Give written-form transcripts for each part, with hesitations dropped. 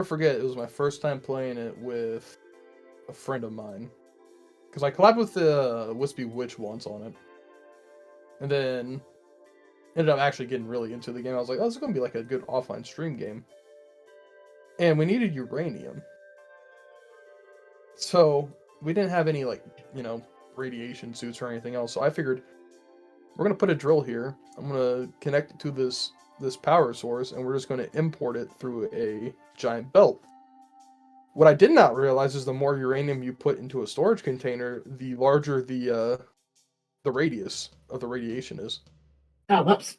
never forget, it was my first time playing it with a friend of mine. Because I collabed with the Wispy Witch once on it. And then ended up actually getting really into the game. I was like, oh, this is going to be like a good offline stream game. And we needed uranium. So we didn't have any, like, radiation suits or anything else. So I figured, we're going to put a drill here. I'm going to connect it to this power source, and we're just going to import it through a giant belt. What I did not realize is the more uranium you put into a storage container, the larger the radius of the radiation is. Oh, whoops.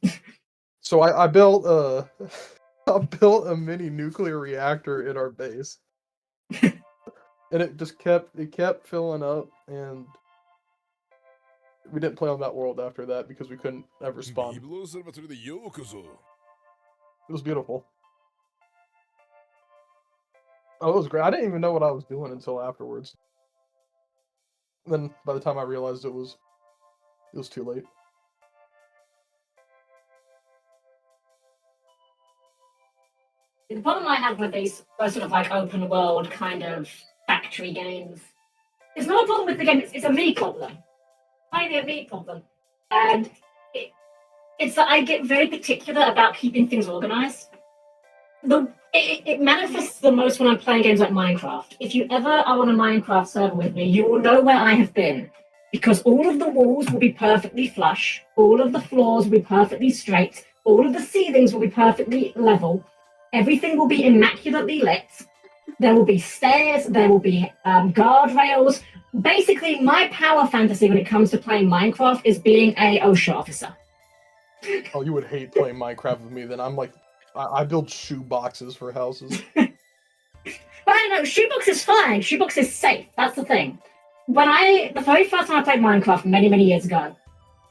So I built a mini nuclear reactor in our base. And it just kept filling up, and we didn't play on that world after that because we couldn't ever spawn. It was beautiful. Oh, it was great. I didn't even know what I was doing until afterwards. Then by the time I realized it was too late. The problem I have with these sort of like open world kind of factory games, it's not a problem with the game, it's a me problem. Mainly a me problem. And it's that I get very particular about keeping things organized. It manifests the most when I'm playing games like Minecraft. If you ever are on a Minecraft server with me, you will know where I have been. Because all of the walls will be perfectly flush, all of the floors will be perfectly straight, all of the ceilings will be perfectly level, everything will be immaculately lit, there will be stairs, there will be guardrails. Basically, my power fantasy when it comes to playing Minecraft is being a OSHA officer. Oh, you would hate playing Minecraft with me then. I'm like, I build shoe boxes for houses. But I know, shoebox is fine. Shoebox is safe. That's the thing. The very first time I played Minecraft many, many years ago,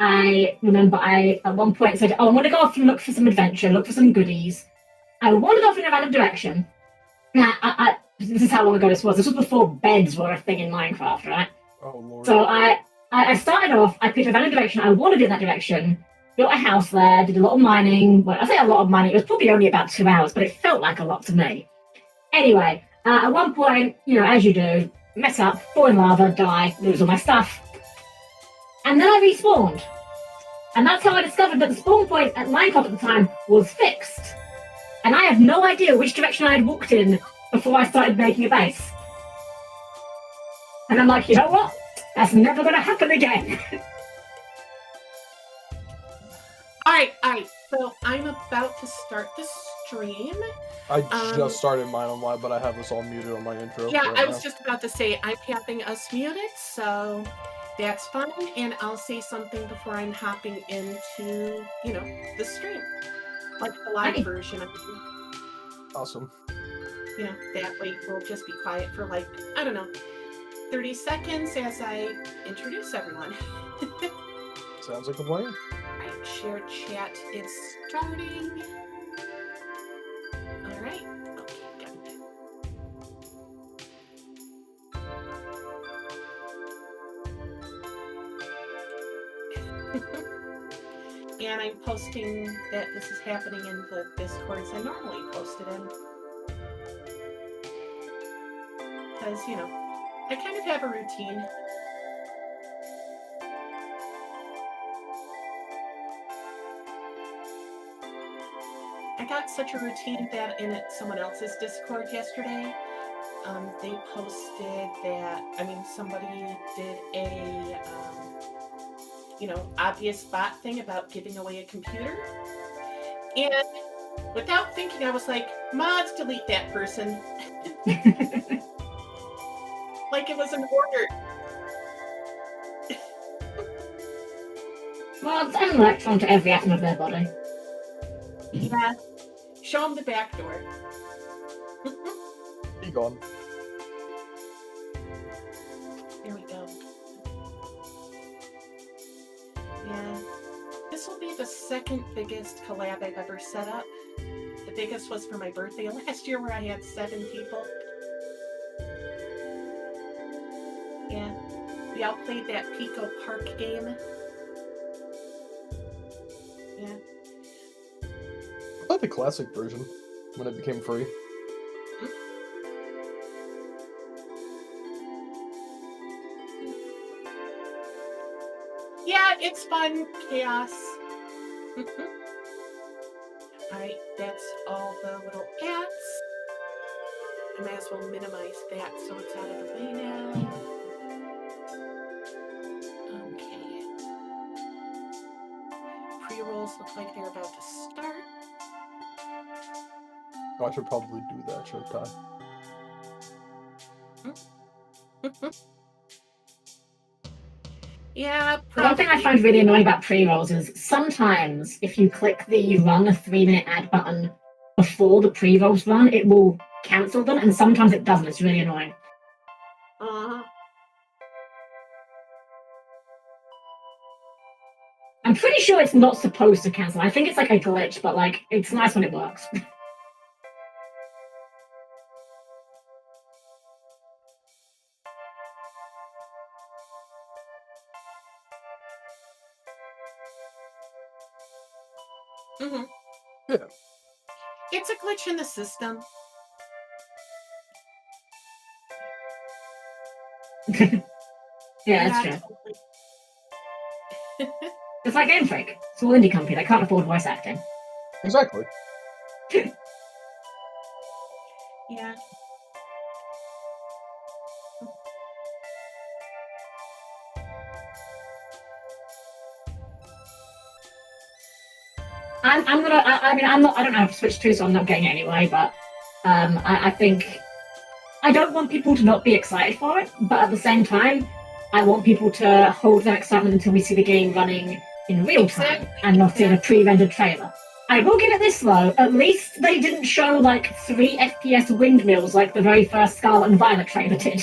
I remember I, at one point, said, I want to go off and look for some adventure, look for some goodies. I wandered off in a random direction. Now, this is how long ago this was. This was before beds were a thing in Minecraft, right? Oh, Lord. So I started off, I picked a random direction, I wandered in that direction, built a house there, did a lot of mining. Well, I say a lot of mining, it was probably only about 2 hours, but it felt like a lot to me. Anyway, at one point, as you do, mess up, fall in lava, die, lose all my stuff. And then I respawned. And that's how I discovered that the spawn point at Minecraft at the time was fixed. And I had no idea which direction I had walked in before I started making a base. And I'm like, you know what? That's never going to happen again. Alright, so I'm about to start the stream. I just started mine on live, but I have this all muted on my intro. Yeah, right I was now. just about to say, I'm having us muted, so that's fine, and I'll say something before I'm hopping into, the stream. Like the live version of it. Awesome. That way we'll just be quiet for 30 seconds as I introduce everyone. Sounds like a plan. Alright, share chat is starting. Alright, okay, got it. And I'm posting that this is happening in the Discords I normally post it in. Because, I kind of have a routine. I got such a routine that in someone else's Discord yesterday, they posted that, somebody did a, obvious bot thing about giving away a computer. And without thinking, I was like, mods, delete that person. Like it was an order. Mods and electron to every atom of their body. Yeah. Show them the back door. Be gone. Here we go. Yeah. This will be the second biggest collab I've ever set up. The biggest was for my birthday last year where I had 7 people. Yeah. We all played that Pico Park game. Yeah. I played the classic version when it became free. it's fun. Chaos. Alright, that's all the little ads. I might as well minimize that so it's out of the way now. Okay. Pre-rolls look like they're about to start. Oh, I should probably do that, shouldn't I? Yeah, The one thing I find really annoying about pre-rolls is sometimes if you click the run a 3-minute ad button before the pre-rolls run, it will cancel them, and sometimes it doesn't. It's really annoying. I'm pretty sure it's not supposed to cancel. I think it's like a glitch, but like it's nice when it works. Yeah. It's a glitch in the system. Yeah, that's true. It's like Game Freak. It's all indie company. They can't afford voice acting. Exactly. Yeah. I don't have Switch 2, so I'm not getting it anyway, but I think I don't want people to not be excited for it, but at the same time, I want people to hold their excitement until we see the game running in real time and not in a pre-rendered trailer. I will give it this though, at least they didn't show like 3 FPS windmills like the very first Scarlet and Violet trailer did.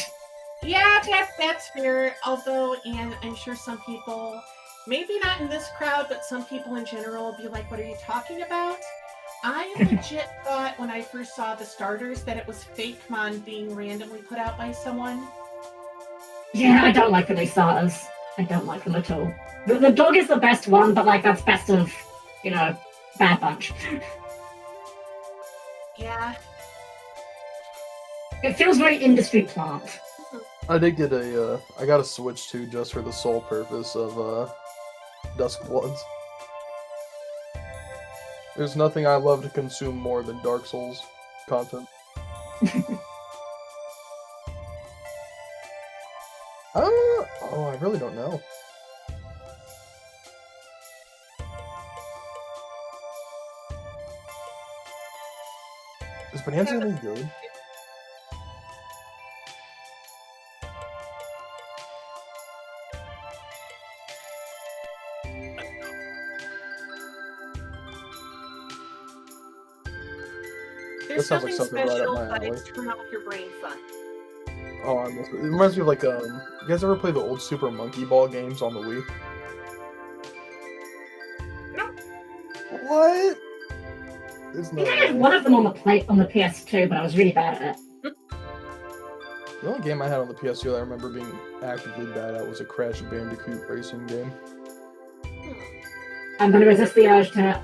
Yeah, that's fair. Although, and I'm sure some people, maybe not in this crowd, but some people in general will be like, what are you talking about? I legit thought when I first saw the starters that it was fake mon being randomly put out by someone. Yeah, I don't like the new starters. I don't like them at all. The dog is the best one, but like that's best of, Bad Bunch. Yeah. It feels very industry plant. I did get I got a Switch 2 just for the sole purpose of, Dusk Bloods. There's nothing I love to consume more than Dark Souls content. I really don't know. Is Bonanza any good? There's That sounds like nothing something right up special, my but alley. it's turn off your brain fun. Oh, I must. It reminds me of like you guys ever play the old Super Monkey Ball games on the Wii? No. What? There's I no think I had way. one of them on the PS2, but I was really bad at it. The only game I had on the PS2 that I remember being actively bad at was a Crash Bandicoot racing game. I'm going to resist the urge to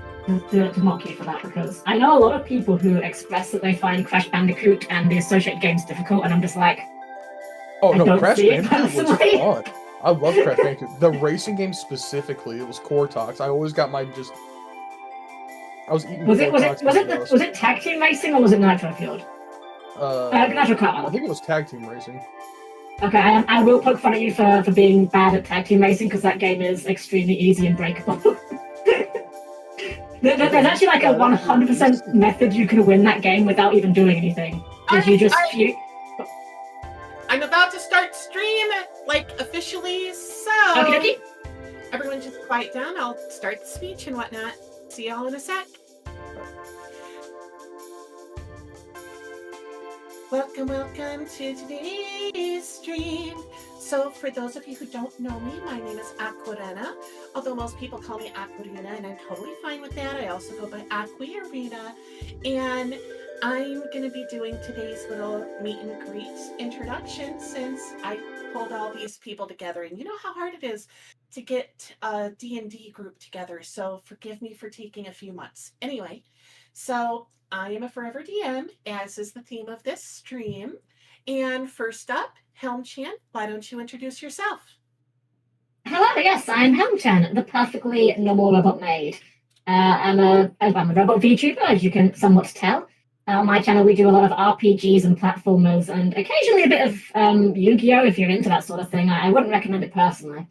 mock you for that, because I know a lot of people who express that they find Crash Bandicoot and the associated games difficult, and I'm just like, Oh I no, don't Crash see it Bandicoot was personally. fun. I love Crash Bandicoot. The racing game specifically, it was Cortox. I always got my I was eating Was Cortox. was it tag team racing or was it Nitro Fueled? Nitro Kart. I think it was tag team racing. Okay, I will poke fun at you for being bad at tag team racing, because that game is extremely easy and breakable. There's actually like a 100% method you can win that game without even doing anything. You just I'm about to start stream, like officially, so okay. Everyone just quiet down. I'll start the speech and whatnot. See y'all in a sec. Welcome to today's stream. So for those of you who don't know me, my name is Aquarena, although most people call me Aquarina, and I'm totally fine with that. I also go by Aquarina, and I'm going to be doing today's little meet and greet introduction, since I pulled all these people together, and you know how hard it is to get a D&D group together, so forgive me for taking a few months. Anyway, so I am a forever DM, as is the theme of this stream. And first up, Helm-chan, why don't you introduce yourself? Hello, yes, I'm Helmchan, the perfectly normal robot maid. I'm a robot VTuber, as you can somewhat tell. On my channel, we do a lot of RPGs and platformers, and occasionally a bit of Yu-Gi-Oh! If you're into that sort of thing. I wouldn't recommend it personally.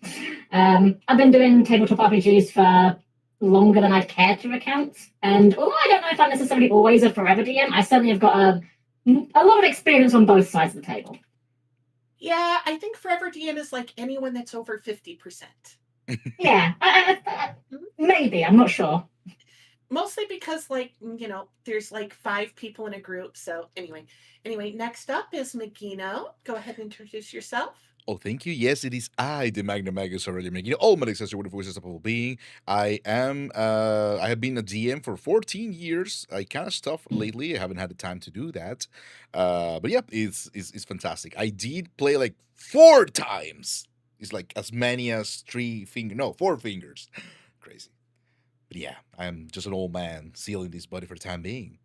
I've been doing tabletop RPGs for longer than I'd care to recount, and although I don't know if I'm necessarily always a forever DM, I certainly have got a lot of experience on both sides of the table. Yeah, I think Forever DM is like anyone that's over 50%. Yeah, maybe, I'm not sure. Mostly because, like, there's like 5 people in a group. So anyway, next up is Magino. Go ahead and introduce yourself. Oh, thank you. Yes, it is I, the Magna Magus already making all my accessory with the voices of a being. I have been a DM for 14 years. I kind of stopped lately. I haven't had the time to do that. But yeah, it's fantastic. I did play like 4 times. It's like as many as 4 fingers. Crazy. But yeah, I am just an old man sealing this body for the time being.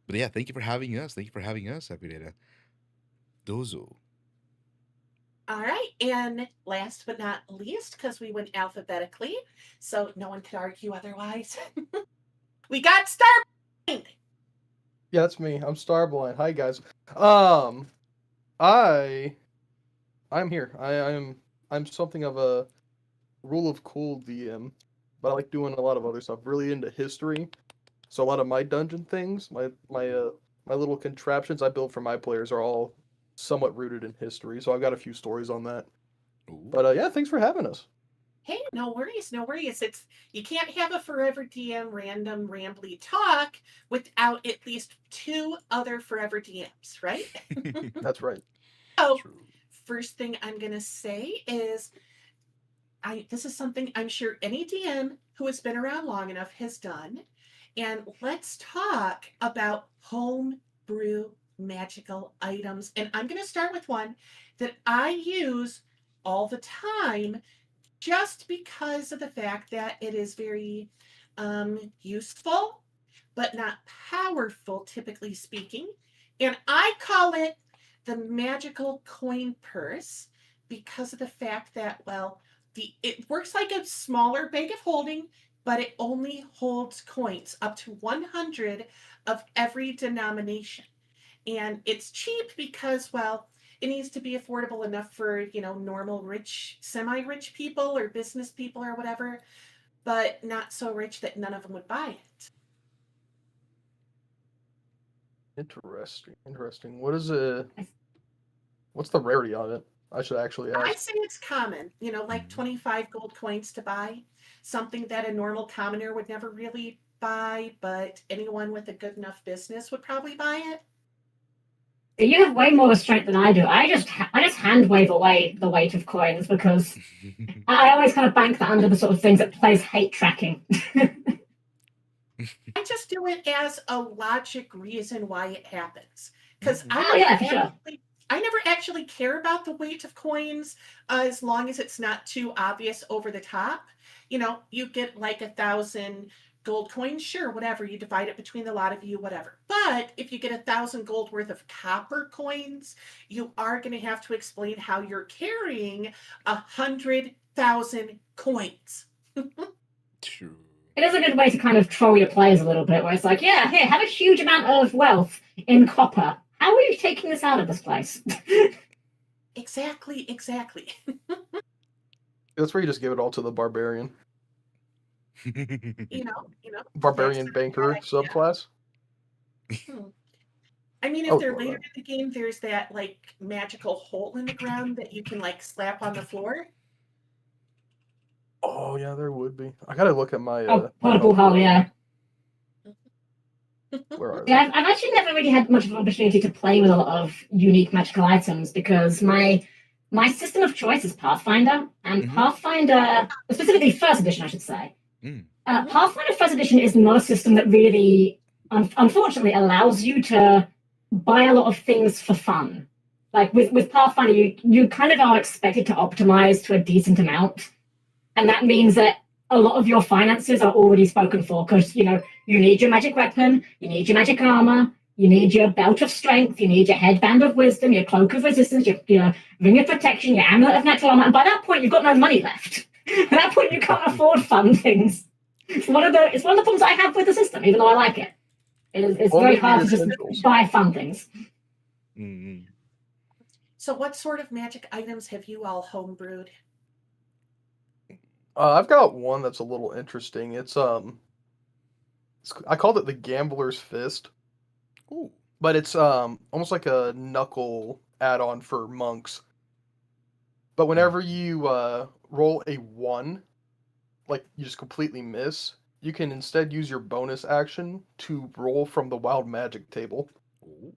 But yeah, thank you for having us. Thank you for having us, Akudeta. Dozo. All right, and last but not least, because we went alphabetically, so no one could argue otherwise. We got Starblind. Yeah, that's me. I'm Starblind. Hi guys. I'm here. I'm something of a rule of cool DM, but I like doing a lot of other stuff. Really into history. So a lot of my dungeon things, my little contraptions I build for my players are all somewhat rooted in history. So I've got a few stories on that. Ooh. But yeah, thanks for having us. Hey, no worries, no worries. It's you can't have a Forever DM random rambly talk without at least 2 other Forever DMs, right? That's right. So True. first thing I'm gonna say is this is something I'm sure any DM who has been around long enough has done. And let's talk about homebrew magical items. And I'm going to start with one that I use all the time just because of the fact that it is very useful, but not powerful, typically speaking. And I call it the magical coin purse because of the fact that, well, it works like a smaller bag of holding, but it only holds coins up to 100 of every denomination. And it's cheap because, well, it needs to be affordable enough for, normal rich, semi-rich people or business people or whatever, but not so rich that none of them would buy it. Interesting. What's the rarity on it? I should actually I'd ask. say it's common, like 25 gold coins to buy. Something that a normal commoner would never really buy, but anyone with a good enough business would probably buy it. You have way more restraint than I do. I just hand wave away the weight of coins because I always kind of bank that under the sort of things that plays hate tracking. I just do it as a logic reason why it happens. Because I never actually care about the weight of coins as long as it's not too obvious over the top. You get like 1,000 gold coins, sure, whatever. You divide it between the lot of you, whatever. But if you get 1,000 gold worth of copper coins, you are going to have to explain how you're carrying 100,000 coins. True. It is a good way to kind of troll your players a little bit, where it's like, yeah, here, have a huge amount of wealth in copper. How are you taking this out of this place? Exactly. That's where you just give it all to the barbarian. you know. Barbarian banker subclass. I mean, if they're later in the game, there's that like magical hole in the ground that you can like slap on the floor. Oh yeah, there would be. I gotta look at my portable hole, yeah. Where are yeah, I've actually never really had much of an opportunity to play with a lot of unique magical items because my system of choice is Pathfinder, and Pathfinder, specifically First Edition, I should say. Pathfinder First Edition is not a system that really, unfortunately, allows you to buy a lot of things for fun. Like with Pathfinder, you kind of are expected to optimize to a decent amount, and that means that a lot of your finances are already spoken for because you need your magic weapon, you need your magic armor, You need your belt of strength, you need your headband of wisdom, your cloak of resistance, your ring of protection, your amulet of natural armor, and by that point, you've got no money left. At that point, you can't afford fun things. It's one of the problems I have with the system, even though I like it. It's Only very the hard to just essentials. buy fun things. Mm-hmm. So, what sort of magic items have you all homebrewed? I've got one that's a little interesting. I called it the Gambler's Fist, Ooh. but it's almost like a knuckle add-on for monks. But whenever you roll a 1, like you just completely miss, you can instead use your bonus action to roll from the wild magic table. Ooh.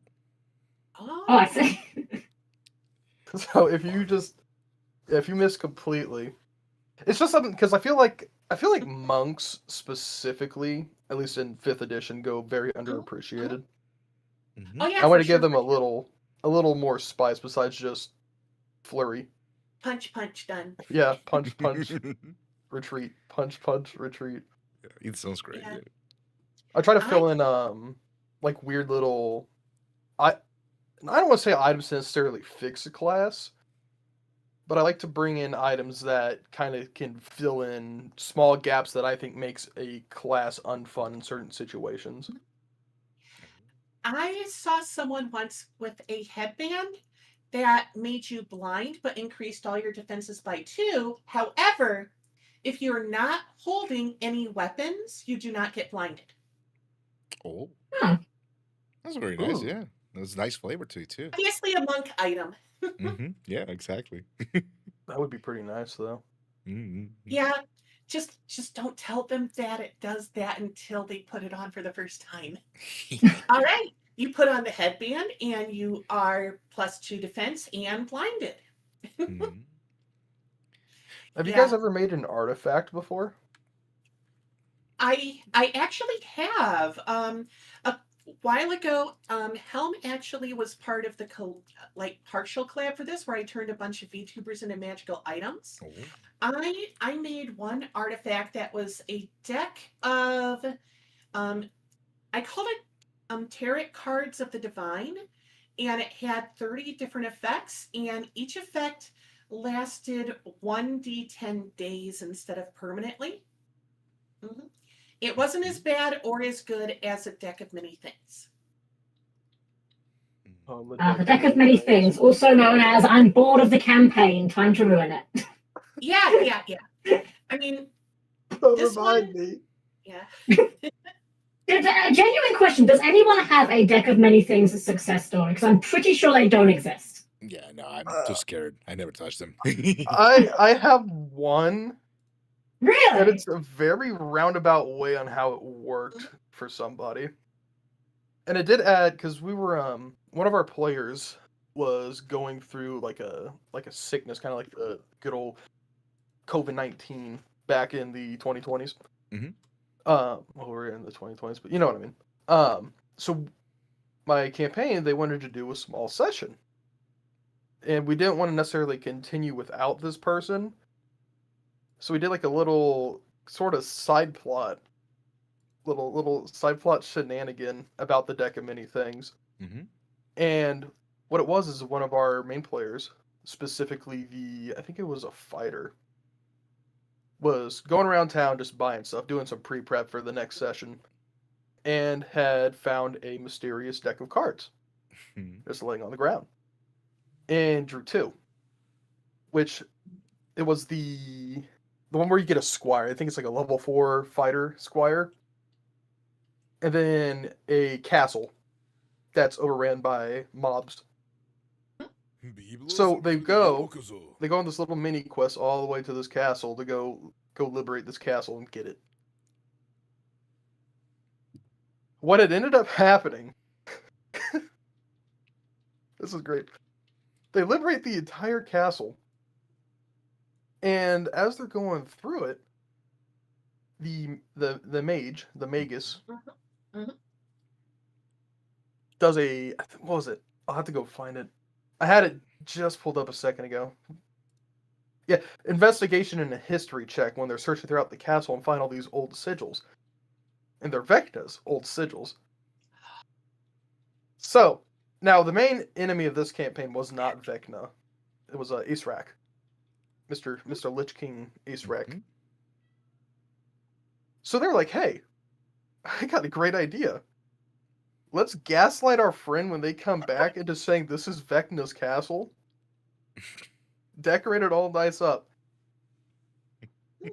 Oh, I see. So if you miss completely, it's just something because I feel like monks specifically, at least in 5th edition, go very underappreciated. Mhm. Oh yeah, I want for to give sure. them a little more spice besides just flurry. Punch, punch, done. Yeah, punch, retreat, punch, retreat. It sounds great. Yeah. Yeah. I try to I- fill in like weird little I don't want to say items to necessarily fix a class, but I like to bring in items that kind of can fill in small gaps that I think makes a class unfun in certain situations. I saw someone once with a headband that made you blind but increased all your defenses by 2. However, if you're not holding any weapons, you do not get blinded. Oh, Huh. that's very nice. Ooh. Yeah, there's nice flavor to it too. Obviously, a monk item. Yeah, exactly. That would be pretty nice though. Mm-hmm. Yeah, just don't tell them that it does that until they put it on for the first time. All right, you put on the headband and you are +2 defense and blinded. Mhm. Have you Yeah. guys ever made an artifact before? I actually have. A while ago, Helm actually was part of the partial collab for this, where I turned a bunch of VTubers into magical items. Oh. I made one artifact that was a deck of I called it tarot cards of the divine, and it had 30 different effects, and each effect lasted 1d10 days instead of permanently. Mhm. It wasn't as bad or as good as a deck of many things. The deck of many things, also known as I'm bored of the campaign, time to ruin it. Yeah. I mean, Don't This remind one- me. yeah. A genuine question: does anyone have a deck of many things a success story? Because I'm pretty sure they don't exist. Yeah, no, I'm too scared. I never touched them. I have one, and Really? it's a very roundabout way on how it worked for somebody. And it did add because we were one of our players was going through like a sickness, kind of like the good old COVID-19 back in the 2020s. Mhm. Well, we're in the 2020s, but you know what I mean. So my campaign, they wanted to do a small session, and we didn't want to necessarily continue without this person, so we did like a little sort of side plot, little side plot shenanigan about the deck of many things. Mhm. And what it was is one of our main players, specifically I think it was a fighter, was going around town just buying stuff, doing some pre-prep for the next session, and had found a mysterious deck of cards Mhm. just laying on the ground, and drew 2, which it was the one where you get a squire. I think it's like a level 4 fighter squire, and then a castle that's overran by mobs. So they go on this little mini quest all the way to this castle to go liberate this castle and get it. What had ended up happening, this is great. They liberate the entire castle, and as they're going through it, the mage, the magus, Mhm. does what was it? I'll have to go find it. I had it just pulled up a second ago. Yeah, investigation and a history check when they're searching throughout the castle and find all these old sigils. And they're Vecna's old sigils. So, now the main enemy of this campaign was not Vecna. It was Acerak. Mr. Lich King Acerak. Mhm. So they're like, hey, I got a great idea. Let's gaslight our friend when they come back into saying this is Vecna's castle. Decorate it all nice up. And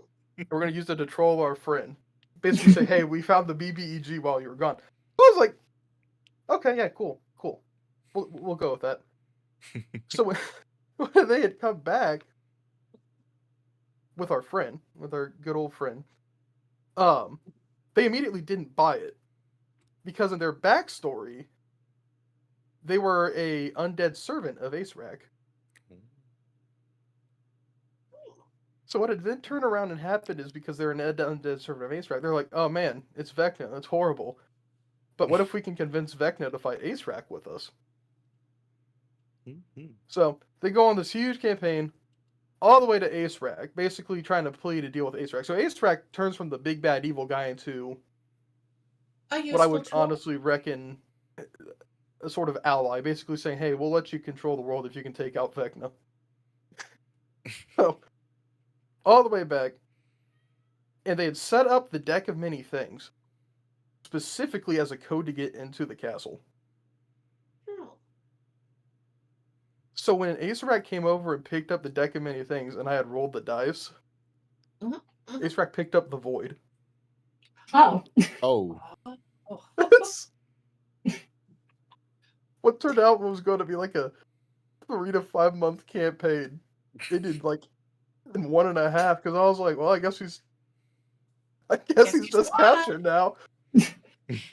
we're going to use it to troll our friend. Basically say, hey, we found the BBEG while you were gone. I was like, okay, yeah, cool. We'll go with that. So when they had come back with our friend, with our good old friend, they immediately didn't buy it. Because in their backstory, they were a undead servant of Acerak. So what had then turned around and happened is because they're an undead servant of Acerak, they're like, oh man, it's Vecna, that's horrible. But what if we can convince Vecna to fight Acerak with us? So they go on this huge campaign all the way to Acerak, basically trying to plead to deal with Acerak. So Acerak turns from the big bad evil guy into what I would honestly reckon a sort of ally, basically saying, hey, we'll let you control the world if you can take out Vecna. So, all the way back, and they had set up the Deck of Many Things, specifically as a code to get into the castle. So when Acerak came over and picked up the Deck of Many Things, and I had rolled the dice, Acerak picked up the Void. Oh. Oh. What turned out was going to be like a 3 to 5 month campaign. They did like in 1.5 because I was like, well, I guess he's just captured now.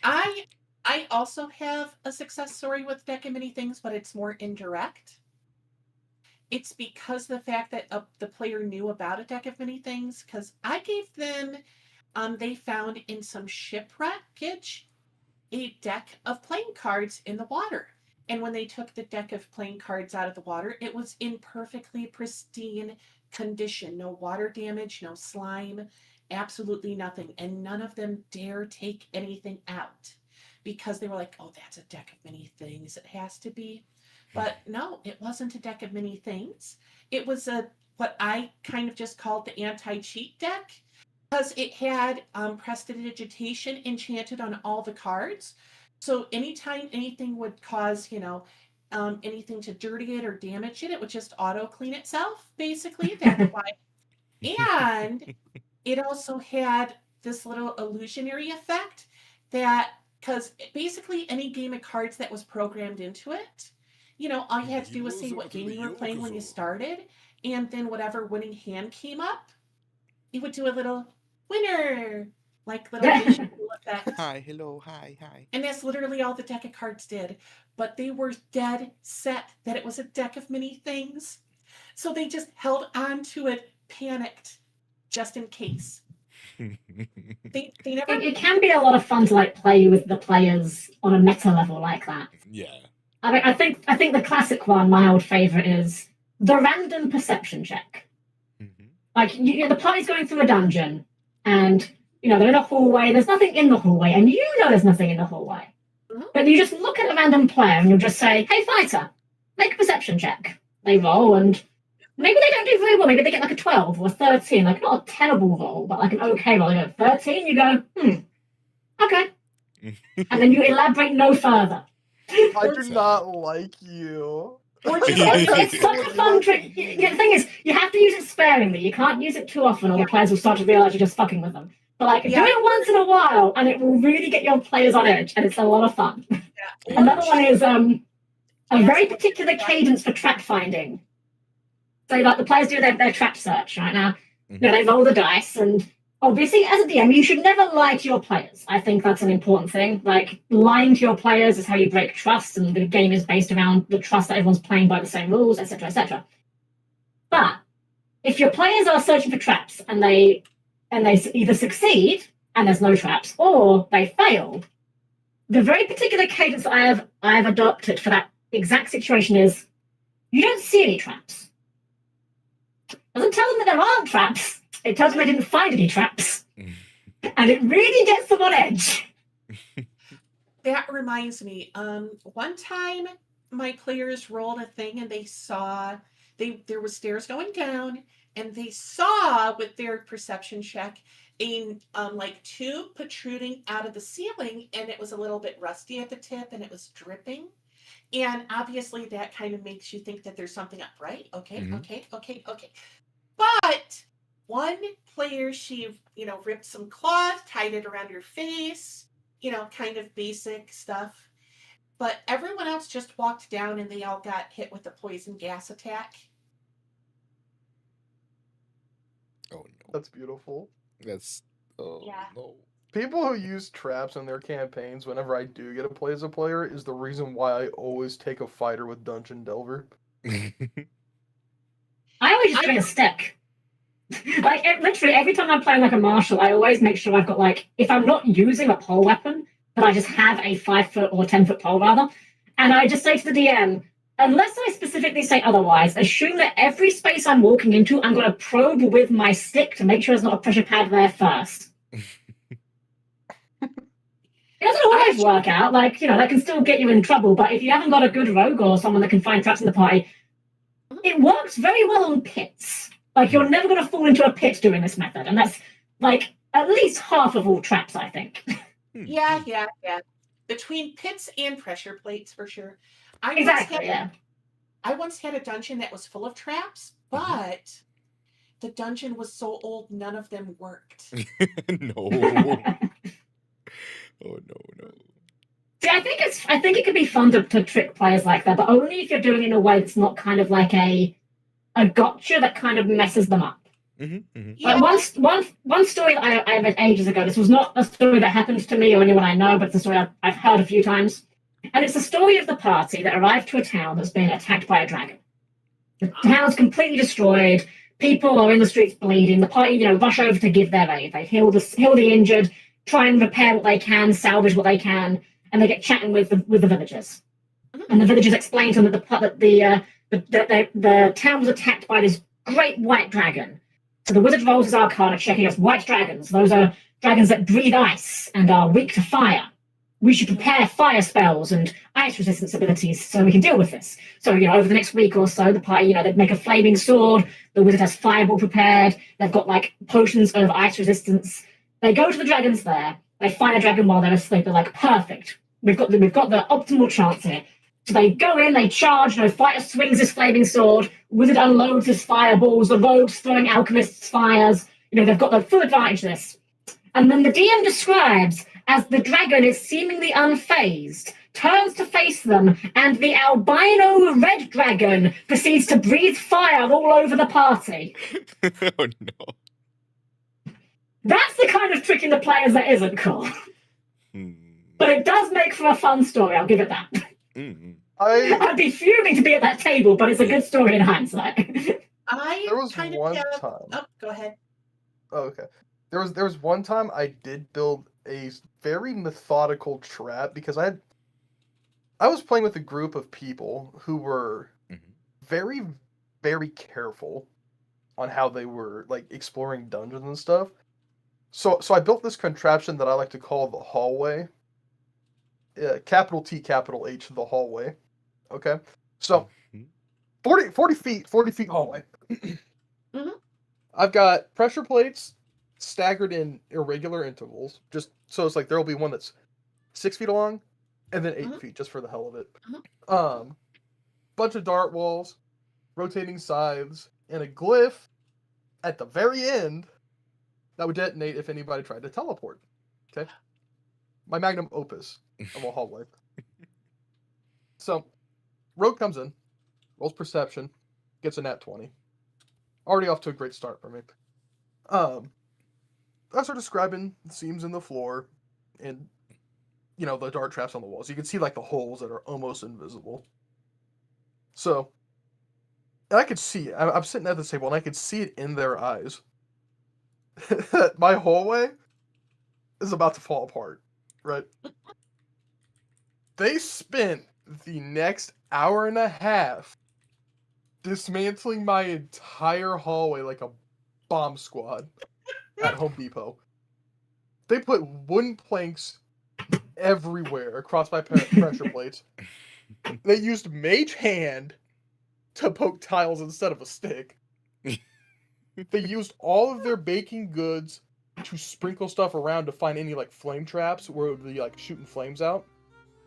I also have a success story with Deck of Many Things, but it's more indirect. It's because the fact that the player knew about a Deck of Many Things, because I gave them, they found in some shipwreckage a deck of playing cards in the water. And when they took the deck of playing cards out of the water, it was in perfectly pristine condition. No water damage, no slime, absolutely nothing. And none of them dare take anything out because they were like, oh, that's a deck of many things. It has to be. But no, it wasn't a deck of many things. It was what I kind of just called the anti-cheat deck, because it had prestidigitation enchanted on all the cards. So anytime anything would cause, anything to dirty it or damage it, it would just auto clean itself, basically. That's why. And it also had this little illusionary effect that, because basically any game of cards that was programmed into it, all you had to do was say what game you were playing when you started, and then whatever winning hand came up, it would do a little winner, like little visual effect. Hi, hello, hi. And that's literally all the deck of cards did. But they were dead set that it was a deck of many things. So they just held on to it, panicked, just in case. They never. It can be a lot of fun to like play with the players on a meta level like that. Yeah. I mean, I think the classic one, my old favorite, is the random perception check. Mhm. Like the party's going through a dungeon, and they're in a hallway. There's nothing in the hallway, and there's nothing in the hallway. Mhm. But you just look at a random player, and you'll just say, "Hey, fighter, make a perception check." They roll, and maybe they don't do very well. Maybe they get like a 12 or a 13, like not a terrible roll, but like an okay roll. They go 13. You go, okay, and then you elaborate no further. I do not like you. It's such a fun trick. The thing is, you have to use it sparingly. You can't use it too often, or the players will start to realize you're just fucking with them. But like, do it once in a while, and it will really get your players on edge, and it's a lot of fun. Yeah. Another one is a very particular cadence for trap finding. So like the players do their trap search right now. They roll the dice, and obviously, as a DM, you should never lie to your players. I think that's an important thing. Like, lying to your players is how you break trust, and the game is based around the trust that everyone's playing by the same rules, etc., etc. But if your players are searching for traps and they either succeed and there's no traps, or they fail, the very particular cadence I have adopted for that exact situation is you don't see any traps. Doesn't tell them that there aren't traps. It tells them they didn't find any traps. And it really gets them on edge. That reminds me, one time my players rolled a thing and there was stairs going down, and they saw with their perception check a like tube protruding out of the ceiling, and it was a little bit rusty at the tip and it was dripping. And obviously that kind of makes you think that there's something up, right? Okay, Mhm. okay. But one player, she, ripped some cloth, tied it around her face, kind of basic stuff. But everyone else just walked down and they all got hit with the poison gas attack. Oh no, That's beautiful. that's oh Yeah. no. People who use traps in their campaigns whenever I do get to play as a player is the reason why I always take a fighter with Dungeon Delver. I always just bring a stick. Like literally every time I'm playing like a martial, I always make sure I've got like, if I'm not using a pole weapon, that I just have a 5-foot or 10-foot pole rather, and I just say to the DM, unless I specifically say otherwise, assume that every space I'm walking into, I'm going to probe with my stick to make sure there's not a pressure pad there first. It doesn't always work out, like, that can still get you in trouble, but if you haven't got a good rogue or someone that can find traps in the party, it works very well on pits. Like, you're never going to fall into a pit doing this method, and that's, like, at least half of all traps, I think. Yeah. Between pits and pressure plates, for sure. Exactly, yeah. I once had a dungeon that was full of traps, but the dungeon was so old, none of them worked. No. Oh no. See, I think it could be fun to trick players like that, but only if you're doing it in a way that's not kind of like a gotcha that kind of messes them up. Yeah. Like one story that I read ages ago. This was not a story that happened to me or anyone I know, but it's a story I've heard a few times. And it's the story of the party that arrived to a town that's been attacked by a dragon. The town's completely destroyed. People are in the streets bleeding. The party, rush over to give their aid. They heal the injured, try and repair what they can, salvage what they can, and they get chatting with the villagers. And the villagers explain to them that the town was attacked by this great white dragon. So the wizard rolls his arcana, checking us white dragons. Those are dragons that breathe ice and are weak to fire. We should prepare fire spells and ice resistance abilities so we can deal with this. So, over the next week or so, the party, they'd make a flaming sword. The wizard has fireball prepared. They've got like potions of ice resistance. They go to the dragons there. They find a dragon while they're asleep. They're like, perfect. We've got the optimal chance here. So they go in, they charge, fighter swings his flaming sword, wizard unloads his fireballs, the rogues throwing alchemists' fires. They've got the full advantage of this. And then the DM describes as the dragon is seemingly unfazed, turns to face them, and the albino red dragon proceeds to breathe fire all over the party. Oh no. That's the kind of tricking the players that isn't cool. But it does make for a fun story, I'll give it that. I'd be fuming to be at that table, but it's a good story in hindsight. There was one time. Oh, go ahead. Oh, okay. There was one time I did build a very methodical trap because I was playing with a group of people who were very, very careful on how they were like exploring dungeons and stuff. So I built this contraption that I like to call the hallway. Capital T, capital H, the hallway. Okay, so 40 feet hallway. I've got pressure plates staggered in irregular intervals, just so it's like there'll be one that's 6 feet long, and then 8 feet, just for the hell of it. Bunch of dart walls, rotating scythes, and a glyph at the very end that would detonate if anybody tried to teleport. Okay, my magnum opus of a hallway. So, rogue comes in, rolls perception, gets a nat 20. Already off to a great start for me. I start describing the seams in the floor and, the dart traps on the walls. You can see, like, the holes that are almost invisible. So, and I could see, I'm sitting at the table, and I could see it in their eyes. My hallway is about to fall apart, right? They spent the next hour and a half dismantling my entire hallway like a bomb squad at Home Depot. They put wooden planks everywhere across my pressure plates. They used Mage Hand to poke tiles instead of a stick. They used all of their baking goods to sprinkle stuff around to find any like flame traps where it would be like shooting flames out.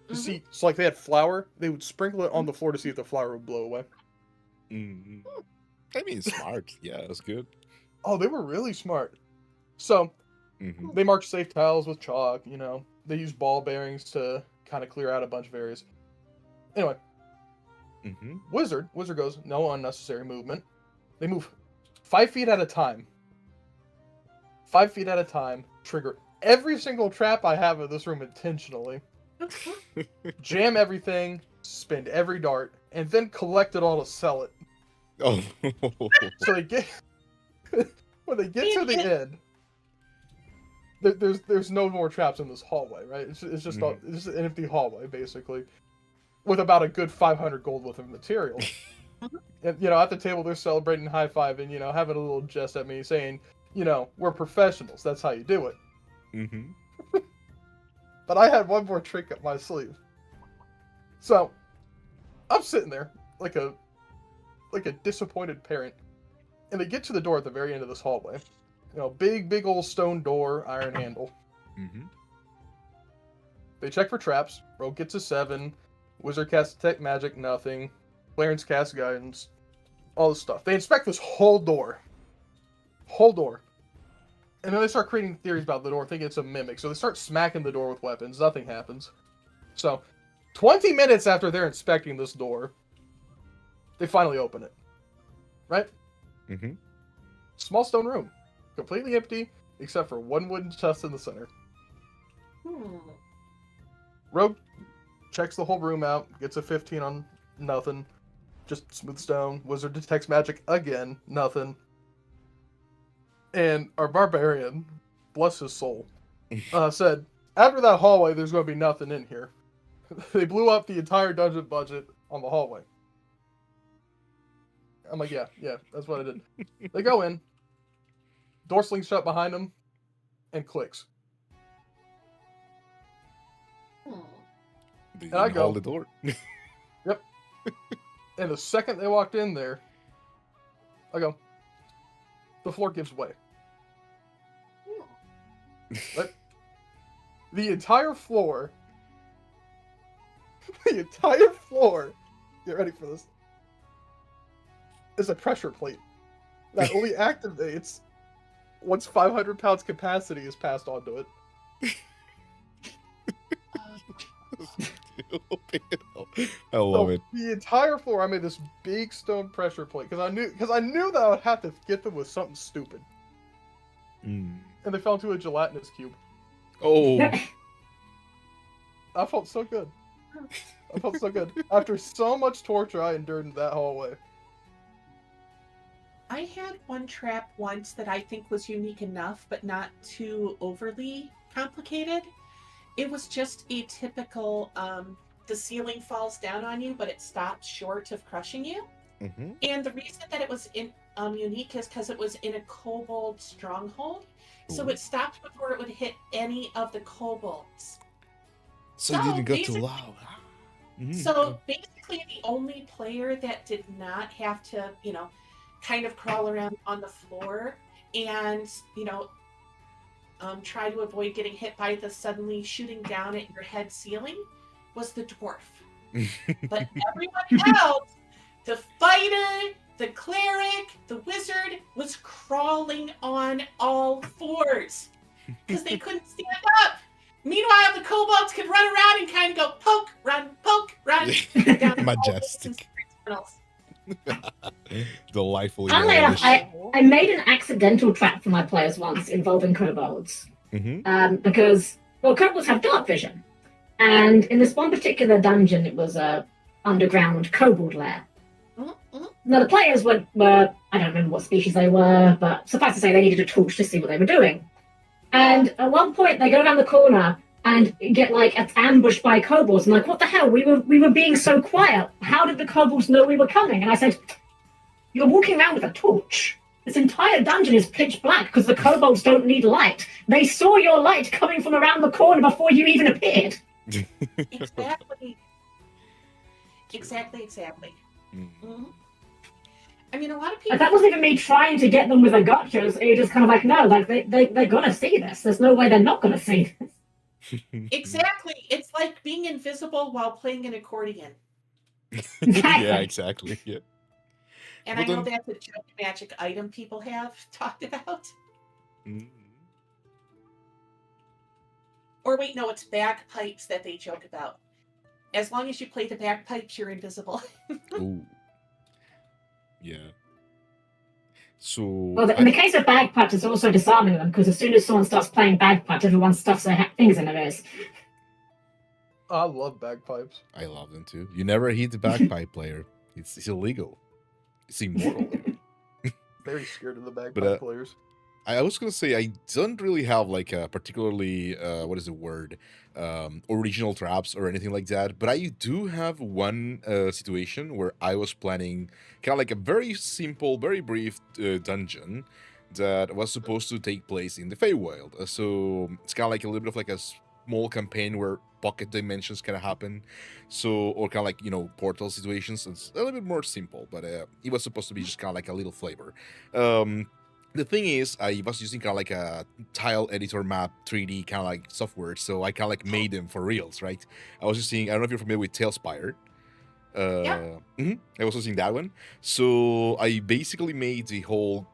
To see, so like they had flour, they would sprinkle it on the floor to see if the flour would blow away. Mm. I mean, smart. Yeah, that's good. Oh, they were really smart. So they marked safe tiles with chalk. You know, they used ball bearings to kind of clear out a bunch of areas. Anyway, Wizard goes, no unnecessary movement. They move 5 feet at a time. 5 feet at a time. Trigger every single trap I have in this room intentionally. Jam everything, spend every dart, and then collect it all to sell it. Oh. So they get when they get to the end. There's no more traps in this hallway, right? It's just it's an empty hallway basically, with about a good 500 gold worth of material. And you know, at the table they're celebrating, high-fiving, you know, having a little jest at me, saying, you know, we're professionals. That's how you do it. But I had one more trick up my sleeve. So, I'm sitting there like a disappointed parent, and they get to the door at the very end of this hallway. You know, big old stone door, iron handle. They check for traps. Rogue gets a 7. Wizard casts detect magic, nothing. Clarence casts guidance. All this stuff. They inspect this whole door. And then they start creating theories about the door, thinking it's a mimic. So they start smacking the door with weapons. Nothing happens. So, 20 minutes after they're inspecting this door, they finally open it. Right? Small stone room. Completely empty, except for one wooden chest in the center. Rogue checks the whole room out, gets a 15 on nothing. Just smooth stone. Wizard detects magic again, nothing. And our barbarian, bless his soul, said, after that hallway, there's going to be nothing in here. They blew up the entire dungeon budget on the hallway. I'm like, yeah, that's what I did. They go in, door slings shut behind them, and clicks. And I go, hold the door. Yep. And the second they walked in there, I go, the floor gives way. Right? The entire floor, get ready for this, is a pressure plate that only activates once 500 pounds capacity is passed onto it. I love it. The entire floor, I made this big stone pressure plate because I knew that I would have to get them with something stupid. And they fell into a gelatinous cube. Oh. I felt so good. After so much torture I endured in that hallway. I had one trap once that I think was unique enough, but not too overly complicated. It was just a typical, the ceiling falls down on you, but it stops short of crushing you. And the reason that it was unique is because it was in a kobold stronghold. So it stopped before it would hit any of the kobolds. So you didn't go too loud. So basically the only player that did not have to, you know, kind of crawl around on the floor and, you know, try to avoid getting hit by the suddenly shooting down at your head ceiling was the dwarf. But everyone else, the fighter, the cleric, the wizard, was crawling on all fours because they couldn't stand up. Meanwhile, the kobolds could run around and kind of go poke, run, down Majestic. Delightfully. Funnily enough, I made an accidental trap for my players once involving kobolds. Because, well, kobolds have dark vision. And in this one particular dungeon, it was a underground kobold lair. Now, the players were, I don't remember what species they were, but suffice to say, they needed a torch to see what they were doing. And at one point, they go around the corner and get, like, ambushed by kobolds. I'm like, what the hell? We were being so quiet. How did the kobolds know we were coming? And I said, you're walking around with a torch. This entire dungeon is pitch black because the kobolds don't need light. They saw your light coming from around the corner before you even appeared. Exactly. Exactly. Mm. Mhm. I mean, a lot of Like, people. that wasn't even me trying to get them with a gotcha. You're just kind of like, no, like they're gonna see this. There's no way they're not gonna see this. Exactly. It's like being invisible while playing an accordion. Exactly. Yeah, exactly. Yeah. And Well, I know then- that's a joke magic item people have talked about. Mm. Or wait, no, it's bagpipes that they joke about. As long as you play the bagpipes, you're invisible. Ooh. Yeah. So Well, in the case of bagpipes, it's also disarming them because as soon as someone starts playing bagpipes, everyone stuffs their fingers in their ears. I love bagpipes. I love them too. You never hit the bagpipe player. It's illegal. It's immoral. Very scared of the bagpipe But, players. I was gonna say I don't really have like a particularly what is the word original traps or anything like that, but I do have one situation where I was planning kind of like a very simple, very brief dungeon that was supposed to take place in the Feywild. So it's kind of like a little bit of like a small campaign where pocket dimensions can happen, so or kind of like portal situations. It's a little bit more simple, but it was supposed to be just kind of like a little flavor. The thing is, I was using kind of like a tile editor map 3D kind of like software, so I kind of like made them for reals, right? I was using, I don't know if you're familiar with Tailspire. I was using that one. So I basically made the whole,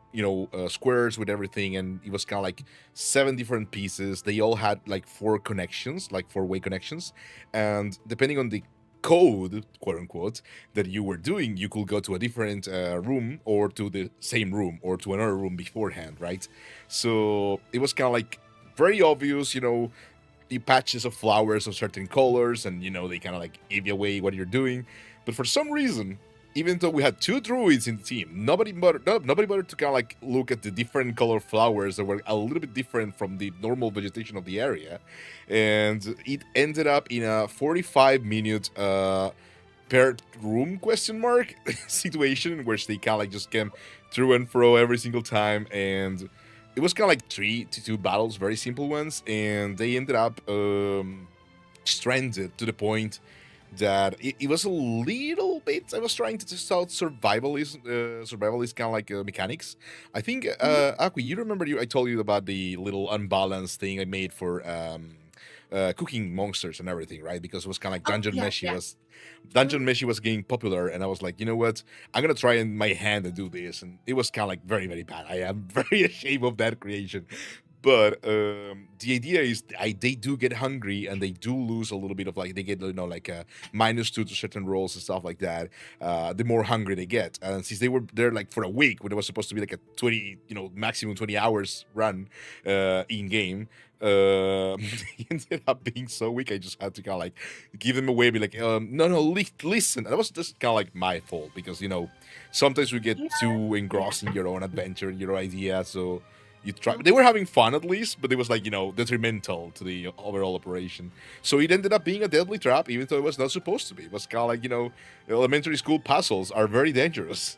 squares with everything, and it was kind of like 7 different pieces. They all had like 4 connections, like 4-way connections, and depending on the code, quote unquote, that you were doing, you could go to a different room or to the same room or to another room beforehand, right? So it was kind of like very obvious, the patches of flowers of certain colors, and they kind of like give you away what you're doing. But for some reason, even though we had 2 druids in the team, nobody bothered to kind of like look at the different color flowers that were a little bit different from the normal vegetation of the area, and it ended up in a 45-minute per room question mark situation in which they kind of like just came through and fro every single time, and it was kind of like 3 to 2 battles, very simple ones, and they ended up stranded to the point that it was a little bit. I was trying to test out survivalist kind of like mechanics. I think Akwi, you remember I told you about the little unbalanced thing I made for cooking monsters and everything, right? Because it was kind of like Dungeon Meshi was getting popular, and I was like, you know what? I'm gonna try in my hand and do this, and it was kind of like very, very bad. I am very ashamed of that creation. But the idea is they do get hungry, and they do lose a little bit of like, they get like a -2 to certain rolls and stuff like that. The more hungry they get, and since they were there like for a week when it was supposed to be like a 20 maximum 20 hours run in game, they ended up being so weak. I just had to kind of like give them away, be like, no, listen. And that was just kind of like my fault because sometimes we get too engrossed in your own adventure and your idea, so. You try. They were having fun at least, but it was like detrimental to the overall operation. So it ended up being a deadly trap, even though it was not supposed to be. It was kind of like elementary school puzzles are very dangerous.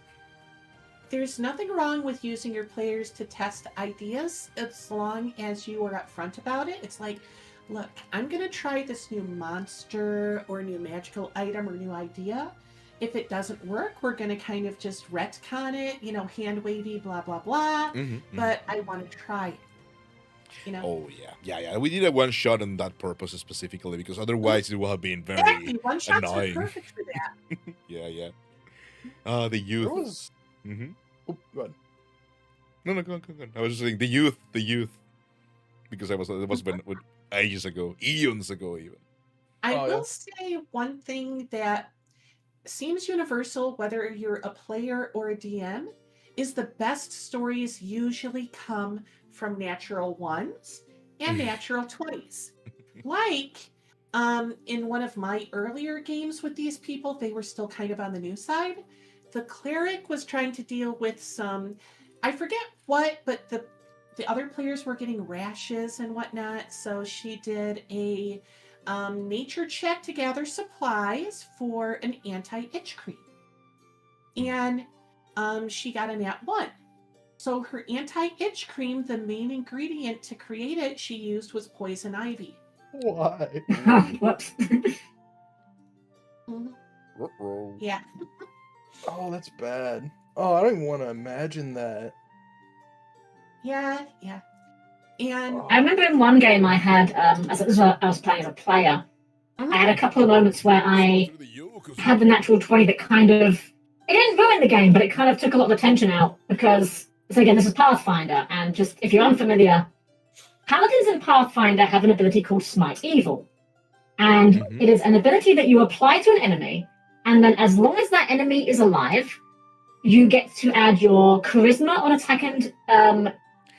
There's nothing wrong with using your players to test ideas as long as you are upfront about it. It's like, look, I'm gonna try this new monster or new magical item or new idea. If it doesn't work, we're going to kind of just retcon it, hand wavy, blah, blah, blah. But I want to try it. Oh, yeah. We did a one shot on that purpose specifically because otherwise it would have been very exactly. One shots annoying. are perfect for that. Yeah. The youth. There was... Oh, go ahead. No, go on. I was just saying the youth. Because it was been ages ago, eons ago even. I will say one thing that seems universal, whether you're a player or a DM, is the best stories usually come from natural 1s and natural 20s. Like, in one of my earlier games with these people, they were still kind of on the new side. The cleric was trying to deal with some, I forget what, but the other players were getting rashes and whatnot, so she did a nature check to gather supplies for an anti-itch cream. And she got a nat 1. So her anti-itch cream, the main ingredient to create it, she used was poison ivy. Why? Whoops. Mhm. Ruh-roh. Yeah. Oh, that's bad. Oh, I don't even want to imagine that. Yeah. And Oh. I remember in one game I had, as I was playing as a player, I had a couple of moments where I had the natural 20 that kind of, it didn't ruin the game, but it kind of took a lot of attention out because, so again, this is Pathfinder, and just if you're unfamiliar, Paladins in Pathfinder have an ability called Smite Evil. And it is an ability that you apply to an enemy, and then as long as that enemy is alive, you get to add your charisma on attack and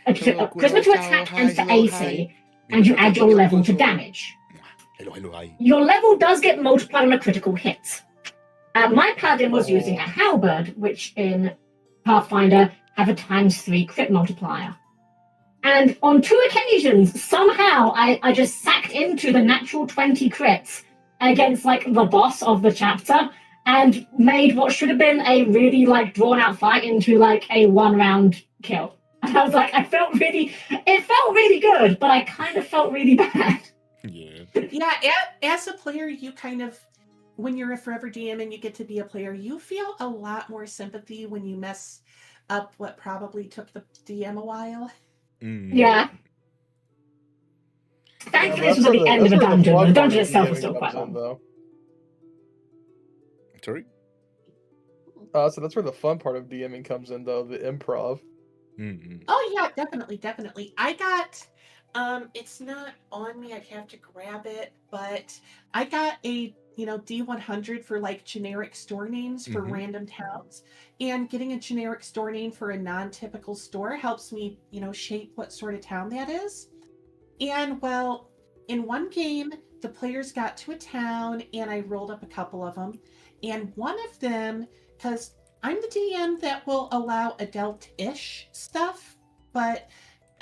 charisma to attack and to AC, and you add your level to damage. Hello, hi. Your level does get multiplied on a critical hit. My paladin was using a halberd, which in Pathfinder have a ×3 crit multiplier. And on 2 occasions, somehow I just sacked into the natural 20 crits against like the boss of the chapter and made what should have been a really like drawn out fight into like a 1-round kill. And I was like, it felt really good, but I kind of felt really bad. Yeah. As a player, you kind of, when you're a forever DM and you get to be a player, you feel a lot more sympathy when you mess up what probably took the DM a while. Yeah. Thankfully, this was That's at where the end of a that's where dungeon. fun The part dungeon of itself was DMing still quite comes in, long. though. Sorry? So that's where the fun part of DMing comes in, though, the improv. Oh yeah, definitely. I got it's not on me, I'd have to grab it, but I got a D100 for like generic store names for random towns. And getting a generic store name for a non-typical store helps me, shape what sort of town that is. And well, in one game, the players got to a town and I rolled up a couple of them. And one of them, because I'm the DM that will allow adult-ish stuff, but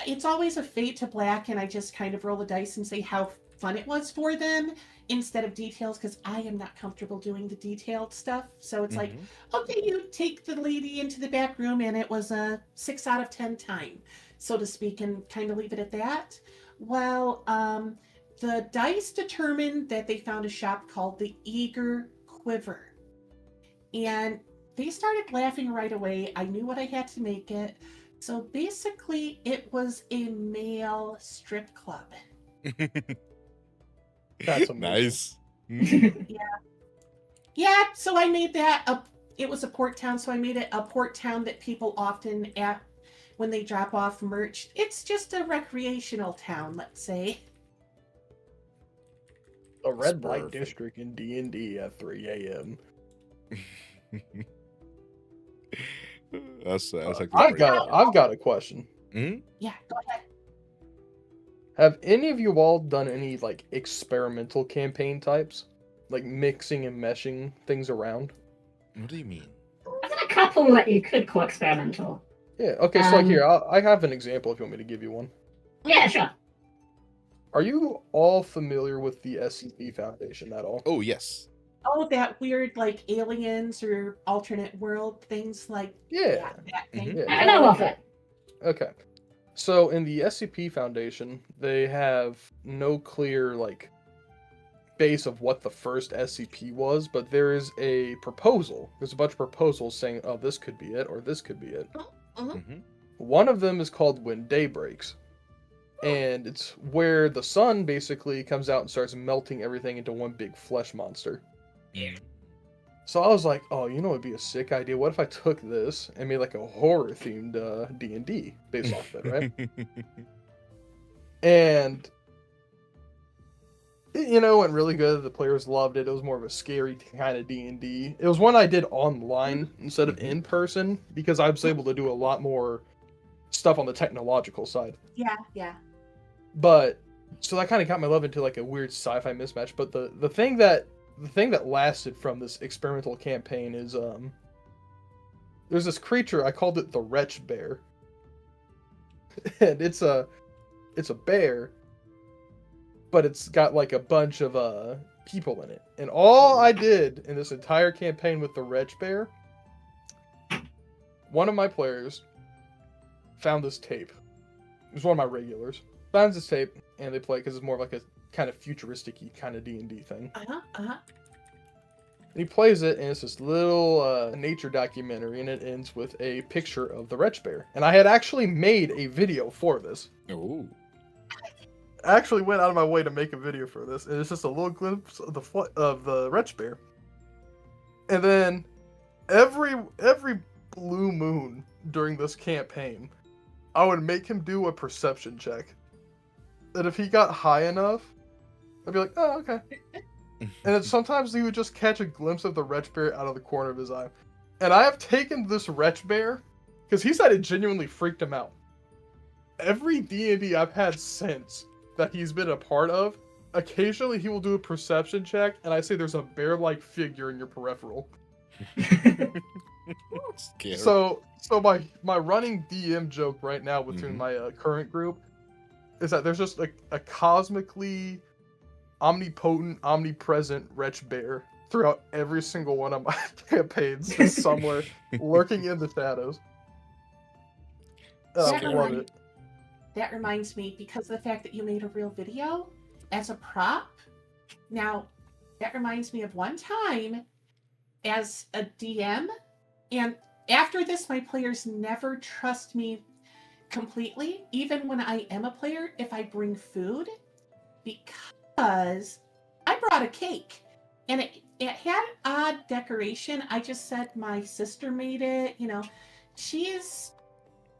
it's always a fade to black, and I just kind of roll the dice and say how fun it was for them instead of details, because I am not comfortable doing the detailed stuff. So it's like, okay, you take the lady into the back room, and it was a 6 out of 10 time, so to speak, and kind of leave it at that. Well, the dice determined that they found a shop called the Eager Quiver. And they started laughing right away. I knew what I had to make it. So basically, it was a male strip club. That's amazing. Nice. Yeah, so I made that it was a port town, so I made it a port town that people often at when they drop off merch. It's just a recreational town, let's say. A red light perfect. district in D&D at 3 a.m. That's like I've got a question. Yeah, go ahead. Have any of you all done any like experimental campaign types, like mixing and meshing things around? What do you mean? I've done a couple that you could call experimental. Yeah. Okay. So like here, I have an example if you want me to give you one. Yeah, sure. Are you all familiar with the SCP Foundation at all? Oh, yes. Oh, that weird like aliens or alternate world things like Yeah. that thing. Yeah. I know of it. Okay. So in the SCP Foundation, they have no clear like base of what the first SCP was, but there is a proposal. There's a bunch of proposals saying, "Oh, this could be it," or "This could be it." One of them is called When Day Breaks, and it's where the sun basically comes out and starts melting everything into one big flesh monster. So I was like, oh, it'd be a sick idea. What if I took this and made like a horror-themed D&D based off of it, right? And it, went really good. The players loved it. It was more of a scary kind of D&D. It was one I did online instead of in person because I was able to do a lot more stuff on the technological side. Yeah. But so that kind of got my love into like a weird sci-fi mismatch. But the thing that lasted from this experimental campaign is there's this creature, I called it the Wretch Bear. And it's a bear, but it's got like a bunch of people in it. And all I did in this entire campaign with the Wretch Bear, one of my players found this tape. It was one of my regulars. Finds this tape, and they play because it's more of like a kind of futuristic-y kind of D&D thing. And he plays it, and it's this little nature documentary, and it ends with a picture of the wretch bear. And I had actually made a video for this. Oh. I actually went out of my way to make a video for this, and it's just a little glimpse of the wretch bear. And then every blue moon during this campaign, I would make him do a perception check. And if he got high enough, I'd be like, oh, okay. And then sometimes he would just catch a glimpse of the wretch bear out of the corner of his eye. And I have taken this wretch bear, because he said it genuinely freaked him out. Every D&D I've had since that he's been a part of, occasionally he will do a perception check, and I say there's a bear-like figure in your peripheral. Scary. So my running DM joke right now between my current group is that there's just a cosmically omnipotent, omnipresent wretch bear throughout every single one of my campaigns, just somewhere lurking in the shadows. I love it. That reminds me, because of the fact that you made a real video as a prop. Now, that reminds me of one time as a DM, and after this, my players never trust me completely, even when I am a player, if I bring food, because I brought a cake, and it had odd decoration. I just said my sister made it, she's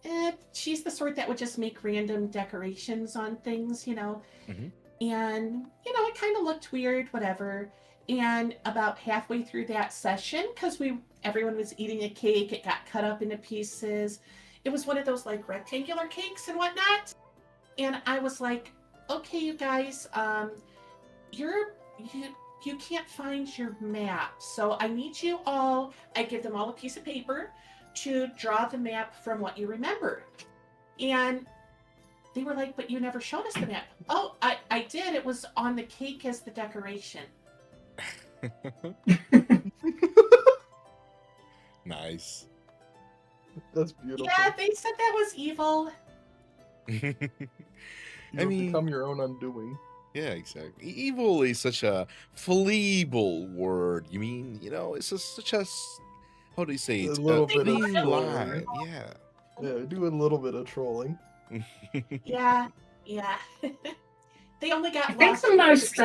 the sort that would just make random decorations on things, and it kind of looked weird, whatever. And about halfway through that session, because everyone was eating a cake, it got cut up into pieces. It was one of those like rectangular cakes and whatnot. And I was like, okay, you guys, you can't find your map, so I need you all. I give them all a piece of paper to draw the map from what you remember. And they were like, but you never showed us the map. Oh, I did. It was on the cake as the decoration. Nice. That's beautiful. Yeah, they said that was evil. You become your own undoing. Yeah, exactly. Evil is such a feeble word. You mean, it's such a, how do you say it? A little bit of thin trolling. line. Yeah. Yeah, do a little bit of trolling. Yeah. They only got I think lost.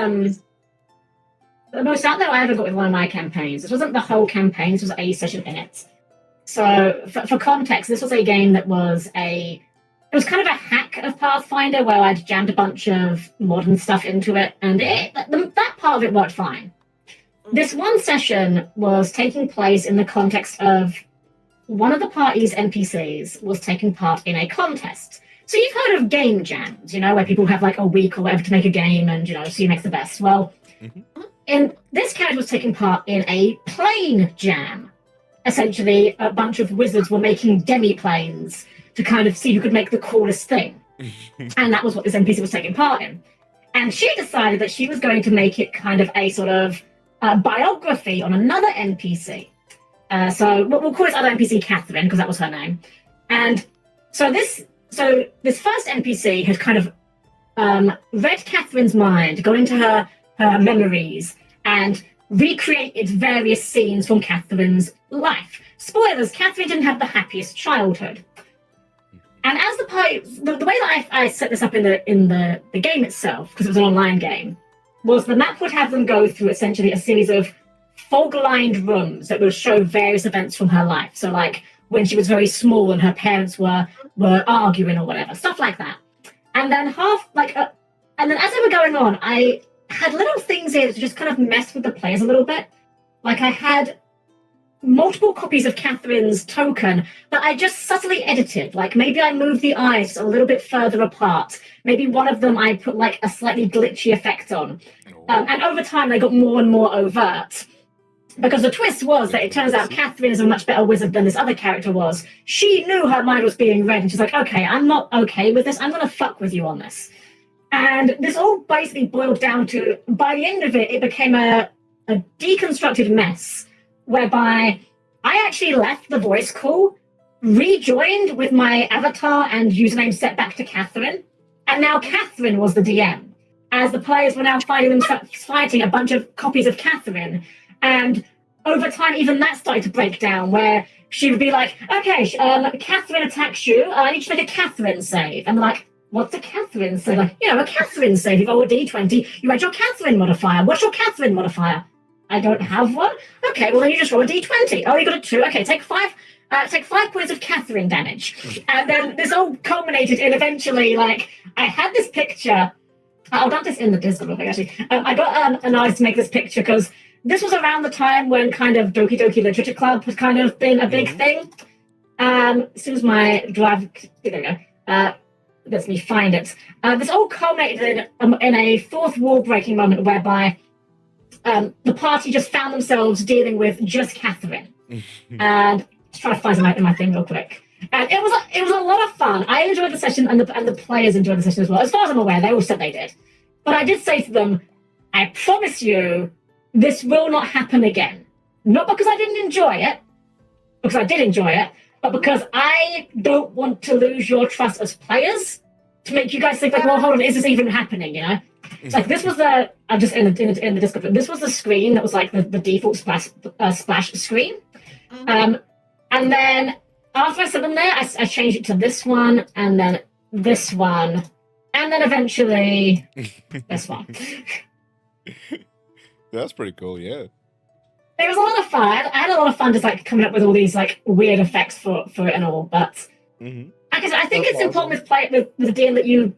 the most out there I ever got with one of my campaigns. This wasn't the whole campaign. This was a session in it. So for context, this was a game that was it was kind of a hack of Pathfinder where I'd jammed a bunch of modern stuff into it, and that part of it worked fine. This one session was taking place in the context of one of the party's NPCs was taking part in a contest. So you've heard of game jams, where people have like a week or whatever to make a game, and so you make the best. Well, and this character was taking part in a plane jam. Essentially, a bunch of wizards were making demi-planes to kind of see who could make the coolest thing. And that was what this NPC was taking part in. And she decided that she was going to make it kind of a sort of biography on another NPC. So we'll call this other NPC Catherine, because that was her name. And so this first NPC had kind of read Catherine's mind, gone into her memories, and recreated various scenes from Catherine's life. Spoilers, Catherine didn't have the happiest childhood. And as the way that I set this up in the game itself, because it was an online game, was the map would have them go through essentially a series of fog-lined rooms that would show various events from her life. So like when she was very small and her parents were arguing or whatever, stuff like that. And then and then as they were going on, I had little things here to just kind of mess with the players a little bit. Like I had multiple copies of Catherine's token that I just subtly edited. Like maybe I moved the eyes a little bit further apart. Maybe one of them I put like a slightly glitchy effect on. And over time they got more and more overt. Because the twist was that it turns out Catherine is a much better wizard than this other character was. She knew her mind was being read, and she's like, okay, I'm not okay with this. I'm going to fuck with you on this. And this all basically boiled down to, by the end of it, it became a deconstructed mess, whereby I actually left the voice call rejoined with my avatar and username set back to Catherine, and now Catherine was the DM, as the players were now finding themselves fighting a bunch of copies of Catherine, and over time, even that started to break down, where she would be like, okay, Catherine attacks you, I need you to make a Catherine save. And I'm like, what's a Catherine save? Like, a Catherine save. You roll a d20, you add your Catherine modifier. What's your Catherine modifier? I don't have one. Okay, well then you just roll a d20. Oh, you got a 2. Okay, take 5 points of Catherine damage. And then this all culminated in eventually, like, I had this picture. I'll dump this in the Discord, actually. I got an artist to make this picture because this was around the time when kind of Doki Doki Literature Club has kind of been a big thing. As soon as my drive, there we go, lets me find it. This all culminated in a fourth wall breaking moment whereby the party just found themselves dealing with just Catherine. And let's try to find it in my thing real quick. And it was a lot of fun. I enjoyed the session, and the players enjoyed the session as well. As far as I'm aware, they all said they did. But I did say to them, I promise you, this will not happen again. Not because I didn't enjoy it, because I did enjoy it, but because I don't want to lose your trust as players to make you guys think like, well, hold on, is this even happening? It's like this was the I'm just in the Discord. This was the screen that was like the default splash screen, and then after I set them there, I changed it to this one, and then this one, and then eventually this one. That's pretty cool, yeah. It was a lot of fun. I had a lot of fun just like coming up with all these like weird effects for it and all. But I think it's important with the DM that you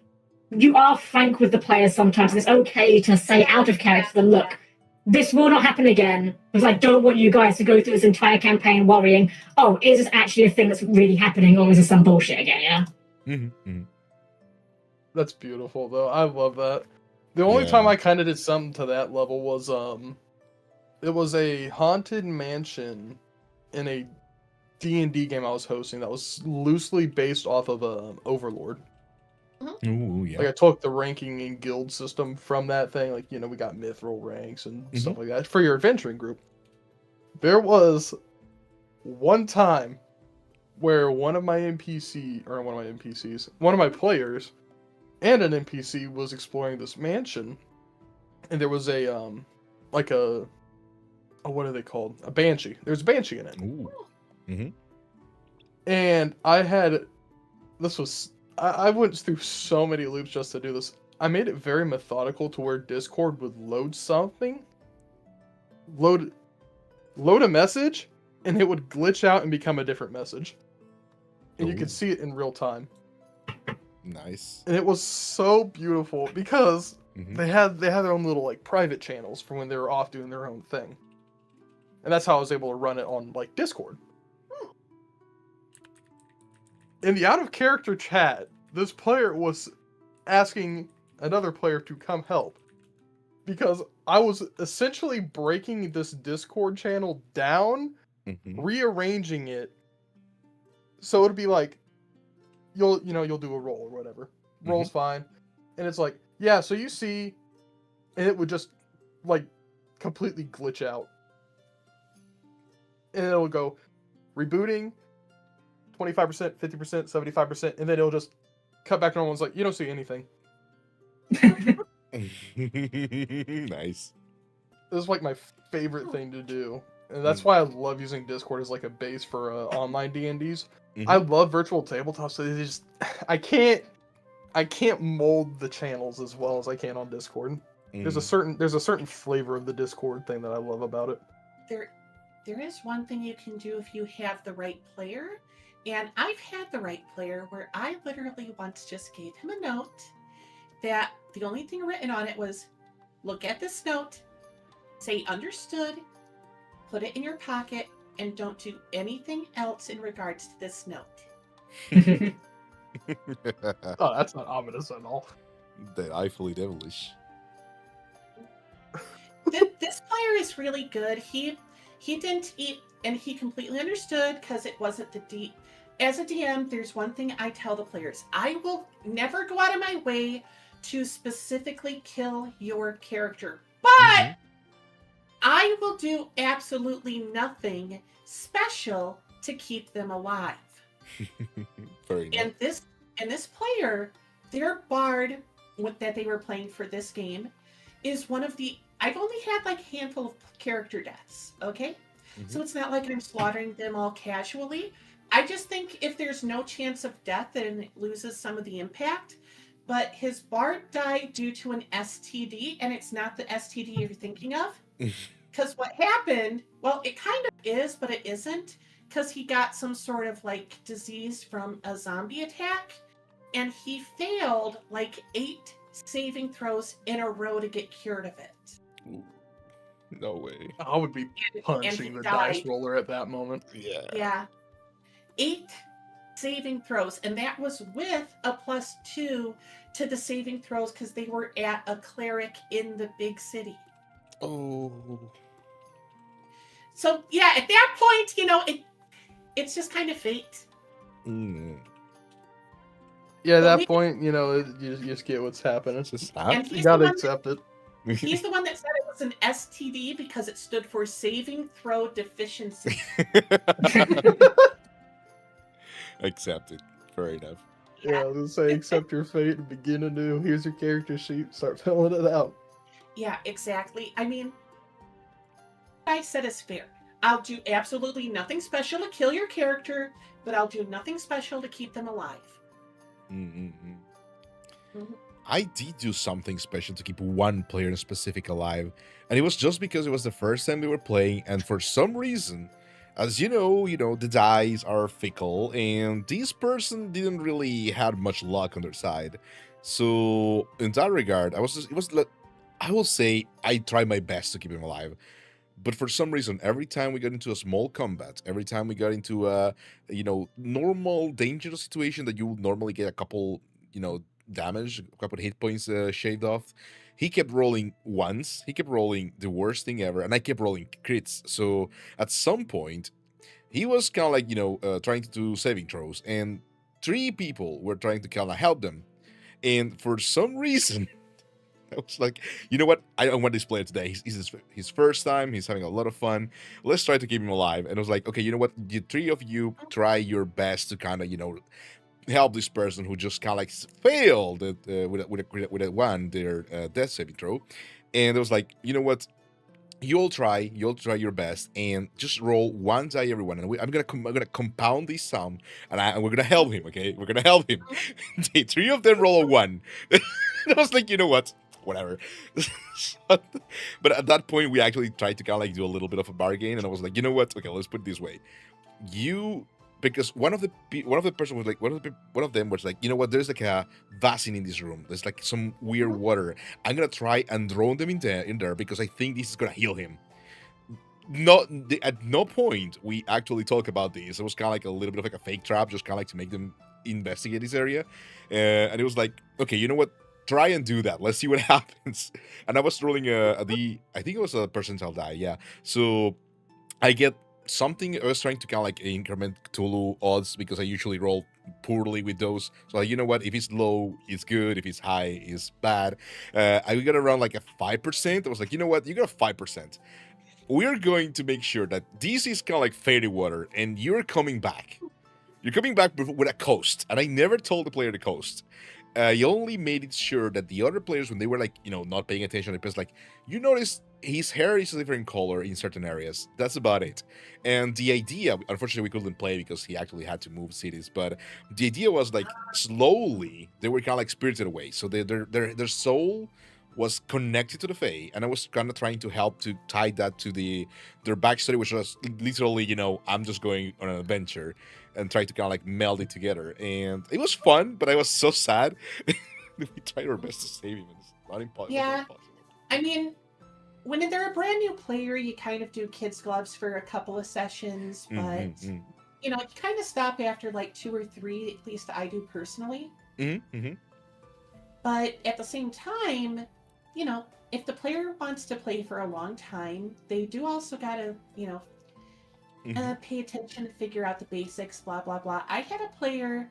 are frank with the players sometimes. It's okay to say out of character to them, look, this will not happen again, because I don't want you guys to go through this entire campaign worrying, oh, is this actually a thing that's really happening, or is this some bullshit again, That's beautiful, though. I love that. The only time I kind of did something to that level was, it was a haunted mansion in a D&D game I was hosting that was loosely based off of Overlord. Ooh, yeah. Like, I took the ranking and guild system from that thing. Like, we got mithril ranks and stuff like that for your adventuring group. There was one time where one of my players and an NPC was exploring this mansion, and there was a what are they called? A banshee. There's a banshee in it. Ooh. And I went through so many loops just to do this. I made it very methodical to where Discord would load something, load a message, and it would glitch out and become a different message. And you could see it in real time. Nice. And it was so beautiful because they had their own little like private channels for when they were off doing their own thing. And that's how I was able to run it on like Discord. In the out of character chat, this player was asking another player to come help because I was essentially breaking this Discord channel down, rearranging it so it'd be like you'll do a roll or whatever. Roll's fine. And it's like, yeah, so you see, and it would just like completely glitch out. And it'll go rebooting 25%, 50%, 75%, and then it'll just cut back to normal. It's like, you don't see anything. Nice. This is like my favorite thing to do. And that's why I love using Discord as like a base for online D&Ds. I love virtual tabletops. So it's just, I can't mold the channels as well as I can on Discord. There's a certain flavor of the Discord thing that I love about it. There is one thing you can do if you have the right player. And I've had the right player where I literally once just gave him a note that the only thing written on it was, look at this note, say understood, put it in your pocket, and don't do anything else in regards to this note. Oh, that's not ominous at all. That eyefully devilish. This player is really good. He didn't eat, and he completely understood because it wasn't the deep. As a DM, there's one thing I tell the players. I will never go out of my way to specifically kill your character, but I will do absolutely nothing special to keep them alive. Very And nice. this player, their bard that they were playing for this game is one of the. I've only had like a handful of character deaths. Okay, so it's not like I'm slaughtering them all casually. I just think if there's no chance of death, then it loses some of the impact. But his bard died due to an STD, and it's not the STD you're thinking of. Because what happened, well, it kind of is, but it isn't. Because he got some sort of like disease from a zombie attack, and he failed like 8 saving throws in a row to get cured of it. Ooh, no way. I would be And punching he the died. dice roller at that moment. Yeah. Yeah. 8 saving throws, and that was with a +2 to the saving throws because they were at a cleric in the big city. Oh. So yeah, at that point, it's just kind of fate. Mm. Yeah, at But that point, you know, you just get what's happening. It's just And sad. You he's gotta accept it. he's the one that said it was an STD because it stood for saving throw deficiency. Accepted. Fair enough. Yeah, I was gonna say, accept your fate and begin anew. Here's your character sheet. Start filling it out. Yeah, exactly. I mean, what I said is fair. I'll do absolutely nothing special to kill your character, but I'll do nothing special to keep them alive. Mm-hmm. Mhm. I did do something special to keep one player in specific alive, and it was just because it was the first time we were playing, and for some reason, as you know, the dice are fickle, and this person didn't really have much luck on their side. So in that regard, I will say I tried my best to keep him alive. But for some reason, every time we got into a small combat, every time we got into a, normal dangerous situation that you would normally get a couple, damage, a couple hit points shaved off, he kept rolling once. He kept rolling the worst thing ever, and I kept rolling crits. So at some point, he was kind of like, trying to do saving throws, and 3 people were trying to kind of help them. And for some reason, I was like, you know what? I don't want this player today. He's his first time. He's having a lot of fun. Let's try to keep him alive. And I was like, okay, you know what? The 3 of you try your best to kind of, help this person who just kind of like failed with a 1 their death saving throw. And it was like, you know what? You'll try your best, and just roll 1 die, everyone. And I'm gonna compound this sum, and we're gonna help him. Okay, we're gonna help him. The 3 of them roll a 1. And I was like, you know what? Whatever. But at that point, we actually tried to kind of like do a little bit of a bargain, and I was like, you know what? Okay, let's put it this way. Because one of them was like, you know what? There's like a basin in this room. There's like some weird water. I'm gonna try and throw them in there because I think this is gonna heal him. At no point we actually talk about this. It was kind of like a little bit of like a fake trap, just kind of like to make them investigate this area. And it was like, okay, you know what? Try and do that. Let's see what happens. And I was rolling I think it was a percentile die, yeah. So I get something. I was trying to kind of like increment Cthulhu odds because I usually roll poorly with those. So like, you know what? If it's low, it's good. If it's high, it's bad. I got around like a 5%. I was like, you know what? You got a 5%. We're going to make sure that this is kind of like fairy water, and you're coming back. You're coming back with a coast, and I never told the player the coast. You only made it sure that the other players, when they were like, not paying attention, it was like, you notice his hair is a different color in certain areas. That's about it. And the idea, unfortunately, we couldn't play because he actually had to move cities. But the idea was like, slowly they were kind of like spirited away. So their soul was connected to the Fae, and I was kind of trying to help to tie that to their backstory, which was literally, I'm just going on an adventure, and try to kind of like meld it together. And it was fun, but I was so sad. We tried our best to save him, and it's not impossible. Yeah. I mean, when they're a brand new player, you kind of do kids gloves for a couple of sessions, but you kind of stop after like 2 or 3. At least I do personally. But at the same time, if the player wants to play for a long time, they do also gotta, pay attention to figure out the basics, blah, blah, blah. I had a player,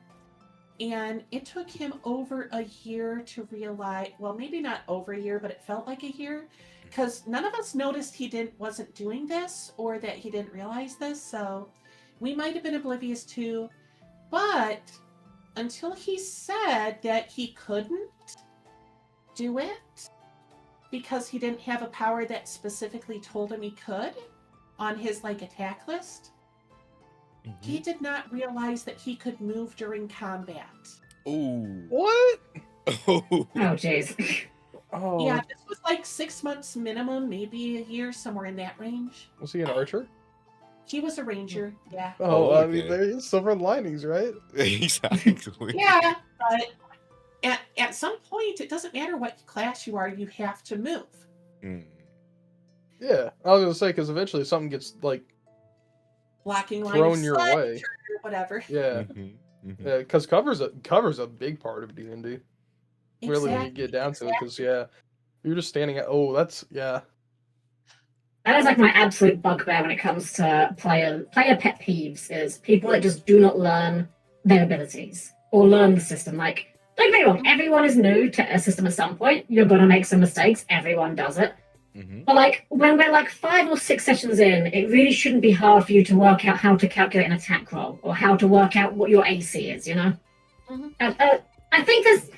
and it took him over a year to realize, well, maybe not over a year, but it felt like a year, because none of us noticed he wasn't doing this, or that he didn't realize this, so we might have been oblivious to, But until he said that he couldn't do it because he didn't have a power that specifically told him he could on his like attack list, he did not realize that he could move during combat. Oh. What? Oh. Oh, jeez. Oh, Yeah, this was like 6 months minimum, maybe a year, somewhere in that range. was he an archer? He was a ranger, yeah. Oh, I mean, okay. there's silver linings, right? Exactly. Yeah, but at some point, it doesn't matter what class you are, you have to move. Mm. Yeah, I was gonna say because eventually something gets like Blocking line thrown of your sight, way. or whatever. Yeah, Mhm, mhm. yeah, because cover's a big part of D&D. Really, when you get down to it, because you're just standing at. Oh, that's yeah. That is like my absolute bugbear when it comes to player pet peeves is people that just do not learn their abilities or learn the system. Like, don't get me wrong, everyone is new to a system at some point. You're gonna make some mistakes. Everyone does it. Mhm. But like when we're like 5 or 6 sessions in, it really shouldn't be hard for you to work out how to calculate an attack roll or how to work out what your AC is. You know. Mhm. I think there's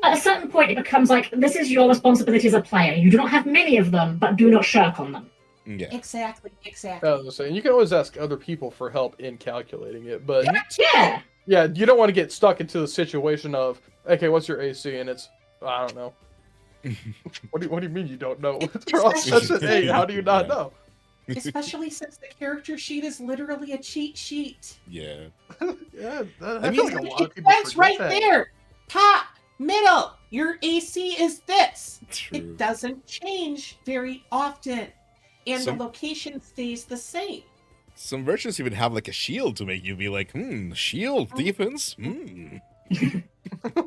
at a certain point it becomes like this is your responsibility as a player. You do not have many of them, but do not shirk on them. Yeah. Exactly. I was saying you can always ask other people for help in calculating it, but Yeah. yeah, you don't want to get stuck into the situation of okay, what's your AC, and it's I don't know. What do you mean you don't know? We're all session 8. How do you not know? Especially since the character sheet is literally a cheat sheet. Yeah. Yeah, I mean, feel like a lot of It people says forget right that. there, top, middle, your AC is this. True. It doesn't change very often, and Some- the location stays the same. Some versions even have like a shield to make you be like, shield defense.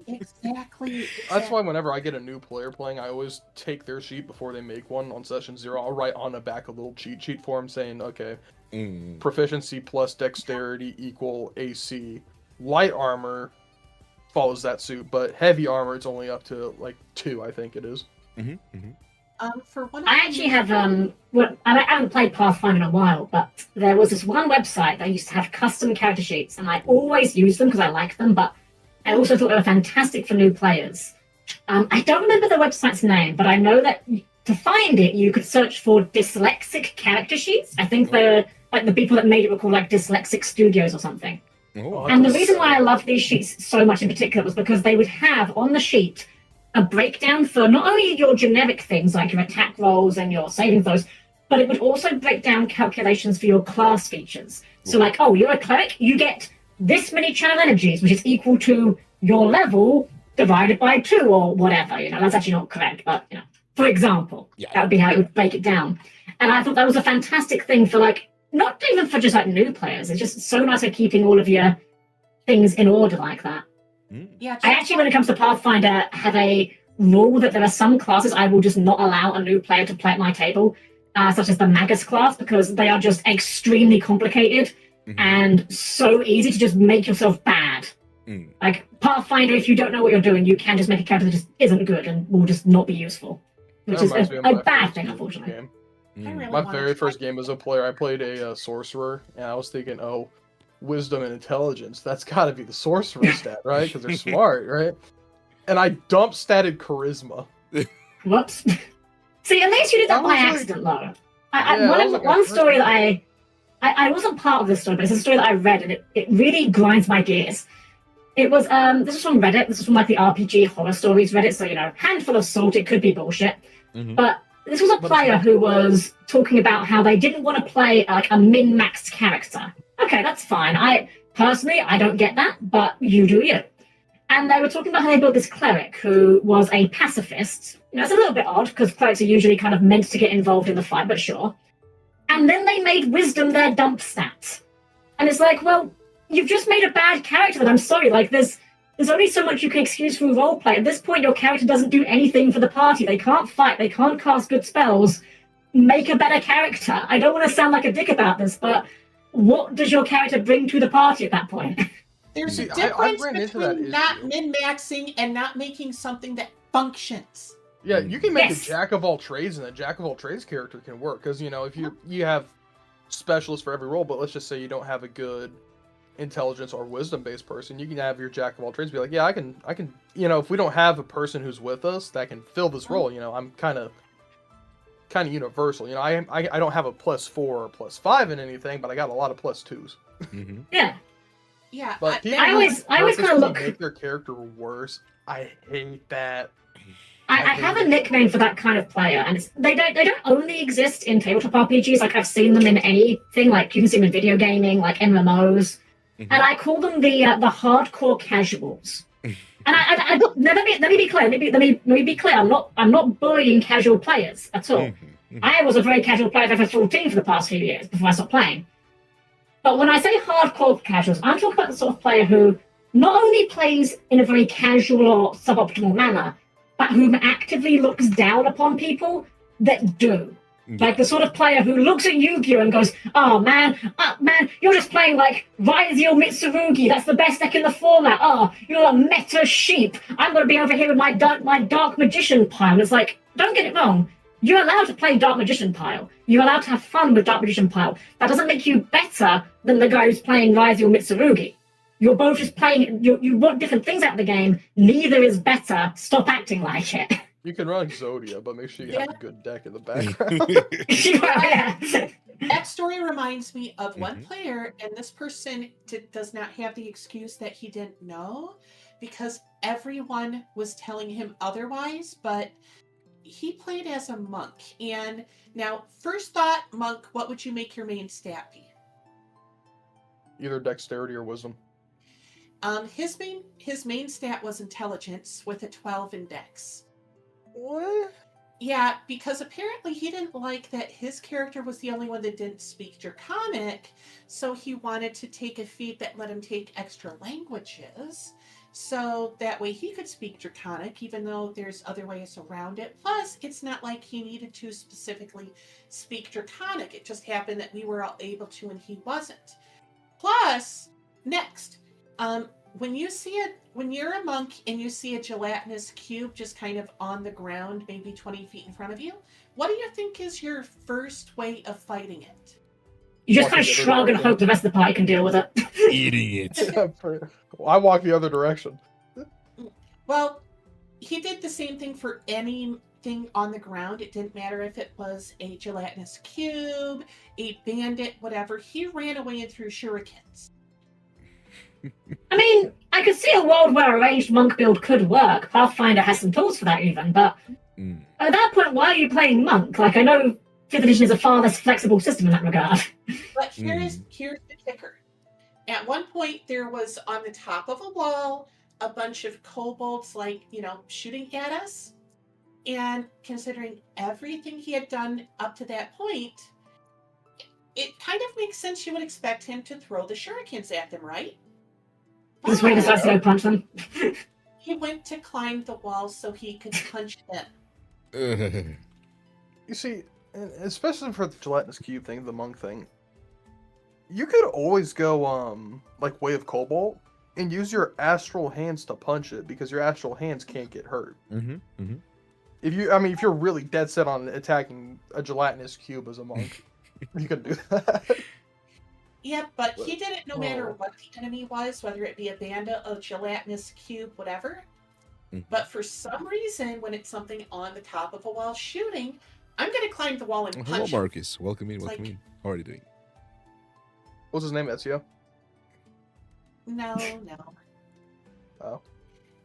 Exactly. That's why whenever I get a new player playing, I always take their sheet before they make one on session 0. I'll write on the back a little cheat sheet for them saying, okay, Mm. proficiency plus dexterity equal AC. Light armor follows that suit, but heavy armor it's only up to like 2, I think it is. Mhm, mhm. For one, I actually have well, I haven't played Pathfinder in a while, but there was this one website that used to have custom character sheets, and I always used them because I like them, but I also thought they were fantastic for new players. I don't remember the website's name, but I know that to find it, you could search for dyslexic character sheets. I think the people that made it were called like Dyslexic Studios or something. Oh, And the reason why I love these sheets so much in particular was because they would have on the sheet a breakdown for not only your generic things like your attack rolls and your saving throws, but it would also break down calculations for your class features. So like, oh, you're a cleric, you get this many channel energies, which is equal to your level divided by 2 or whatever. You know, that's actually not correct, but you know, for example, that would be how it would break it down. And I thought that was a fantastic thing for like, not even for just like new players. It's just so nice at keeping all of your things in order like that. Yeah, I actually, when it comes to Pathfinder, have a rule that there are some classes I will just not allow a new player to play at my table, such as the Magus class, because they are just extremely complicated and so easy to just make yourself bad. Like Pathfinder, if you don't know what you're doing, you can just make a character that just isn't good and will just not be useful, which is a bad thing, unfortunately. really My wanna very try first game as a player, I played a sorcerer, and I was thinking, oh, wisdom and intelligence, that's got to be the sorcerer stat, right? Because they're smart, right? And I dump statted charisma. Whoops. See, at least you did that by accident, though. One story that I wasn't part of this story, but it's a story that I read, and it really grinds my gears. It was this was from Reddit. This was from like the RPG horror stories Reddit. So you know, handful of salt. It could be bullshit, but this was a player who was talking about how they didn't want to play like a min-maxed character. Okay, that's fine. I don't get that, but you do you. And they were talking about how they built this cleric who was a pacifist. You know, it's a little bit odd because clerics are usually kind of meant to get involved in the fight, but sure. And then they made wisdom their dump stat. And it's like, well, you've just made a bad character, and I'm sorry, like there's only so much you can excuse through roleplay. At this point, your character doesn't do anything for the party. They can't fight, they can't cast good spells. Make a better character. I don't want to sound like a dick about this, but what does your character bring to the party at that point? There's a I difference ran into that between not issue. min-maxing and not making something that functions. Yeah, you can make Yes. a jack of all trades, and a jack of all trades character can work. Because, you know, if you have specialists for every role, but let's just say you don't have a good intelligence or wisdom based person. You can have your jack of all trades be like, yeah, I can, if we don't have a person who's with us that can fill this role, I'm kind of universal. I don't have a +4 or +5 in anything, but I got a lot of +2s. Mm-hmm. Yeah. Yeah. But people I always kind of purposely look. make their character worse. I hate that. I have a nickname for that kind of player, and they don't only exist in tabletop RPGs. Like I've seen them in anything. Like you can see them in video gaming, like MMOs, and I call them the hardcore casuals. And let me be clear. Let me be clear. I'm not bullying casual players at all. I was a very casual player of FF14 for the past few years before I stopped playing. But when I say hardcore casuals, I'm talking about the sort of player who not only plays in a very casual or suboptimal manner, but who actively looks down upon people that do. Like the sort of player who looks at Yu-Gi-Oh! And goes, oh man, you're just playing like Ryzeo Mitsurugi, that's the best deck in the format. Oh, you're a meta sheep. I'm going to be over here with my Dark Magician pile. It's like, don't get it wrong. You're allowed to play Dark Magician pile. You're allowed to have fun with Dark Magician pile. That doesn't make you better than the guy who's playing Ryzeo Mitsurugi. You're both just playing, you want different things out of the game. Neither is better. Stop acting like it. You can run Zodia, but make sure you have a good deck in the background. That story reminds me of one player, and this person does not have the excuse that he didn't know, because everyone was telling him otherwise, but he played as a monk. And now, first thought, monk, what would you make your main stat be? Either dexterity or wisdom. His main stat was intelligence with a 12 in dex. What? Yeah, because apparently he didn't like that his character was the only one that didn't speak Draconic, so he wanted to take a feat that let him take extra languages, so that way he could speak Draconic, even though there's other ways around it. Plus, it's not like he needed to specifically speak Draconic. It just happened that we were all able to and he wasn't. Plus, next, when you're a monk and you see a gelatinous cube just kind of on the ground, maybe 20 feet in front of you, what do you think is your first way of fighting it? You just kind of shrug and hope the rest of the party can deal with it. Eating it. I walk the other direction. Well, he did the same thing for anything on the ground. It didn't matter if it was a gelatinous cube, a bandit, whatever. He ran away and threw shurikens. I mean, I could see a world where a ranged monk build could work. Pathfinder has some tools for that even, but at that point, why are you playing monk? Like, I know 5th edition is a far less flexible system in that regard. But here's the kicker. At one point, there was on the top of a wall a bunch of kobolds, shooting at us. And considering everything he had done up to that point, it kind of makes sense you would expect him to throw the shurikens at them, right? This way decides to go punch them. He went to climb the wall so he could punch them. You see, especially for the gelatinous cube thing, the monk thing, you could always go like Way of Cobalt and use your astral hands to punch it, because your astral hands can't get hurt. If you're really dead set on attacking a gelatinous cube as a monk, you could do that. Yeah, but he did it no matter what the enemy was, whether it be a bandit, a gelatinous cube, whatever. But for some reason, when it's something on the top of a wall shooting, I'm going to climb the wall and punch Hello, him. Marcus. Welcome in. In. How are you doing? What's his name, Ezio? No. Oh.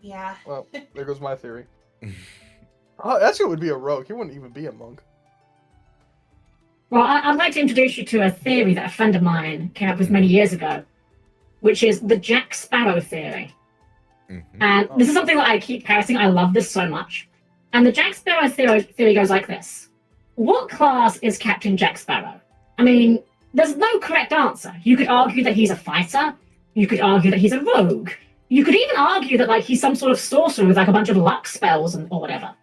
Yeah. Well, there goes my theory. Ezio would be a rogue. He wouldn't even be a monk. Well, I'd like to introduce you to a theory that a friend of mine came up with many years ago, which is the Jack Sparrow theory. And this is something that I keep parroting. I love this so much. And the Jack Sparrow theory goes like this. What class is Captain Jack Sparrow? I mean, there's no correct answer. You could argue that he's a fighter. You could argue that he's a rogue. You could even argue that he's some sort of sorcerer with a bunch of luck spells or whatever.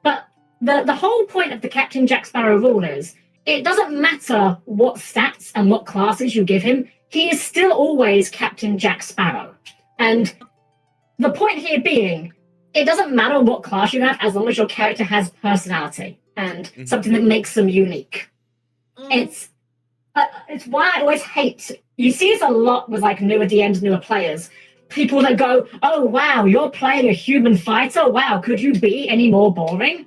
But the whole point of the Captain Jack Sparrow rule is, it doesn't matter what stats and what classes you give him, he is still always Captain Jack Sparrow. And the point here being, it doesn't matter what class you have as long as your character has personality and something that makes them unique. It's why I always hate You see this a lot with like newer DMs, newer players. People that go, "Oh wow, you're playing a human fighter. Wow, could you be any more boring?"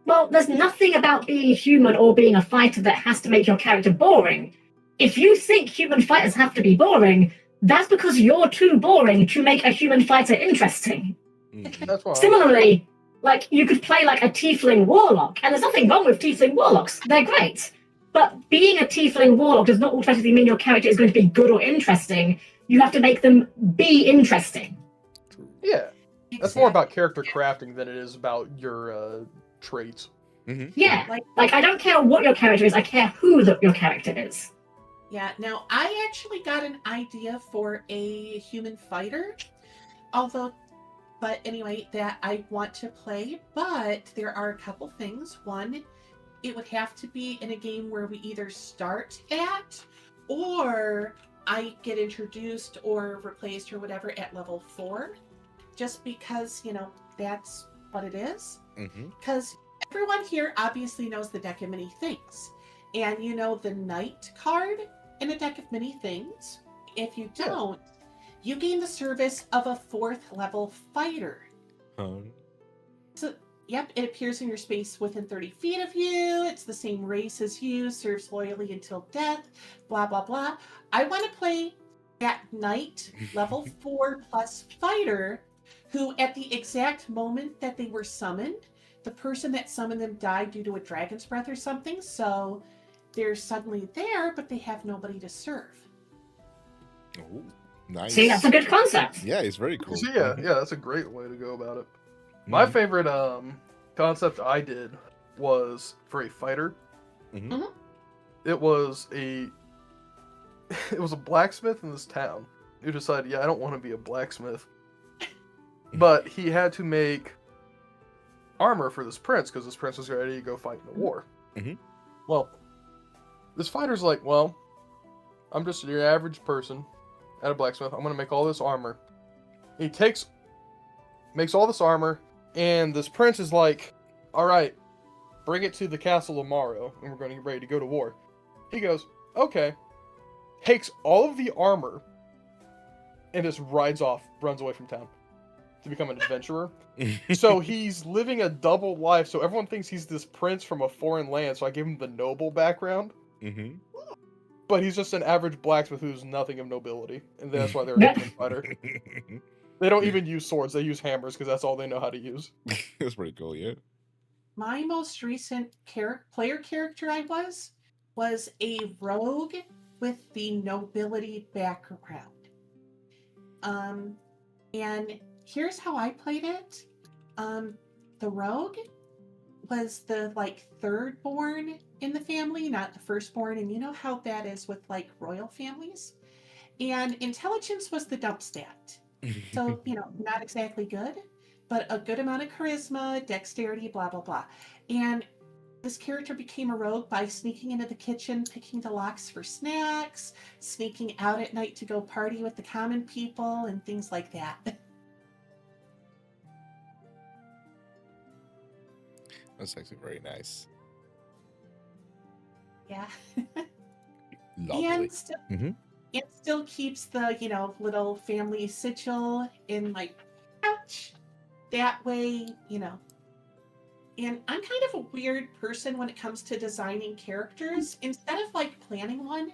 Well, there's nothing about being human or being a fighter that has to make your character boring. If you think human fighters have to be boring, that's because you're too boring to make a human fighter interesting. That's why. Similarly, like you could play like a tiefling warlock, and there's nothing wrong with tiefling warlocks. They're great. But being a tiefling warlock does not automatically mean your character is going to be good or interesting. You have to make them be interesting. Yeah, that's more about character crafting than it is about your traits. Yeah, like I don't care what your character is. I care who your character is. Yeah, now I actually got an idea for a human fighter, but anyway, that I want to play, but there are a couple things. One, it would have to be in a game where we either start at or I get introduced or replaced or whatever at level 4, just because, that's what it is. Because everyone here obviously knows the deck of many things. And the knight card in a deck of many things. If you don't, you gain the service of a 4th level fighter. So, yep, it appears in your space within 30 feet of you. It's the same race as you, serves loyally until death, blah, blah, blah. I want to play that knight level 4 plus fighter who, at the exact moment that they were summoned, the person that summoned them died due to a dragon's breath or something, so they're suddenly there, but they have nobody to serve. Oh, nice. See, that's a good concept. Yeah, it's very cool. So yeah, that's a great way to go about it. My favorite concept I did was for a fighter. It was a blacksmith in this town who decided, I don't want to be a blacksmith, but he had to make armor for this prince because this prince was ready to go fight in the war. Well, this fighter's like, well, I'm just your average person at a blacksmith. I'm gonna make all this armor. He makes all this armor, and this prince is like, all right, bring it to the castle tomorrow, and we're gonna get ready to go to war. He goes, okay, takes all of the armor, and just runs away from town to become an adventurer. So he's living a double life, so everyone thinks he's this prince from a foreign land, so I gave him the noble background. But he's just an average blacksmith who's nothing of nobility, and that's why they're a human fighter. They don't even use swords, they use hammers, because that's all they know how to use. That's pretty cool, yeah. My most recent player character I was a rogue with the nobility background. And here's how I played it. The rogue was the third born in the family, not the firstborn, and you know how that is with royal families. And intelligence was the dump stat. So, not exactly good, but a good amount of charisma, dexterity, blah, blah, blah. And this character became a rogue by sneaking into the kitchen, picking the locks for snacks, sneaking out at night to go party with the common people, and things like that. That's actually very nice. Yeah. Lovely. And still keeps the, little family sigil in my pouch. That way, And I'm kind of a weird person when it comes to designing characters. Instead of planning one,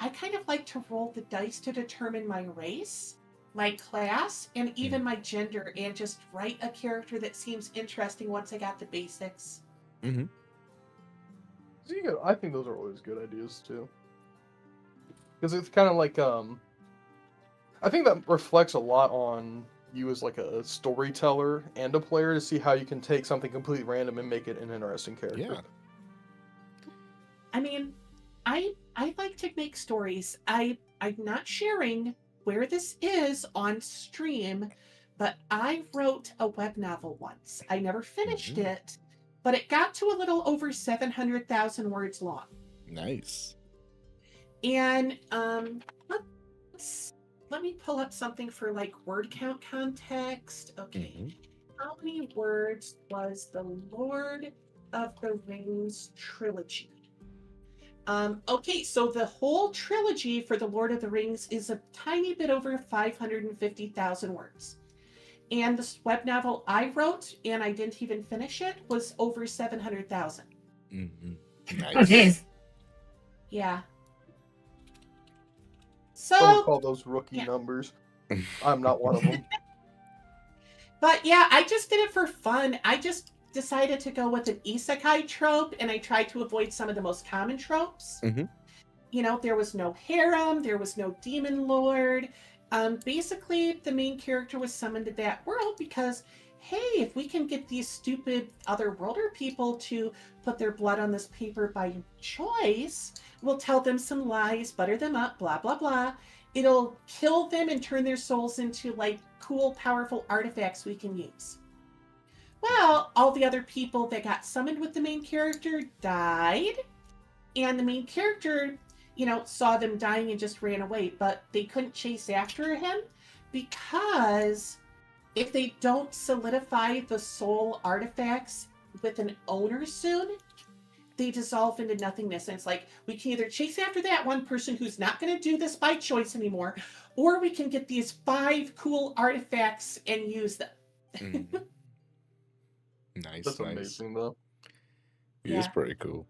I kind of like to roll the dice to determine my race, my class, and even my gender, and just write a character that seems interesting once I got the basics. I think those are always good ideas too, because it's kind of like I think that reflects a lot on you as a storyteller and a player to see how you can take something completely random and make it an interesting character. Yeah. I mean, I like to make stories. I'm not sharing where this is on stream, but I wrote a web novel once. I never finished it, but it got to a little over 700,000 words long. Nice. And let me pull up something for word count context. Okay. How many words was the Lord of the Rings trilogy? Okay, so the whole trilogy for The Lord of the Rings is a tiny bit over 550,000 words. And the web novel I wrote, and I didn't even finish it, was over 700,000. Mm-hmm. Oh, Nice. jeez. Yeah. Some would So, call those rookie yeah. numbers. I'm not one of them. But yeah, I just did it for fun. I just decided to go with an isekai trope, and I tried to avoid some of the most common tropes. Mm-hmm. You know, there was no harem, there was no demon lord. Basically, the main character was summoned to that world because, hey, if we can get these stupid otherworlder people to put their blood on this paper by choice, we'll tell them some lies, butter them up, blah, blah, blah. It'll kill them and turn their souls into like cool, powerful artifacts we can use. Well, all the other people that got summoned with the main character died, and the main character, you know, saw them dying and just ran away, but they couldn't chase after him because if they don't solidify the soul artifacts with an owner soon, they dissolve into nothingness. And it's like, we can either chase after that one person who's not going to do this by choice anymore, or we can get these 5 cool artifacts and use them. Mm-hmm. Nice. That's nice. amazing, though. It is pretty cool.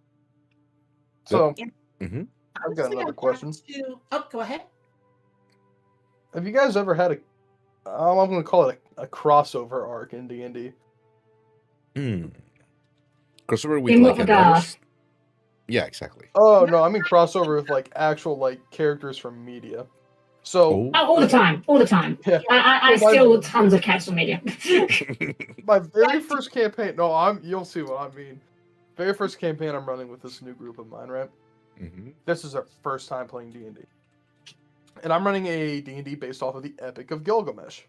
So, Mm-hmm. I've got another question. Oh, go ahead. Have you guys ever had I'm going to call it a crossover arc in D&D? Crossover with In like what regard? others? Yeah, exactly. Oh, no, I mean crossover with like actual like characters from media. So, Oh, all the time, all the time. yeah. I So steal tons of cats from media. my very first campaign, you'll see what I mean. Very first campaign I'm running with this new group of mine, right? Mm-hmm. This is our first time playing D&D. And I'm running a D&D based off of the Epic of Gilgamesh.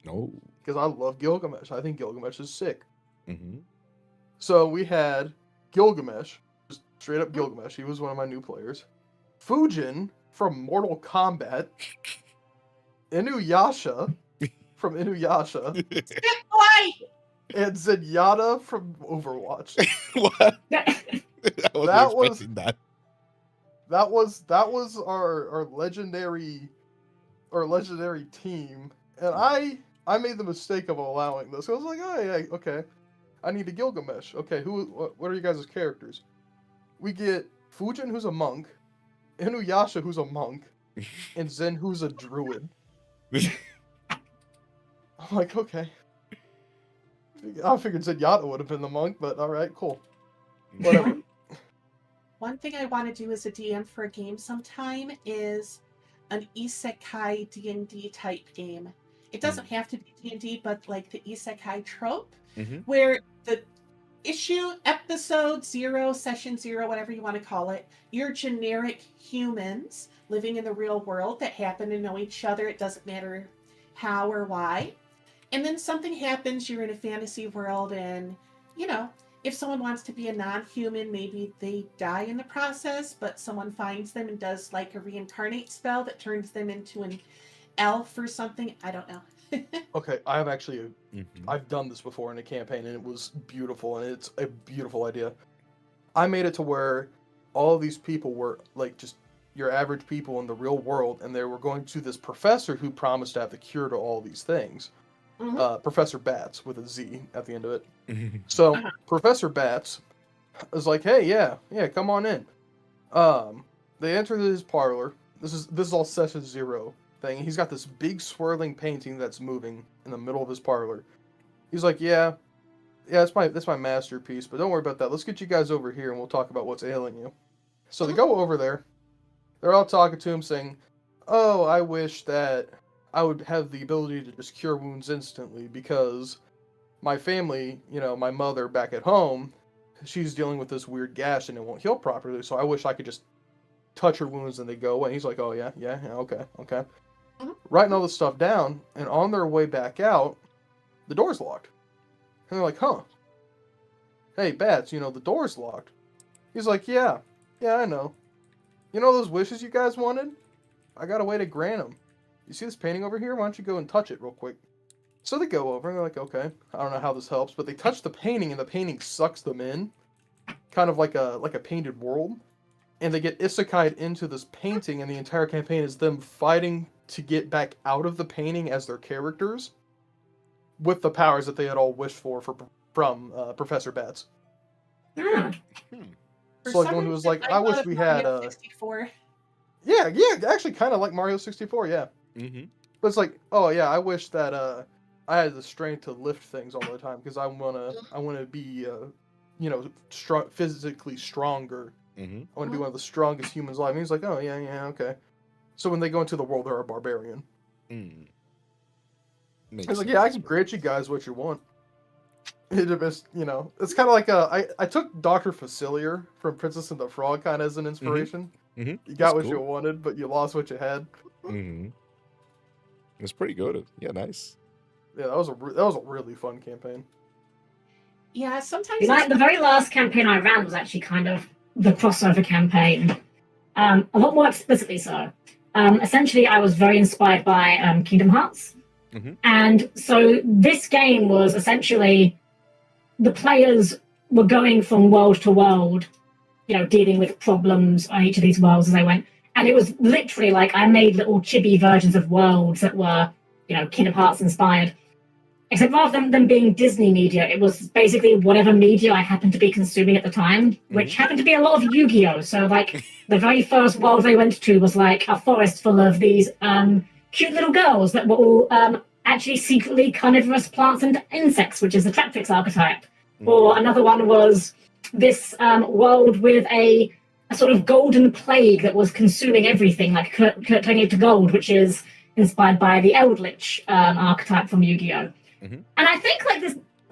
No. Because I love Gilgamesh. I think Gilgamesh is sick. Mm-hmm. So we had Gilgamesh, just straight up Gilgamesh. He was one of my new players. Fujin from Mortal Kombat. Inuyasha from Inuyasha. Why? And Zenyatta from Overwatch. What? I wasn't was- expecting that. That was our legendary team, and I made the mistake of allowing this. I was like, oh yeah, okay, I need a Gilgamesh. Okay, what are you guys' characters? We get Fujin, who's a monk, Inuyasha, who's a monk, and Zen, who's a druid. I'm like, okay. I figured Zenyatta would have been the monk, but all right, cool. Whatever. One thing I want to do as a DM for a game sometime is an isekai D&D type game. It doesn't have to be D&D, but like the isekai trope, where the issue, episode 0, session 0, whatever you want to call it, you're generic humans living in the real world that happen to know each other. It doesn't matter how or why. And then something happens, you're in a fantasy world, and, you know, if someone wants to be a non-human, maybe they die in the process, but someone finds them and does like a reincarnate spell that turns them into an elf or something. I don't know. Okay, I have actually I've done this before in a campaign, and it was beautiful, and it's a beautiful idea. I made it to where all of these people were like just your average people in the real world, and they were going to this professor who promised to have the cure to all these things. Professor Bats with a Z at the end of it. So Professor Bats is like, hey, yeah, come on in. They enter his parlor. This is all session 0 thing. He's got this big swirling painting that's moving in the middle of his parlor. He's like, yeah, that's my masterpiece, but don't worry about that. Let's get you guys over here and we'll talk about what's ailing you. So they go over there. They're all talking to him saying, oh, I wish that I would have the ability to just cure wounds instantly because my family, you know, my mother back at home, she's dealing with this weird gash and it won't heal properly, so I wish I could just touch her wounds and they go away. And he's like, oh, yeah, okay. Writing all this stuff down, and on their way back out, the door's locked. And they're like, huh. Hey, Bats, you know, the door's locked. He's like, yeah, I know. You know those wishes you guys wanted? I got a way to grant them. You see this painting over here? Why don't you go and touch it real quick? So they go over and they're like, okay, I don't know how this helps, but they touch the painting and the painting sucks them in. Kind of like a painted world. and they get isekai'd into this painting, and the entire campaign is them fighting to get back out of the painting as their characters, with the powers that they had all wished for from Professor Bats. Ah. For So like some one who was reason, like, I wish thought we of had Mario 64. yeah, actually kind of like Mario 64, yeah. Mm-hmm. But it's like, oh yeah, I wish that I had the strength to lift things all the time because I wanna be physically stronger. Mm-hmm. I want to be one of the strongest humans alive. And he's like, oh yeah, okay. So when they go into the world, they're a barbarian. Mm. It's like, yeah, I can grant you guys what you want. It's kind of like I took Dr. Facilier from Princess and the Frog kind of as an inspiration. Mm-hmm. You got what you wanted, but you lost what you had. Mm-hmm. It's pretty good. Yeah, nice. Yeah, that was a really fun campaign. Yeah, sometimes Like the very last campaign I ran was actually kind of the crossover campaign, a lot more explicitly so. Essentially, I was very inspired by Kingdom Hearts, and so this game was essentially the players were going from world to world, dealing with problems on each of these worlds as they went, and it was literally like I made little chibi versions of worlds that were, Kingdom Hearts inspired. Except rather than them being Disney media, it was basically whatever media I happened to be consuming at the time, which happened to be a lot of Yu-Gi-Oh! So, like, the very first world they went to was, like, a forest full of these cute little girls that were all actually secretly carnivorous plants and insects, which is the Traptrix archetype. Or another one was this world with a sort of golden plague that was consuming everything, like turning it to gold, which is inspired by the Eldritch archetype from Yu-Gi-Oh! And I think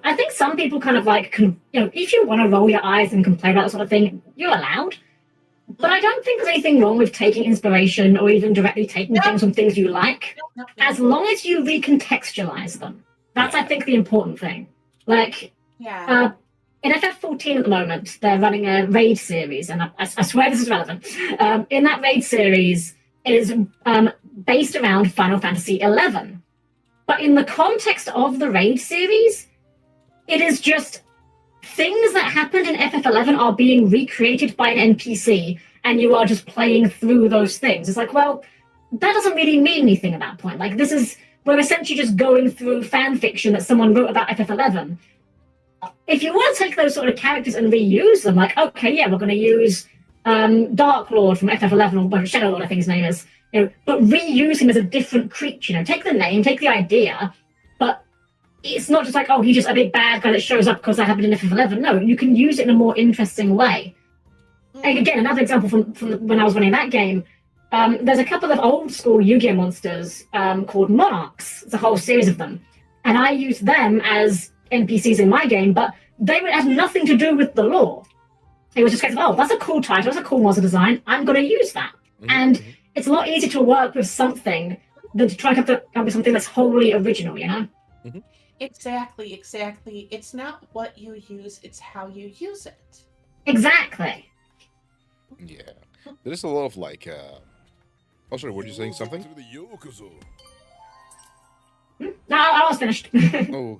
I think some people kind of like if you want to roll your eyes and complain about that sort of thing, you're allowed. But I don't think there's anything wrong with taking inspiration or even directly taking things from things you like, as long as you recontextualize them. That's I think the important thing. Like in FF14 at the moment, they're running a raid series, and I swear this is relevant. In that raid series, it is based around Final Fantasy XI. But in the context of the raid series, it is just things that happened in FF11 are being recreated by an NPC, and you are just playing through those things. It's like, well, that doesn't really mean anything at that point. Like, we're essentially just going through fan fiction that someone wrote about FF11. If you want to take those sort of characters and reuse them, like, okay, yeah, we're going to use Dark Lord from FF11, or Shadow Lord, I think his name is, but reuse him as a different creature. Take the name, take the idea, but it's not just like, oh, he's just a big bad guy that shows up because that happened in FF11. No, you can use it in a more interesting way. And again, another example from when I was running that game, there's a couple of old school Yu-Gi-Oh monsters called Monarchs. It's a whole series of them. And I used them as NPCs in my game, but they had nothing to do with the lore. It was just kind of, oh, that's a cool title, that's a cool monster design, I'm going to use that. And it's a lot easier to work with something than to try to come up with something that's wholly original, Exactly. It's not what you use, it's how you use it. Exactly. Yeah. There's a lot of like oh sorry, were you saying something? No, I was finished. Oh.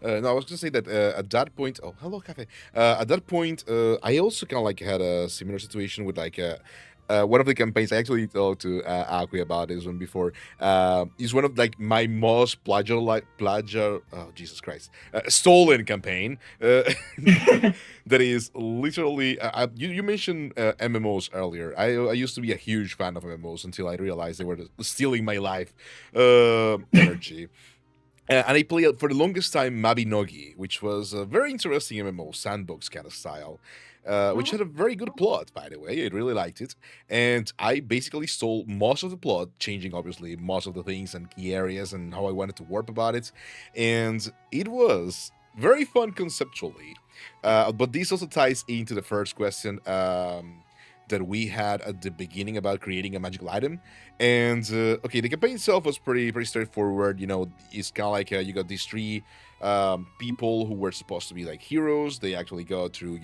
No, I was gonna say that at that point. Oh, hello, Cafe. At that point, I also kind of like had a similar situation with like one of the campaigns. I actually talked to Akui about this one before. Is one of like my most stolen campaign. That is literally. You mentioned MMOs earlier. I used to be a huge fan of MMOs until I realized they were stealing my life energy. And I played for the longest time Mabinogi, which was a very interesting MMO, sandbox kind of style, which had a very good plot, by the way. I really liked it. And I basically stole most of the plot, changing, obviously, most of the things and key areas and how I wanted to warp about it. And it was very fun conceptually. But this also ties into the first question that we had at the beginning about creating a magical item. And okay, the campaign itself was pretty straightforward. It's kind of like you got these three people who were supposed to be like heroes. They actually go through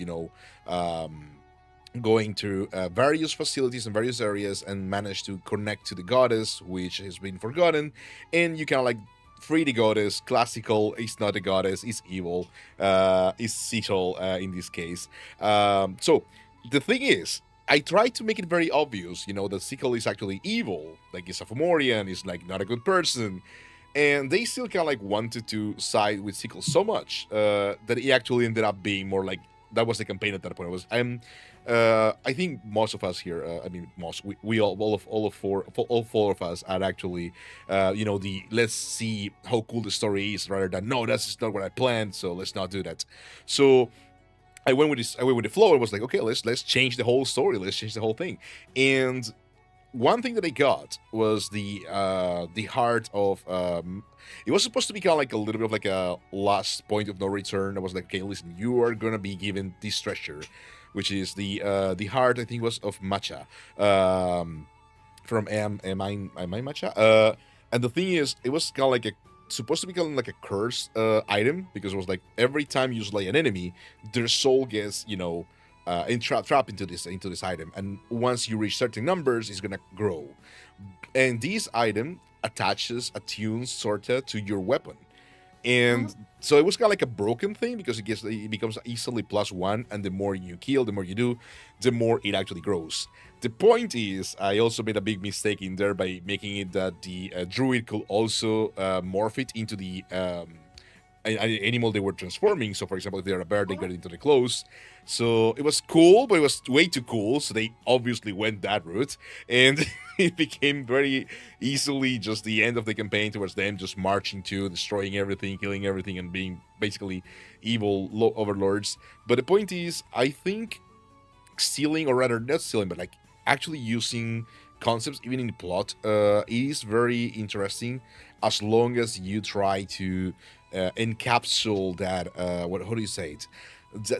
going to various facilities in various areas and manage to connect to the goddess, which has been forgotten. And you kind of like free the goddess. Classical is not a goddess, is evil, is Cecil in this case. So the thing is, I tried to make it very obvious, that Sickle is actually evil. Like, he's a Fomorian, he's like not a good person. And they still kind of like wanted to side with Sickle so much that he actually ended up being more like, that was the campaign at that point. I think most of us here, we all four of us are actually, the let's see how cool the story is rather than no, that's not what I planned, so let's not do that. So I went with the flow and was like, okay, let's change the whole story, let's change the whole thing. And one thing that I got was the heart of it was supposed to be kind of like a little bit of like a last point of no return. I was like, okay, listen, you are gonna be given this treasure, which is the heart, I think was of Matcha, from Am I Matcha? And the thing is, it was kind of like supposed to be kind of like a curse item, because it was like every time you slay an enemy, their soul gets trapped into this item, and once you reach certain numbers, it's gonna grow. And this item attunes sorta to your weapon, and so it was kind of like a broken thing, because it becomes easily +1, and the more you kill, the more you do, the more it actually grows. The point is, I also made a big mistake in there by making it that the druid could also morph it into the animal they were transforming. So, for example, if they're a bear, they get into the clothes. So it was cool, but it was way too cool. So they obviously went that route, and it became very easily just the end of the campaign towards them just marching to, destroying everything, killing everything, and being basically evil overlords. But the point is, I think stealing, or rather not stealing, but like actually using concepts even in the plot is very interesting, as long as you try to encapsulate that how do you say it,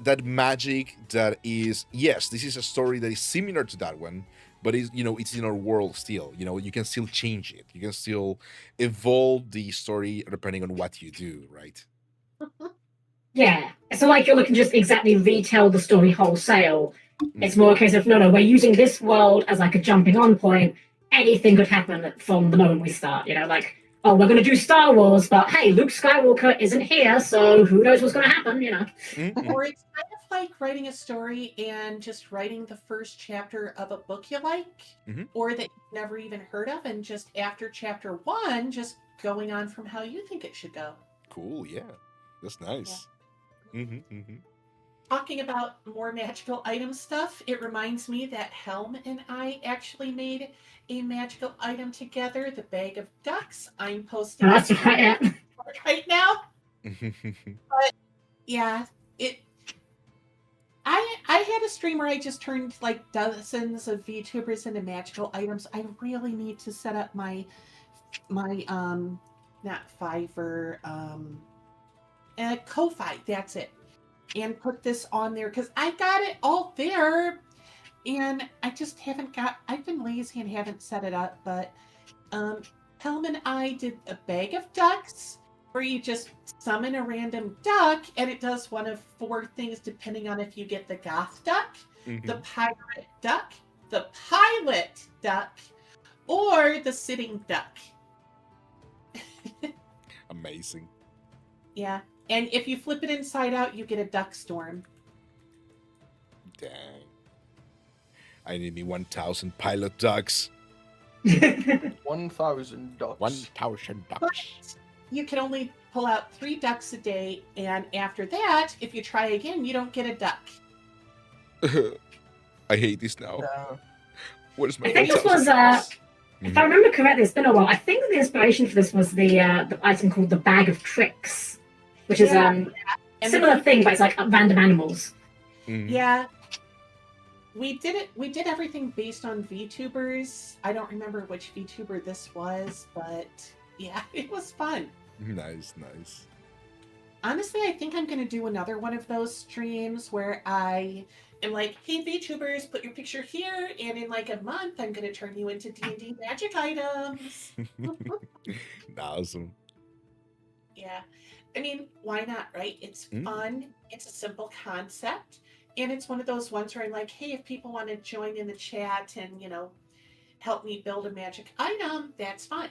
that magic that is, yes, this is a story that is similar to that one, but it's in our world still. You can still change it, you can still evolve the story depending on what you do, right? Yeah. It's not like you're looking to just exactly retell the story wholesale. It's more a case of, no, we're using this world as like a jumping on point. Anything could happen from the moment we start, like, oh, we're going to do Star Wars, but hey, Luke Skywalker isn't here, so who knows what's going to happen, Mhm. Or it's kind of like writing a story and just writing the first chapter of a book you like, Mhm. or that you've never even heard of, and just after chapter 1, just going on from how you think it should go. Cool, yeah, that's nice. Talking about more magical item stuff, it reminds me that Helm and I actually made a magical item together, the bag of ducks. I'm posting That's it right. right now. But yeah, I had a stream where I just turned like dozens of VTubers into magical items. I really need to set up my not Fiverr, Ko-Fi, that's it. And put this on there because I got it all there, and I just I've been lazy and haven't set it up. But Helm and I did a bag of ducks where you just summon a random duck, and it does one of 4 things depending on if you get the goth duck, the pirate duck, the pilot duck, or the sitting duck. Amazing. Yeah. And if you flip it inside out, you get a duck storm. Dang. I need me 1,000 pilot ducks. 1,000 ducks. 1,000 But ducks. you can only pull out 3 ducks a day, and after that, if you try again, you don't get a duck. I hate this now. What is my I think this 1,000 was, ducks? if I remember correctly, it's been a while. I think the inspiration for this was the item called the Bag of Tricks, which is And similar thing, but it's like random animals. Yeah. We did everything based on VTubers. I don't remember which VTuber this was, but yeah, it was fun. Nice. Honestly, I think I'm going to do another one of those streams where I am like, hey, VTubers, put your picture here, and in like a month, I'm going to turn you into D&D magic items. Awesome. Yeah. I mean, why not, right? It's fun. It's a simple concept. And it's one of those ones where I'm like, hey, if people want to join in the chat and, help me build a magic item, that's fine.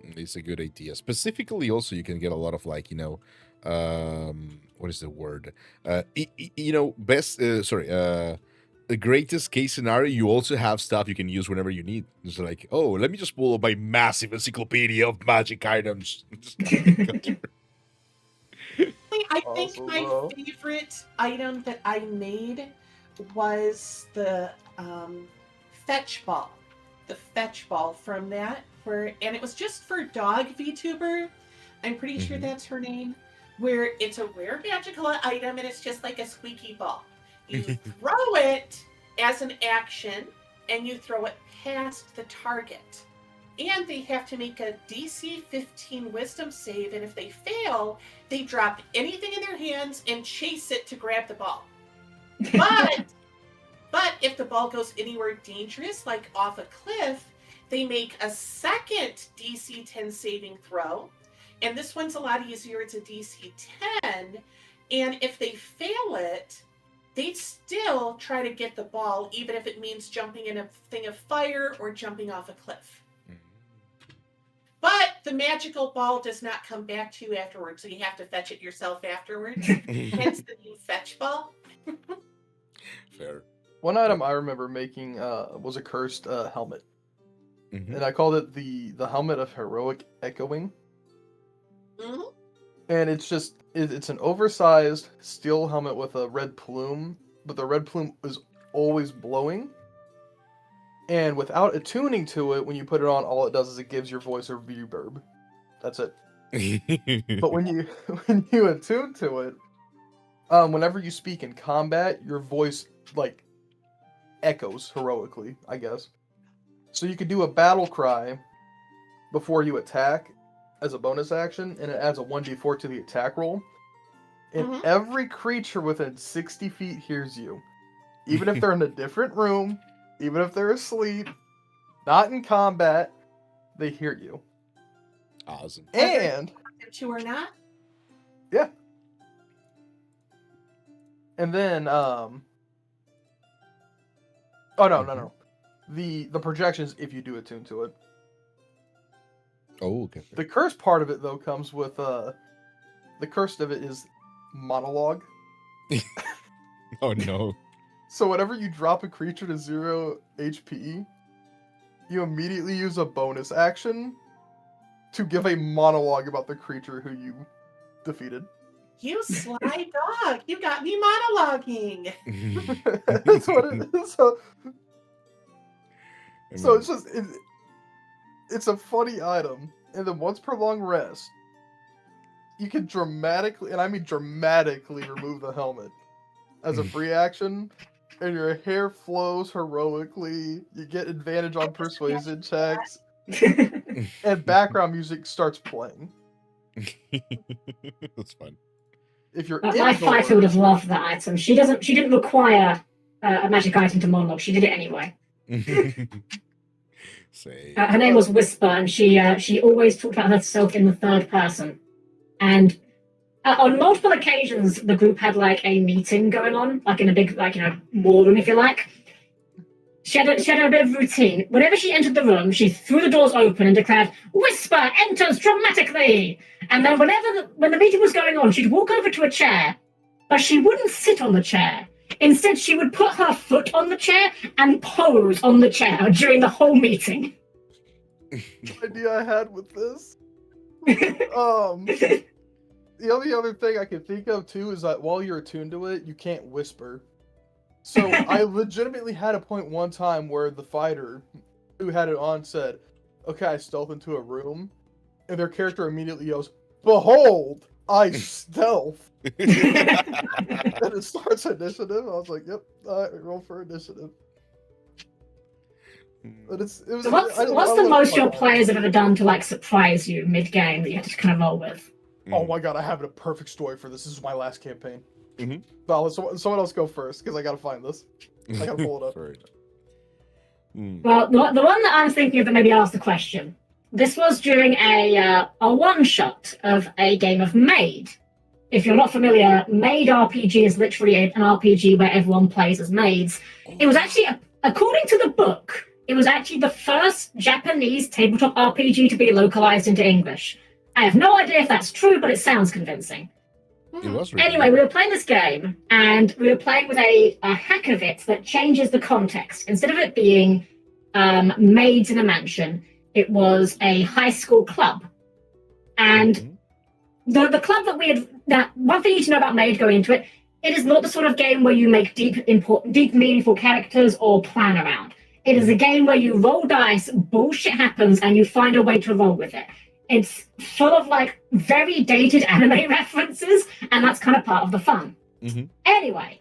It's a good idea. Specifically, also, you can get a lot of like, what is the word? Best. The greatest case scenario. You also have stuff you can use whenever you need. It's like, oh, let me just pull up my massive encyclopedia of magic items. I think Awesome, my bro. favorite item that I made was the fetch ball. The fetch ball from that, and it was just for dog VTuber. I'm pretty sure Mhm. that's her name. Where it's a rare magical item and it's just like a squeaky ball. You throw it as an action and you throw it past the target. And they have to make a DC 15 wisdom save, and if they fail, they drop anything in their hands and chase it to grab the ball. But if the ball goes anywhere dangerous, like off a cliff, they make a second DC 10 saving throw. And this one's a lot easier. It's a DC 10. And if they fail it, they still try to get the ball, even if it means jumping in a thing of fire or jumping off a cliff. But the magical ball does not come back to you afterwards, so you have to fetch it yourself afterwards. Hence the new fetch ball. Fair. One item I remember making was a cursed helmet, Mhm. and I called it the helmet of heroic echoing. Mm-hmm. And it's just it's an oversized steel helmet with a red plume, but the red plume is always blowing. And without attuning to it, when you put it on, all it does is it gives your voice a reverb. That's it. But when you attune to it, whenever you speak in combat, your voice like echoes heroically, I guess. So you could do a battle cry before you attack as a bonus action, and it adds a 1d4 to the attack roll. And Mhm. every creature within 60 feet hears you. Even if they're in a different room, even if they're asleep, not in combat, they hear you. Awesome. And To or not? and then oh no. The projections if you do attune to it. Oh, okay. The curse part of it though comes with the curse of it is monologue. Oh no. So whenever you drop a creature to 0 HP, you immediately use a bonus action to give a monologue about the creature who you defeated. You sly dog. You got me monologuing. That's what it is. So it's just it's a funny item, and then once per long rest, you can dramatically, and I mean dramatically, remove the helmet as a free action, and your hair flows heroically. You get advantage on persuasion checks, and background music starts playing. That's fun. If you're My fighter would indoors, have loved that item. She didn't require a magic item to monologue. She did it anyway. Say. Her name was Whisper, and she always talked about herself in the third person. And on multiple occasions, the group had like a meeting going on, like in a big war room, if you like. She had a bit of routine. Whenever she entered the room, she threw the doors open and declared, "Whisper enters dramatically." And then when the meeting was going on, she'd walk over to a chair, but she wouldn't sit on the chair. Instead, she would put her foot on the chair and pose on the chair during the whole meeting. the idea I had with this. The only other thing I can think of too is that while you're attuned to it, you can't whisper. So I legitimately had a point one time where the fighter who had it on said, "Okay, I stealth into a room," and their character immediately yells, "Behold, I stealth!" And it starts initiative. I was like, "Yep, roll for initiative." But it was. So what's the most your players have ever done to like surprise you mid-game that you had to kind of roll with? Oh my god, I have a perfect story for this. This is my last campaign. Mhm. But I'll let someone else go first, because I gotta find this. I gotta pull it up. Well, the one that I was thinking of that maybe asked the question. This was during a one-shot of a game of Maid. If you're not familiar, Maid RPG is literally an RPG where everyone plays as maids. It was actually, according to the book, It was actually the first Japanese tabletop RPG to be localized into English. I have no idea if that's true, but it sounds convincing. It was really Anyway, we were playing this game, and we were playing with a hack of it that changes the context. Instead of it being maids in a mansion, it was a high school club. And the club that we had... Now, one thing you need to know about Maid going into it, it is not the sort of game where you make deep, meaningful characters or plan around. It is a game where you roll dice, bullshit happens, and you find a way to roll with it. It's full of, like, very dated anime references, and that's kind of part of the fun. Anyway,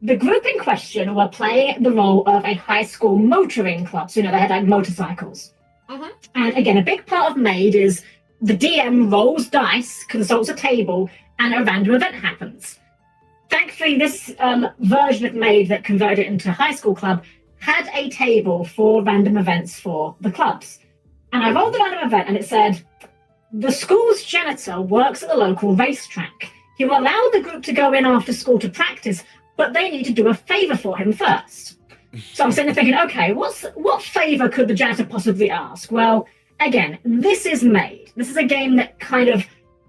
the group in question were playing the role of a high school motoring club. So, they had, like, motorcycles. And, again, a big part of Maid is the DM rolls dice, consults a table, and a random event happens. Thankfully, this version of Maid that converted it into a high school club had a table for random events for the clubs. And I rolled the random event, and it said, the school's janitor works at the local racetrack. He will allow the group to go in after school to practice, but they need to do a favour for him first. So I'm sitting there thinking, okay, what favour could the janitor possibly ask? Well, again, this is Maid. This is a game that kind of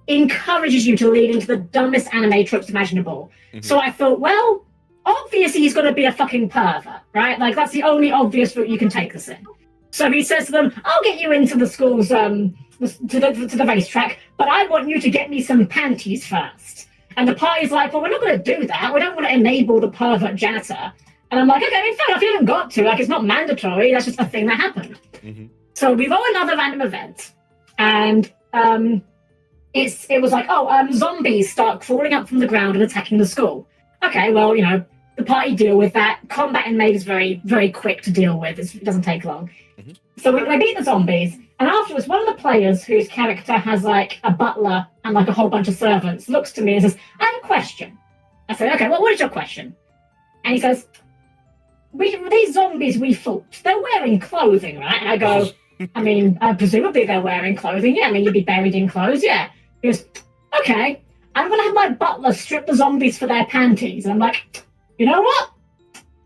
encourages you to lean into the dumbest anime tropes imaginable. So I thought, well, obviously he's going to be a fucking pervert, right? Like, that's the only obvious route you can take this in. So he says to them, I'll get you into the school's, to the racetrack, but I want you to get me some panties first. And the party's like, well, we're not going to do that. We don't want to enable the pervert janitor. And I'm like, okay, I mean, fair enough, you haven't got to. Like, it's not mandatory. That's just a thing that happened. So we roll another random event, and it was like, zombies start crawling up from the ground and attacking the school. Okay, well, the party deal with that. Combat in Maid is very, very quick to deal with. It doesn't take long. So we beat the zombies, and afterwards, one of the players whose character has, like, a butler and, like, a whole bunch of servants looks to me and says, I have a question. I say, okay, what is your question? And he says, these zombies we fought, they're wearing clothing, right? And I go, I mean, presumably they're wearing clothing. Yeah, I mean, you'd be buried in clothes, yeah. He goes, okay, I'm going to have my butler strip the zombies for their panties. And I'm like, you know what?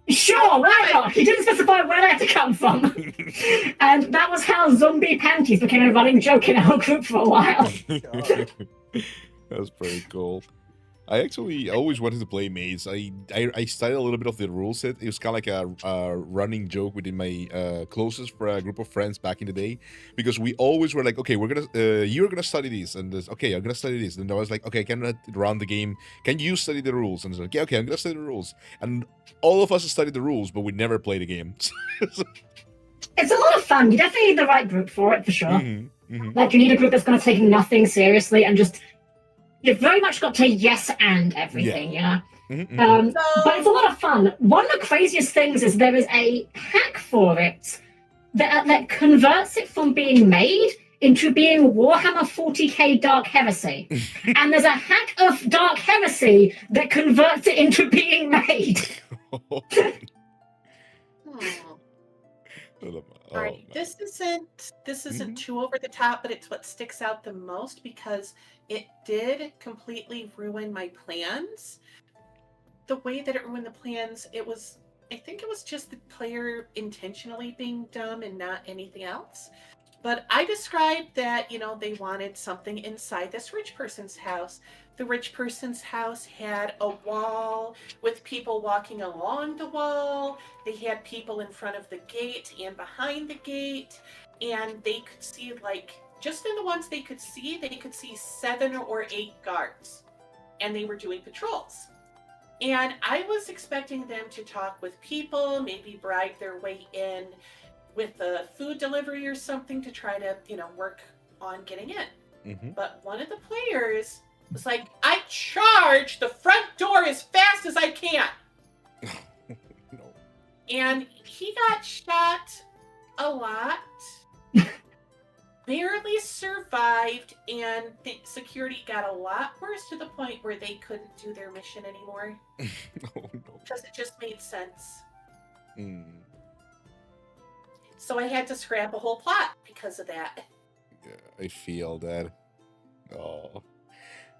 Sure, why not? He didn't specify where they had to come from. And that was how zombie panties became a running joke in our group for a while. That's pretty cool. I actually always wanted to play Maze. I studied a little bit of the rule set. It was kind of like a running joke within my closest group of friends back in the day, because we always were like, okay, you're gonna study this, and okay, I'm gonna study this, and I was like, okay, I cannot run the game. Can you study the rules? And it's like, yeah, okay, I'm gonna study the rules. And all of us studied the rules, but we never played the game. It's a lot of fun. You definitely need the right group for it, for sure. Like, you need a group that's going to take nothing seriously and just... You've very much got to yes and everything, But it's a lot of fun. One of the craziest things is there is a hack for it that converts it from being Maid into being Warhammer 40k Dark Heresy. And there's a hack of Dark Heresy that converts it into being Maid. All right, this isn't too over the top, but it's what sticks out the most because it did completely ruin my plans. The way that it ruined the plans, I think it was just the player intentionally being dumb and not anything else. But I described that, they wanted something inside this rich person's house. The rich person's house had a wall with people walking along the wall. They had people in front of the gate and behind the gate. And they could see, just in the ones they could see 7 or 8 guards. And they were doing patrols. And I was expecting them to talk with people, maybe bribe their way in with a food delivery or something to try to, work on getting in. But one of the players was like, I charge the front door as fast as I can. No. And he got shot a lot, barely survived, and the security got a lot worse to the point where they couldn't do their mission anymore. Oh, no. Because it just made sense. So I had to scrap a whole plot because of that. Yeah, I feel that. Oh.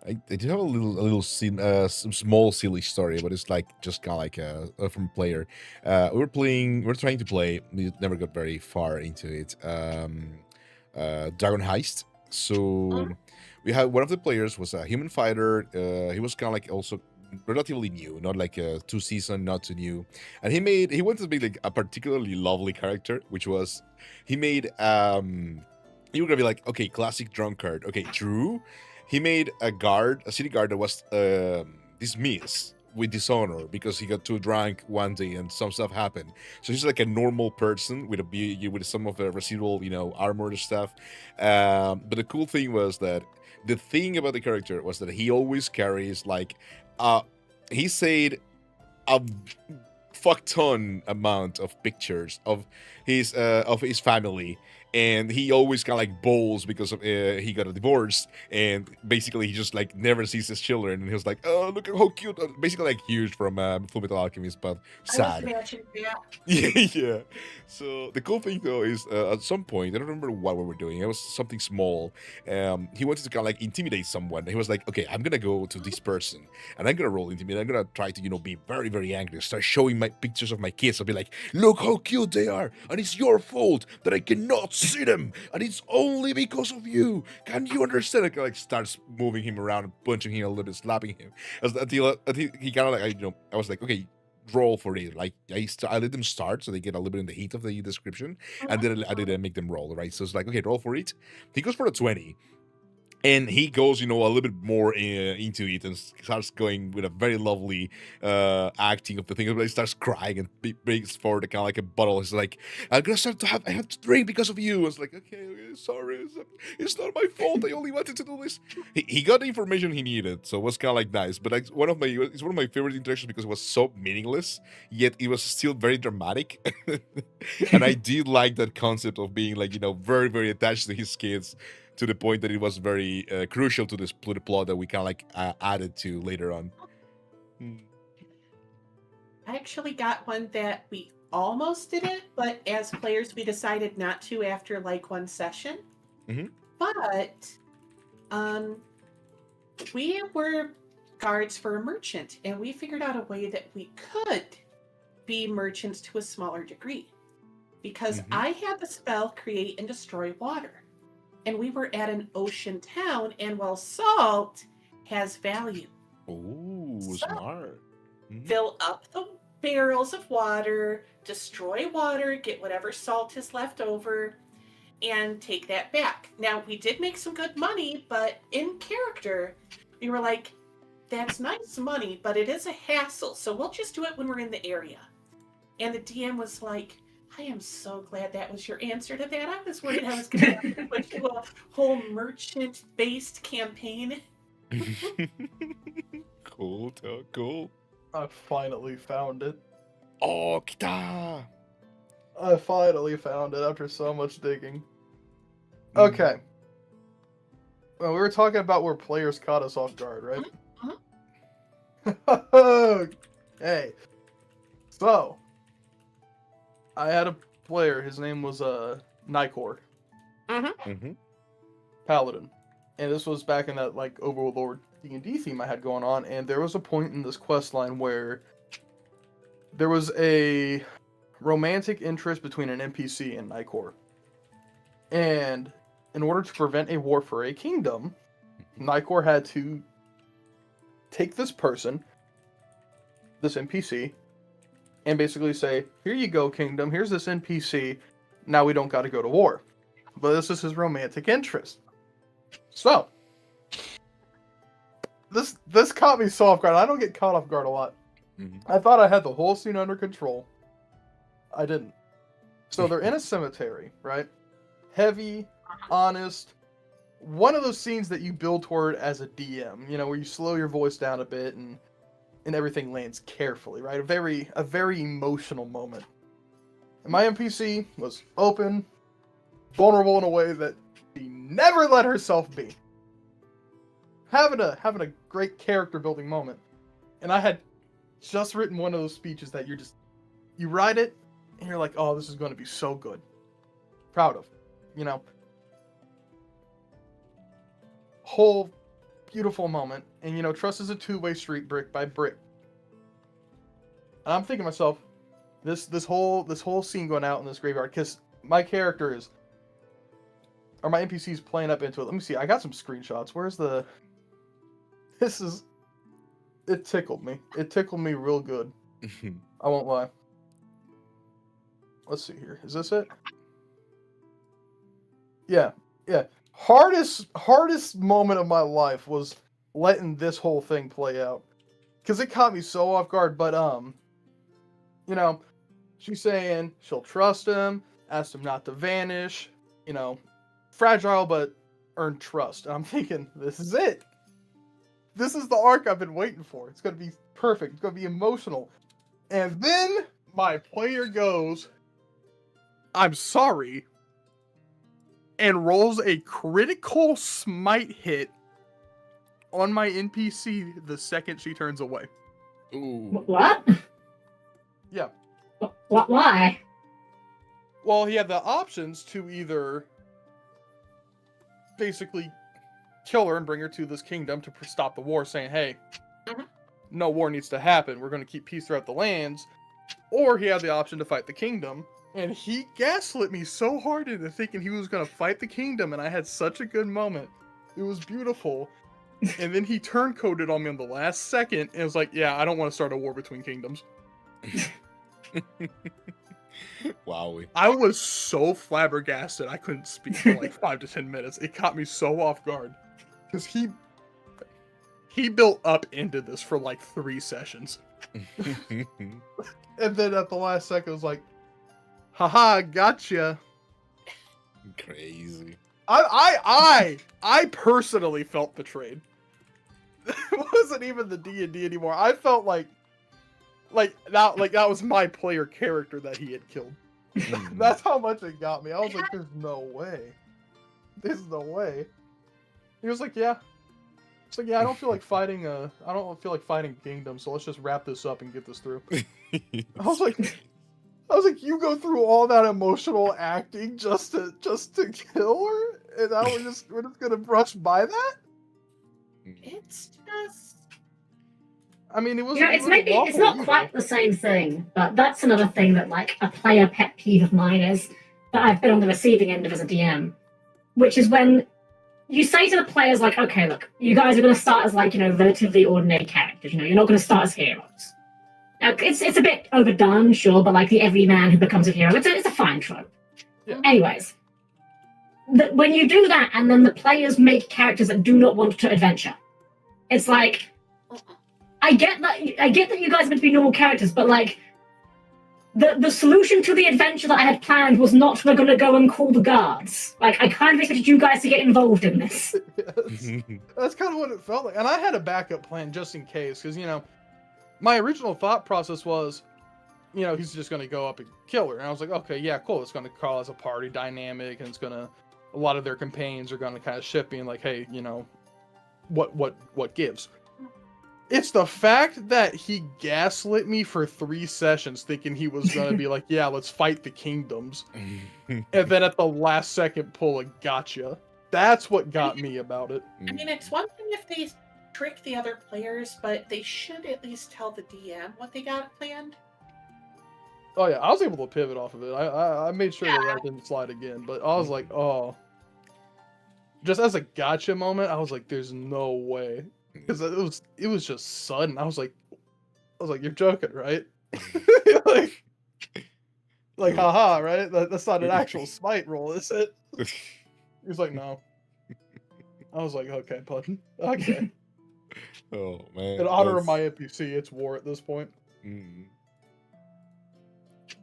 I do have some small silly story, but it's like just kind of like from a player. We're trying to play. We never got very far into it. Dragon Heist. So we had one of the players was a human fighter. He was kind of like also relatively new, not like a 2 season, not too new. And he wanted to be like a particularly lovely character, which was he made you were gonna be like, okay, classic drunkard. Okay, true. He made a city guard that was dismissed with dishonor because he got too drunk one day and some stuff happened. So he's like a normal person with with some of the residual, armor and stuff. But the cool thing was that the thing about the character was that he always carries like, he said a fuck ton amount of pictures of his family, and he always kind of like bowls because of he got a divorce, and basically he just like never sees his children, and he was like, oh, look at how cute, basically like huge from Full Metal Alchemist, but I was sad. imagining that. Yeah. So the cool thing though is at some point, I don't remember what we were doing. It was something small. He wanted to kind of like intimidate someone. He was like, okay, I'm gonna go to this person and I'm gonna roll intimidate. I'm gonna try to be very very angry. Start showing my pictures of my kids. I'll be like, look how cute they are, and it's your fault that I cannot see them, and it's only because of you. Can you understand? I like starts moving him around, and punching him a little bit, slapping him. Until he kind of like I was like, okay, roll for it. Like I let them start so they get a little bit in the heat of the description, and then I didn't make them roll, right? So it's like, okay, roll for it. He goes for a 20. And he goes, a little bit more into it and starts going with a very lovely acting of the thing. But he starts crying and brings forward kind of like a bottle. He's like, I have to drink because of you. I was like, okay, sorry. It's not my fault. I only wanted to do this. He got the information he needed, so it was kind of like nice. But it's one of my favorite interactions because it was so meaningless, yet it was still very dramatic. And I did like that concept of being like, very, very attached to his kids, to the point that it was very crucial to the plot that we kind of like added to later on. I actually got one that we almost did it, but as players we decided not to after like one session. Mhm. But we were guards for a merchant, and we figured out a way that we could be merchants to a smaller degree. Because I had the spell create and destroy water. And we were at an ocean town, and salt has value. Ooh, So, smart. fill up the barrels of water, destroy water, get whatever salt is left over, and take that back. Now, we did make some good money, but in character, we were like, that's nice money, but it is a hassle, so we'll just do it when we're in the area. And the DM was like, I am so glad that was your answer to that. I was worried I was going to put you a whole merchant-based campaign. Cool, cool. I finally found it. Oh, kita! I finally found it after so much digging. Okay. Well, we were talking about where players caught us off guard, right? Hey. So, I had a player. His name was Nikor. Paladin. And this was back in that like Overlord D&D theme I had going on, and there was a point in this quest line where there was a romantic interest between an NPC and Nikor. And in order to prevent a war for a kingdom, Nikor had to take this person, this NPC, and basically say, here you go, kingdom, here's this NPC, now we don't gotta go to war. But this is his romantic interest. So, this caught me so off guard. I don't get caught off guard a lot. I thought I had the whole scene under control. I didn't. So they're in a cemetery, right? Heavy, honest. One of those scenes that you build toward as a DM, where you slow your voice down a bit and everything lands carefully, right? A very emotional moment. And my NPC was open, vulnerable in a way that she never let herself be. Having a great character building moment. And I had just written one of those speeches that you write it and you're like, oh, this is going to be so good. Proud of. Whole beautiful moment. And trust is a two-way street, brick by brick. And I'm thinking to myself, this whole scene going out in this graveyard, because my character is, or my NPC's playing up into it. Let me see. I got some screenshots. Where's the? It tickled me. It tickled me real good. I won't lie. Let's see here. Is this it? Yeah. Hardest moment of my life was letting this whole thing play out, because it caught me so off guard. But she's saying she'll trust him, asked him not to vanish. Fragile but earn trust. And I'm thinking, this is it. This is the arc I've been waiting for. It's gonna be perfect. It's gonna be emotional. And then my player goes, I'm sorry, and rolls a critical smite hit on my NPC the second she turns away. Ooh. What? Yeah. What? Why? Well, he had the options to either basically kill her and bring her to this kingdom to stop the war, saying, hey, no war needs to happen. We're going to keep peace throughout the lands. Or he had the option to fight the kingdom. And he gaslit me so hard into thinking he was going to fight the kingdom, and I had such a good moment. It was beautiful. And then he turncoated on me on the last second and was like, yeah, I don't want to start a war between kingdoms. Wow. I was so flabbergasted I couldn't speak for like 5 to 10 minutes. It caught me so off guard. Because he built up into this for like 3 sessions. And then at the last second, it was like, haha, gotcha. Crazy. I personally felt betrayed. It wasn't even the D&D anymore. I felt like that was my player character that he had killed. That's how much it got me. I was like, there's no way. There's no way. He was like, yeah. It's like, yeah, I don't feel like fighting Kingdom, so let's just wrap this up and get this through. I was like, you go through all that emotional acting just to kill her, and now we're just gonna brush by that? It's just. I mean, it was. It's not quite the same thing, but that's another thing that like a player pet peeve of mine is that I've been on the receiving end of as a DM, which is when you say to the players like, okay, look, you guys are going to start as like relatively ordinary characters. You're not going to start as heroes. Now, it's a bit overdone, sure, but like the everyman who becomes a hero, it's a fine trope. Yeah. Anyways, when you do that, and then the players make characters that do not want to adventure, it's like. I get that you guys are meant to be normal characters, but like the solution to the adventure that I had planned was not we're gonna go and call the guards. Like I kind of expected you guys to get involved in this. Yes. That's kind of what it felt like. And I had a backup plan just in case, because my original thought process was, he's just gonna go up and kill her. And I was like, okay, yeah, cool. It's gonna cause a party dynamic, and a lot of their companions are gonna kind of shift being like, hey, what gives? It's the fact that he gaslit me for 3 sessions thinking he was going to be like, yeah, let's fight the kingdoms. And then at the last second pull a gotcha. That's what got me about it. I mean, it's one thing if they trick the other players, but they should at least tell the DM what they got planned. Oh yeah, I was able to pivot off of it. I made sure that didn't slide again, but I was like, oh. Just as a gotcha moment, I was like, there's no way. Because it was just sudden. I was like, you're joking, right? like, haha, right? That's not an actual smite roll, is it? He was like, no. I was like, okay, bud. Okay. Oh man. In honor of my NPC, it's war at this point.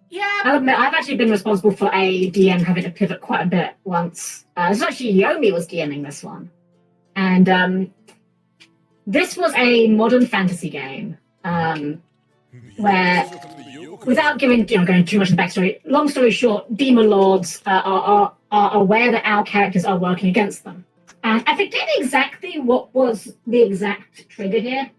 Yeah. I'll admit, I've actually been responsible for a DM having to pivot quite a bit once. This was actually Yomi was DMing this one, and this was a modern fantasy game where, without going too much of the backstory, long story short, demon lords are aware that our characters are working against them. And I forget exactly what was the exact trigger here.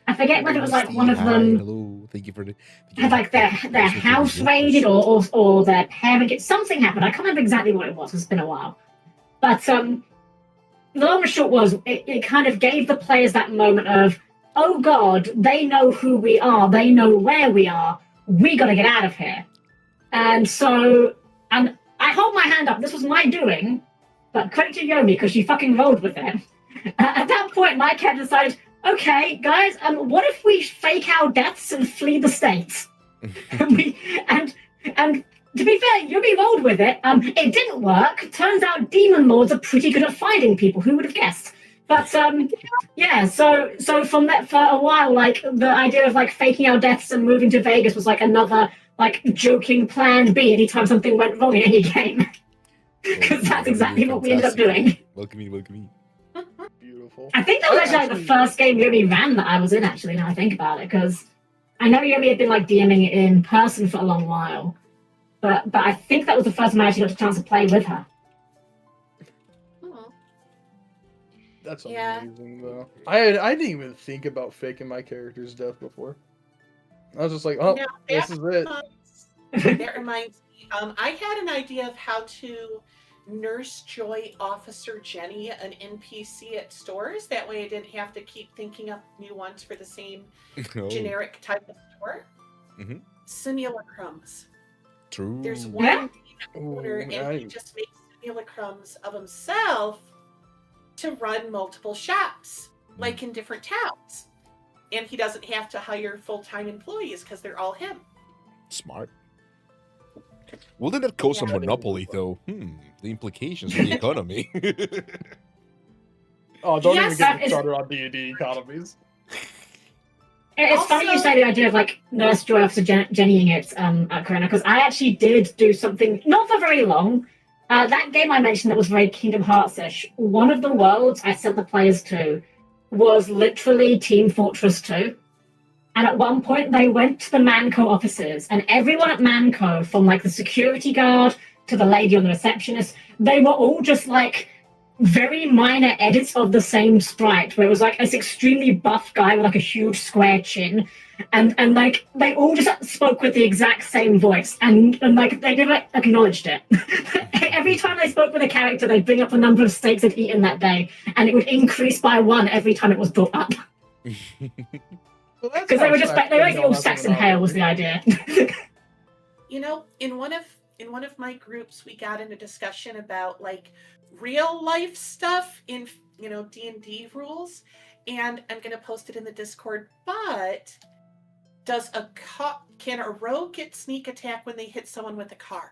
I forget whether it was like one of them. Hello, thank you for the. Had like their house raided or their parent. Something happened. I can't remember exactly what it was. It's been a while, but the long and short was it kind of gave the players that moment of, oh god, they know who we are, they know where we are, we gotta get out of here. And so, and I hold my hand up, this was my doing, but credit to Yomi because she fucking rolled with it. At that point, my cat decided, okay, guys, what if we fake our deaths and flee the States? and to be fair, Yumi rolled with it. It didn't work. Turns out demon lords are pretty good at finding people. Who would have guessed? But yeah. So from that for a while, like the idea of like faking our deaths and moving to Vegas was like another like joking plan B anytime something went wrong in any game. Because that's exactly what we ended up doing. Welcome me. Beautiful. I think that was actually like the first game Yumi ran that I was in. Actually, now I think about it, because I know Yumi had been like DMing it in person for a long while. But I think that was the first time I actually got a chance to play with her. That's Yeah. amazing, though. I didn't even think about faking my character's death before. I was just like, oh, Now, this is it. That reminds me. I had an idea of how to nurse Joy Officer Jenny, an NPC at stores. That way I didn't have to keep thinking up new ones for the same Oh, generic type of store. Mhm. Simulacrums. true. There's one Yeah. owner, and he nice. just makes simulacrums of himself to run multiple shops, like in different towns. And he doesn't have to hire full-time employees because they're all him. Smart. Wouldn't that cause a Yeah. monopoly, though? The implications for the economy. Oh, don't Yes, even get that me is- started on D&D economies. It's funny you Also- say the idea of like Nurse Joy Officer Jennying it at Corona, because I actually did do something not for very long. That game I mentioned that was very Kingdom Hearts-ish. One of the worlds I sent the players to was literally Team Fortress 2. And at one point they went to the Manco offices, and everyone at Manco, from like the security guard to the lady on the receptionist, they were all just like very minor edits of the same sprite, where it was like this extremely buff guy with like a huge square chin, and like they all just spoke with the exact same voice, and like they never acknowledged it. Every time they spoke with a character, they'd bring up the number of steaks they'd eaten that day, and it would increase by 1 every time it was brought up. Because they were just they were like all Saxon Hale was the idea. You know, in one of my groups, we got into discussion about like real life stuff in D&D rules, and I'm gonna post it in the Discord. But can a rogue get sneak attack when they hit someone with a car?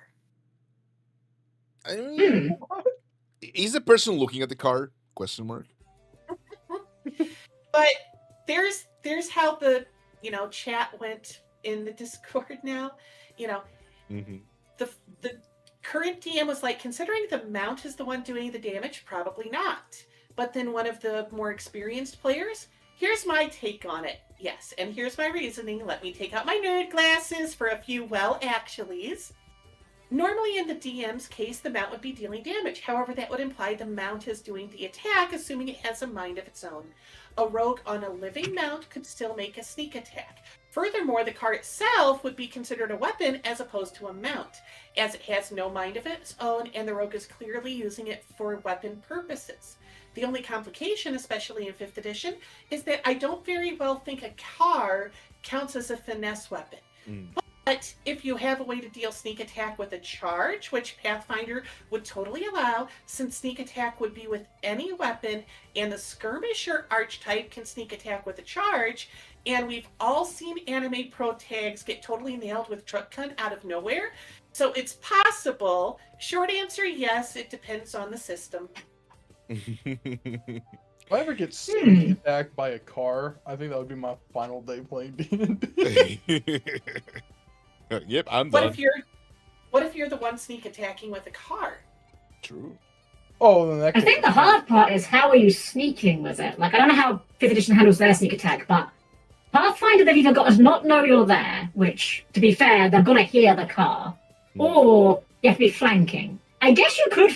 I mean, is the person looking at the car? Question mark. But there's how the chat went in the Discord now. The current DM was like, considering the mount is the one doing the damage, probably not. But then one of the more experienced players, here's my take on it. Yes, and here's my reasoning. Let me take out my nerd glasses for a few actuallys. Normally in the DM's case, the mount would be dealing damage. However, that would imply the mount is doing the attack, assuming it has a mind of its own. A rogue on a living mount could still make a sneak attack. Furthermore, the car itself would be considered a weapon as opposed to a mount, as it has no mind of its own and the rogue is clearly using it for weapon purposes. The only complication, especially in 5th edition, is that I don't very well think a car counts as a finesse weapon. But if you have a way to deal sneak attack with a charge, which Pathfinder would totally allow, since sneak attack would be with any weapon, and the skirmisher archetype can sneak attack with a charge, and we've all seen anime pro tags get totally nailed with truck cunt out of nowhere, so it's possible. Short answer, yes, it depends on the system. If I ever get sneak attacked by a car, I think that would be my final day playing D&D. Yep, I'm What done. if you're the one sneak attacking with a car? True. Oh, then that I think the hard part is how are you sneaking with it? Like I don't know how 5th edition handles their sneak attack, but Pathfinder they've either got to not know you're there, which to be fair, they're gonna hear the car, or you have to be flanking. I guess you could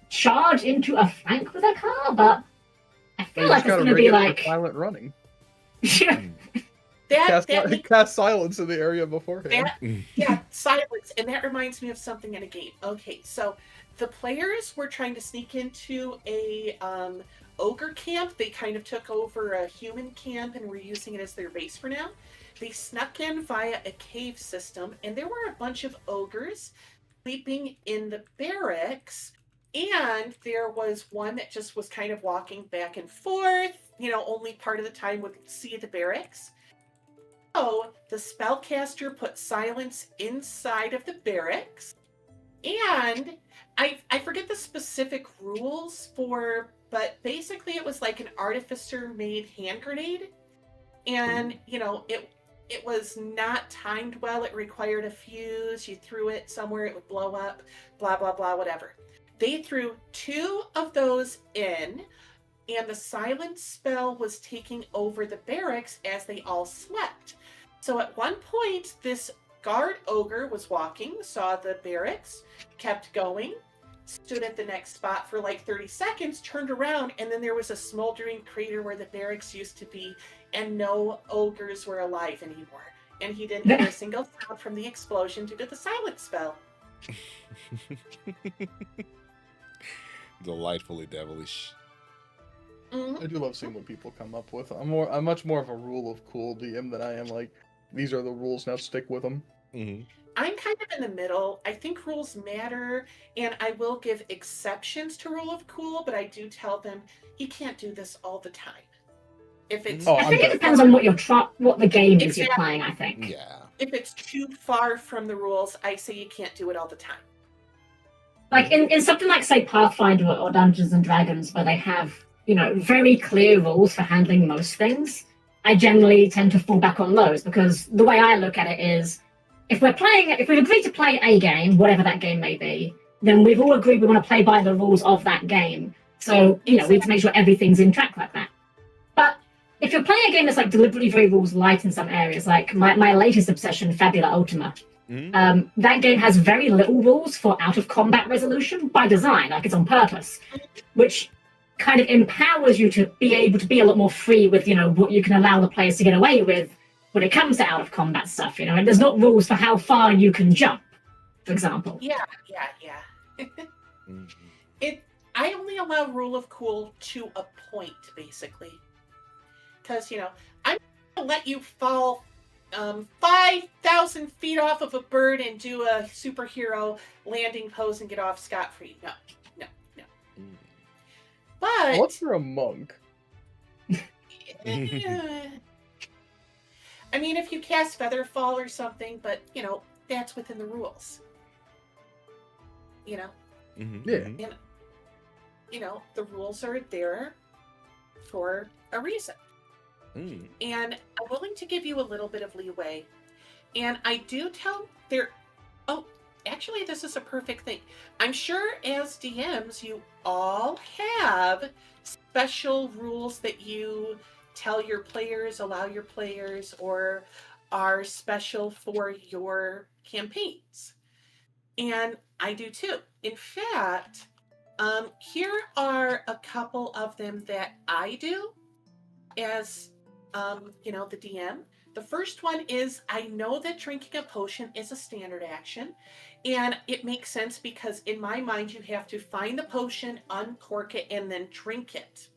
charge into a flank with a car, but I feel like it's gonna be like silent running. That Cast silence in the area beforehand. yeah, silence. And that reminds me of something in a game. Okay, so the players were trying to sneak into a ogre camp. They kind of took over a human camp and were using it as their base for now. They snuck in via a cave system, and there were a bunch of ogres sleeping in the barracks. And there was one that just was kind of walking back and forth, only part of the time would see the barracks. So the spellcaster put silence inside of the barracks. And I forget the specific rules but basically it was like an artificer made hand grenade. And, it was not timed well. It required a fuse. You threw it somewhere, it would blow up, blah, blah, blah, whatever. They threw 2 of those in, and the silence spell was taking over the barracks as they all slept. So at one point, this guard ogre was walking, saw the barracks, kept going, stood at the next spot for like 30 seconds, turned around, and then there was a smoldering crater where the barracks used to be, and no ogres were alive anymore. And he didn't hear a single sound from the explosion due to the silence spell. Delightfully devilish. Mm-hmm. I do love seeing what people come up with. I'm much more of a rule of cool DM than I am like, these are the rules, now stick with them. Mm-hmm. I'm kind of in the middle. I think rules matter, and I will give exceptions to rule of cool, but I do tell them, you can't do this all the time. If it's, I think it depends on what the game is you're playing, I think. Yeah. If it's too far from the rules, I say you can't do it all the time. Like in something like, say, Pathfinder or Dungeons and Dragons, where they have, very clear rules for handling most things, I generally tend to fall back on those, because the way I look at it is, if we've agreed to play a game, whatever that game may be, then we've all agreed we want to play by the rules of that game. So, we need to make sure everything's in track like that. But if you're playing a game that's like deliberately very rules light in some areas, like my latest obsession, Fabula Ultima, that game has very little rules for out-of-combat resolution by design, like it's on purpose, which kind of empowers you to be able to be a lot more free with, what you can allow the players to get away with when it comes to out-of-combat stuff, and there's not rules for how far you can jump, for example. Yeah. I only allow rule of cool to a point, basically. Because, I'm going to let you fall 5,000 feet off of a bird and do a superhero landing pose and get off scot-free. No. But... What for a monk? I mean, if you cast Featherfall or something, but, that's within the rules. Mm-hmm. Yeah. And, the rules are there for a reason. Mm. And I'm willing to give you a little bit of leeway. And I do tell actually, this is a perfect thing. I'm sure as DMs, you all have special rules that you tell your players, allow your players, or are special for your campaigns. And I do too. In fact, here are a couple of them that I do as, the DM. The first one is, I know that drinking a potion is a standard action, and it makes sense because in my mind, you have to find the potion, uncork it, and then drink it.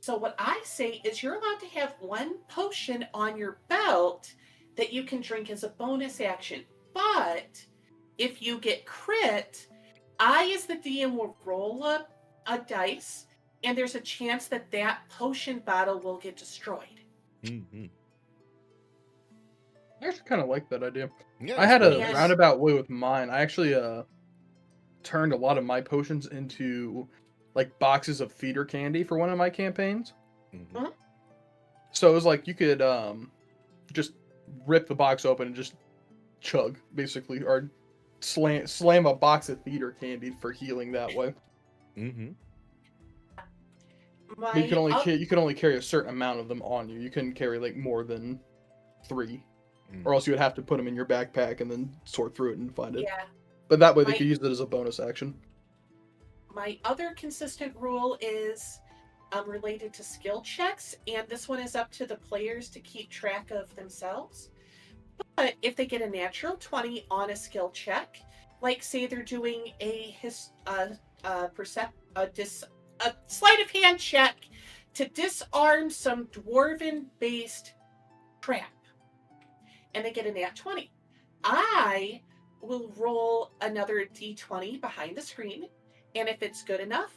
So what I say is you're allowed to have 1 potion on your belt that you can drink as a bonus action. But if you get crit, I, as the DM, will roll up a dice, and there's a chance that that potion bottle will get destroyed. Mm-hmm. I actually kind of like that idea. Yeah, I had a Yes. roundabout way with mine. I actually turned a lot of my potions into like boxes of feeder candy for one of my campaigns. Mm-hmm. So it was like you could just rip the box open and just chug, basically, or slam a box of feeder candy for healing that way. Mm-hmm. But you can only carry a certain amount of them on you. You couldn't carry like more than 3, or else you would have to put them in your backpack and then sort through it and find it. Yeah. But that way they could use it as a bonus action. My other consistent rule is related to skill checks, and this one is up to the players to keep track of themselves. But if they get a natural 20 on a skill check, like say they're doing a sleight of hand check to disarm some dwarven-based trap, and they get a nat 20. I will roll another d20 behind the screen, and if it's good enough,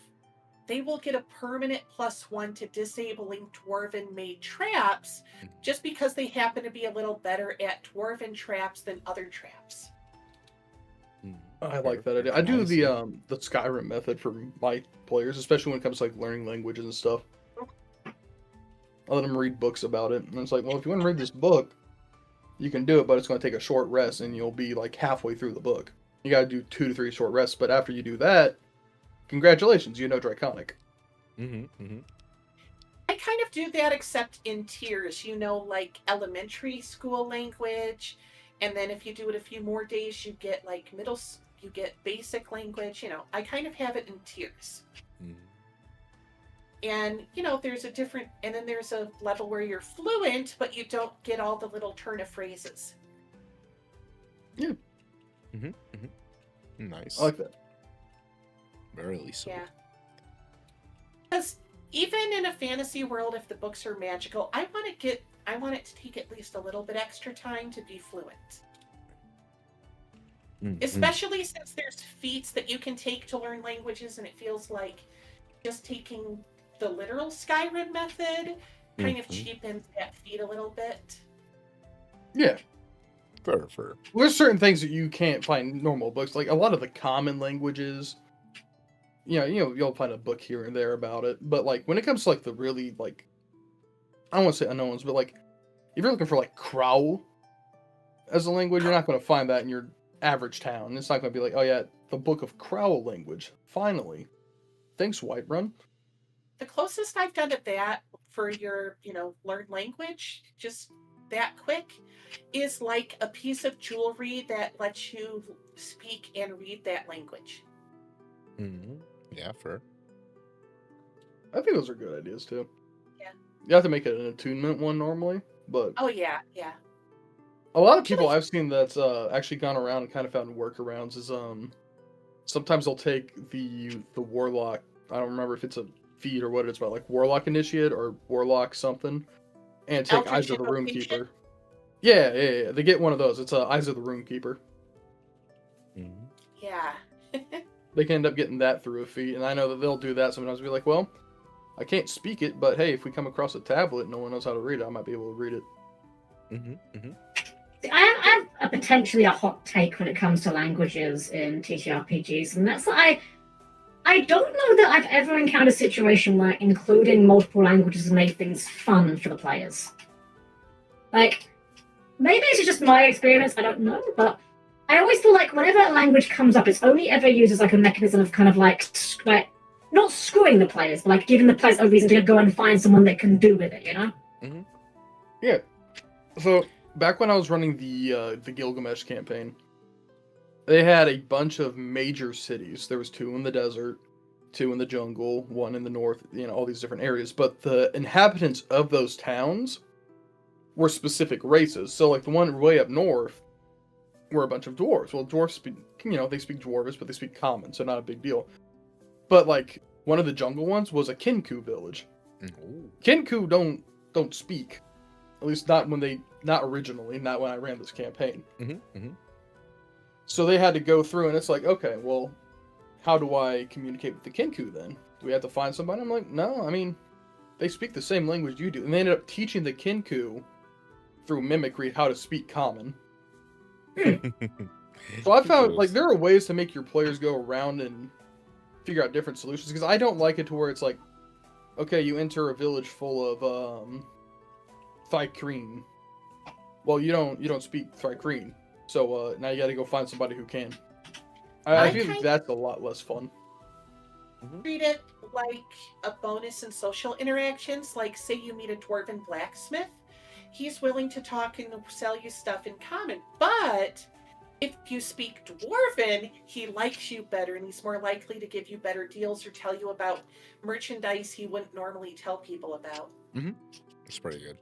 they will get a permanent +1 to disabling dwarven-made traps, just because they happen to be a little better at dwarven traps than other traps. I like that idea. I do the Skyrim method for my players, especially when it comes to like learning languages and stuff. I let them read books about it, and it's like, well, if you want to read this book, you can do it, but it's going to take a short rest, and you'll be like halfway through the book. You got to do 2 to 3 short rests, but after you do that, congratulations, you know Draconic. I kind of do that, except in tiers, like elementary school language, and then if you do it a few more days, you get like you get basic language. I kind of have it in tiers. And there's a different, and then there's a level where you're fluent, but you don't get all the little turn of phrases. Yeah. Nice. I like that. Very so. Yeah. Because even in a fantasy world, if the books are magical, I want it to take at least a little bit extra time to be fluent. Especially since there's feats that you can take to learn languages, and it feels like just taking the literal Skyrim method kind of cheapens that feat a little bit. Yeah. Fair. There's certain things that you can't find in normal books, like a lot of the common languages. You'll find a book here and there about it, but like when it comes to like the really like, I don't want to say unknown ones, but like if you're looking for like Crow as a language, you're not going to find that in your average town. It's not going to be like, oh yeah, the book of Crow language. Finally, thanks, Whiterun. The closest I've done to that for your, learn language, just that quick, is like a piece of jewelry that lets you speak and read that language. Yeah, fair. I think those are good ideas too. Yeah. You have to make it an attunement one normally, but oh yeah. A lot of people I've seen that's actually gone around and kind of found workarounds is sometimes they'll take the warlock. I don't remember if it's a feat or what it's about, like warlock initiate or warlock something, and take Eldritch Eyes of the Invocation? Runekeeper. Yeah. They get one of those. It's Eyes of the Runekeeper. Yeah. They can end up getting that through a feat, and I know that they'll do that sometimes. Be like, well, I can't speak it, but hey, if we come across a tablet and no one knows how to read it, I might be able to read it. I have potentially a hot take when it comes to languages in TTRPGs, and that's that I don't know that I've ever encountered a situation where including multiple languages has made things fun for the players. Like, maybe it's just my experience, I don't know, but I always feel like whenever a language comes up, it's only ever used as like a mechanism of kind of like not screwing the players, but like giving the players a reason to go and find someone that can do with it, Yeah. So back when I was running the Gilgamesh campaign, they had a bunch of major cities. There was 2 in the desert, 2 in the jungle, 1 in the north, all these different areas. But the inhabitants of those towns were specific races. So like the one way up north were a bunch of dwarves. Well, dwarves speak, they speak Dwarvish, but they speak Common, so not a big deal. But like one of the jungle ones was a Kinku village. Kinku don't speak, at least not originally, not when I ran this campaign. So they had to go through, and it's like, okay, well, how do I communicate with the Kinku then? Do we have to find somebody? I'm like, no, I mean, they speak the same language you do. And they ended up teaching the Kinku through mimicry how to speak Common. So I found, like, there are ways to make your players go around and figure out different solutions, because I don't like it to where it's like, okay, you enter a village full of, Thrykreen. Well, you don't speak Thrykreen. So now you got to go find somebody who can. I feel like that's a lot less fun. Treat it like a bonus in social interactions. Like, say you meet a dwarven blacksmith, he's willing to talk and sell you stuff in common. But if you speak Dwarven, he likes you better, and he's more likely to give you better deals or tell you about merchandise he wouldn't normally tell people about. It's pretty good.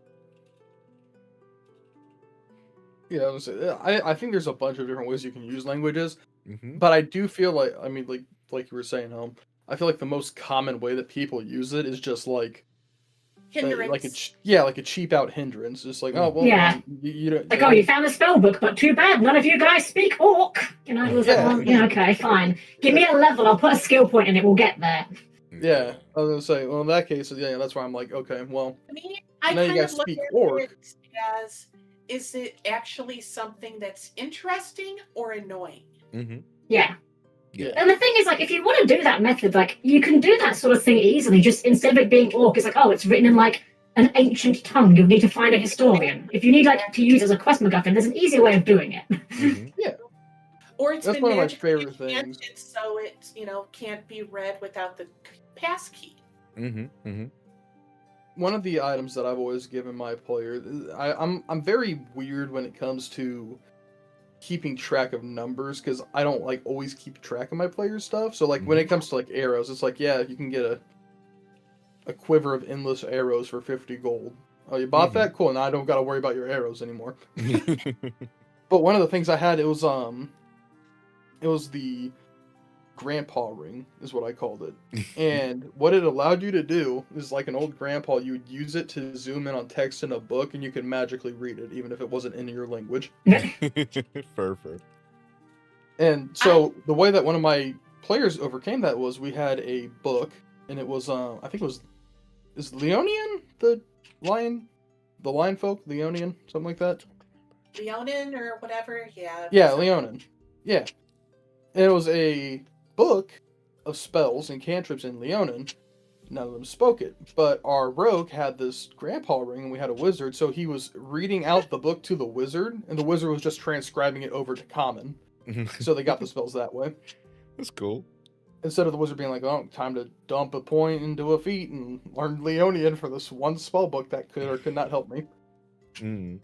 Yeah, I think there's a bunch of different ways you can use languages. Mm-hmm. But I do feel like, I mean, like you were saying, I feel like the most common way that people use it is just like Hindrance. like a cheap out hindrance. Just like, oh Mm-hmm. well, Yeah. you don't. Like, oh, you found the spell book, but too bad none of you guys speak orc. You know, it was like, Yeah. well, yeah, okay, fine. Give me a level, I'll put a skill point in it, we'll get there. Yeah, I was gonna say, well, in that case, yeah, that's why I'm like, okay, well, To me, I now you kind guys of look speak at orc. it as, is it actually something that's interesting or annoying? Mm-hmm. Yeah. Yeah. And the thing is, like, if you want to do that method, like, you can do that sort of thing easily. Just instead of it being orc, it's like, oh, it's written in like an ancient tongue. You'll need to find a historian. If you need like to use it as a quest MacGuffin, there's an easier way of doing it. Mm-hmm. Yeah, Or it's that's been one of my magically favorite things. enchanted, so it can't be read without the pass key. Mm-hmm. Mm-hmm. One of the items that I've always given my players, I'm very weird when it comes to keeping track of numbers because I don't like always keep track of my players' stuff. So like when it comes to like arrows, it's like, yeah, you can get a quiver of endless arrows for 50 gold. Oh, you bought that? Cool. Now I don't got to worry about your arrows anymore. But one of the things I had, it was the grandpa ring is what I called it. And what it allowed you to do is like an old grandpa, you would use it to zoom in on text in a book and you could magically read it even if it wasn't in your language. Perfect. And so the way that one of my players overcame that was we had a book and it was I think it was, is Leonian the lion folk, Leonian, something like that? Leonin or whatever, yeah. Yeah, Leonin. Yeah. And it was a book of spells and cantrips in Leonin. None of them spoke it. But our rogue had this grandpa ring and we had a wizard, so he was reading out the book to the wizard, and the wizard was just transcribing it over to common. So they got the spells that way. That's cool. Instead of the wizard being like, oh, time to dump a point into a feat and learn Leonian for this one spell book that could or could not help me. Mm.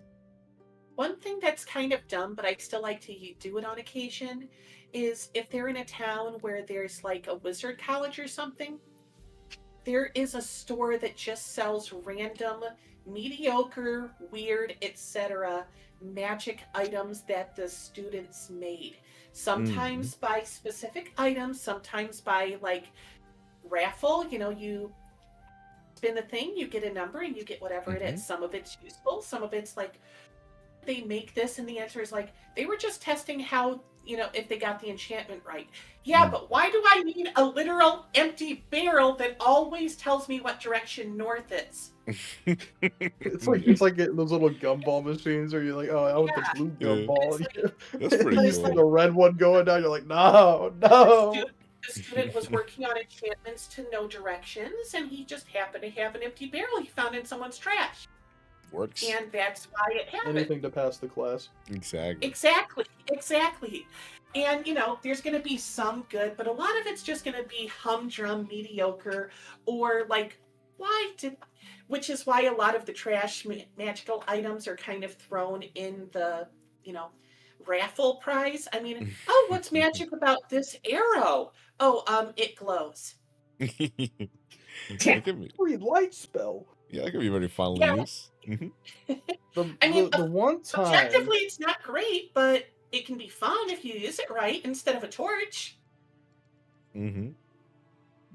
One thing that's kind of dumb, but I still like to do it on occasion, is if they're in a town where there's like a wizard college or something, there is a store that just sells random, mediocre, weird, etc. magic items that the students made. Sometimes by specific items, sometimes by like raffle. You spin the thing, you get a number, and you get whatever it is. Some of it's useful, some of it's like, they make this, and the answer is like, they were just testing how, if they got the enchantment right. Yeah, but why do I need a literal empty barrel that always tells me what direction north is? It's like getting those little gumball machines where you're like, oh, I want the blue gumball. That's pretty You cool. see the red one going down, you're like, no. The student was working on enchantments to know directions, and he just happened to have an empty barrel he found in someone's trash. Works. And that's why it happened. Anything to pass the class. Exactly. And, there's going to be some good, but a lot of it's just going to be humdrum, mediocre, or like, which is why a lot of the trash magical items are kind of thrown in the, raffle prize. I mean, oh, what's magic about this arrow? Oh, it glows. Free light spell. Yeah, that could be very fun Yeah. use. The one time, Objectively, it's not great, but it can be fun if you use it right instead of a torch. Mm-hmm.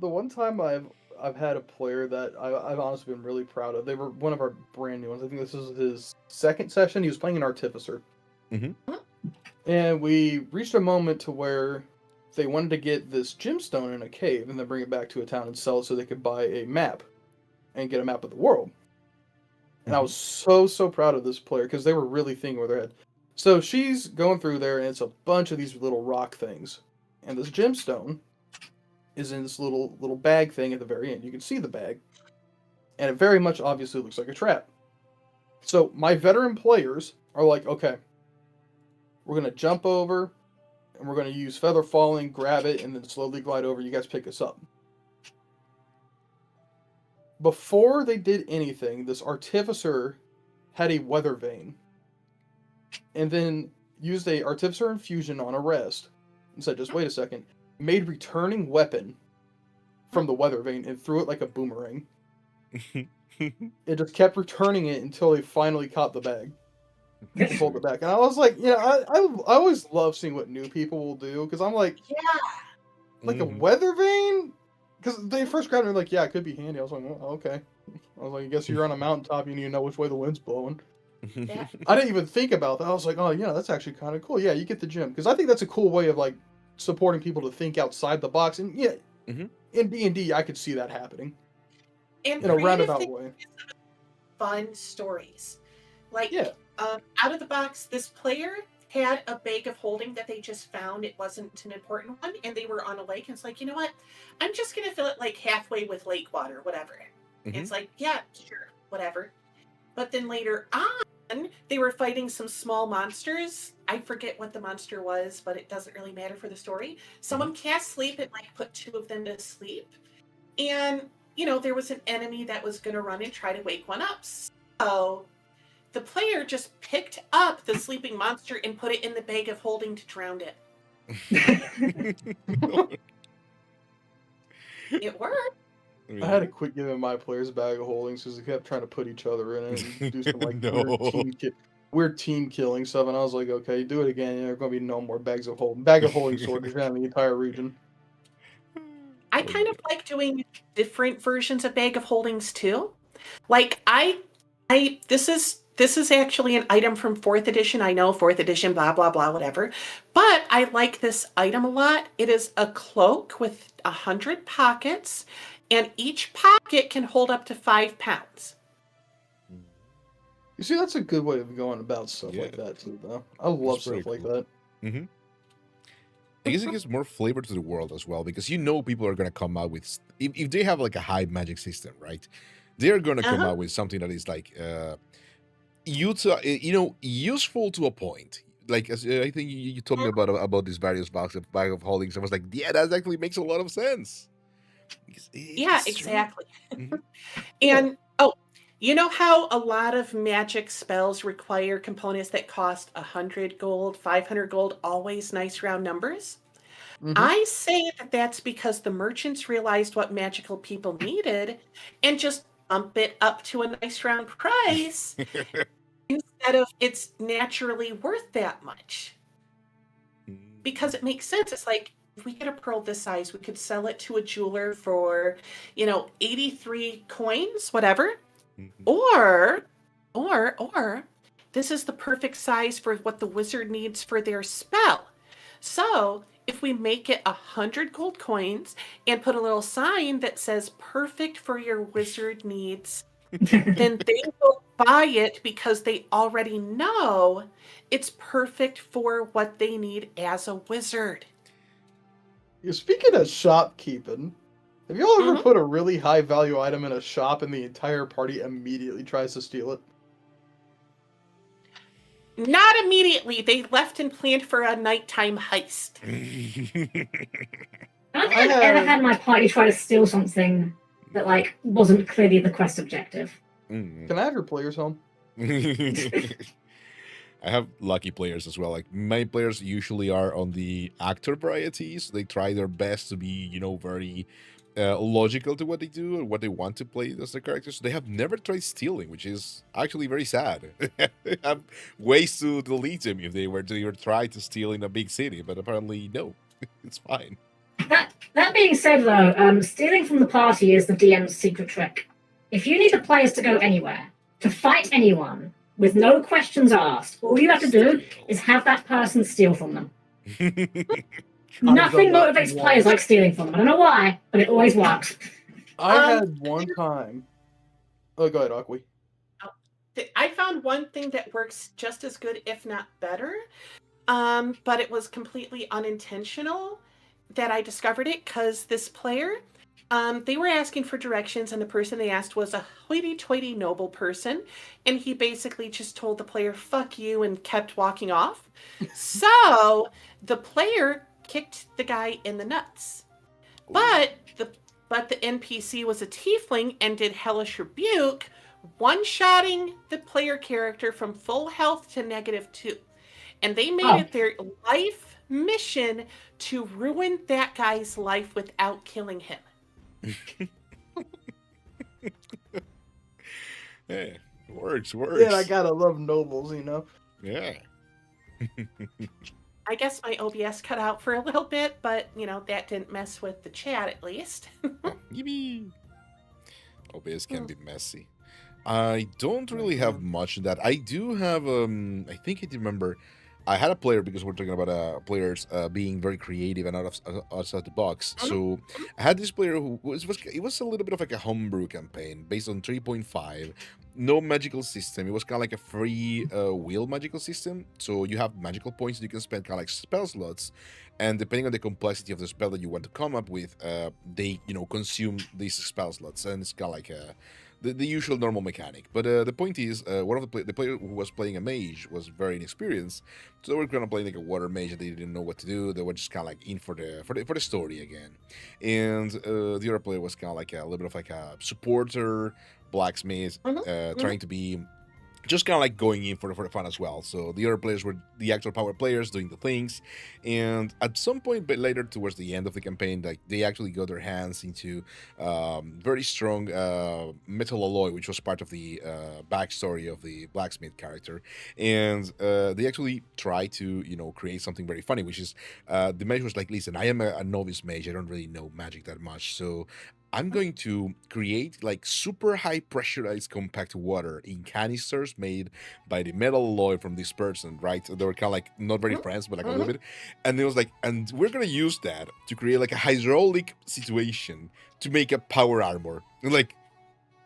the one time I've had a player that I've honestly been really proud of. They were one of our brand new ones. I think this was his second session. He was playing an artificer. And we reached a moment to where they wanted to get this gemstone in a cave and then bring it back to a town and sell it so they could buy a map and get a map of the world. And I was so proud of this player because they were really thinking with their head. So she's going through there and it's a bunch of these little rock things. And this gemstone is in this little bag thing at the very end. You can see the bag. And it very much obviously looks like a trap. So my veteran players are like, okay, we're going to jump over and we're going to use feather falling, grab it, and then slowly glide over. You guys pick us up. Before they did anything, this artificer had a weather vane. And then used a artificer infusion on a rest. And said, just wait a second. Made returning weapon from the weather vane and threw it like a boomerang. It just kept returning it until they finally caught the bag. He pulled it back, and I was like, I always love seeing what new people will do because I'm like, Yeah. like a Mhm. weather vane, because they first grabbed me like, yeah, it could be handy. I was like, oh, okay. I was like, I guess you're on a mountaintop, you need to know which way the wind's blowing. That, I didn't even think about that. I was like, oh yeah, that's actually kind of cool. Yeah, you get the gym because I think that's a cool way of like supporting people to think outside the box, and yeah, Mhm. in D&D, I could see that happening and in a creative roundabout things, way. fun stories. Like, Yeah. out of the box, this player had a bag of holding that they just found. It wasn't an important one, and they were on a lake. And it's like, you know what? I'm just gonna fill it like halfway with lake water, whatever. It's like, yeah, sure, whatever. But then later on, they were fighting some small monsters. I forget what the monster was, but it doesn't really matter for the story. Someone cast sleep and like put two of them to sleep. And, there was an enemy that was going to run and try to wake one up. So the player just picked up the sleeping monster and put it in the bag of holding to drown it. It worked. I had to quit giving my players a bag of holdings because they kept trying to put each other in it and do some like No. weird team killing stuff. And I was like, okay, do it again. There are going to be no more bags of holding. Bag of holding shortage around the entire region. I kind of like doing different versions of bag of holdings too. Like this is actually an item from 4th edition. I know 4th edition, blah blah blah, whatever. But I like this item a lot. It is a cloak with 100 pockets, and each pocket can hold up to 5 pounds. You see, that's a good way of going about stuff Yeah. like that too, though. I love It's pretty stuff like cool. that. Mm-hmm. I guess it gives more flavor to the world as well because people are gonna come out with if they have like a high magic system, right? They're gonna come out with something that is like useful to a point. Like as I think you told me about these various bag of holdings. I was like, yeah, that actually makes a lot of sense. Yeah, exactly. Mhm. And you know how a lot of magic spells require components that cost 100 gold, 500 gold, always nice round numbers? Mhm. I say that that's because the merchants realized what magical people needed and just bump it up to a nice round price instead of it's naturally worth that much. Because it makes sense. It's like if we get a pearl this size, we could sell it to a jeweler for, 83 coins, whatever. Or this is the perfect size for what the wizard needs for their spell. So if we make it 100 gold coins and put a little sign that says perfect for your wizard needs, then they will buy it because they already know it's perfect for what they need as a wizard. Speaking of shopkeeping, have y'all ever Mhm. put a really high value item in a shop and the entire party immediately tries to steal it? Not immediately. They left and planned for a nighttime heist. I don't think I've ever had my party try to steal something that like wasn't clearly the quest objective. Can I have your players home? I have lucky players as well. Like my players usually are on the actor varieties. They try their best to be, very logical to what they do and what they want to play as their characters. They have never tried stealing, which is actually very sad. They have ways to delete them if they were to even try to steal in a big city, but apparently no, it's fine. That being said, though, stealing from the party is the DM's secret trick. If you need the players to go anywhere, to fight anyone, with no questions asked, all you have to do is have that person steal from them. Nothing motivates players like stealing from them. I don't know why, but it always works. I had one time. Oh, go ahead, Aqui. I found one thing that works just as good, if not better, but it was completely unintentional that I discovered it because this player, they were asking for directions, and the person they asked was a hoity-toity noble person, and he basically just told the player, fuck you, and kept walking off. So the player kicked the guy in the nuts. But the NPC was a tiefling and did hellish rebuke, one-shotting the player character from full health to -2. And they made it their life mission to ruin that guy's life without killing him. Yeah, works. Yeah, I gotta love nobles, Yeah. I guess my OBS cut out for a little bit, but that didn't mess with the chat at least. Oh, yippee. OBS can be messy. I don't really have much in that. I do have I think I remember I had a player, because we're talking about players being very creative and outside the box. So I had this player who it was a little bit of like a homebrew campaign based on 3.5. No magical system. It was kind of like a free will magical system. So you have magical points that you can spend kind of like spell slots, and depending on the complexity of the spell that you want to come up with, they consume these spell slots, and it's kind of like the usual normal mechanic. But the point is, one of the player who was playing a mage was very inexperienced, so they were kind of playing like a water mage, and they didn't know what to do. They were just kind of like in for the story again. And the other player was kind of like a little bit of like a supporter, blacksmith, trying to be just kind of like going in for the fun as well. So the other players were the actual power players doing the things, and at some point, but later towards the end of the campaign, like they actually got their hands into very strong metal alloy, which was part of the backstory of the blacksmith character, and they actually tried to create something very funny, which is the mage was like, listen, I am a novice mage, I don't really know magic that much, so I'm going to create like super high pressurized compact water in canisters made by the metal alloy from this person, right? They were kind of like not very friends, but like a little bit. And it was like, and we're going to use that to create like a hydraulic situation to make a power armor. And like,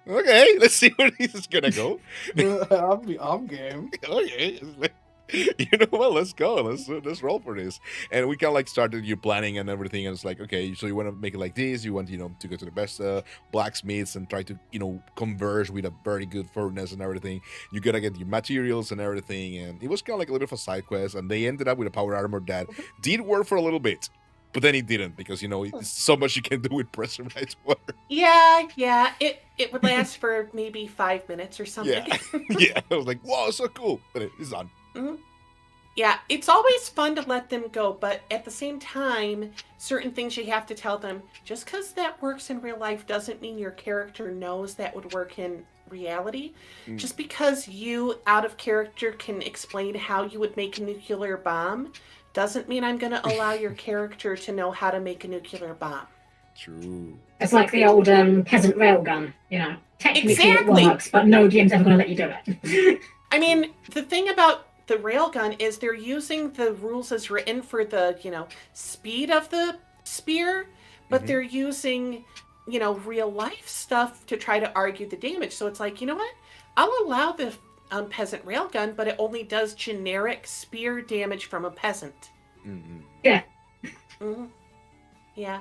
okay, let's see where this is going to go. I'm game. Okay. It's like, what, let's go, let's roll for this. And we kind of like started your planning and everything, and it's like, okay, so you want to make it like this, you want to go to the best blacksmiths and try to converge with a very good furnace and everything. You gotta get your materials and everything, and it was kind of like a little bit of a side quest, and they ended up with a power armor that did work for a little bit, but then it didn't, because it's so much you can do with pressurized water. Yeah, it would last for maybe 5 minutes or something. Yeah, I was like, wow, so cool, but it's done. Yeah, it's always fun to let them go, but at the same time, certain things you have to tell them, just because that works in real life doesn't mean your character knows that would work in reality. Just because you, out of character, can explain how you would make a nuclear bomb doesn't mean I'm going to allow your character to know how to make a nuclear bomb. True. It's like the old peasant railgun, Technically Exactly. It works, but no DM's ever going to let you do it. I mean, the thing about the railgun is they're using the rules as written for the, speed of the spear, but they're using, real life stuff to try to argue the damage. So it's like, you know what? I'll allow the peasant railgun, but it only does generic spear damage from a peasant. Yeah. Yeah.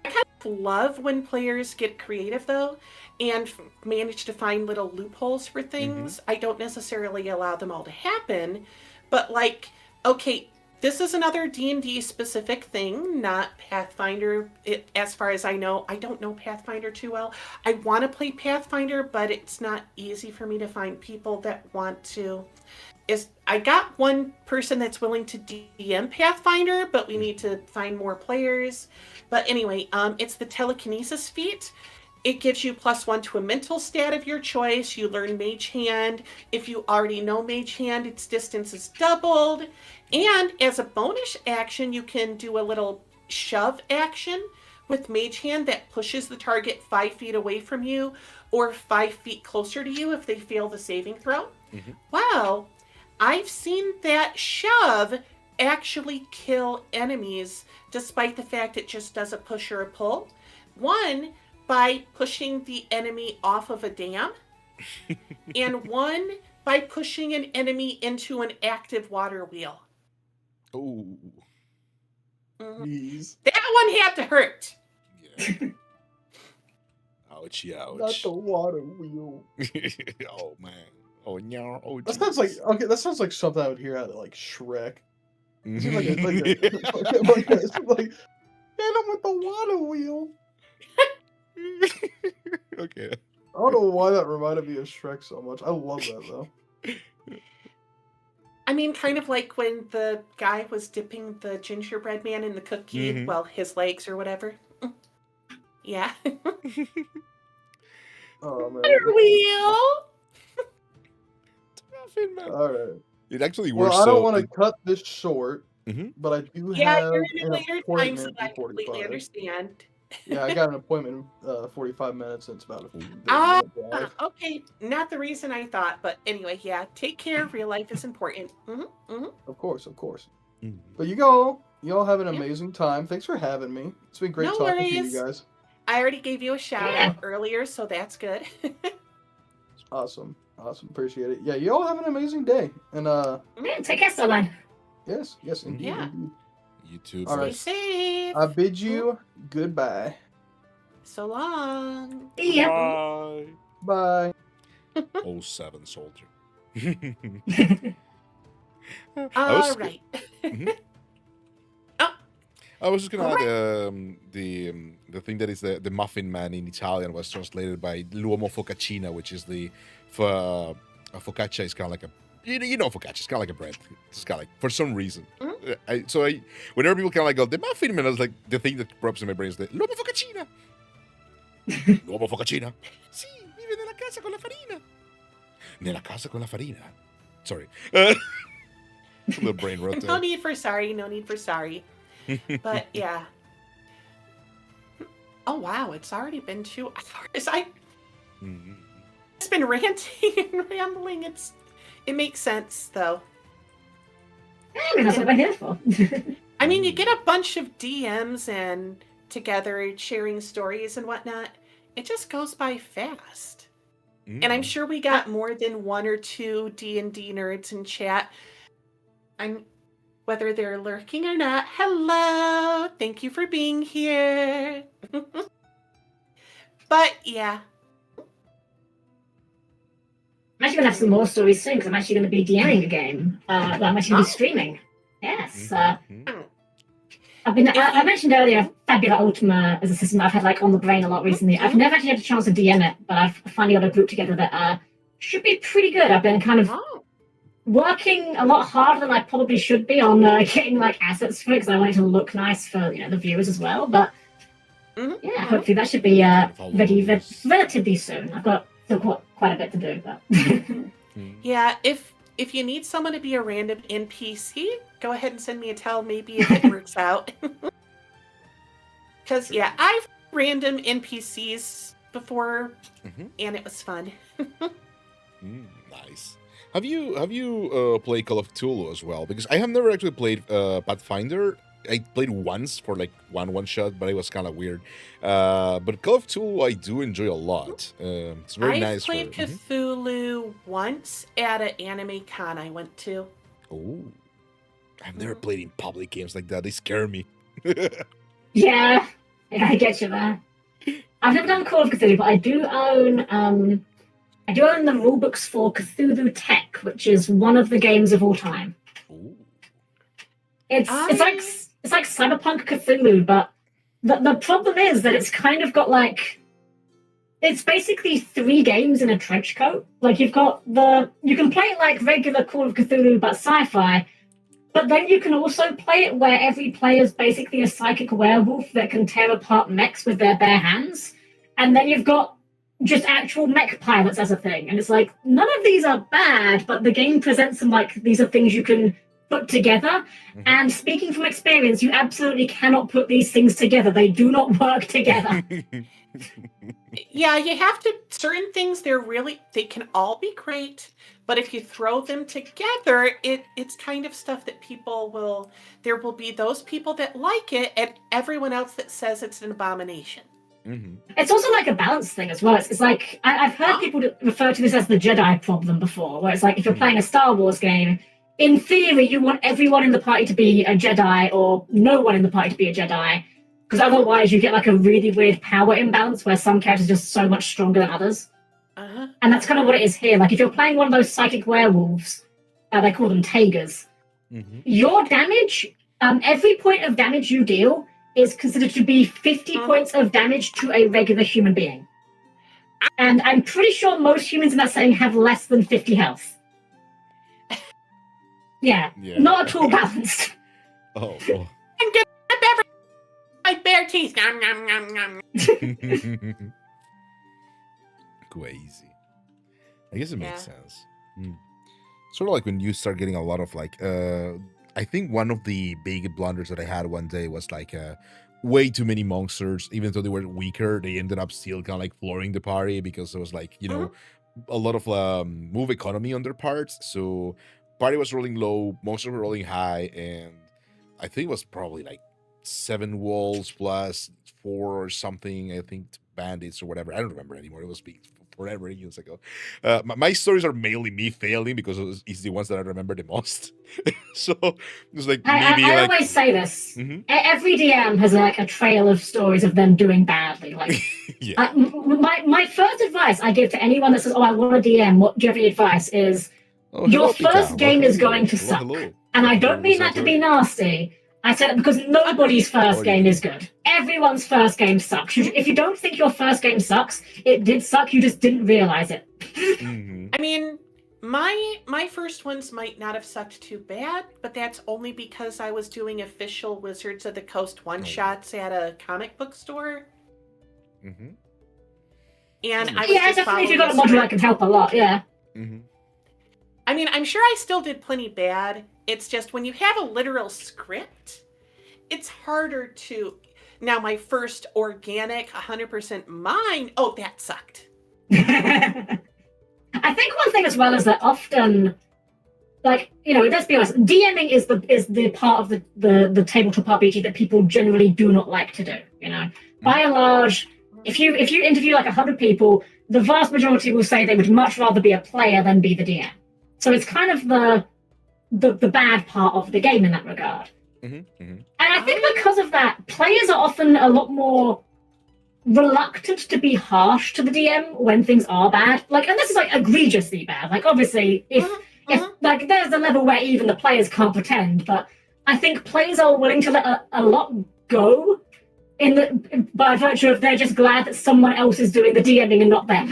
I kind of love when players get creative, though, and manage to find little loopholes for things. I don't necessarily allow them all to happen, but like, okay, this is another D&D specific thing, not Pathfinder. As far as I know, I don't know Pathfinder too well. I want to play Pathfinder, but it's not easy for me to find people that want to. I got one person that's willing to DM Pathfinder, but we need to find more players. But anyway, it's the telekinesis feat. It gives you +1 to a mental stat of your choice. You learn Mage Hand. If you already know Mage Hand, its distance is doubled. And as a bonus action, you can do a little shove action with Mage Hand that pushes the target 5 feet away from you or 5 feet closer to you if they fail the saving throw. Well, I've seen that shove actually kill enemies despite the fact it just does a push or a pull. One, by pushing the enemy off of a dam, and one by pushing an enemy into an active water wheel. Oh. Jeez. That one had to hurt. Yeah. Ouchie, ouch. Not the water wheel. Oh man. Oh no. Oh. That sounds like that sounds like something I would hear out of like Shrek. It seems like like hit him with the water wheel. Okay. I don't know why that reminded me of Shrek so much. I love that though. I mean, kind of like when the guy was dipping the gingerbread man in the cookie, well, his legs or whatever. Yeah. Oh man. Water wheel. All right. It actually Well, works I don't so. want to cut this short, Mhm. but I do Yeah, have you're in a an later time, so appointment in I completely 45. understand. Yeah, I got an appointment in 45 minutes. And it's about a Ooh. 30-minute drive. Okay. Not the reason I thought, but anyway, yeah. Take care. Real life is important. Of course, of course. Mhm. But you all have an Yeah. amazing time. Thanks for having me. It's been great No talking to you worries. guys. I already gave you a shout Yeah. out earlier, so that's good. Awesome. Awesome. Appreciate it. Yeah, you all have an amazing day. And Yeah, take care, Starline. yes, indeed, Yeah. indeed. You too. All Stay right. safe. I bid you goodbye. So long. See ya. Bye. Bye. 07 soldier. All right. Mhm. Oh, I was just gonna Correct. add the thing that is the Muffin Man in Italian was translated by l'uomo focaccina, which is the focaccia is kind of like a you know focaccia, it's kind of like a bread. It's kind of like for some reason. Mhm. Whenever people kind of like go the Muffin Man, I was like the thing that pops in my brain is the l'uomo focaccina. L'uomo focaccina. Sì, vive nella casa con la farina. Nella casa con la farina. Sorry. The brain rot no need for sorry. No need for sorry. But yeah. Oh wow, it's already been 2 hours. Mhm. It's been ranting and rambling. It makes sense though. I mean, that's what we're here for. I mean, you get a bunch of DMs and together sharing stories and whatnot. It just goes by fast. And I'm Mhm. sure we got more than 1 or 2 D&D nerds in chat. Whether they're lurking or not. Hello, thank you for being here. But yeah, I'm actually gonna have some more stories soon because I'm actually gonna be DMing a game. That I'm actually gonna be streaming. Yes. Mhm. I mentioned earlier Fabula Ultima as a system that I've had like on the brain a lot recently. I've never actually had a chance to DM it, but I've finally got a group together that should be pretty good. I've been kind of working a lot harder than I probably should be on getting like assets for it because I want it to look nice for the viewers as well. But yeah, hopefully that should be ready relatively soon. I've got still quite a bit to do, but yeah. If you need someone to be a random NPC, go ahead and send me a tell. Maybe if it works out. Because yeah, I've random NPCs before, and it was fun. Nice. Have you played Call of Cthulhu as well? Because I have never actually played Pathfinder. I played once for like one shot, but it was kind of weird. But Call of Cthulhu I do enjoy a lot. It's very nice. I've played Cthulhu once at an anime con I went to. Oh, I've never played in public games like that. They scare me. yeah, I get you there. I've never done Call of Cthulhu, but I do own the rulebooks for Cthulhu Tech, which is one of the games of all time. Ooh. It's like Cyberpunk Cthulhu, but the problem is that it's kind of got like it's basically 3 games in a trench coat. Like you can play it like regular Call of Cthulhu but sci-fi, but then you can also play it where every player is basically a psychic werewolf that can tear apart mechs with their bare hands, and then you've got just actual mech pilots as a thing. And it's like none of these are bad, but the game presents them like these are things you can put together. And speaking from experience, you absolutely cannot put these things together. They do not work together. Yeah, you have to. Certain things they can all be great, but if you throw them together, it's kind of stuff that there will be those people that like it and everyone else that says it's an abomination. It's also like a balance thing as well. It's like I've heard people refer to this as the Jedi problem before, where it's like if you're playing a Star Wars game, in theory, you want everyone in the party to be a Jedi or no one in the party to be a Jedi, because otherwise you get like a really weird power imbalance where some characters are just so much stronger than others. And that's kind of what it is here. Like if you're playing one of those psychic werewolves, they call them Tagers, your damage, every point of damage you deal is considered to be 50 points of damage to a regular human being. And I'm pretty sure most humans in that setting have less than 50 health. Yeah. Not at all balanced. Oh. I'm gonna rip my bare teeth. Nom, nom, nom, nom. Crazy. I guess it makes sense. Sort of like when you start getting a lot of like I think one of the big blunders that I had one day was like way too many monsters. Even though they were weaker, they ended up still kind of like flooring the party because it was like, you know, a lot of move economy on their parts. So party was rolling low, monsters were rolling high, and I think it was probably like 7 walls plus 4 or something. I think bandits or whatever. I don't remember anymore. It was forever years ago. My stories are mainly me failing because it's the ones that I remember the most. So it's like maybe I like always say this. Mhm. Every DM has like a trail of stories of them doing badly. Like yeah. my first advice I give to anyone that says, "Oh, I want to DM," what do you have any advice is Oh, your hello, Pika. first game Welcome is going to hello, suck. hello. And I Welcome don't mean that to be nasty. I said it because nobody's first game is good. Everyone's first game sucks. If you don't think your first game sucks, it did suck. You just didn't realize it. Mhm. I mean, my first ones might not have sucked too bad, but that's only because I was doing official Wizards of the Coast one-shots at a comic book store. Mhm. And I was Yeah, just definitely if you've following got a the module script. that can help a lot, yeah. Mhm. I mean, I'm sure I still did plenty bad. It's just when you have a literal script, it's harder to... Now, my first organic, 100% mine, oh, that sucked. I think one thing as well is that often, like, you know, let's be honest, DMing is the part of the tabletop RPG that people generally do not like to do. You know, by and large, if you interview like 100 people, the vast majority will say they would much rather be a player than be the DM. So it's kind of the bad part of the game in that regard. Mhm. Mhm. And I think because of that, players are often a lot more reluctant to be harsh to the DM when things are bad. Like, and this is like egregiously bad. Like, obviously, if like there's a level where even the players can't pretend, but I think players are willing to let a lot go by virtue of they're just glad that someone else is doing the DMing and not them.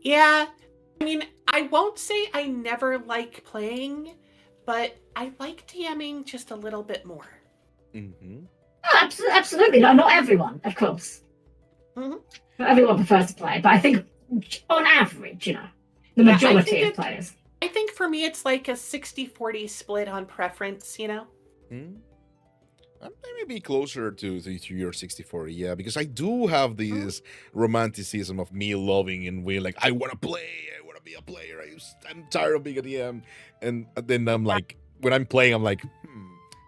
Yeah, I mean, I won't say I never like playing, but I like DMing just a little bit more. Mhm. Oh, absolutely. No, not everyone, of course. Not everyone prefers to play, but I think on average, you know, the majority of players. I think for me, it's like a 60-40 split on preference, you know? Maybe closer to your 64, yeah, because I do have this romanticism of me loving and we like, I want to play, I want to be a player, I'm tired of being a DM, and then I'm like, when I'm playing, I'm like,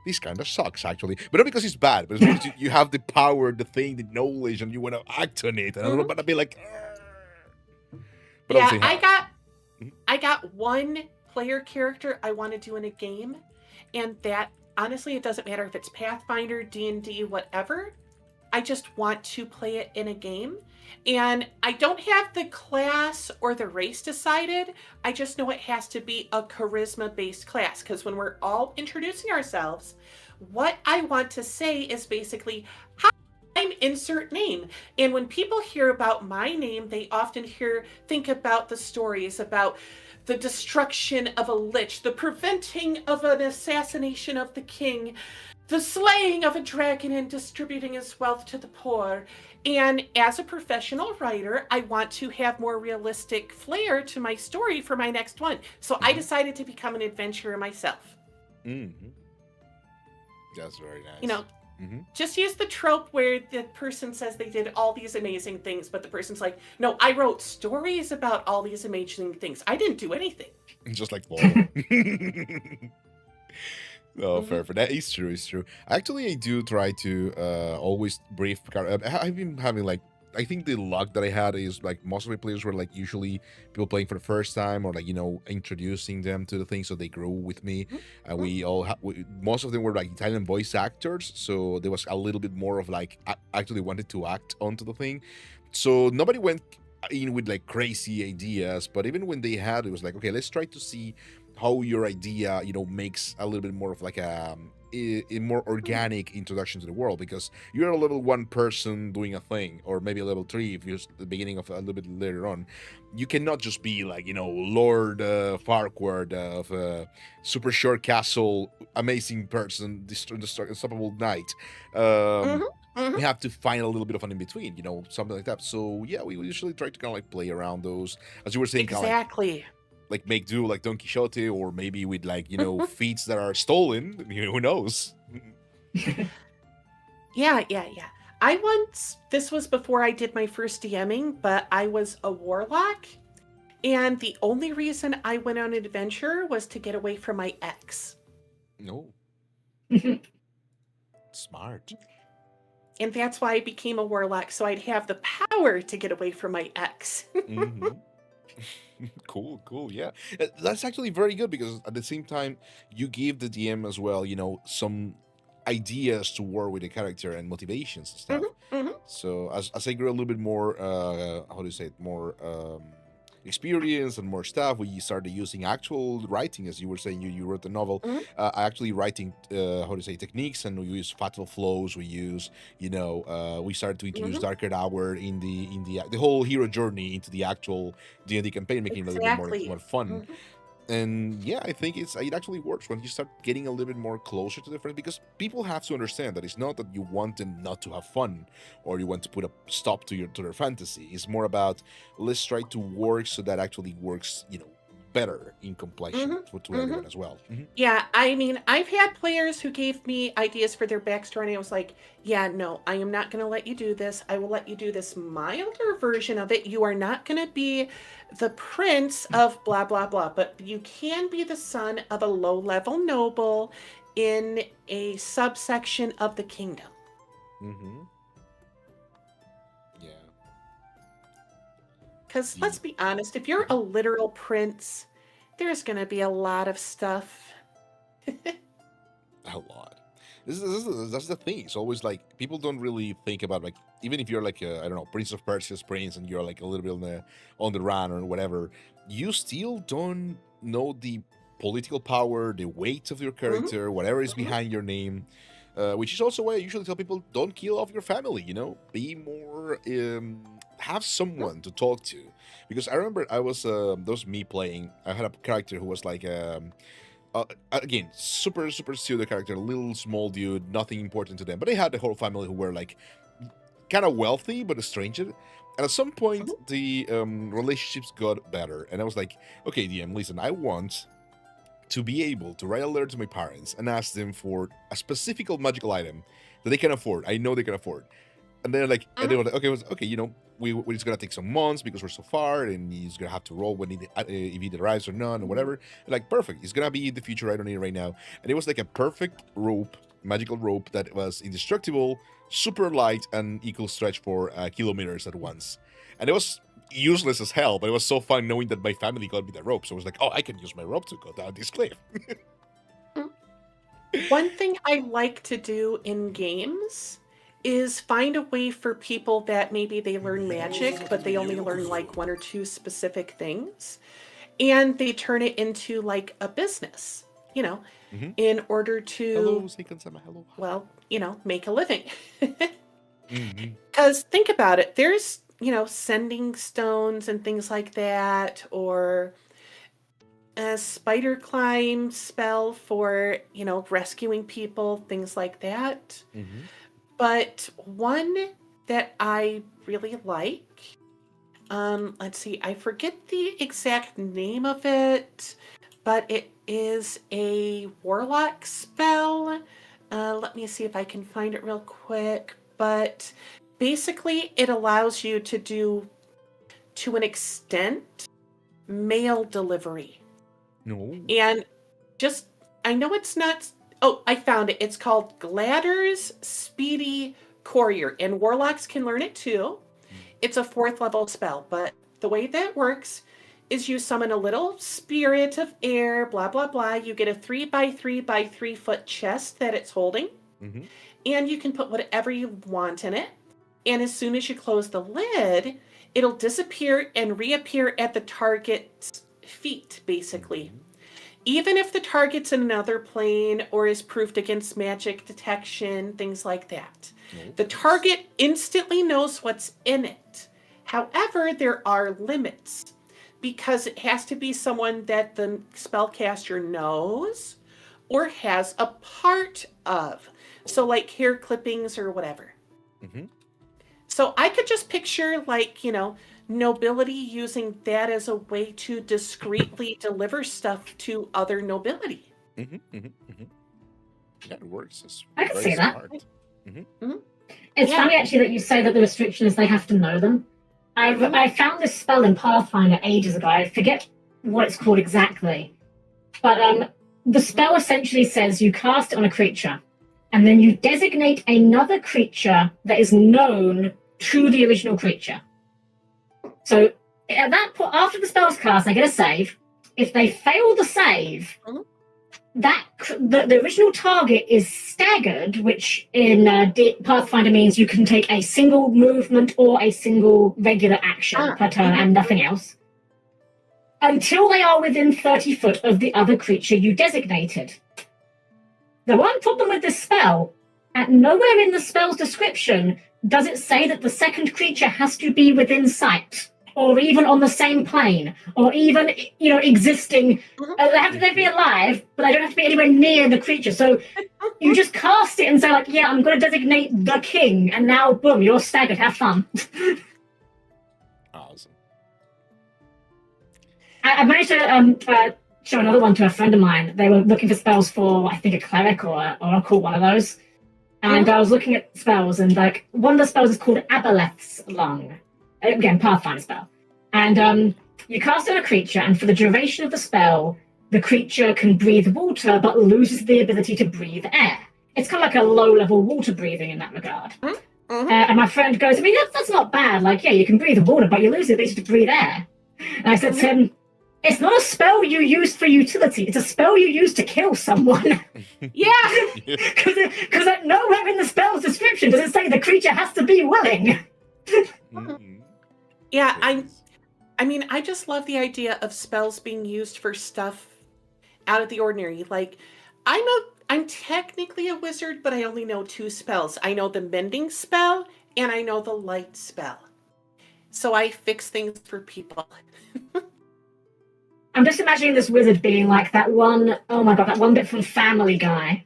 this kind of sucks actually, but not because it's bad, but it's because you have the power, the thing, the knowledge, and you want to act on it, and I don't want to be like, but yeah, I got one player character I want to do in a game, and that honestly, it doesn't matter if it's Pathfinder, D&D, whatever. I just want to play it in a game. And I don't have the class or the race decided. I just know it has to be a charisma-based class. Because when we're all introducing ourselves, what I want to say is basically, hi, I'm insert name. And when people hear about my name, they often think about the stories about the destruction of a lich, the preventing of an assassination of the king, the slaying of a dragon and distributing his wealth to the poor. And as a professional writer, I want to have more realistic flair to my story for my next one. So I decided to become an adventurer myself. That's very nice. You know, just use the trope where the person says they did all these amazing things, but the person's like, no, I wrote stories about all these amazing things. I didn't do anything. Just like, no, fair. That is true. It's true. Actually, I do try to always brief. I've been having like, I think the luck that I had is like most of my players were like usually people playing for the first time or like, you know, introducing them to the thing so they grew with me. We all most of them were like Italian voice actors, so there was a little bit more of like actually wanted to act onto the thing. So nobody went in with like crazy ideas, but even when they had, it was like, okay, let's try to see how your idea, you know, makes a little bit more of like a more organic introduction to the world, because you're a level 1 person doing a thing, or maybe a level 3 if you're the beginning of a little bit later on. You cannot just be like, you know, Lord Farquaad of Super Short Castle, amazing person, unstoppable knight. We have to find a little bit of an in-between, you know, something like that. So yeah, we usually try to kind of like play around those, as you were saying. Exactly. like make do like Don Quixote, or maybe with like feats that are stolen. Who knows? Yeah. This was before I did my first DMing, but I was a warlock. And the only reason I went on an adventure was to get away from my ex. No. Smart. And that's why I became a warlock, so I'd have the power to get away from my ex. Mm-hmm. Cool. Yeah, that's actually very good, because at the same time you give the DM as well, some ideas to work with the character and motivations and stuff. So as I grew a little bit more, how do you say it, more experience and more stuff, we started using actual writing, as you were saying. You wrote the novel. I actually writing, how to say, techniques, and we use fatal flows. We use, we started to introduce darker hour in the whole hero journey into the actual D&D campaign, making it a little bit more fun. And yeah, I think it actually works when you start getting a little bit more closer to the friends, because people have to understand that it's not that you want them not to have fun, or you want to put a stop to their fantasy. It's more about, let's try to work so that actually works, better in completion to everyone as well. Yeah, I mean, I've had players who gave me ideas for their backstory, and I was like, yeah, no, I am not going to let you do this. I will let you do this milder version of it. You are not going to be the prince of blah, blah, blah, but you can be the son of a low-level noble in a subsection of the kingdom. Yeah. Because let's be honest, if you're a literal prince, there's going to be a lot of stuff. A lot. That's the thing. It's always like, people don't really think about, like, even if you're like I don't know, Prince of Persia's prince, and you're like a little bit on the run or whatever, you still don't know the political power, the weight of your character, whatever is behind your name. Which is also why I usually tell people, don't kill off your family. Be more, have someone to talk to. Because I remember that was me playing. I had a character who was like, again, super pseudo character, little small dude, nothing important to them. But they had the whole family who were like kind of wealthy, but a stranger. And at some point, the relationships got better. And I was like, okay, DM, listen, I want to be able to write a letter to my parents and ask them for a specific magical item that they can afford. I know they can afford. And they're like, and they were like, okay, we're just gonna take some months because we're so far, and he's gonna have to roll when if he arrives or not, or whatever. And like, perfect. It's gonna be in the future. I don't need it right now. And it was like a perfect rope, magical rope that was indestructible, super light, and equal stretch for kilometers at once. And it was useless as hell, but it was so fun knowing that my family got me the rope. So I was like, oh, I can use my rope to go down this cliff. One thing I like to do in games is find a way for people that maybe they learn magic, but they only learn like one or two specific things, and they turn it into like a business, in order to, well, make a living. Because think about it, there's, sending stones and things like that, or a spider climb spell for, rescuing people, things like that. But one that I really like, let's see, I forget the exact name of it, but it is a warlock spell. Let me see if I can find it real quick. But basically, it allows you to do, to an extent, mail delivery. No. And just, I know it's not... Oh, I found it. It's called Gladder's Speedy Courier, and warlocks can learn it too. It's a 4th level spell, but the way that works is you summon a little spirit of air, blah, blah, blah. You get a 3x3x3 foot chest that it's holding, and you can put whatever you want in it. And as soon as you close the lid, it'll disappear and reappear at the target's feet, basically. Even if the target's in another plane or is proofed against magic detection, things like that. The target instantly knows what's in it. However, there are limits, because it has to be someone that the spellcaster knows or has a part of. So like hair clippings or whatever. So I could just picture, like, nobility using that as a way to discreetly deliver stuff to other nobility. Mm-hmm, mm-hmm, mm-hmm. Yeah, it works. It's I can very see that. smart. It's Yeah. funny actually that you say that the restriction is they have to know them. I found this spell in Pathfinder ages ago. I forget what it's called exactly, but the spell essentially says you cast it on a creature, and then you designate another creature that is known to the original creature. So at that point, after the spell's cast, they get a save. If they fail the save, the original target is staggered, which in Pathfinder means you can take a single movement or a single regular action per turn and nothing else, until they are within 30 foot of the other creature you designated. The one problem with this spell, at nowhere in the spell's description does it say that the second creature has to be within sight, or even on the same plane, or even existing. They have to be alive, but they don't have to be anywhere near the creature. So you just cast it and say, like, yeah, I'm going to designate the king, and now, boom, you're staggered. Have fun. Awesome. I managed to show another one to a friend of mine. They were looking for spells for, I think, a cleric or an oracle, one of those. And I was looking at spells, and like one of the spells is called Aboleth's Lung. Again, Pathfinder spell. And you cast it on a creature, and for the duration of the spell, the creature can breathe water but loses the ability to breathe air. It's kind of like a low-level water breathing in that regard. And my friend goes, I mean, that's not bad. Like, yeah, you can breathe water, but you lose the ability to breathe air. And I said to him, it's not a spell you use for utility. It's a spell you use to kill someone. Yeah. Because nowhere in the spell's description does it say the creature has to be willing. Yeah, I mean, I just love the idea of spells being used for stuff out of the ordinary. Like, I'm technically a wizard, but I only know 2 spells. I know the mending spell and I know the light spell. So I fix things for people. I'm just imagining this wizard being like that one, oh my god, that one bit from Family Guy,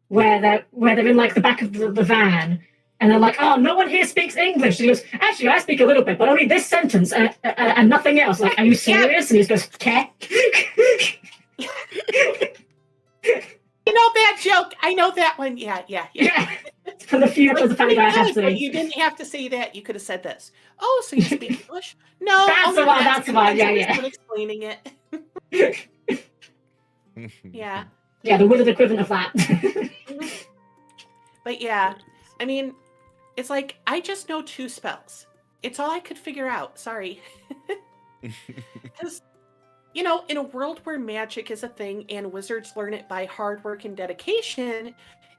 where they're in like the back of the van, and they're like, oh, no one here speaks English. And he goes, actually, I speak a little bit, but only this sentence and nothing else. Like, are you serious? And he just goes, "Ke?" You know that joke. I know that one. Yeah. For the few episodes of Family Guy I have But seen. you didn't have to say that. You could have said this. Oh, so you speak English? No. That's the one, that's the one. Yeah. I'm explaining it. Yeah. Yeah, the wizard equivalent of that. But yeah, I mean, it's like, I just know 2 spells. It's all I could figure out. Sorry. Because, in a world where magic is a thing and wizards learn it by hard work and dedication,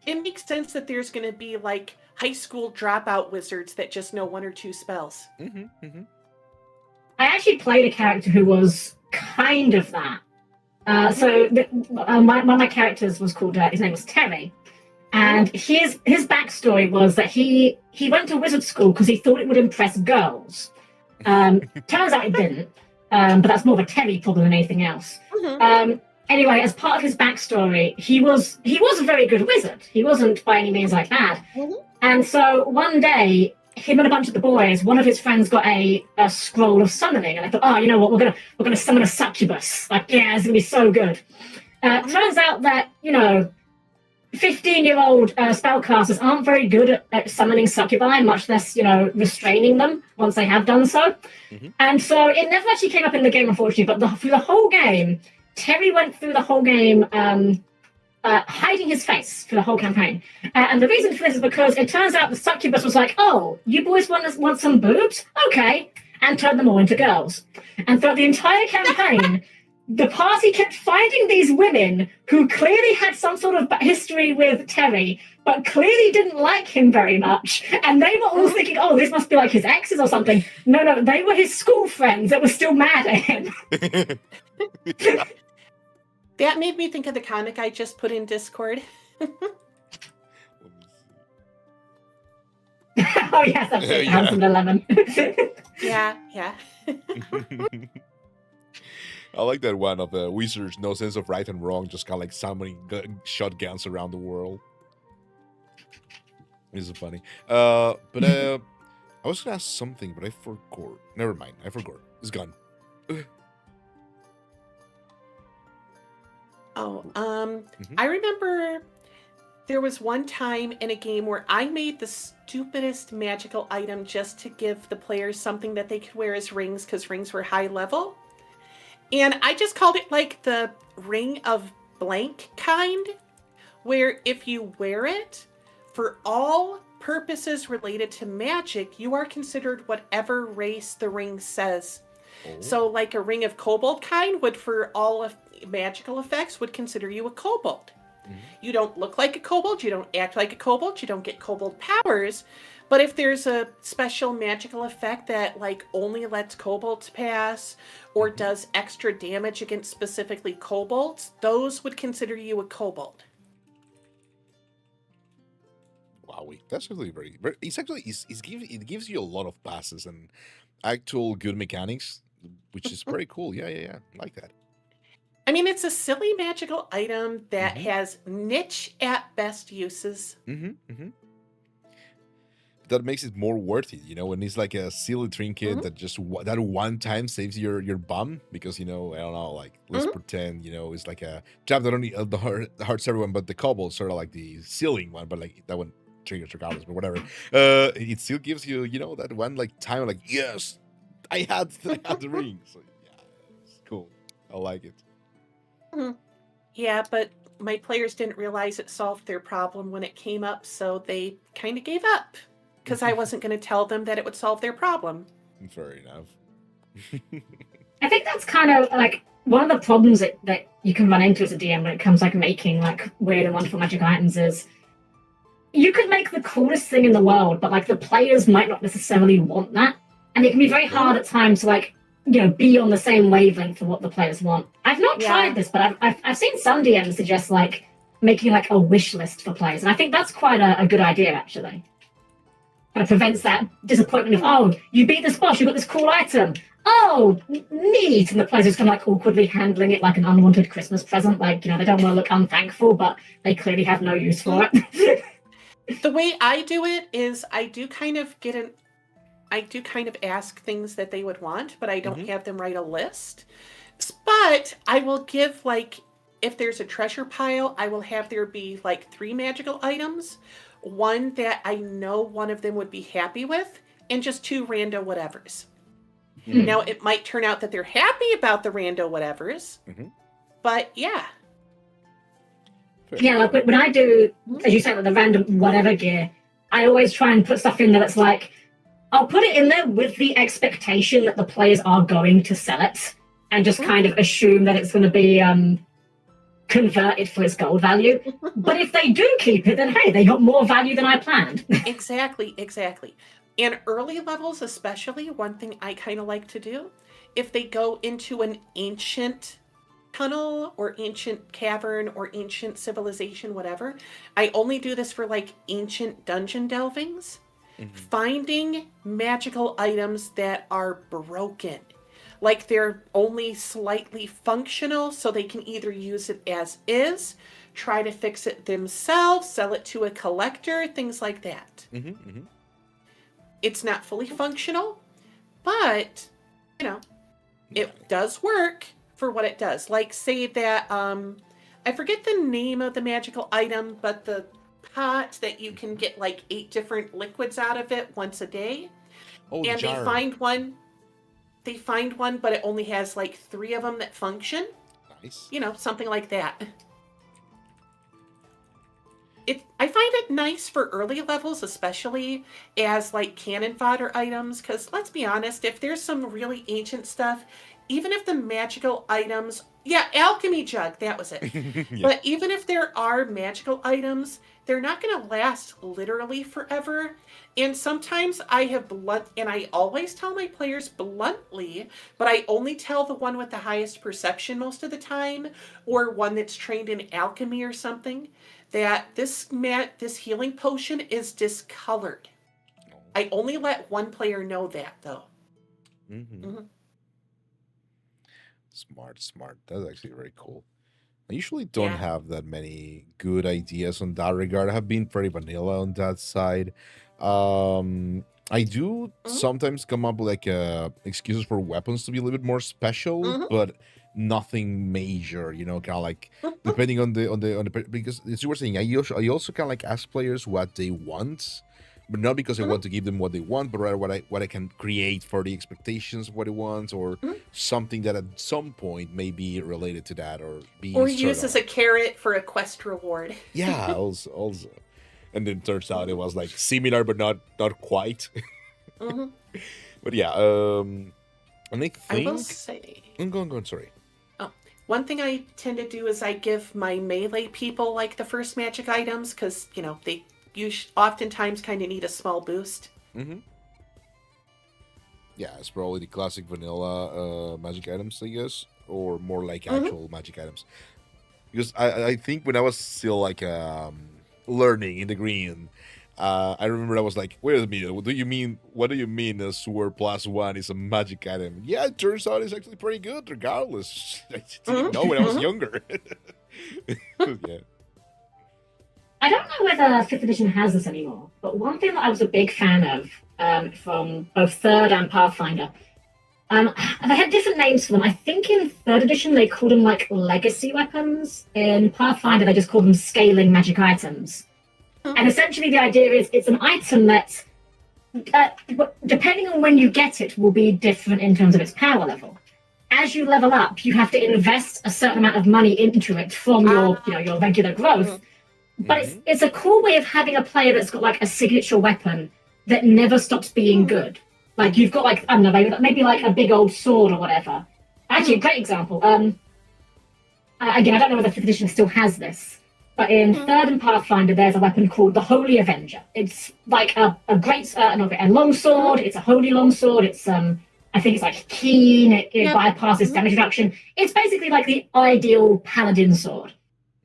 it makes sense that there's going to be like high school dropout wizards that just know 1 or 2 spells. I actually played a character who was kind of that. One of my characters was called, his name was Terry. And his backstory was that he went to wizard school because he thought it would impress girls. Turns out it didn't, but that's more of a Terry problem than anything else. Anyway, as part of his backstory, he was a very good wizard. He wasn't by any means like bad. And so one day, him and a bunch of the boys, one of his friends got a scroll of summoning, and I thought, oh, you know what, we're gonna summon a succubus. Like, yeah, it's gonna be so good. Turns out that 15-year-old spellcasters aren't very good at summoning succubi, much less, restraining them once they have done so. And so it never actually came up in the game, unfortunately, but through the whole game, Terry went through the whole game hiding his face for the whole campaign. And the reason for this is because it turns out the succubus was like, oh, you boys want some boobs? Okay. And turned them all into girls. And throughout the entire campaign, the party kept finding these women who clearly had some sort of history with Terry, but clearly didn't like him very much. And they were all thinking, oh, this must be like his exes or something. No, they were his school friends that were still mad at him. That made me think of the comic I just put in Discord. Oh, yes, that's 2011. Yeah. I like that one of the wizards, no sense of right and wrong, just kind of like summoning shotguns around the world. This is funny. But I was gonna ask something, but I forgot. Never mind. I forgot. It's gone. Oh, Mhm. I remember there was one time in a game where I made the stupidest magical item just to give the players something that they could wear as rings because rings were high level. And I just called it like the ring of blank kind, where if you wear it, for all purposes related to magic, you are considered whatever race the ring says. Oh. So, like a ring of kobold kind would, for all of magical effects, would consider you a kobold. Mhm. You don't look like a kobold, you don't act like a kobold, you don't get kobold powers. But if there's a special magical effect that like only lets kobolds pass or Mhm. does extra damage against specifically kobolds, those would consider you a kobold. Wowie, that's actually very. It's actually it gives you a lot of passes and actual good mechanics, which is very cool. Yeah. I like that. I mean, it's a silly magical item that Mhm. has niche at best uses. Mm-hmm. That makes it more worth it, when it's like a silly trinket Mhm. that just that one time saves your bum because I don't know, like let's Mhm. pretend it's like a trap that only hurts everyone, but the cobble sort of like the ceiling one, but like that one triggers regardless, but whatever. It still gives you that one like time like yes, I had the ring, so yeah, it's cool. I like it. Mhm. Yeah, but my players didn't realize it solved their problem when it came up, so they kind of gave up because I wasn't going to tell them that it would solve their problem. Fair enough. I think that's kind of like one of the problems that you can run into as a DM when it comes like making like weird and wonderful magic items is you could make the coolest thing in the world, but like the players might not necessarily want that. And it can be very hard at times to like, be on the same wavelength for what the players want. I've not Yeah. tried this, but I've seen some DMs suggest like making like a wish list for players. And I think that's quite a good idea actually. Kind of prevents that disappointment of, oh, you beat this boss, you got this cool item. Oh, neat. And the players just kind of like awkwardly handling it like an unwanted Christmas present. Like, they don't want to look unthankful, but they clearly have no use for it. The way I do it is I do kind of ask things that they would want, but I don't have them write a list. But I will give like, if there's a treasure pile, I will have there be like 3 magical items, one that I know one of them would be happy with, and just 2 rando whatevers. Mhm. Now it might turn out that they're happy about the rando whatevers, but yeah. Yeah, like when I do, as you say, with the random whatever gear, I always try and put stuff in there that's like, I'll put it in there with the expectation that the players are going to sell it, and just kind of assume that it's going to be converted for its gold value. But if they do keep it, then hey, they got more value than I planned. Exactly. And early levels especially, one thing I kind of like to do, if they go into an ancient tunnel or ancient cavern or ancient civilization, whatever, I only do this for like ancient dungeon delvings. Finding magical items that are broken. Like they're only slightly functional, so they can either use it as is, try to fix it themselves, sell it to a collector, things like that. It's not fully functional, but, it does work for what it does. Like say that, I forget the name of the magical item, but the pot that you can get like 8 different liquids out of it once a day. Oh, And the jar. they find one, but it only has like 3 of them that function. Nice. Something like that. I find it nice for early levels, especially as like cannon fodder items, because let's be honest, if there's some really ancient stuff, even if the magical items, alchemy jug, that was it. Yeah. But even if there are magical items, they're not going to last literally forever. And sometimes and I always tell my players bluntly, but I only tell the one with the highest perception most of the time, or one that's trained in alchemy or something, that this healing potion is discolored. I only let one player know that though. Smart. That's actually very cool. I usually don't Yeah. have that many good ideas on that regard. I have been pretty vanilla on that side. I do sometimes come up with like excuses for weapons to be a little bit more special, but nothing major. You know, kind of like depending on the because as you were saying, I also kind of like ask players what they want, but not because I want to give them what they want, but rather what I can create for the expectations of what they want, or something that at some point may be related to that, or be Or use as a carrot for a quest reward. Yeah, also. And then turns out it was like similar but not quite. But yeah, and I think I will say. Go on, sorry. Oh, one thing I tend to do is I give my melee people like the first magic items because they oftentimes kind of need a small boost. Yeah, it's probably the classic vanilla magic items, I guess, or more like actual magic items. Because I think when I was still like learning in the green, I remember I was like, wait a minute, what do you mean a sword +1 is a magic item? Yeah, it turns out it's actually pretty good regardless. I didn't know when I was younger. Yeah. I don't know whether 5th edition has this anymore, but one thing that I was a big fan of from both 3rd and Pathfinder, they had different names for them. I think in 3rd edition they called them like legacy weapons. In Pathfinder they just called them scaling magic items. And essentially the idea is it's an item that, depending on when you get it, will be different in terms of its power level. As you level up, you have to invest a certain amount of money into it from your regular growth. But it's a cool way of having a player that's got like a signature weapon that never stops being good. Like you've got like, I don't know, maybe like a big old sword or whatever. Actually, a great example. Again, I don't know whether 5th edition still has this, but in 3rd and Pathfinder, there's a weapon called the Holy Avenger. It's like a long sword. It's a holy long sword. It's I think it's like keen. It bypasses damage reduction. It's basically like the ideal paladin sword.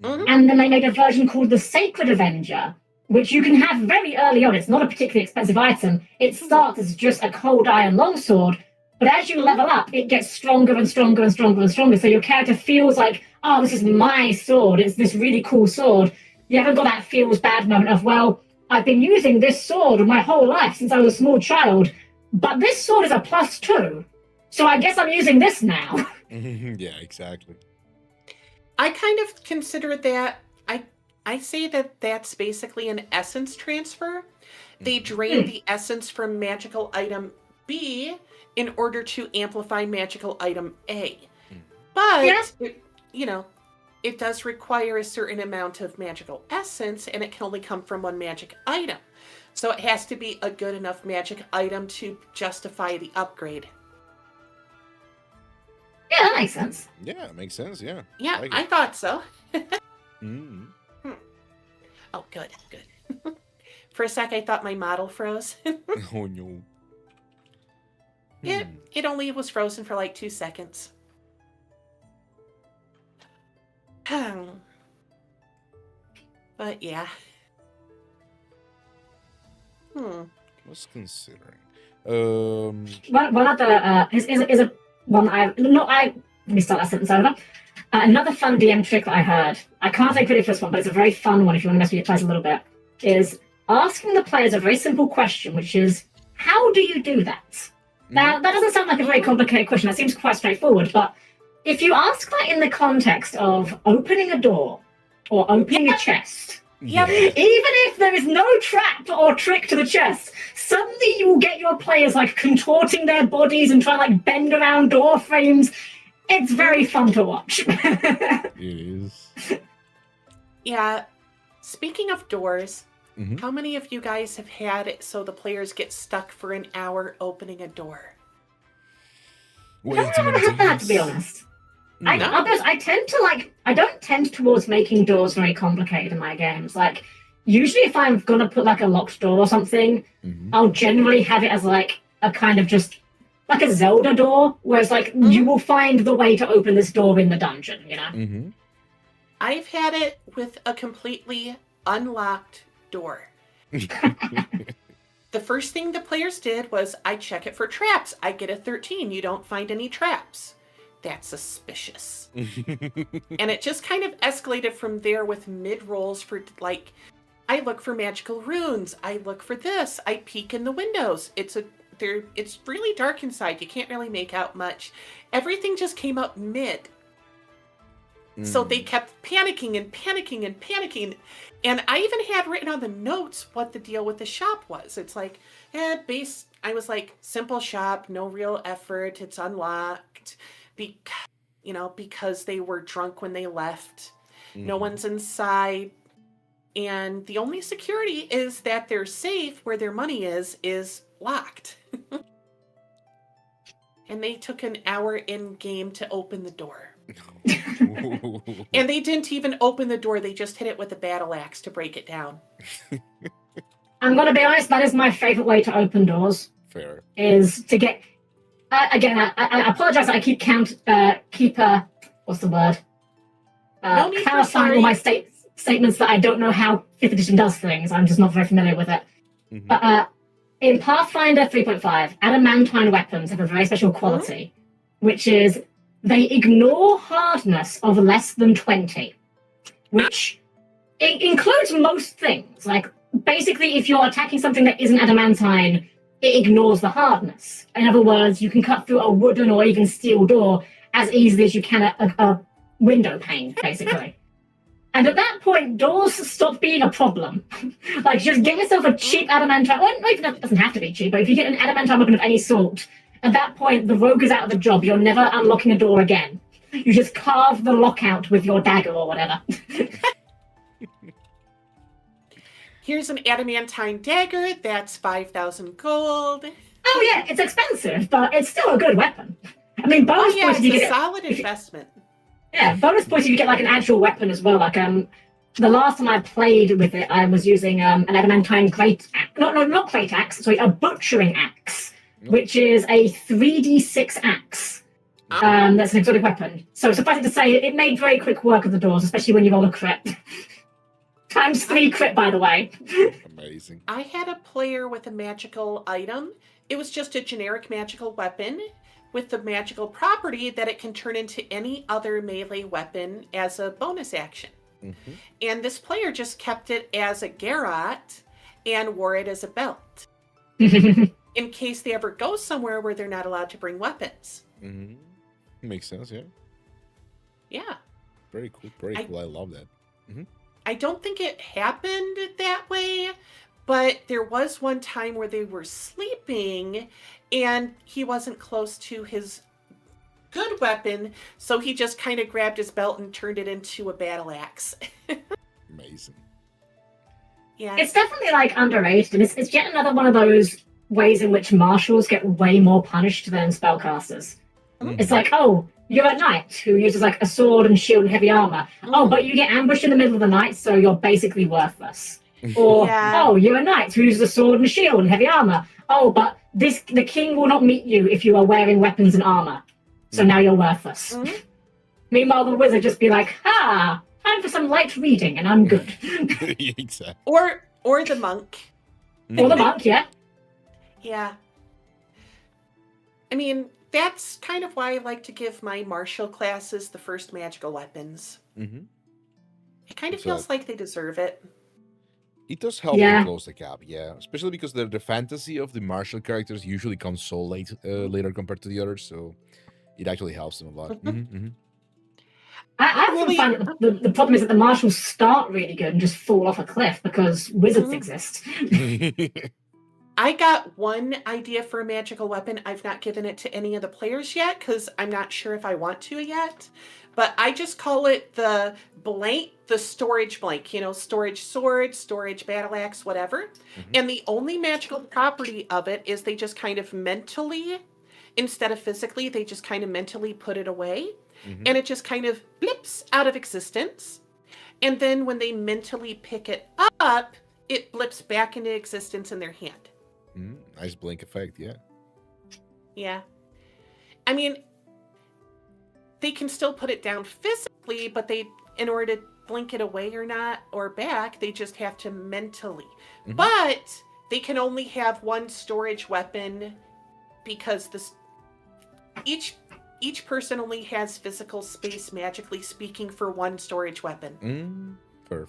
And then they made a version called the Sacred Avenger, which you can have very early on. It's not a particularly expensive item. It starts as just a cold iron longsword, but as you level up, it gets stronger and stronger and stronger and stronger. So your character feels like, oh, this is my sword. It's this really cool sword. You haven't got that feels bad moment of, well, I've been using this sword my whole life since I was a small child, but this sword is a +2. So I guess I'm using this now. Yeah, exactly. I kind of consider that, I say that that's basically an essence transfer. They drain the essence from magical item B in order to amplify magical item A. But, it does require a certain amount of magical essence, and it can only come from one magic item. So it has to be a good enough magic item to justify the upgrade. Yeah, that makes sense. Yeah, it makes sense, yeah. Yeah, I thought so. Oh, good. For a sec, I thought my model froze. Oh, no. It only was frozen for like 2 seconds. But yeah. Was considering. One other is a one let me start that sentence over. Another fun DM trick that I heard, I can't take credit for this one, but it's a very fun one if you want to mess with your players a little bit, is asking the players a very simple question, which is, how do you do that? Now, that doesn't sound like a very complicated question. That seems quite straightforward, but if you ask that in the context of opening a door or opening a chest, even if there is no trap or trick to the chest, suddenly you will get your players like contorting their bodies and trying to like bend around door frames. It's very fun to watch. It is. Yeah. Speaking of doors, how many of you guys have had it so the players get stuck for an hour opening a door? I don't ever have that, to be honest. I don't tend towards making doors very complicated in my games. Like, usually if I'm going to put like a locked door or something, I'll generally have it as like a kind of just like a Zelda door, whereas like you will find the way to open this door in the dungeon, you know? I've had it with a completely unlocked door. The first thing the players did was I check it for traps. I get a 13. You don't find any traps. That's suspicious. And it just kind of escalated from there with mid-rolls for like I look for magical runes. I look for this. I peek in the windows. It's really dark inside. You can't really make out much. Everything just came up mid. So they kept panicking and panicking and panicking. And I even had written on the notes what the deal with the shop was. It's like, I was like, simple shop, no real effort. It's unlocked because they were drunk when they left. No one's inside. And the only security is that their safe, where their money is locked. And they took an hour in game to open the door. And they didn't even open the door. They just hit it with a battle axe to break it down. I'm going to be honest, that is my favorite way to open doors. Fair. Is to get... again, I apologize that I keep what's the word? No need for Clarifying all my statements that I don't know how 5th edition does things. I'm just not very familiar with it. But in Pathfinder 3.5, adamantine weapons have a very special quality, which is they ignore hardness of less than 20, which includes most things. Like, basically, if you're attacking something that isn't adamantine, it ignores the hardness. In other words, you can cut through a wooden or even steel door as easily as you can a window pane, basically. And at that point, doors stop being a problem. Like, just get yourself a cheap adamantine, well, it doesn't have to be cheap, but if you get an adamantine weapon of any sort, at that point, the rogue is out of the job. You're never unlocking a door again. You just carve the lock out with your dagger or whatever. Here's an adamantine dagger. That's 5,000 gold. Oh yeah, it's expensive, but it's still a good weapon. I mean, bonus points if you it's a get solid investment. Yeah, bonus points if you get like an actual weapon as well. Like the last time I played with it, I was using an adamantine plate axe. Not plate axe. Sorry, a butchering axe, which is a 3d6 axe. That's an exotic weapon. So suffice it to say, it made very quick work of the doors, especially when you roll a crit. Times 3 crit, by the way. Amazing. I had a player with a magical item. It was just a generic magical weapon with the magical property that it can turn into any other melee weapon as a bonus action. And this player just kept it as a garrote and wore it as a belt. In case they ever go somewhere where they're not allowed to bring weapons. Makes sense, yeah. Yeah. Very cool, very cool. I love that. I don't think it happened that way, but there was one time where they were sleeping and he wasn't close to his good weapon, so he just kind of grabbed his belt and turned it into a battle axe. Amazing. Yeah. It's definitely like underrated, and it's yet another one of those ways in which marshals get way more punished than spellcasters. It's like, oh, you're a knight who uses like a sword and shield and heavy armor. Oh, but you get ambushed in the middle of the night, so you're basically worthless. Or, oh, you're a knight who uses a sword and shield and heavy armor. Oh, but the king will not meet you if you are wearing weapons and armor. So now you're worthless. Meanwhile, the wizard just be like, time for some light reading, and I'm good. Exactly. Or the monk. Or the monk, yeah. Yeah. I mean, that's kind of why I like to give my martial classes the first magical weapons. It kind of feels like they deserve it. It does help to close the gap, yeah. Especially because the fantasy of the martial characters usually comes so late later compared to the others, so it actually helps them a lot. I really find that the problem is that the marshals start really good and just fall off a cliff because wizards exist. I got one idea for a magical weapon. I've not given it to any of the players yet because I'm not sure if I want to yet. But I just call it the storage blank, storage sword, storage battle axe, whatever. And the only magical property of it is they just kind of mentally, instead of physically, they just kind of mentally put it away. And it just kind of blips out of existence. And then when they mentally pick it up, it blips back into existence in their hand. Nice blink effect, yeah. Yeah. I mean, they can still put it down physically, but in order to blink it away or back, they just have to mentally. But they can only have one storage weapon because each person only has physical space, magically speaking, for one storage weapon. Fair.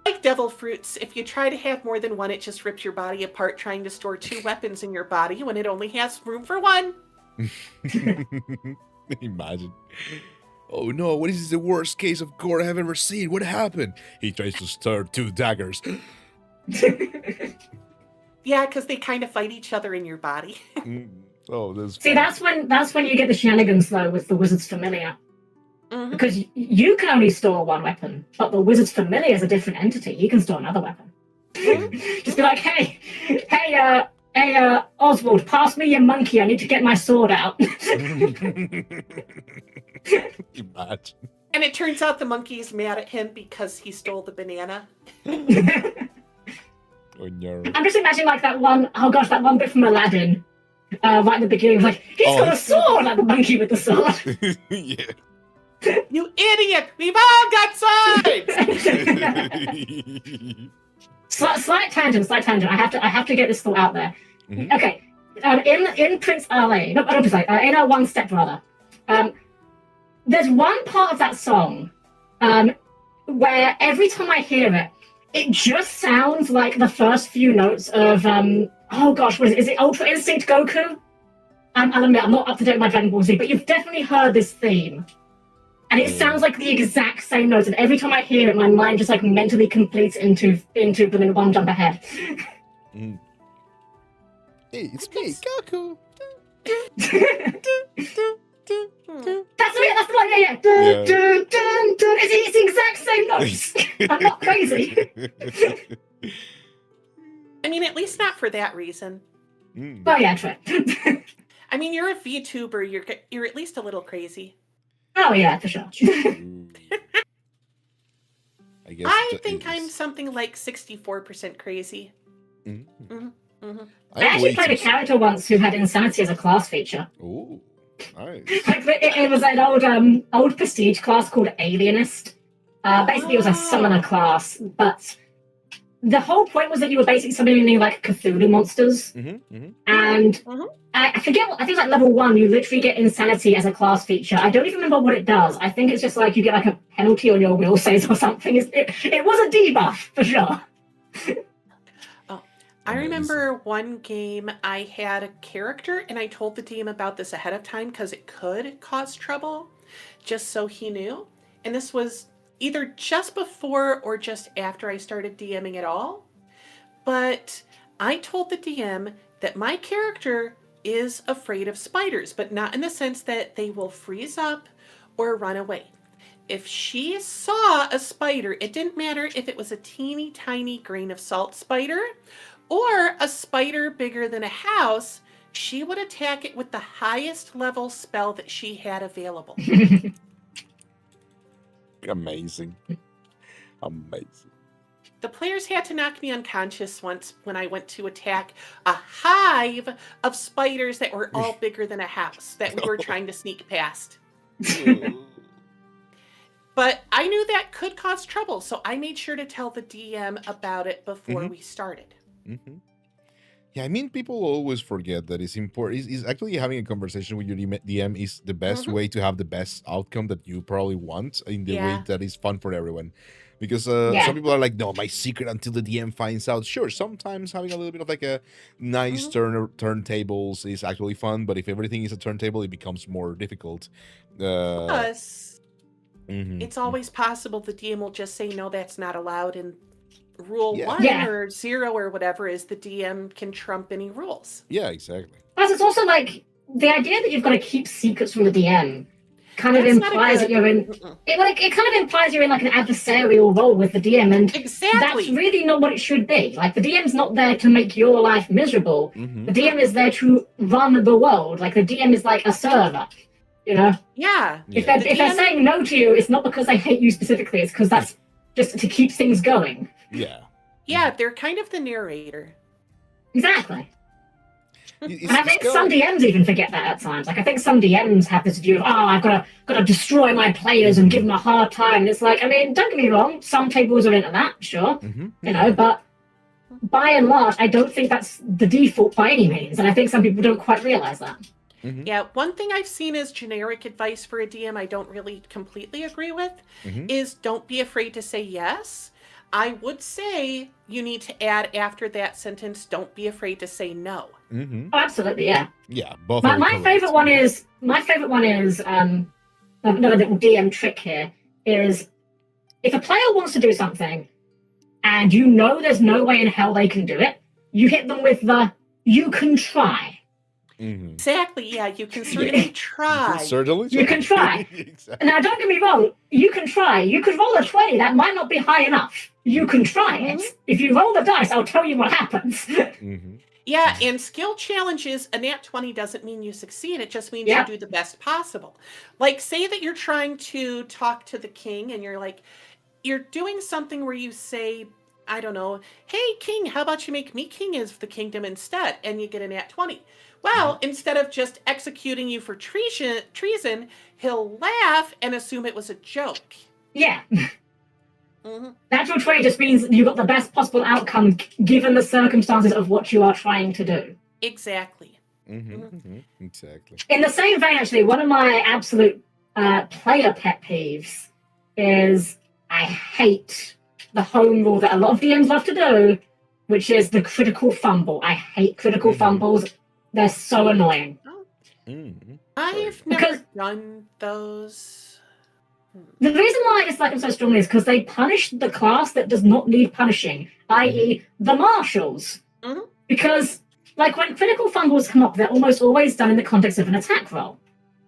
Like devil fruits, if you try to have more than one, it just rips your body apart trying to store 2 weapons in your body when it only has room for 1. Imagine. Oh no, what is the worst case of gore I've ever seen? What happened? He tries to start 2 daggers. Yeah, because they kind of fight each other in your body. Oh, this. See, that's when you get the shenanigans though with the wizard's familiar, Mhm. because you can only store 1 weapon, but the wizard's familiar is a different entity. He can store another weapon. Just be like, hey, Oswald, pass me your monkey. I need to get my sword out. Imagine. And it turns out the monkey is mad at him because he stole the banana. Oh no. I'm just imagining like that one bit from Aladdin, right at the beginning, like, he's got a sword, like the monkey with the sword. Yeah. You idiot! We've all got swords! Slight tangent. I have to get this thought out there. Okay, in Prince Ale, in a One Step Brother, there's one part of that song where every time I hear it, it just sounds like the first few notes of oh gosh, what is it? Is it Ultra Instinct Goku? I'll admit I'm not up to date with my Dragon Ball Z, but you've definitely heard this theme. And it sounds like the exact same notes, and every time I hear it, my mind just like mentally completes into the one jump ahead. Hey, it's me, Goku. That's the one, yeah. It's the exact same notes. I'm not crazy. I mean, at least not for that reason. Oh yeah, true. I mean, you're a VTuber. You're at least a little crazy. Oh yeah, for sure. I think I'm something like 64% crazy. I actually played a character once who had insanity as a class feature. Oh, nice. It was an old prestige class called Alienist. Basically, it was a summoner class, but the whole point was that you were basically summoning like Cthulhu monsters. And I forget what, I think like level 1, you literally get insanity as a class feature. I don't even remember what it does. I think it's just like you get like a penalty on your will saves or something. It was a debuff for sure. I remember one game I had a character and I told the DM about this ahead of time because it could cause trouble, just so he knew. And this was either just before or just after I started DMing at all. But I told the DM that my character is afraid of spiders, but not in the sense that they will freeze up or run away. If she saw a spider, it didn't matter if it was a teeny tiny grain of salt spider or a spider bigger than a house, she would attack it with the highest level spell that she had available. Amazing. Amazing. The players had to knock me unconscious once when I went to attack a hive of spiders that were all bigger than a house that we were trying to sneak past. But I knew that could cause trouble, so I made sure to tell the DM about it before we started. Yeah, I mean, people always forget that it's important. Is actually having a conversation with your DM is the best way to have the best outcome that you probably want in the way that is fun for everyone. Because some people are like, no, my secret until the DM finds out. Sure, sometimes having a little bit of like a nice turntables is actually fun, but if everything is a turntable, it becomes more difficult. Plus, it's always possible the DM will just say, no, that's not allowed, and rule 1 or 0 or whatever is the DM can trump any rules. Yeah, exactly. Plus, it's also like the idea that you've got to keep secrets from the DM kind of implies that you're in. It kind of implies you're in like an adversarial role with the DM, and that's really not what it should be. Like the DM's not there to make your life miserable. The DM is there to run the world. Like the DM is like a server. You know? Yeah. If they're saying no to you, it's not because they hate you specifically. It's because that's just to keep things going. Yeah. Yeah, they're kind of the narrator. Exactly. And I think some DMs even forget that at times. Like I think some DMs have this view of, I've got to destroy my players and give them a hard time. And it's like, I mean, don't get me wrong, some tables are into that, sure. You know, but by and large, I don't think that's the default by any means. And I think some people don't quite realize that. Yeah, one thing I've seen as generic advice for a DM I don't really completely agree with is don't be afraid to say yes. I would say you need to add after that sentence, don't be afraid to say no. Mm-hmm. Oh, absolutely, yeah. Yeah, both My, are my correct. favorite one is another little DM trick here is if a player wants to do something and you know there's no way in hell they can do it, you hit them with the "you can try." Mm-hmm. Exactly, yeah, you can certainly try. Certainly. You can try. Exactly. Now, don't get me wrong, you can try. You could roll a 20, that might not be high enough. You can try it. If you roll the dice, I'll tell you what happens. Mm-hmm. Yeah, and skill challenges, a nat 20 doesn't mean you succeed. It just means Yeah. you do the best possible. Like, say that you're trying to talk to the king and you're doing something where you say, I don't know, hey, king, how about you make me king of the kingdom instead? And you get a nat 20. Well, instead of just executing you for treason, he'll laugh and assume it was a joke. Yeah. Mm-hmm. Natural 20 just means you got the best possible outcome given the circumstances of what you are trying to do. Exactly. Mm-hmm. Mm-hmm. Exactly. In the same vein, actually, one of my absolute player pet peeves is I hate the home rule that a lot of DMs love to do, which is the critical fumble. I hate critical fumbles. They're so annoying. Mm-hmm. I've never done those. The reason why I dislike them so strongly is because they punish the class that does not need punishing, i.e. the marshals. Mm-hmm. Because, like, when critical fumbles come up, they're almost always done in the context of an attack roll.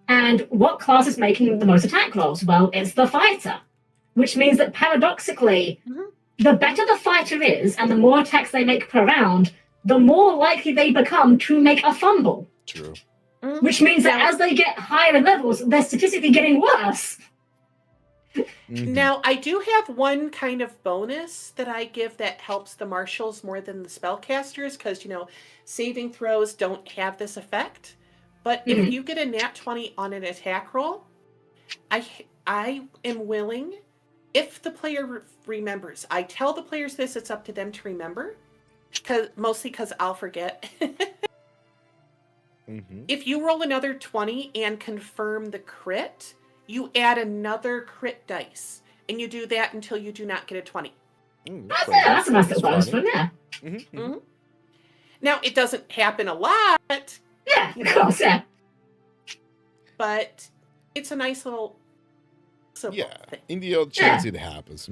And what class is making the most attack rolls? Well, it's the fighter. Which means that, paradoxically, the better the fighter is and the more attacks they make per round, the more likely they become to make a fumble. True. Mm-hmm. Which means that as they get higher in levels, they're statistically getting worse. Mm-hmm. Now, I do have one kind of bonus that I give that helps the marshals more than the spellcasters, because, saving throws don't have this effect. But if you get a nat 20 on an attack roll, I am willing, if the player remembers, I tell the players this, it's up to them to remember, mostly because I'll forget. If you roll another 20 and confirm the crit, you add another crit dice, and you do that until you do not get a 20. That's a nice little bonus one, yeah. Now, it doesn't happen a lot. Yeah, of course, yeah. But it's a nice little thing. In the odd chance it happens.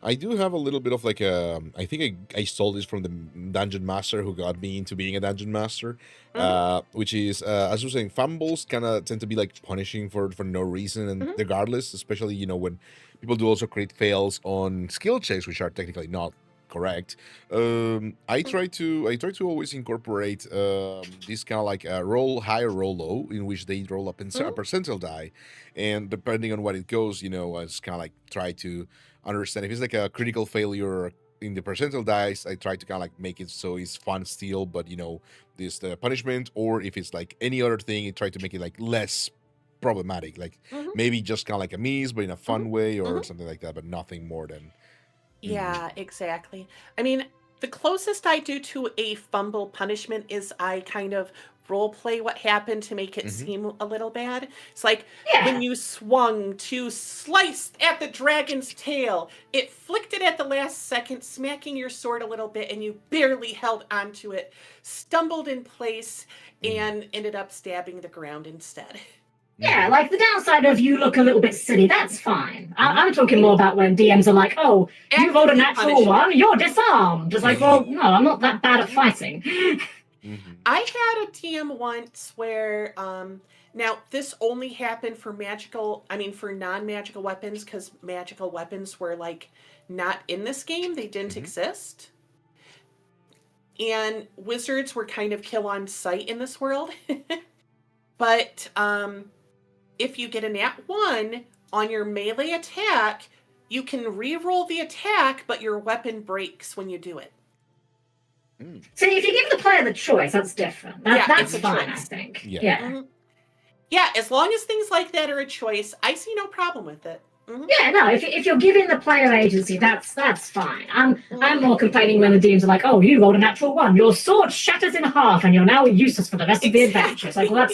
I do have a little bit of like I think I stole this from the dungeon master who got me into being a dungeon master, which is, as I was saying, fumbles kind of tend to be like punishing for no reason, and regardless, especially, when people do also crit fails on skill checks, which are technically not correct. I try to always incorporate this kind of like roll high or roll low, in which they roll up a percentile die, and depending on what it goes, I just kind of like try to understand if it's like a critical failure in the percentile dice. I try to kind of like make it so it's fun still, but this the punishment, or if it's like any other thing, I try to make it like less problematic, like maybe just kind of like a miss, but in a fun way or something like that, but nothing more than. Yeah, exactly. I mean, the closest I do to a fumble punishment is I kind of role play what happened to make it seem a little bad. It's like when you swung to slice at the dragon's tail, it flicked it at the last second, smacking your sword a little bit, and you barely held onto it, stumbled in place, and ended up stabbing the ground instead. Yeah, like the downside of you look a little bit silly, that's fine. I'm talking more about when DMs are like, oh, you rolled a natural one, you're disarmed. It's like, well, no, I'm not that bad at fighting. I had a DM once where, now this only happened for for non-magical weapons, because magical weapons were like not in this game, they didn't exist. And wizards were kind of kill on sight in this world. But if you get a nat 1 on your melee attack, you can re-roll the attack, but your weapon breaks when you do it. So if you give the player the choice, that's different. That's fine, I think. Yeah, as long as things like that are a choice, I see no problem with it. Yeah, no, if you're giving the player agency, that's fine. I'm more complaining when the DMs are like, oh, you rolled a natural 1, your sword shatters in half, and you're now useless for the rest of the adventure. It's like, well,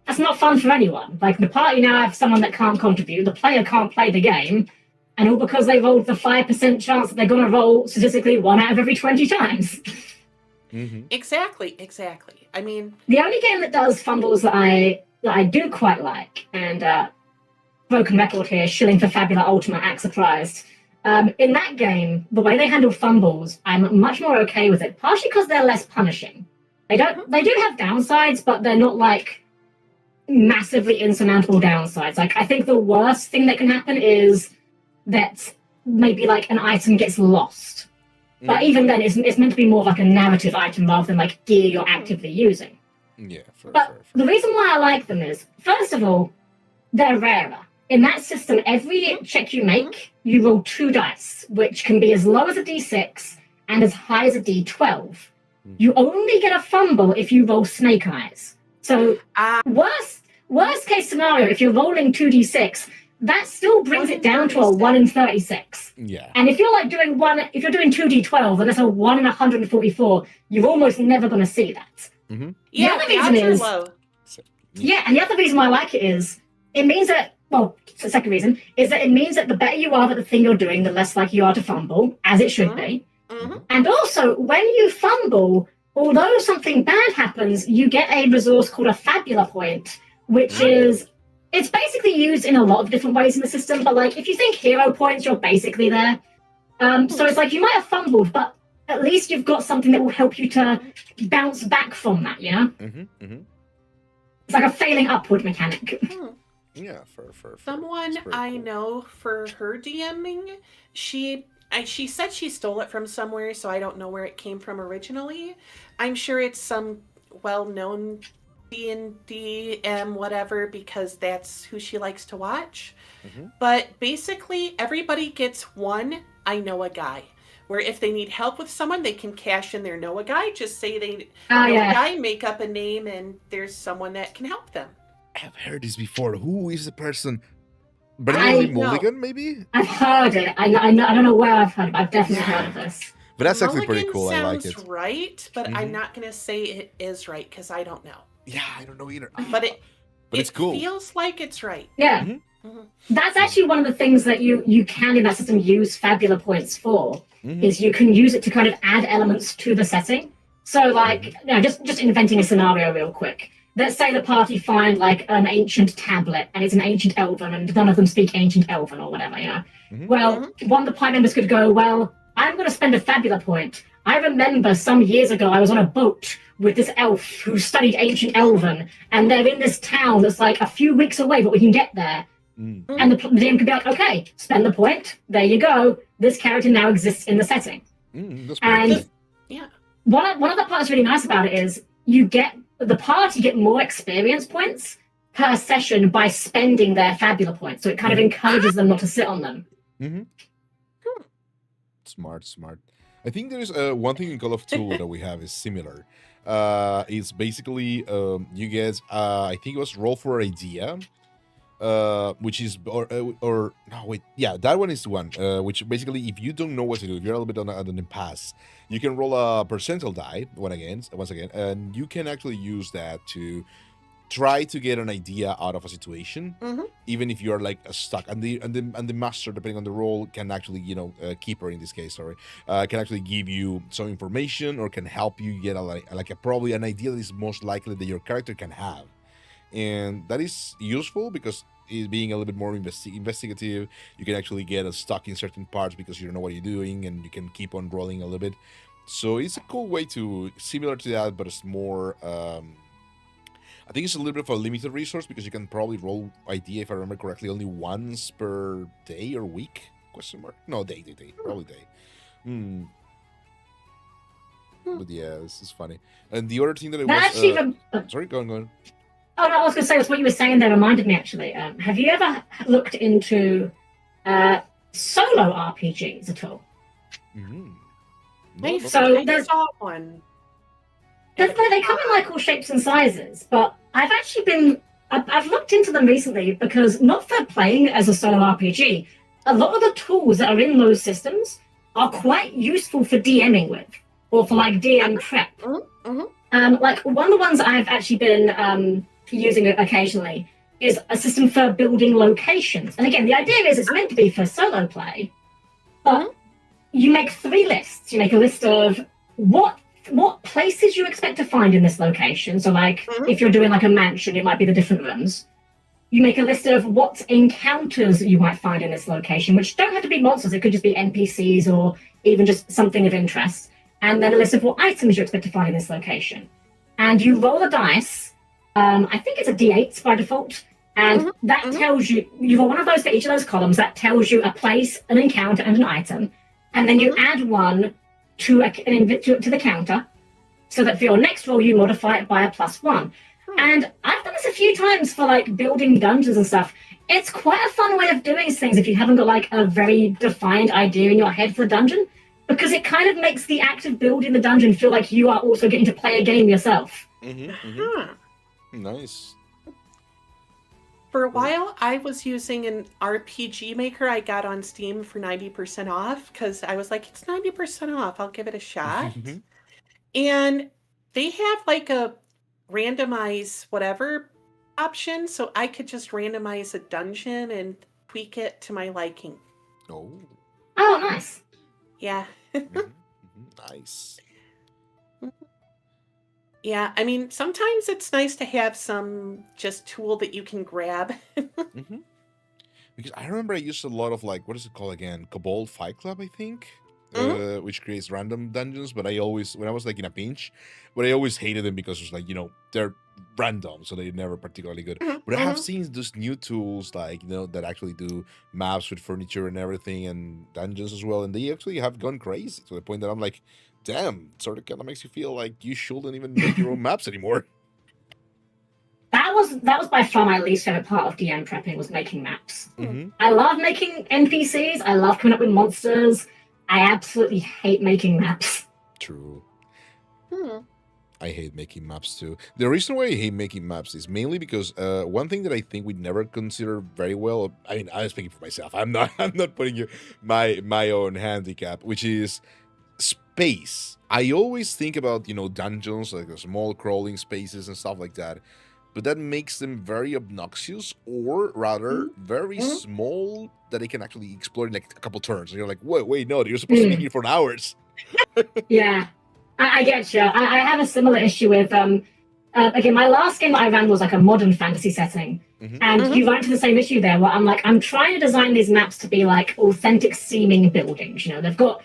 that's not fun for anyone. Like, the party now have someone that can't contribute, the player can't play the game, And all because they rolled the 5% chance that they're going to roll statistically 1 out of every 20 times. Mm-hmm. Exactly. I mean, The only game that does fumbles that I do quite like, and broken record here, shilling for Fabula Ultimate, act surprised. In that game, the way they handle fumbles, I'm much more okay with it, partially because they're less punishing. They do have downsides, but they're not like massively insurmountable downsides. Like, I think the worst thing that can happen is that maybe like an item gets lost. But even then, it's meant to be more of like a narrative item rather than like gear you're actively using. Yeah, But the reason why I like them is, first of all, they're rarer. In that system, every check you make, you roll 2 dice, which can be as low as a d6 and as high as a d12. You only get a fumble if you roll snake eyes. So worst case scenario, if you're rolling 2d6, that still brings it down to a 1 in 36. Yeah. And if you're like doing 2d12 and that's a 1 in 144, you're almost never going to see that. Mm-hmm. yeah, other the reason odds are is- low. Yeah, and the other reason why I like it is it means that, well, the second reason is that it means that the better you are at the thing you're doing, the less likely you are to fumble, as it should be. Mm-hmm. And also, when you fumble, although something bad happens, you get a resource called a Fabula point, which is, it's basically used in a lot of different ways in the system, but like, if you think hero points, you're basically there. So it's like, you might have fumbled, but at least you've got something that will help you to bounce back from that, you know? Mm-hmm. Mm-hmm. It's like a failing upward mechanic. Yeah, for Someone that's very I cool. know for her DMing, she said she stole it from somewhere, so I don't know where it came from originally. I'm sure it's some well-known D&D whatever, because that's who she likes to watch. Mhm. But basically, everybody gets one I know a guy. Where if they need help with someone, they can cash in their know a guy. Just say they know a guy, make up a name, and there's someone that can help them. I've heard this before. Who is the person? Brendan know. Mulligan, maybe? I've heard it. I don't know where I've heard it, but I've definitely heard of this. But that's actually pretty Mulligan cool. I like sounds it. right, but I'm Mhm. not going to say it is right because I don't know. Yeah, I don't know either. But it's cool. feels like it's right. Yeah. Mhm. Mhm. That's actually one of the things that you can in that system use Fabula points for, Mhm. is you can use it to kind of add elements to the setting. So like, just inventing a scenario real quick. Let's say the party find like an ancient tablet and it's an ancient elven and none of them speak ancient elven or whatever, you know. Mhm. Well, one of the party members could go, well, I'm going to spend a Fabula point. I remember some years ago I was on a boat with this elf who studied ancient elven, and they're in this town that's like a few weeks away, but we can get there. Mm. And the DM could be like, okay, spend the point. There you go. This character now exists in the setting. That's pretty And cool. Yeah. one of the parts really nice about it is the party get more experience points per session by spending their Fabula points. So it kind of encourages them not to sit on them. Mm-hmm. Smart. I think there is one thing in Call of Cthulhu that we have is similar. It's basically you guys. I think it was roll for idea, which is or no wait, yeah, that one is the one. Which basically, if you don't know what to do, if you're a little bit on an impasse, you can roll a percentile die once again, and you can actually use that to try to get an idea out of a situation, even if you're like stuck. And the master, depending on the role, can actually, keeper in this case, can actually give you some information or can help you get probably an idea that is most likely that your character can have, and that is useful because it being a little bit more investigative, you can actually get stuck in certain parts because you don't know what you're doing, and you can keep on rolling a little bit. So it's a cool way similar to that, but it's more. I think it's a little bit of a limited resource because you can probably roll idea, if I remember correctly, only once per day or week? Question mark? No, day. Probably day. But yeah, this is funny. And the other thing that it That was... actually, sorry, go on. Oh, no, I was going to say, what you were saying there reminded me, actually. Have you ever looked into solo RPGs at all? I saw one. They come in like all shapes and sizes, but I've actually I've looked into them recently because not for playing as a solo RPG, a lot of the tools that are in those systems are quite useful for DMing with, or for like DM prep. Like one of the ones I've actually been using occasionally is a system for building locations. And again, the idea is it's meant to be for solo play, but you make 3 lists. You make a list of what places you expect to find in this location. So, like, if you're doing like a mansion, it might be the different rooms. You make a list of what encounters you might find in this location, which don't have to be monsters. It could just be NPCs or even just something of interest. And then a list of what items you expect to find in this location. And you roll a dice. I think it's a D8 by default. And that tells you, you roll one of those for each of those columns. That tells you a place, an encounter, and an item. And then you add one to the counter, so that for your next roll, you modify it by a +1. And I've done this a few times for like building dungeons and stuff. It's quite a fun way of doing things if you haven't got like a very defined idea in your head for a dungeon, because it kind of makes the act of building the dungeon feel like you are also getting to play a game yourself. Nice. For a while, I was using an RPG maker I got on Steam for 90% off because I was like, it's 90% off. I'll give it a shot. And they have like a randomize whatever option, so I could just randomize a dungeon and tweak it to my liking. Oh, nice. Yeah. Nice. Yeah, I mean, sometimes it's nice to have some just tool that you can grab. Because I remember I used a lot of like, what is it called again? Kobold Fight Club, I think, which creates random dungeons. But I always, when I was like in a pinch, but I always hated them because it's like, you know, they're random, so they're never particularly good. But I have seen those new tools like, you know, that actually do maps with furniture and everything and dungeons as well. And they actually have gone crazy to the point that I'm like, damn, it sort of kind of makes you feel like you shouldn't even make your own maps anymore. That was by far my least favorite part of DM prepping, was making maps. I love making NPCs. I love coming up with monsters. I absolutely hate making maps. True. I hate making maps too. The reason why I hate making maps is mainly because one thing that I think we never consider very well. I mean, I'm speaking for myself. I'm not putting you my own handicap, which is space. I always think about, you know, dungeons, like the small crawling spaces and stuff like that, but that makes them very obnoxious, or rather very small, that they can actually explore in like a couple turns. And you're like, wait, no, you're supposed to be here for hours. Yeah, I get you. I have a similar issue with again, my last game that I ran was like a modern fantasy setting, and you run into the same issue there, where I'm trying to design these maps to be like authentic seeming buildings. You know, they've got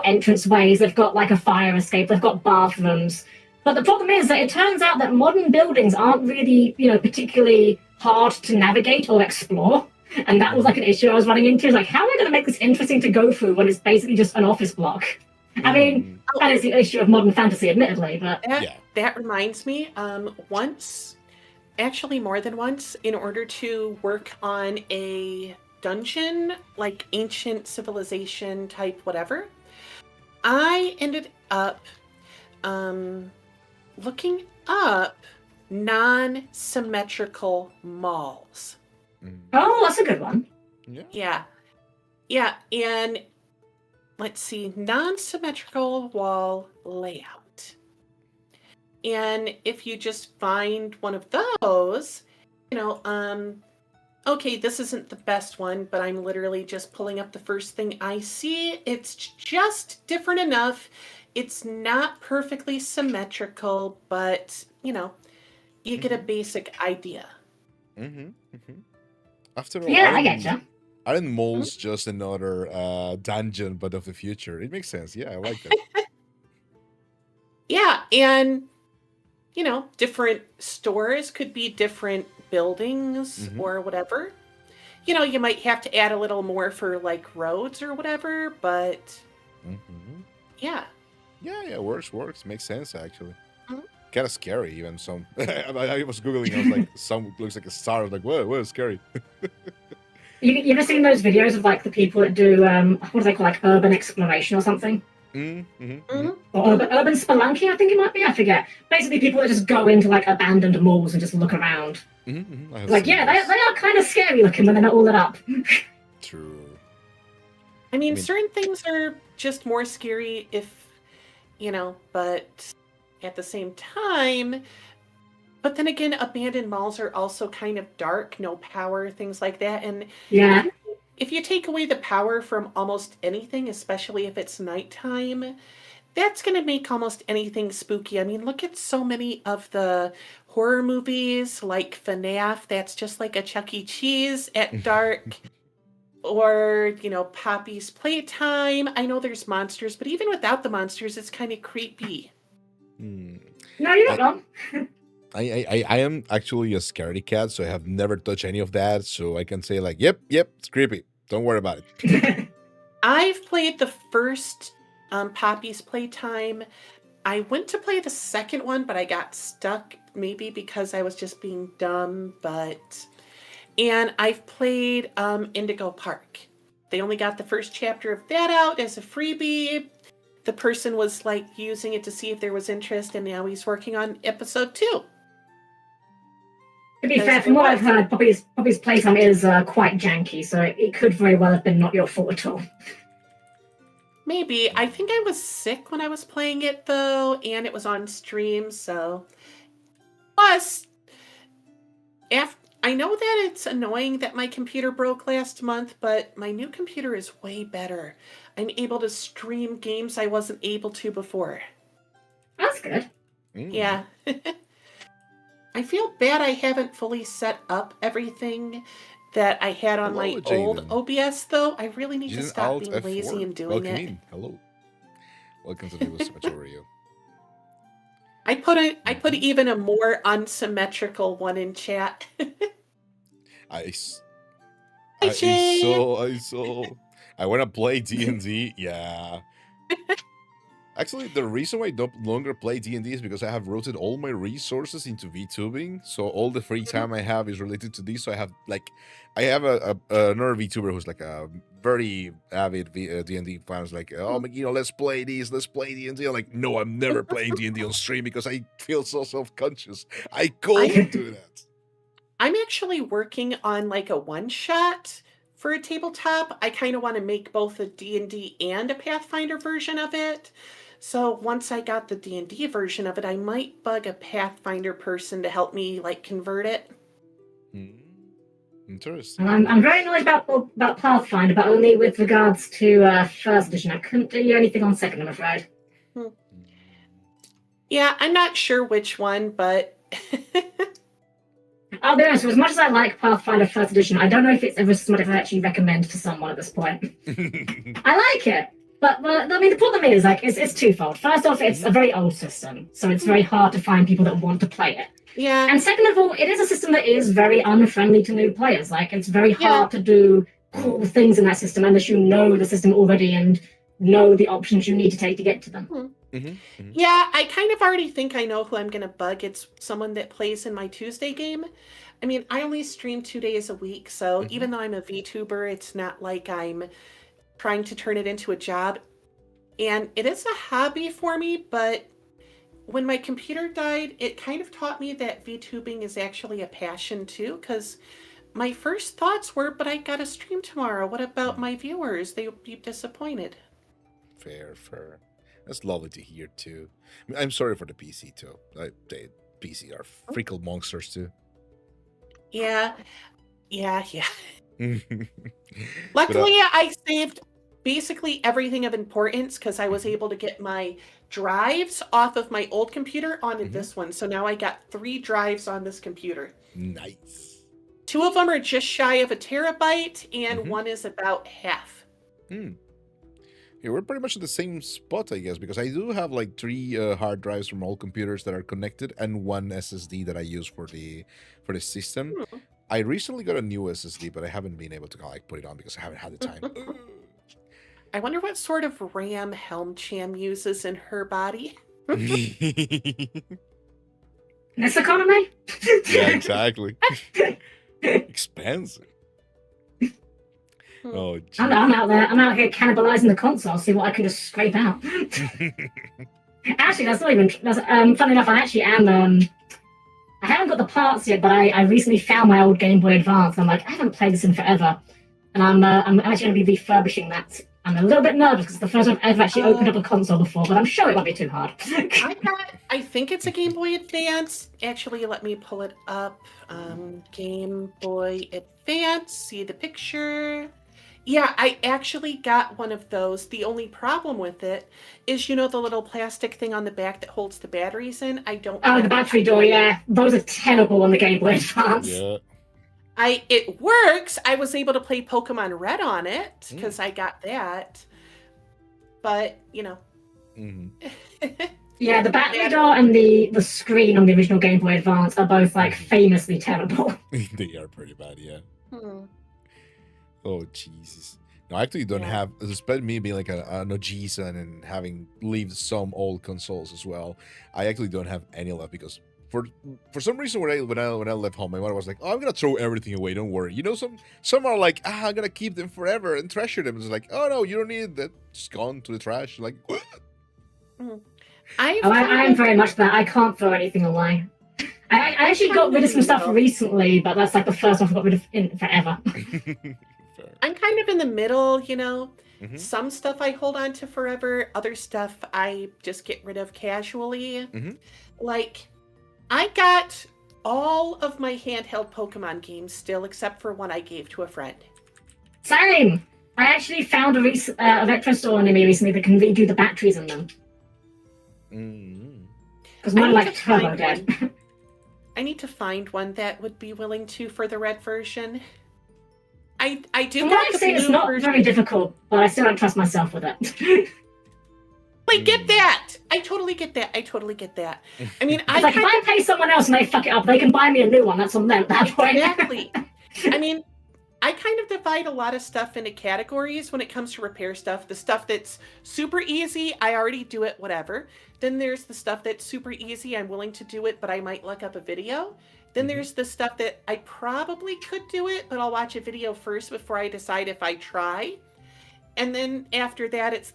entrance ways, they've got like a fire escape, they've got bathrooms. But the problem is that it turns out that modern buildings aren't really, you know, particularly hard to navigate or explore. And that was like an issue I was running into. Like, how am I going to make this interesting to go through when it's basically just an office block? I mean, that is the issue of modern fantasy, admittedly, but... That reminds me, once, actually more than once, in order to work on a dungeon, like ancient civilization type whatever, I ended up looking up non-symmetrical malls. Oh, that's a good one. Yeah, and let's see, non-symmetrical wall layout. And if you just find one of those, you know, okay, this isn't the best one, but I'm literally just pulling up the first thing I see. It's just different enough. It's not perfectly symmetrical, but, you know, you get a basic idea. After all, Yeah, I get you. Aren't malls just another dungeon, but of the future? It makes sense. Yeah, I like that. Yeah, and, you know, different stores could be different buildings or whatever. You know, you might have to add a little more for, like, roads or whatever, but yeah. Yeah, works. Makes sense, actually. Kind of scary, even some. I was Googling, I was like, some looks like a star. I was like, whoa, scary. You ever seen those videos of like the people that do what do they call, like urban exploration or something? Or urban spelunking, I think it might be. I forget. Basically, people that just go into like abandoned malls and just look around. Like, yeah, they are kind of scary looking when they're not all lit up. True. I mean, certain things are just more scary if, you know, but at the same time, But then again, abandoned malls are also kind of dark, no power, things like that. And Yeah. if you take away the power from almost anything, especially if it's nighttime, that's going to make almost anything spooky. I mean, look at so many of the horror movies like FNAF, that's just like a Chuck E. Cheese at dark. Or, Poppy's Playtime. I know there's monsters, but even without the monsters, it's kind of creepy. Hmm. No, you're not wrong. I am actually a scaredy cat, so I have never touched any of that. So I can say like, yep, it's creepy. Don't worry about it. I've played the first Poppy's Playtime. I went to play the second one, but I got stuck, maybe because I was just being dumb, And I've played Indigo Park. They only got the first chapter of that out as a freebie. The person was like using it to see if there was interest, and now he's working on episode 2. To be fair, from what I've heard, Poppy's Playtime is quite janky, so it could very well have been not your fault at all. Maybe. I think I was sick when I was playing it, though, and it was on stream, so... Plus, I know that it's annoying that my computer broke last month, but my new computer is way better. I'm able to stream games I wasn't able to before. That's good. Yeah. I feel bad I haven't fully set up everything that I had on my old OBS, though. I really need to stop being lazy and doing it. In. Hello. Welcome to the Observatorio. I put even a more unsymmetrical one in chat. I saw. I want to play D&D. Yeah. Actually, the reason why I don't longer play D&D is because I have routed all my resources into VTubing. So all the free time I have is related to this. So I have another VTuber who's like a very avid D&D fan. Is like, oh, let's play this, let's play D&D. I'm like, no, I'm never playing D&D on stream because I feel so self-conscious. I can't do that. I'm actually working on like a one-shot for a tabletop. I kind of want to make both a D&D and a Pathfinder version of it. So once I got the D&D version of it, I might bug a Pathfinder person to help me like convert it. Interesting. I'm very annoyed about Pathfinder, but only with regards to first edition. I couldn't do anything on second, I'm afraid. Yeah, I'm not sure which one, but... I'll be honest, as much as I like Pathfinder first edition, I don't know if it's ever something I actually recommend to someone at this point. I like it. But the problem is, it's twofold. First off, it's a very old system, so it's very hard to find people that want to play it. Yeah. And second of all, it is a system that is very unfriendly to new players. It's very hard to do cool things in that system unless you know the system already and know the options you need to take to get to them. Yeah, I kind of already think I know who I'm going to bug. It's someone that plays in my Tuesday game. I mean, I only stream 2 days a week, so even though I'm a VTuber, it's not like I'm trying to turn it into a job. And it is a hobby for me, but when my computer died, it kind of taught me that VTubing is actually a passion too, because my first thoughts were, but I gotta stream tomorrow. What about my viewers? They would be disappointed. Fair. That's lovely to hear too. I'm sorry for the PC too. The PC are freakle monsters too. Yeah. Luckily, I saved basically everything of importance because I was able to get my drives off of my old computer onto this one. So now I got 3 drives on this computer. Nice. 2 of them are just shy of a terabyte, and one is about half. Yeah, we're pretty much in the same spot, I guess, because I do have like 3 hard drives from all computers that are connected and 1 SSD that I use for the system. I recently got a new SSD, but I haven't been able to put it on because I haven't had the time. I wonder what sort of RAM Helmcham uses in her body. This economy? Yeah, exactly. Expensive. Oh, geez. I'm out here cannibalizing the console, see what I can just scrape out. Actually, that's not even. Funny enough, I actually am. I haven't got the parts yet, but I recently found my old Game Boy Advance. I'm like, I haven't played this in forever, and I'm actually going to be refurbishing that I'm a little bit nervous because it's the first time I've ever actually opened up a console before, but I'm sure it won't be too hard. I think it's a Game Boy Advance. Actually, let me pull it up. Game Boy Advance. See the picture. Yeah, I actually got one of those. The only problem with it is, the little plastic thing on the back that holds the batteries in. I don't. Oh, the battery door, yeah. Those are terrible on the Game Boy Advance. Yeah. It works. I was able to play Pokemon Red on it because I got that. But, Mm-hmm. Yeah, the battery door and the screen on the original Game Boy Advance are both famously terrible. They are pretty bad, yeah. Hmm. Oh Jesus! No, I actually don't have. Despite me being like an OG son and having lived some old consoles as well, I actually don't have any left because for some reason when I left home, my mother was like, "Oh, I'm gonna throw everything away. Don't worry." Some are like, "I'm gonna keep them forever and treasure them." It's like, "Oh no, you don't need that. Just gone to the trash." Like, what? I am very much that. I can't throw anything away. I actually got rid of some stuff recently, but that's like the first one I got rid of in forever. I'm kind of in the middle, Some stuff I hold on to forever. Other stuff I just get rid of casually. Like, I got all of my handheld Pokemon games still, except for one I gave to a friend. Same! I actually found a retro store near me recently that can redo the batteries in them. Because mine are turbo dead. I need to find one that would be willing to for the red version. I do want the blue it's not version. very difficult, but I still don't trust myself with it. Wait, get that! I totally get that. I mean, if I pay someone else and they fuck it up, they can buy me a new one. That's on them at that point. Exactly. I mean, I kind of divide a lot of stuff into categories when it comes to repair stuff. The stuff that's super easy, I already do it, whatever. Then there's the stuff that's super easy, I'm willing to do it, but I might look up a video. Then there's the stuff that I probably could do it, but I'll watch a video first before I decide if I try. And then after that, it's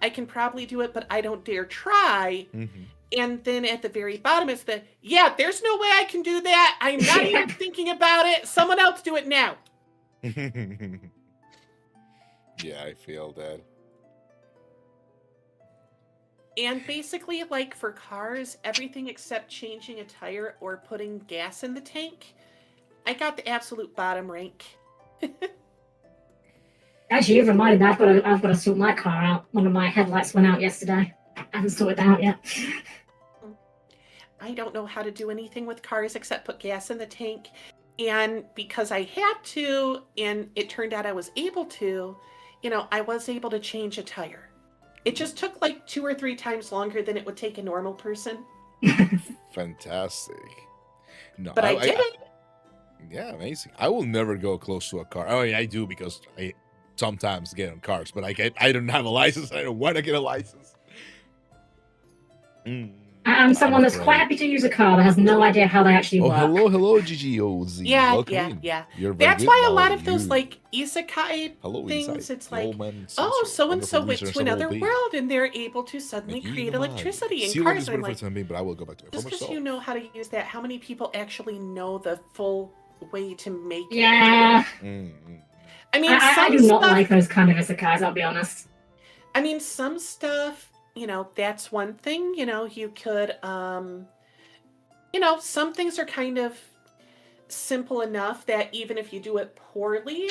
I can probably do it, but I don't dare try. And then at the very bottom, it's yeah, there's no way I can do that. I'm not even thinking about it. Someone else do it now. Yeah, I feel that. And basically, like for cars, everything except changing a tire or putting gas in the tank, I got the absolute bottom rank. Actually, you've reminded me, I've got to sort my car out. One of my headlights went out yesterday. I haven't sorted that out yet. I don't know how to do anything with cars except put gas in the tank. And because I had to, and it turned out I was able to, I was able to change a tire. It just took like 2 or 3 times longer than it would take a normal person. Fantastic. No, but I did it. Yeah, amazing. I will never go close to a car. I mean, I do because I sometimes get on cars, but I don't have a license. I don't want to get a license. I'm someone that's quite happy to use a car but has no idea how they actually work. Hello, GGOZ. Yeah. That's why a lot of those like isekai things, inside. it's like, so-and-so went to another world and they're able to suddenly create electricity in cars. And I'm like, but I will go back to my just former because self. you know how to use that, how many people actually know the full way to make it? Yeah. I mean, I do not like those kind of isekais, I'll be honest. I mean, some stuff, that's one thing, you could, some things are kind of simple enough that even if you do it poorly,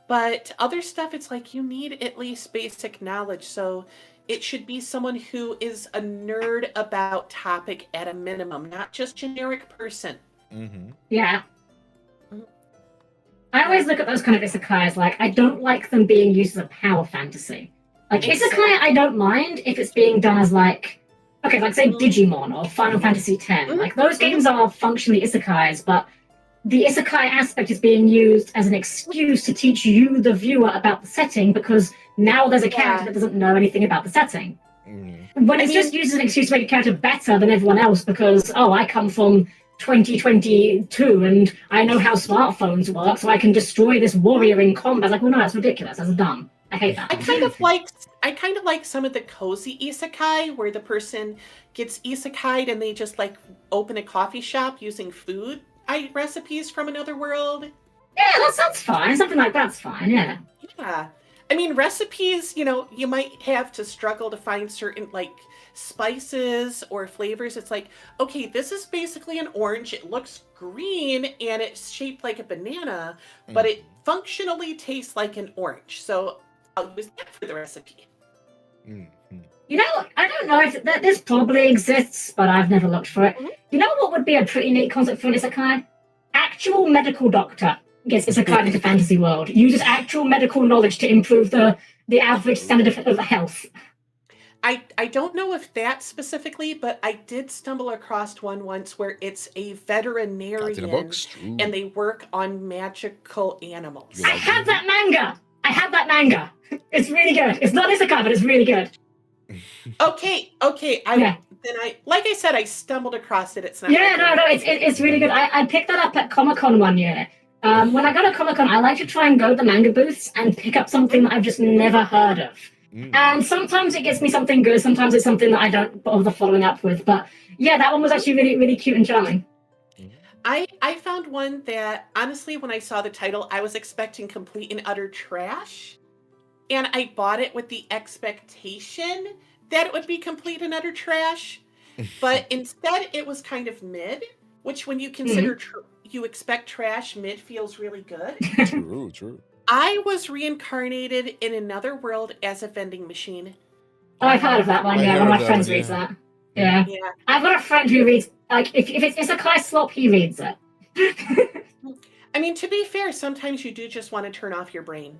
but other stuff, it's like you need at least basic knowledge. So it should be someone who is a nerd about topic at a minimum, not just generic person. Yeah. I always look at those kind of isekais like, I don't like them being used as a power fantasy. Like, isekai, I don't mind if it's being done as like, okay, like say Digimon or Final Fantasy X. Like, those games are functionally isekais, but the isekai aspect is being used as an excuse to teach you, the viewer, about the setting because now there's a character that doesn't know anything about the setting. When it's just used as an excuse to make a character better than everyone else because, I come from 2022 and I know how smartphones work, so I can destroy this warrior in combat. Like, well, no, that's ridiculous. That's dumb. I hate that. I kind of like some of the cozy isekai where the person gets isekai'd and they just like open a coffee shop using food recipes from another world. Yeah, that's fine. Something like that's fine. Yeah. Yeah. I mean, recipes, you might have to struggle to find certain like spices or flavors. It's like, okay, this is basically an orange. It looks green and it's shaped like a banana, but it functionally tastes like an orange. So I'll use that for the recipe. You know, I don't know if this probably exists, but I've never looked for it. You know what would be a pretty neat concept for an isekai? Actual medical doctor gets isekai into fantasy world. Uses actual medical knowledge to improve the average standard of health. I don't know if that specifically, but I did stumble across one once where it's a veterinarian and they work on magical animals. I have that manga. It's really good. It's not isekai, but it's really good. Okay. Like I said, I stumbled across it. It's not. Yeah, no, it's really good. I picked that up at Comic-Con one year. When I go to Comic-Con, I like to try and go to the manga booths and pick up something that I've just never heard of. And sometimes it gets me something good, sometimes it's something that I don't bother following up with. But yeah, that one was actually really, really cute and charming. I found one that, honestly, when I saw the title, I was expecting complete and utter trash. And I bought it with the expectation that it would be complete and utter trash. But instead, it was kind of mid, which when you consider you expect trash, mid feels really good. True. I was reincarnated in another world as a vending machine. Oh, I've heard of that one, yeah. One of my friends reads that. Yeah. I've got a friend who reads, like, if it's isekai slop, he reads it. I mean, to be fair, sometimes you do just want to turn off your brain.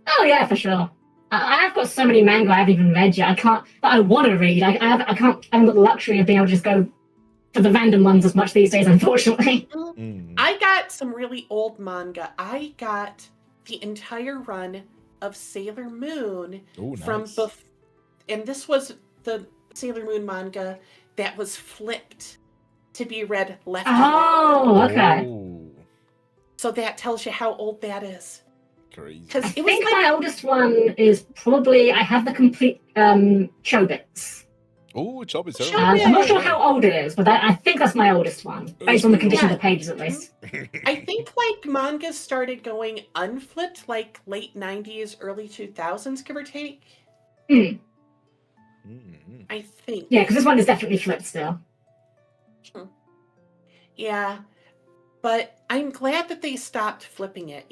Oh, yeah, for sure. I've got so many manga I haven't even read yet. But I want to read. I haven't got the luxury of being able to just go for the random ones as much these days, unfortunately. I got some really old manga. I got the entire run of Sailor Moon from and this was the Sailor Moon manga that was flipped to be read left. Oh, okay. So that tells you how old that is. Crazy. I think my oldest one is probably, I have the complete Chobits. Oh, Chobits. I'm not sure how old it is, but I think that's my oldest one, based on the condition of the pages at least. I think like manga started going unflipped like late 90s, early 2000s, give or take. I think. Yeah, because this one is definitely flipped still. Yeah, but I'm glad that they stopped flipping it,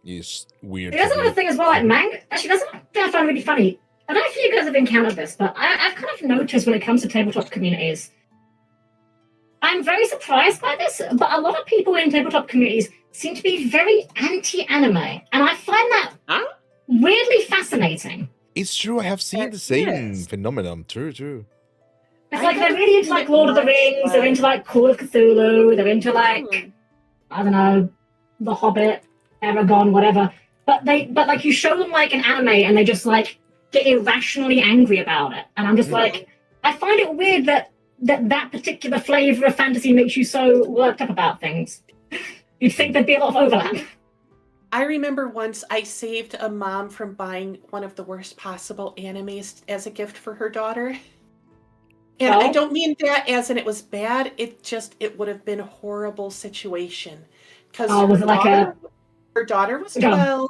It's weird. There's another thing as well, like manga. Actually, that's something I find really funny. I don't know if you guys have encountered this, but I've kind of noticed when it comes to tabletop communities, I'm very surprised by this, but a lot of people in tabletop communities seem to be very anti-anime, and I find that weirdly fascinating. It's true, I have seen the same phenomenon. True. It's like they're really into like Lord of the Rings, they're into like Call of Cthulhu, they're into like, I don't know, The Hobbit, Aragon, whatever. But like you show them like an anime and they just like get irrationally angry about it. And I'm just like, I find it weird that particular flavor of fantasy makes you so worked up about things. You'd think there'd be a lot of overlap. I remember once I saved a mom from buying one of the worst possible animes as a gift for her daughter. And I don't mean that as in it was bad. It would have been a horrible situation. Because her daughter was 12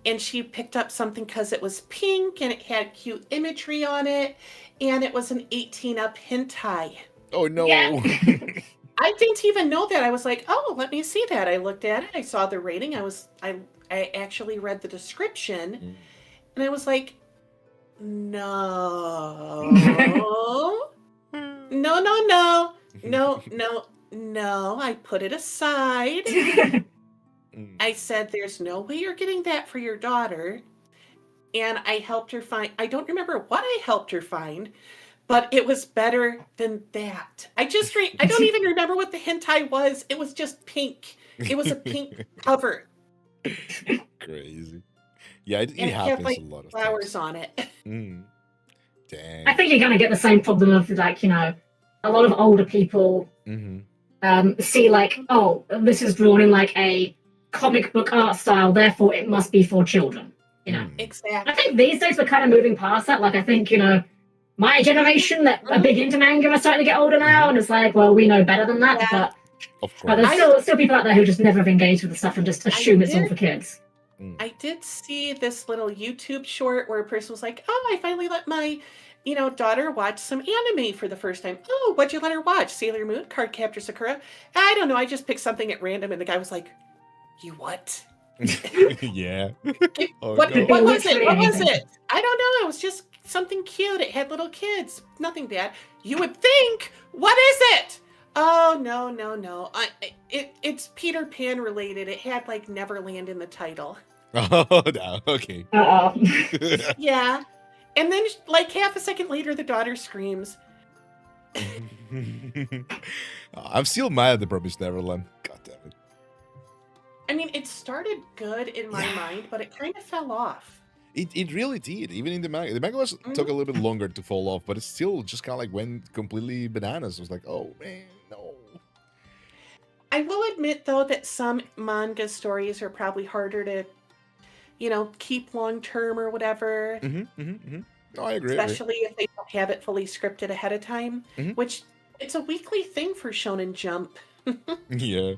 and she picked up something because it was pink and it had cute imagery on it. And it was an 18-up hentai. Oh, no. Yeah. I didn't even know that. I was like, oh, let me see that. I looked at it. I saw the rating. I actually read the description. And I was like, no. No. I put it aside. I said, there's no way you're getting that for your daughter. And I helped her find, I don't remember what I helped her find, but it was better than that. I don't even remember what the hentai was. It was just pink. It was a pink cover. Crazy. Yeah, it happens had, like, a lot of flowers times. on it. Dang. I think you're going to get the same problem of like, a lot of older people see like, oh, this is drawn in like a comic book art style, therefore it must be for children. Exactly. I think these days we're kind of moving past that. Like, I think, my generation that are big into manga are starting to get older now, and it's like, well, we know better than that. Yeah. But there's still people out there who just never have engaged with the stuff and just assume it's all for kids. I did see this little YouTube short where a person was like, "Oh, I finally let my, daughter watch some anime for the first time." "Oh, what'd you let her watch? Sailor Moon, Cardcaptor Sakura?" "I don't know. I just picked something at random." And the guy was like, "You what? Yeah. Oh What no. what was it? Literally What was anything. it?" "I don't know. It was just something cute. It had little kids. Nothing bad." "You would think. What is it?" "Oh, no, no, no. It's Peter Pan related. It had like Neverland in the title." Oh no. Okay. Uh-oh. Yeah. And then like half a second later the daughter screams. I'm still mad at the Promised Neverland. God damn it. I mean, it started good in my Yeah. mind, but it kind of fell off. It really did. Even in the manga. The manga was took a little bit longer to fall off, but it still just kind of like went completely bananas. It was like, oh man, no. I will admit though that some manga stories are probably harder to, keep long term or whatever, No, I agree. especially if they don't have it fully scripted ahead of time, Mhm. which it's a weekly thing for Shonen Jump. Yeah.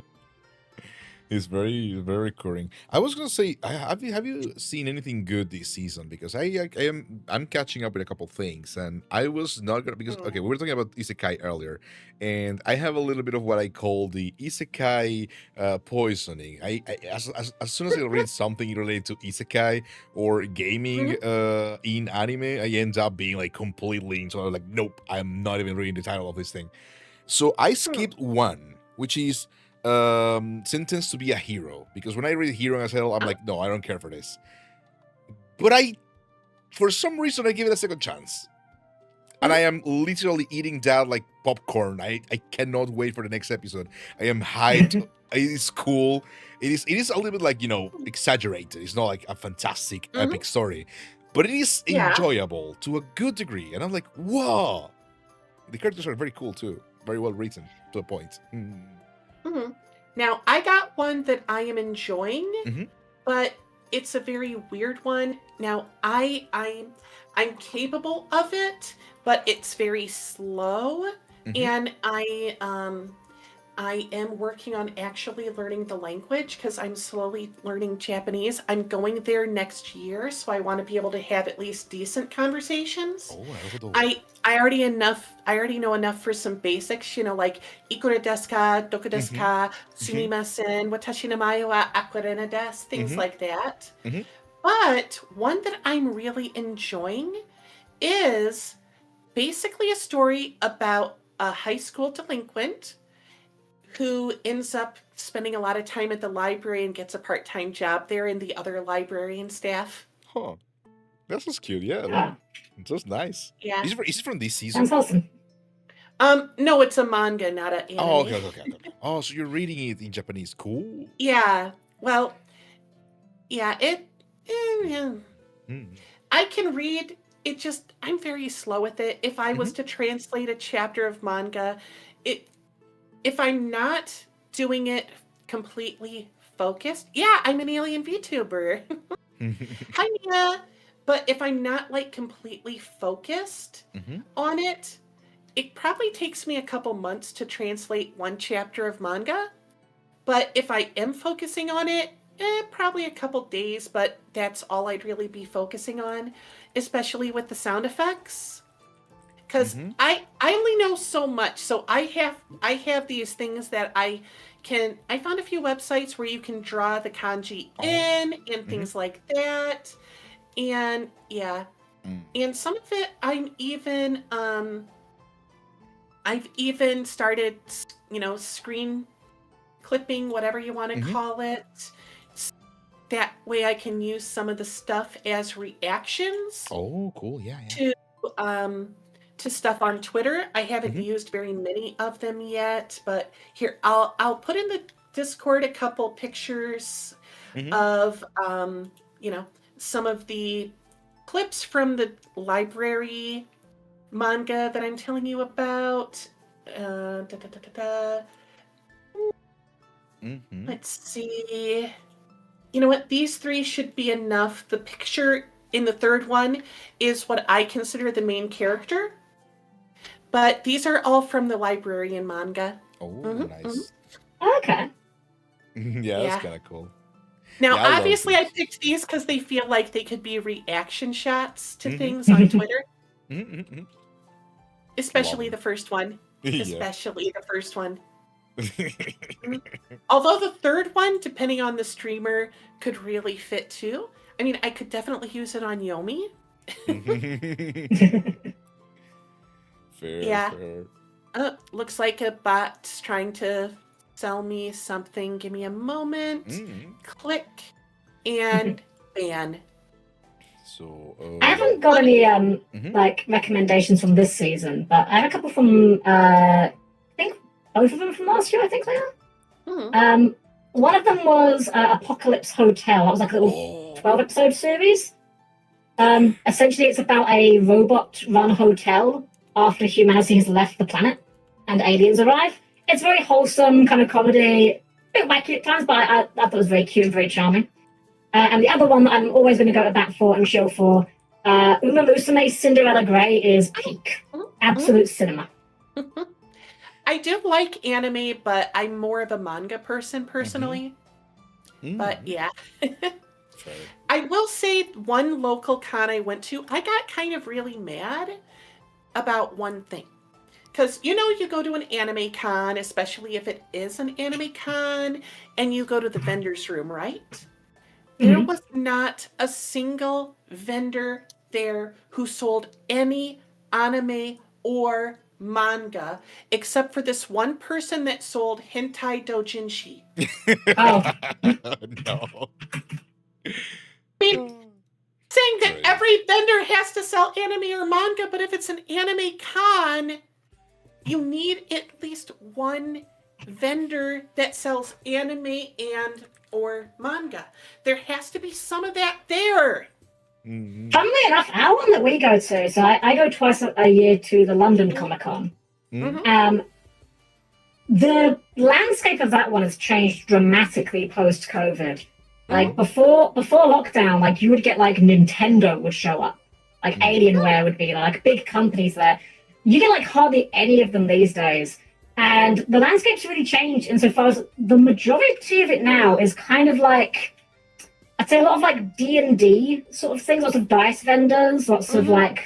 It's very recurring. I was gonna say, have you seen anything good this season? Because I'm catching up with a couple things, and I was not gonna because okay, we were talking about isekai earlier, and I have a little bit of what I call the isekai poisoning. As soon as I read something related to isekai or gaming in anime, I end up being like completely into. I'm like, nope, I'm not even reading the title of this thing. So I skipped one, which is Sentenced to be a Hero, because when I read Hero as Hell, I'm like, no, I don't care for this. But for some reason, I give it a second chance, and I am literally eating that like popcorn. I cannot wait for the next episode. I am hyped. It is cool. It is a little bit like exaggerated. It's not like a fantastic epic story, but it is enjoyable to a good degree. And I'm like, whoa! The characters are very cool too. Very well written to a point. Now, I got one that I am enjoying, but it's a very weird one. Now, I'm capable of it, but it's very slow, and I am working on actually learning the language because I'm slowly learning Japanese. I'm going there next year, so I want to be able to have at least decent conversations. I already know enough for some basics, like ikura desu ka, doku desu ka, sumimasen, watashi no mae wa Aquarena desu, things like that. But one that I'm really enjoying is basically a story about a high school delinquent who ends up spending a lot of time at the library and gets a part-time job there in the other librarian staff. Huh. That's just cute, yeah. Yeah. It's just nice. Yeah. Is it from this season? Sounds awesome. No, it's a manga, not an anime. Oh, okay. Oh, so you're reading it in Japanese. Cool. Yeah. Well, yeah, I can read it, just I'm very slow with it. If I was to translate a chapter of manga, if I'm not doing it completely focused, I'm an alien VTuber. Hi, Mia. But if I'm not like completely focused on it, it probably takes me a couple months to translate one chapter of manga. But if I am focusing on it, probably a couple days, but that's all I'd really be focusing on, especially with the sound effects. Because I only know so much, so I have these things that I found a few websites where you can draw the kanji in and things like that, and and some of it I've even started screen clipping, whatever you want to call it. That way I can use some of the stuff as reactions. Oh, cool. Yeah. To stuff on Twitter. I haven't used very many of them yet, but here I'll put in the Discord a couple pictures of some of the clips from the library manga that I'm telling you about. Let's see. You know what? These three should be enough. The picture in the third one is what I consider the main character. But these are all from the librarian manga. Oh, nice. Okay. Yeah, that's kind of cool. Now, Yeah, I love obviously, I these. picked these because they feel like they could be reaction shots to Mhm. things on Twitter, Mhm. especially them. the first one. Yeah. Especially the first one. Although the third one, depending on the streamer, could really fit too. I mean, I could definitely use it on Yomi. Fair, Yeah. fair. Looks like a bot's trying to sell me something. Give me a moment. Mm. Click and ban. So, I haven't got any Mhm. like recommendations from this season, but I have a couple from I think both of them from last year. I think they are. Hmm. One of them was Apocalypse Hotel. That was like a little 12-episode series. Essentially, it's about a robot-run hotel after humanity has left the planet and aliens arrive. It's very wholesome, kind of comedy, a bit wacky at times, but I thought it was very cute and very charming. And the other one that I'm always going to go to bat for and show for, Uma Musume's Cinderella Grey is peak. Absolute cinema. I do like anime, but I'm more of a manga person personally. Mm. But yeah. Fair. I will say one local con I went to, I got kind of really mad about one thing. Because, you go to an anime con, especially if it is an anime con, and you go to the vendor's room, right? There was not a single vendor there who sold any anime or manga, except for this one person that sold hentai doujinshi. No. I mean, saying that Great. every vendor has to sell anime or manga, but if it's an anime con, you need at least one vendor that sells anime and or manga. There has to be some of that there. Mhm. Funnily enough, our one that we go to, so I go twice a year to the London Comic Con. Mhm. The landscape of that one has changed dramatically post-COVID. Like before lockdown, like you would get like Nintendo would show up, like Alienware would be there, like big companies there. You get like hardly any of them these days, and the landscape's really changed insofar as the majority of it now is kind of like, I'd say a lot of like D&D sort of things, lots of dice vendors, lots of like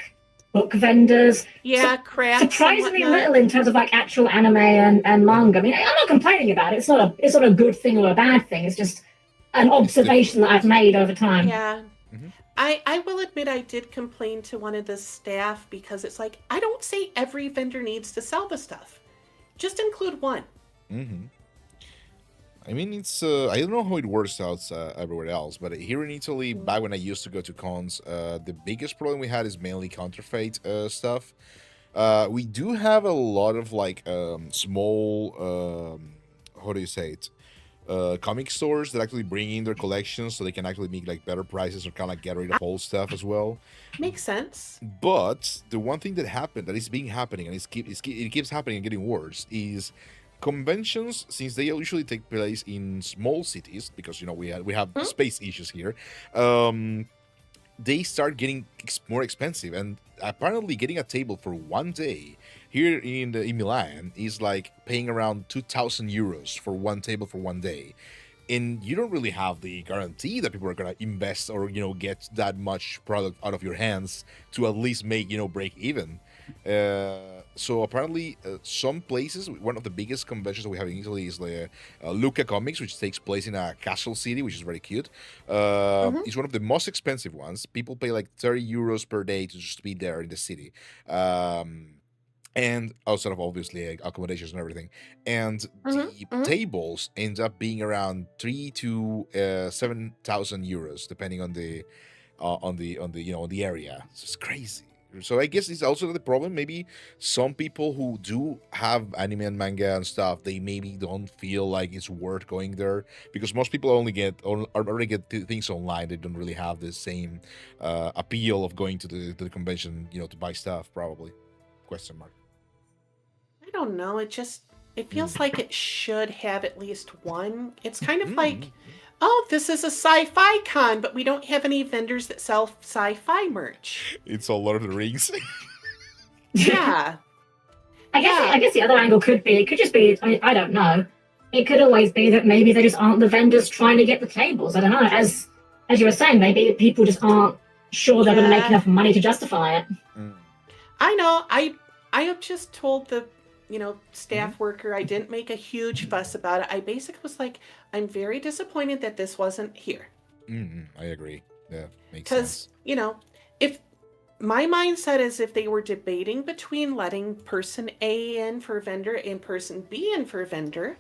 book vendors. Yeah, crafts. Surprisingly little in terms of like actual anime and manga. I mean, I'm not complaining about it. It's not a good thing or a bad thing. It's just an observation that I've made over time. Yeah. I will admit I did complain to one of the staff because it's like, I don't say every vendor needs to sell the stuff. Just include one. I mean, it's I don't know how it works out everywhere else, but here in Italy, back when I used to go to cons, the biggest problem we had is mainly counterfeit stuff. We do have a lot of like small, how do you say it? Comic stores that actually bring in their collections so they can actually make like better prices or kind of like get rid of old stuff as well. Makes sense. But the one thing that is happening, and it keeps happening and getting worse, is conventions, since they usually take place in small cities, because we have space issues here. They start getting more expensive, and apparently getting a table for one day here in Milan is like paying around 2,000 euros for one table for one day. And you don't really have the guarantee that people are going to invest or get that much product out of your hands to at least make break even. So apparently some places, one of the biggest conventions that we have in Italy is the Lucca Comics, which takes place in a castle city, which is very cute. It's one of the most expensive ones. People pay like 30 euros per day to just be there in the city. And outside of obviously accommodations and everything, and the tables end up being around 3 to 7,000 euros, depending on the on the area. It's crazy. So I guess it's also the problem. Maybe some people who do have anime and manga and stuff, they maybe don't feel like it's worth going there, because most people already get things online. They don't really have the same appeal of going to the convention, to buy stuff. Probably. Question mark. I don't know. It feels like it should have at least one. It's kind of like, oh, this is a sci-fi con, but we don't have any vendors that sell sci-fi merch. It's all Lord of the Rings. Yeah. I guess the other angle could just be, I don't know. it could always be that maybe they just aren't the vendors trying to get the tables. I don't know. As you were saying, maybe people just aren't sure they're going to make enough money to justify it. I know. I have just told the staff worker I didn't make a huge fuss about it. I basically was like, I'm very disappointed that this wasn't here. I agree. Yeah, makes sense. Because if my mindset is if they were debating between letting person A in for vendor and person B in for vendor,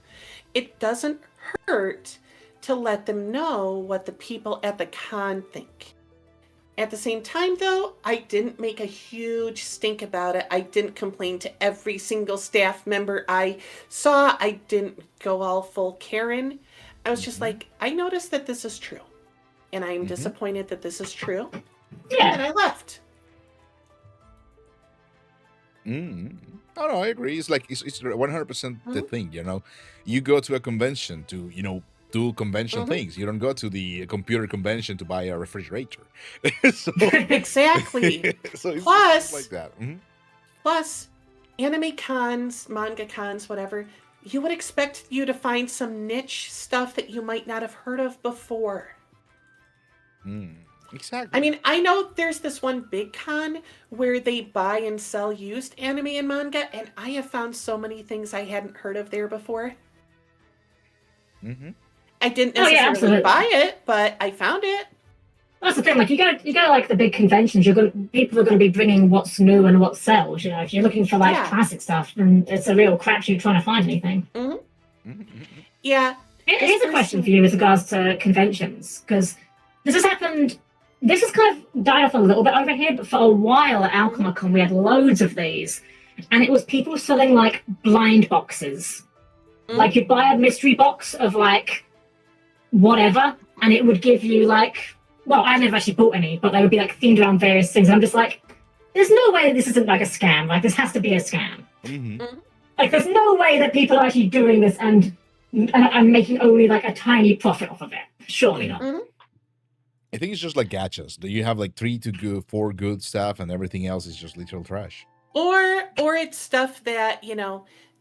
it doesn't hurt to let them know what the people at the con think. At the same time, though, I didn't make a huge stink about it. I didn't complain to every single staff member I saw. I didn't go all full Karen. I was just like, I noticed that this is true. And I'm disappointed that this is true. Yeah. And I left. Oh, no, I agree. It's like, it's 100% the thing, You go to a convention to, do convention things. You don't go to the computer convention to buy a refrigerator. Exactly. So it's Plus, like that. Plus, anime cons, manga cons, whatever, you would expect you to find some niche stuff that you might not have heard of before. Exactly. I mean, I know there's this one big con where they buy and sell used anime and manga, and I have found so many things I hadn't heard of there before. I didn't necessarily buy it, but I found it. That's the thing. Like you go like the big conventions. People are going to be bringing what's new and what sells. If you're looking for classic stuff, then it's a real crapshoot trying to find anything. Yeah. Here's a question for you with regards to conventions, because this has happened. This has kind of died off a little bit over here, but for a while at Alchemicon we had loads of these, and it was people selling like blind boxes. Like you'd buy a mystery box of like whatever, and it would give you like, well, I never actually bought any, but they would be like themed around various things. I'm just like, there's no way this isn't like a scam. Like this has to be a scam. Like there's no way that people are actually doing this and making only like a tiny profit off of it. Surely not. I think it's just like gachas. You have like 3 to 4 good stuff, and everything else is just literal trash. Or it's stuff that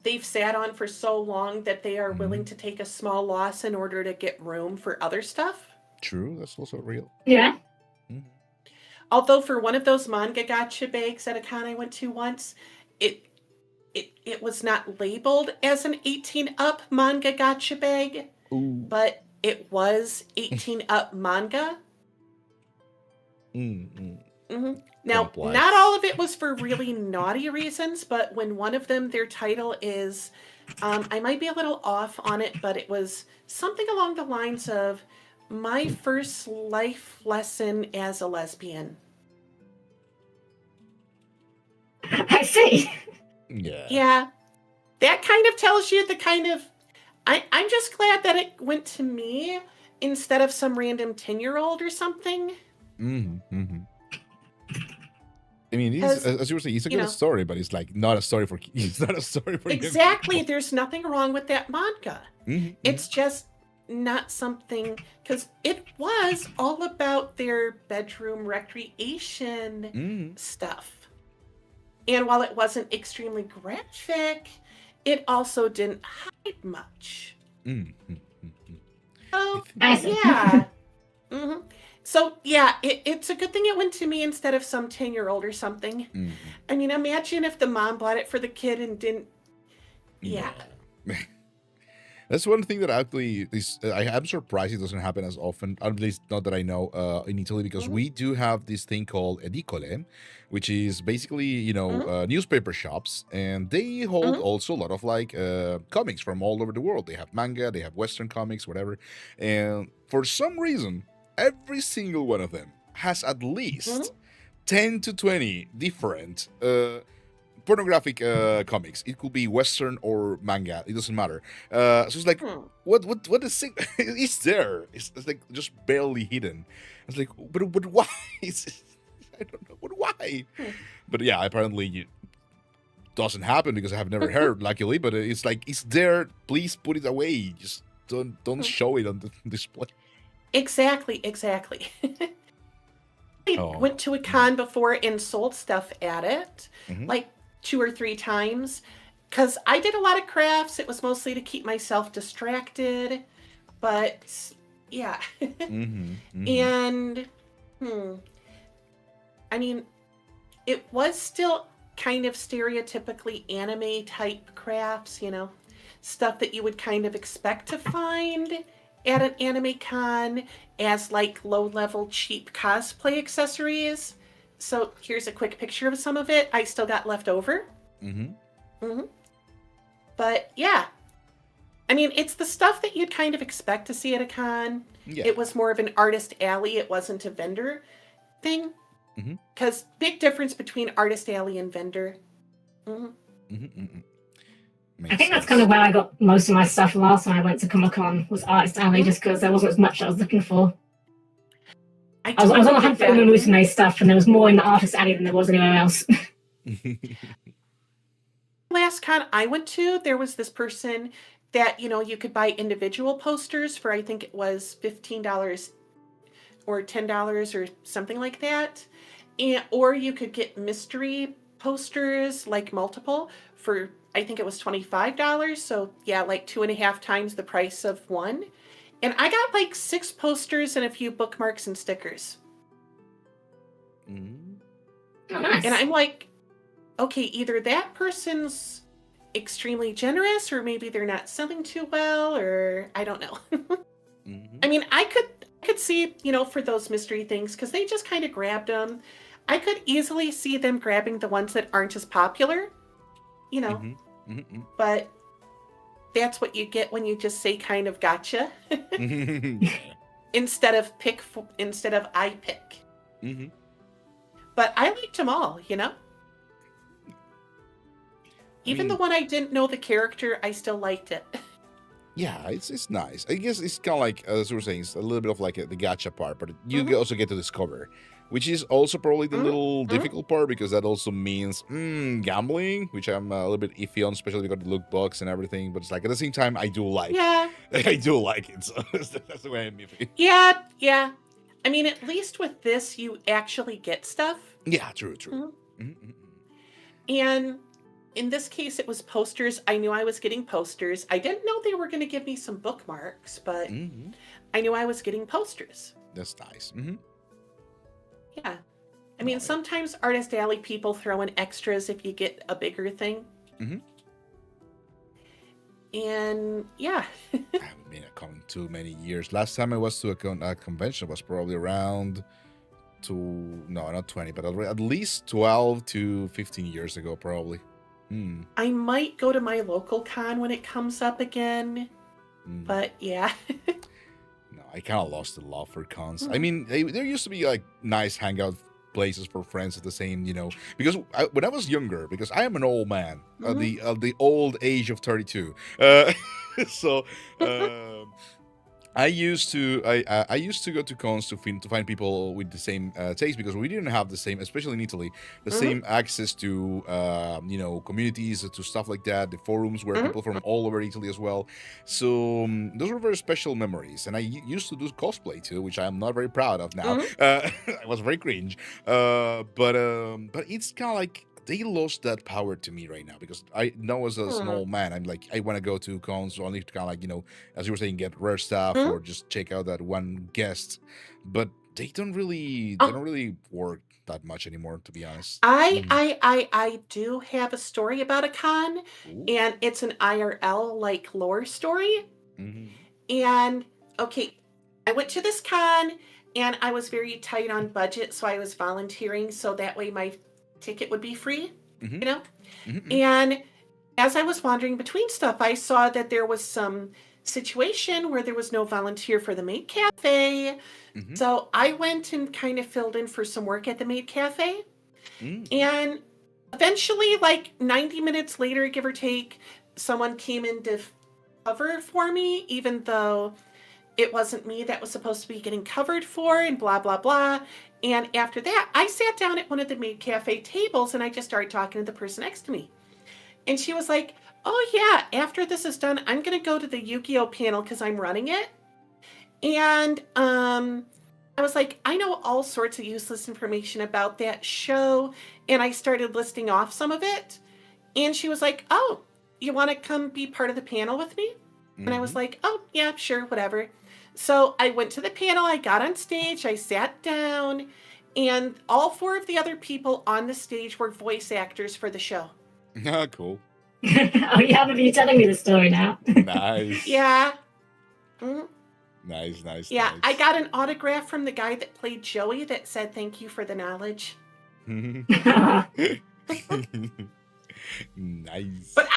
they've sat on for so long that they are willing to take a small loss in order to get room for other stuff. True, that's also real. Yeah. Although for one of those manga gacha bags at a con I went to once, it was not labeled as an 18-up manga gacha bag, but it was 18-up manga. Now, Complex. not all of it was for really naughty reasons, but when one of them, their title is, I might be a little off on it, but it was something along the lines of my first life lesson as a lesbian. I see. Yeah. That kind of tells you the kind of, I'm just glad that it went to me instead of some random 10-year-old or something. I mean, as you were saying, it's a good story, but it's like not a story for kids. It's not a story for Exactly. There's nothing wrong with that manga. It's just not something, because it was all about their bedroom recreation stuff. And while it wasn't extremely graphic, it also didn't hide much. So, yeah. So, yeah, it's a good thing it went to me instead of some 10-year-old or something. I mean, imagine if the mom bought it for the kid and didn't... Yeah. That's one thing that actually I'm surprised it doesn't happen as often, at least not that I know, in Italy, because we do have this thing called edicole, which is basically, newspaper shops, and they hold also a lot of like comics from all over the world. They have manga, they have Western comics, whatever, and for some reason, every single one of them has at least 10 to 20 different pornographic comics. It could be Western or manga. It doesn't matter. So it's like, what is it? It's there. It's like just barely hidden. It's like, but why? I don't know. But why? But yeah, apparently it doesn't happen because I have never heard, luckily. But it's like, it's there. Please put it away. Just don't show it on the display. Exactly. I went to a con before and sold stuff at it, like 2 or 3 times. because I did a lot of crafts. It was mostly to keep myself distracted, but yeah. And I mean, it was still kind of stereotypically anime type crafts, stuff that you would kind of expect to find at an anime con as like low level cheap cosplay accessories. So here's a quick picture of some of it. I still got left over. But yeah, I mean, it's the stuff that you'd kind of expect to see at a con. Yeah. It was more of an artist alley. It wasn't a vendor thing. Because big difference between artist alley and vendor. I think that's kind of where I got most of my stuff last time I went to Comic-Con, was artist alley, just because there wasn't as much I was looking for. I was on the hunt for Umusume stuff, and there was more in the artist alley than there was anywhere else. Last con I went to, there was this person that, you could buy individual posters for, I think it was $15 or $10 or something like that. Or you could get mystery posters, like multiple, for, I think it was $25. So yeah, like 2.5 times the price of one. And I got like 6 posters and a few bookmarks and stickers. Oh, nice. And I'm like, okay, either that person's extremely generous, or maybe they're not selling too well, or I don't know. I mean, I could see, for those mystery things, because they just kind of grabbed them. I could easily see them grabbing the ones that aren't as popular, but that's what you get when you just say kind of gotcha instead of I pick. But I liked them all, Even the one I didn't know the character, I still liked it. Yeah, it's nice. I guess it's kind of like, as we were saying, it's a little bit of like the gacha part, but you also get to discover, which is also probably the little difficult part, because that also means gambling, which I'm a little bit iffy on, especially because the loot box and everything. But it's like, at the same time, I do like I do like it, so that's the way I'm iffy. Yeah. I mean, at least with this, you actually get stuff. Yeah, true. And in this case, it was posters. I knew I was getting posters. I didn't know they were going to give me some bookmarks, but I knew I was getting posters. That's nice. Yeah. I mean, sometimes Artist Alley people throw in extras if you get a bigger thing. And yeah. I haven't been at con too many years. Last time I was to a convention was probably around not 20, but at least 12 to 15 years ago, probably. I might go to my local con when it comes up again, but yeah. No, I kind of lost the love for cons. I mean, there used to be like nice hangout places for friends at the same, because when I was younger, because I am an old man, the old age of 32, so I used to go to cons to find people with the same taste, because we didn't have the same, especially in Italy, the same access to communities, to stuff like that. The forums were people from all over Italy as well. So those were very special memories. And I used to do cosplay too, which I'm not very proud of now. I was very cringe. But it's kind of like they lost that power to me right now, because I know as an old man, I'm like, I want to go to cons only to kind of like, as you were saying, get rare stuff or just check out that one guest. But they don't really work that much anymore, to be honest. I do have a story about a con. And it's an IRL like lore story. And okay, I went to this con and I was very tight on budget, so I was volunteering so that way my ticket would be free, And as I was wandering between stuff, I saw that there was some situation where there was no volunteer for the maid cafe. So I went and kind of filled in for some work at the maid cafe. And eventually, like 90 minutes later, give or take, someone came in to cover for me, even though it wasn't me that was supposed to be getting covered for, and blah, blah, blah. And after that, I sat down at one of the maid cafe tables and I just started talking to the person next to me. And she was like, oh yeah, after this is done, I'm going to go to the Yu-Gi-Oh panel because I'm running it. And I was like, I know all sorts of useless information about that show. And I started listing off some of it. And she was like, oh, you want to come be part of the panel with me? And I was Mhm. like, oh, yeah, sure, whatever. So I went to the panel, I got on stage, I sat down, and all 4 of the other people on the stage were voice actors for the show. Ah, cool. Oh, you haven't been telling me the story now. Nice. Yeah. Mhm. Nice, nice, Yeah, I nice. got an autograph from the guy that played Joey that said thank you for the knowledge. Nice. But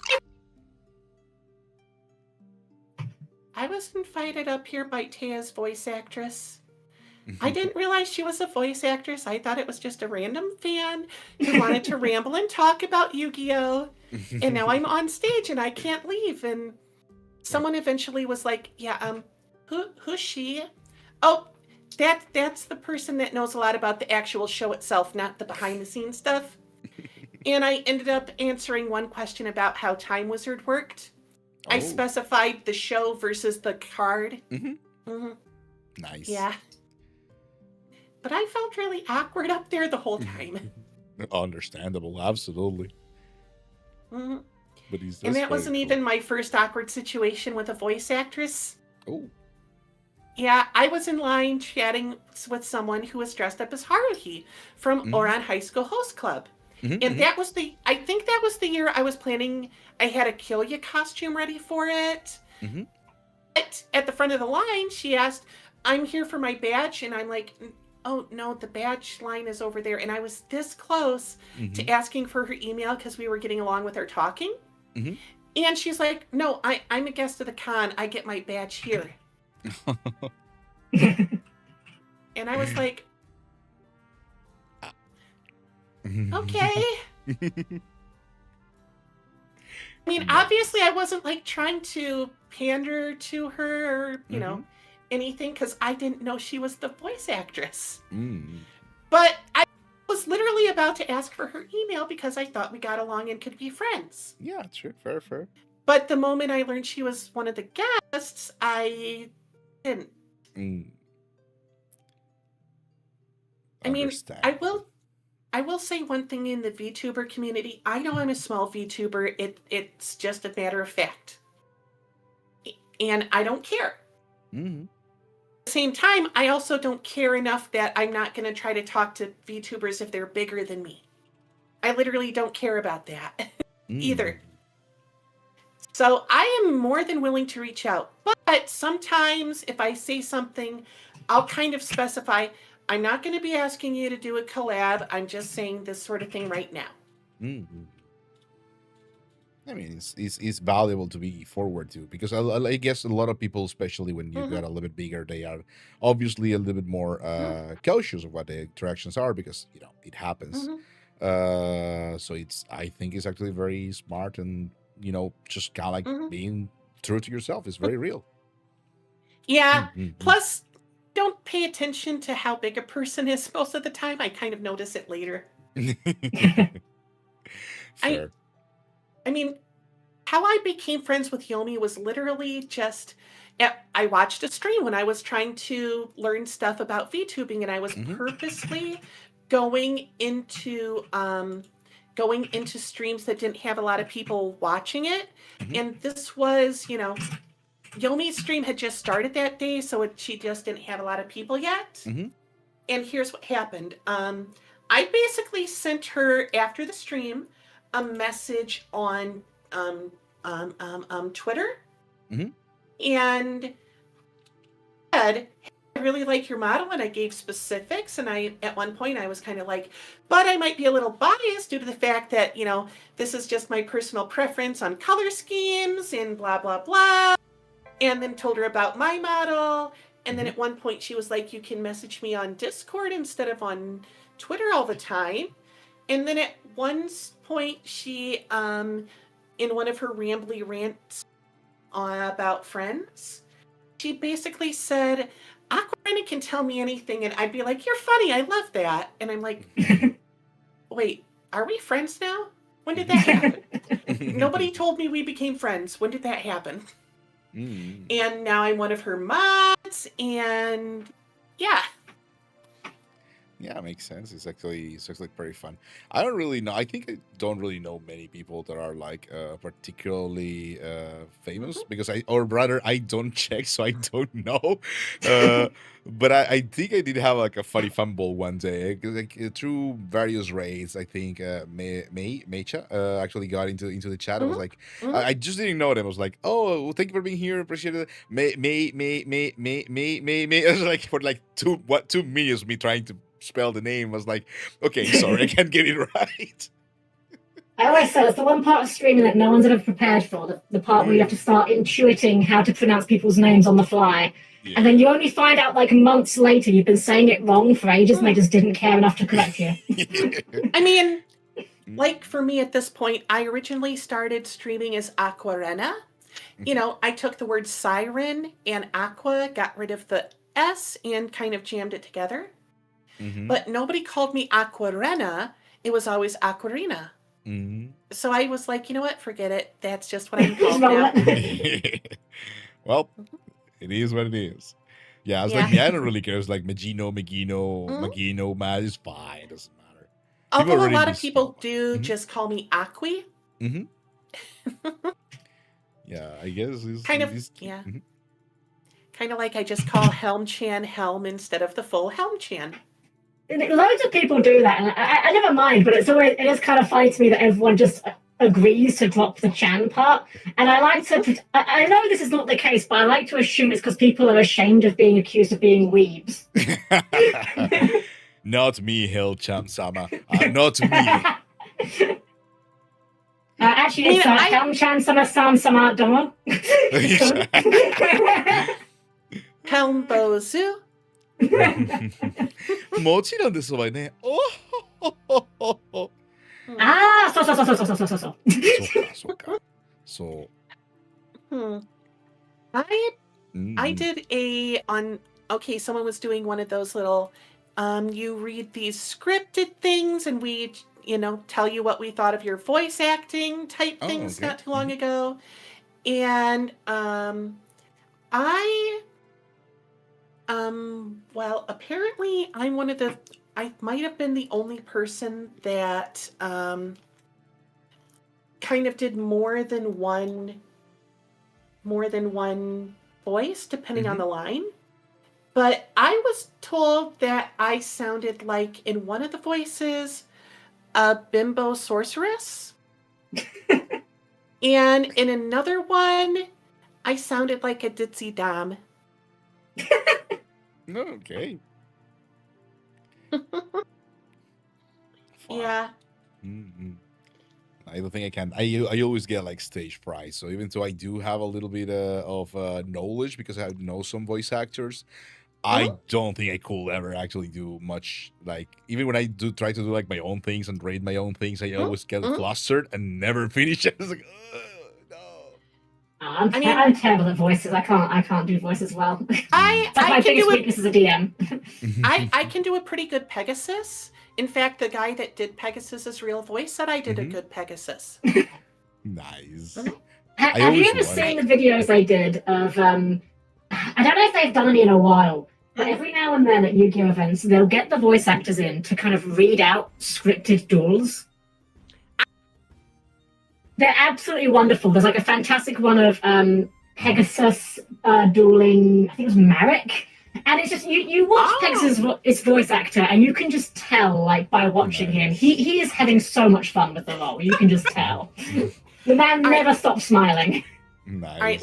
I was invited up here by Taya's voice actress. I didn't realize she was a voice actress. I thought it was just a random fan who wanted to ramble and talk about Yu-Gi-Oh! And now I'm on stage and I can't leave. And someone eventually was like, yeah, who's she? Oh, that's the person that knows a lot about the actual show itself, not the behind the scenes stuff. And I ended up answering one question about how Time Wizard worked. I Oh. specified the show versus the card. Mhm. Mhm. Nice. Yeah. But I felt really awkward up there the whole time. Understandable, absolutely. Mhm. But he's And that's that very wasn't cool. even my first awkward situation with a voice actress. Oh. Yeah, I was in line chatting with someone who was dressed up as Haruhi from Mhm. Oran High School Host Club. Mhm, And mhm. that was I think that was the year I was planning, I had a Killia costume ready for it. Mhm. But at the front of the line, she asked, I'm here for my badge. And I'm like, oh, no, the badge line is over there. And I was this close to Mhm. asking for her email because we were getting along with our talking. Mhm. And she's like, no, I'm a guest of the con. I get my badge here. And I was like, okay. I mean, Nice. obviously, I wasn't like trying to pander to her or, Mhm. anything because I didn't know she was the voice actress. Mm. But I was literally about to ask for her email because I thought we got along and could be friends. Yeah, sure, fair, fair. But the moment I learned she was one of the guests, I didn't. Mm. I mean, Understand. I will say one thing in the VTuber community. I know I'm a small VTuber. It's just a matter of fact. And I don't care. Mhm. At the same time, I also don't care enough that I'm not going to try to talk to VTubers if they're bigger than me. I literally don't care about that either. Mm. So I am more than willing to reach out. But sometimes if I say something, I'll kind of specify, I'm not going to be asking you to do a collab. I'm just saying this sort of thing right now. Mhm. I mean, it's valuable to be forward to because I guess a lot of people, especially when you Mhm. get a little bit bigger, they are obviously a little bit more cautious of what the interactions are because it happens. Mhm. So I think it's actually very smart and just kind of like Mhm. being true to yourself is very real. Yeah. Mhm. Plus, don't pay attention to how big a person is most of the time. I kind of notice it later. Fair. I mean, how I became friends with Yomi was literally just I watched a stream when I was trying to learn stuff about VTubing, and I was Mhm. purposely going into streams that didn't have a lot of people watching it. Mhm. And this was, Yomi's stream had just started that day, so she just didn't have a lot of people yet. Mhm. And here's what happened. I basically sent her after the stream a message on Twitter, Mhm. and said, "Hey, I really like your model," and I gave specifics. And at one point, I was kind of like, but I might be a little biased due to the fact that this is just my personal preference on color schemes and blah blah blah. And then told her about my model. And then Mhm. at one point, she was like, "You can message me on Discord instead of on Twitter all the time." And then at one point, she, in one of her rambly rants about friends, she basically said, Aquarina can tell me anything. And I'd be like, "You're funny. I love that." And I'm like, wait, are we friends now? When did that happen? Nobody told me we became friends. When did that happen? Mm. And now I'm one of her mods. And yeah. Yeah, it makes sense. It's actually pretty fun. I don't really know. I think I don't really know many people that are like particularly famous because or rather, I don't check, so I don't know. Uh, but I think I did have like a funny fumble one day, 'cause, like through various raids. I think Mecha actually got into the chat. I was like, I just didn't know them. I was like, oh, well, thank you for being here. Appreciate it. May. I was like for like 2 minutes me trying to spell the name. I was like, okay, sorry, I can't get it right. I always say it's the one part of streaming that no one's ever prepared for, the part where you have to start intuiting how to pronounce people's names on the fly. Yeah. And then you only find out like months later you've been saying it wrong for ages and they just didn't care enough to correct you. I mean, like for me at this point, I originally started streaming as Aquarena. You know, I took the word siren and aqua, got rid of the S and kind of jammed it together. But nobody called me Aquarena. It was always Aquarina. So I was like, you know what? Forget it. That's just what I'm called now. Well, it is what it is. Yeah, I was like, I don't really care. It's like Magino, Magino, Mad is fine. It doesn't matter. Although a lot of people do just call me Aqui. Yeah, I guess it's kind of, yeah. Kind of like I just call Helm-chan Helm instead of the full Helm-chan. Loads of people do that, and I never mind, but it is kind of funny to me that everyone just agrees to drop the Chan part. And I like to, I know this is not the case, but I like to assume it's because people are ashamed of being accused of being weebs. Not me, Hell-chan-sama. Not me. Actually, it's Helm-chan-sama Sam-sama Domo. Helm-bozu. もちろんですわね。おほほほほ。ああ、そう。そうか。そう。I did okay, someone was doing one of those little, you read these scripted things and we, tell you what we thought of your voice acting type things not too long ago. And well, apparently I might have been the only person that kind of did more than one voice, depending on the line. But I was told that I sounded like, in one of the voices, a bimbo sorceress. And in another one, I sounded like a ditzy dame. Okay. Yeah. I don't think I can. I always get like stage fright. So even though I do have a little bit of knowledge because I know some voice actors, I don't think I could ever actually do much. Like even when I do try to do like my own things and rate my own things, I always get flustered and never finish it. It's like, no. I'm terrible at voices. I can't do voices well. My biggest weakness as a DM. I can do a pretty good Pegasus. In fact, the guy that did Pegasus's real voice said I did a good Pegasus. Nice. Have you ever seen the videos they did of I don't know if they've done any in a while, but every now and then at Yu-Gi-Oh events, they'll get the voice actors in to kind of read out scripted duels. They're absolutely wonderful. There's like a fantastic one of Pegasus dueling, I think it was Marek. And it's just, you watch Pegasus' voice actor, and you can just tell, like, by watching him, he is having so much fun with the role. You can just tell. The man never stops smiling. Nice. All right,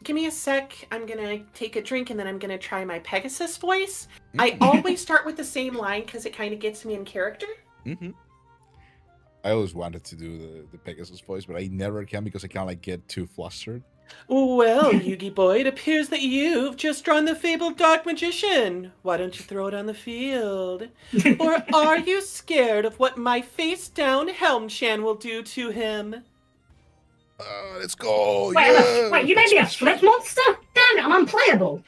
give me a sec. I'm going to take a drink, and then I'm going to try my Pegasus voice. I always start with the same line, because it kind of gets me in character. I always wanted to do the Pegasus voice, but I never can because I can't, like, get too flustered. Well, Yugi boy, it appears that you've just drawn the fabled dark magician. Why don't you throw it on the field? Or are you scared of what my face-down Helm-chan will do to him? Let's go! Wait, you made me a flip monster? Damn it, I'm unplayable.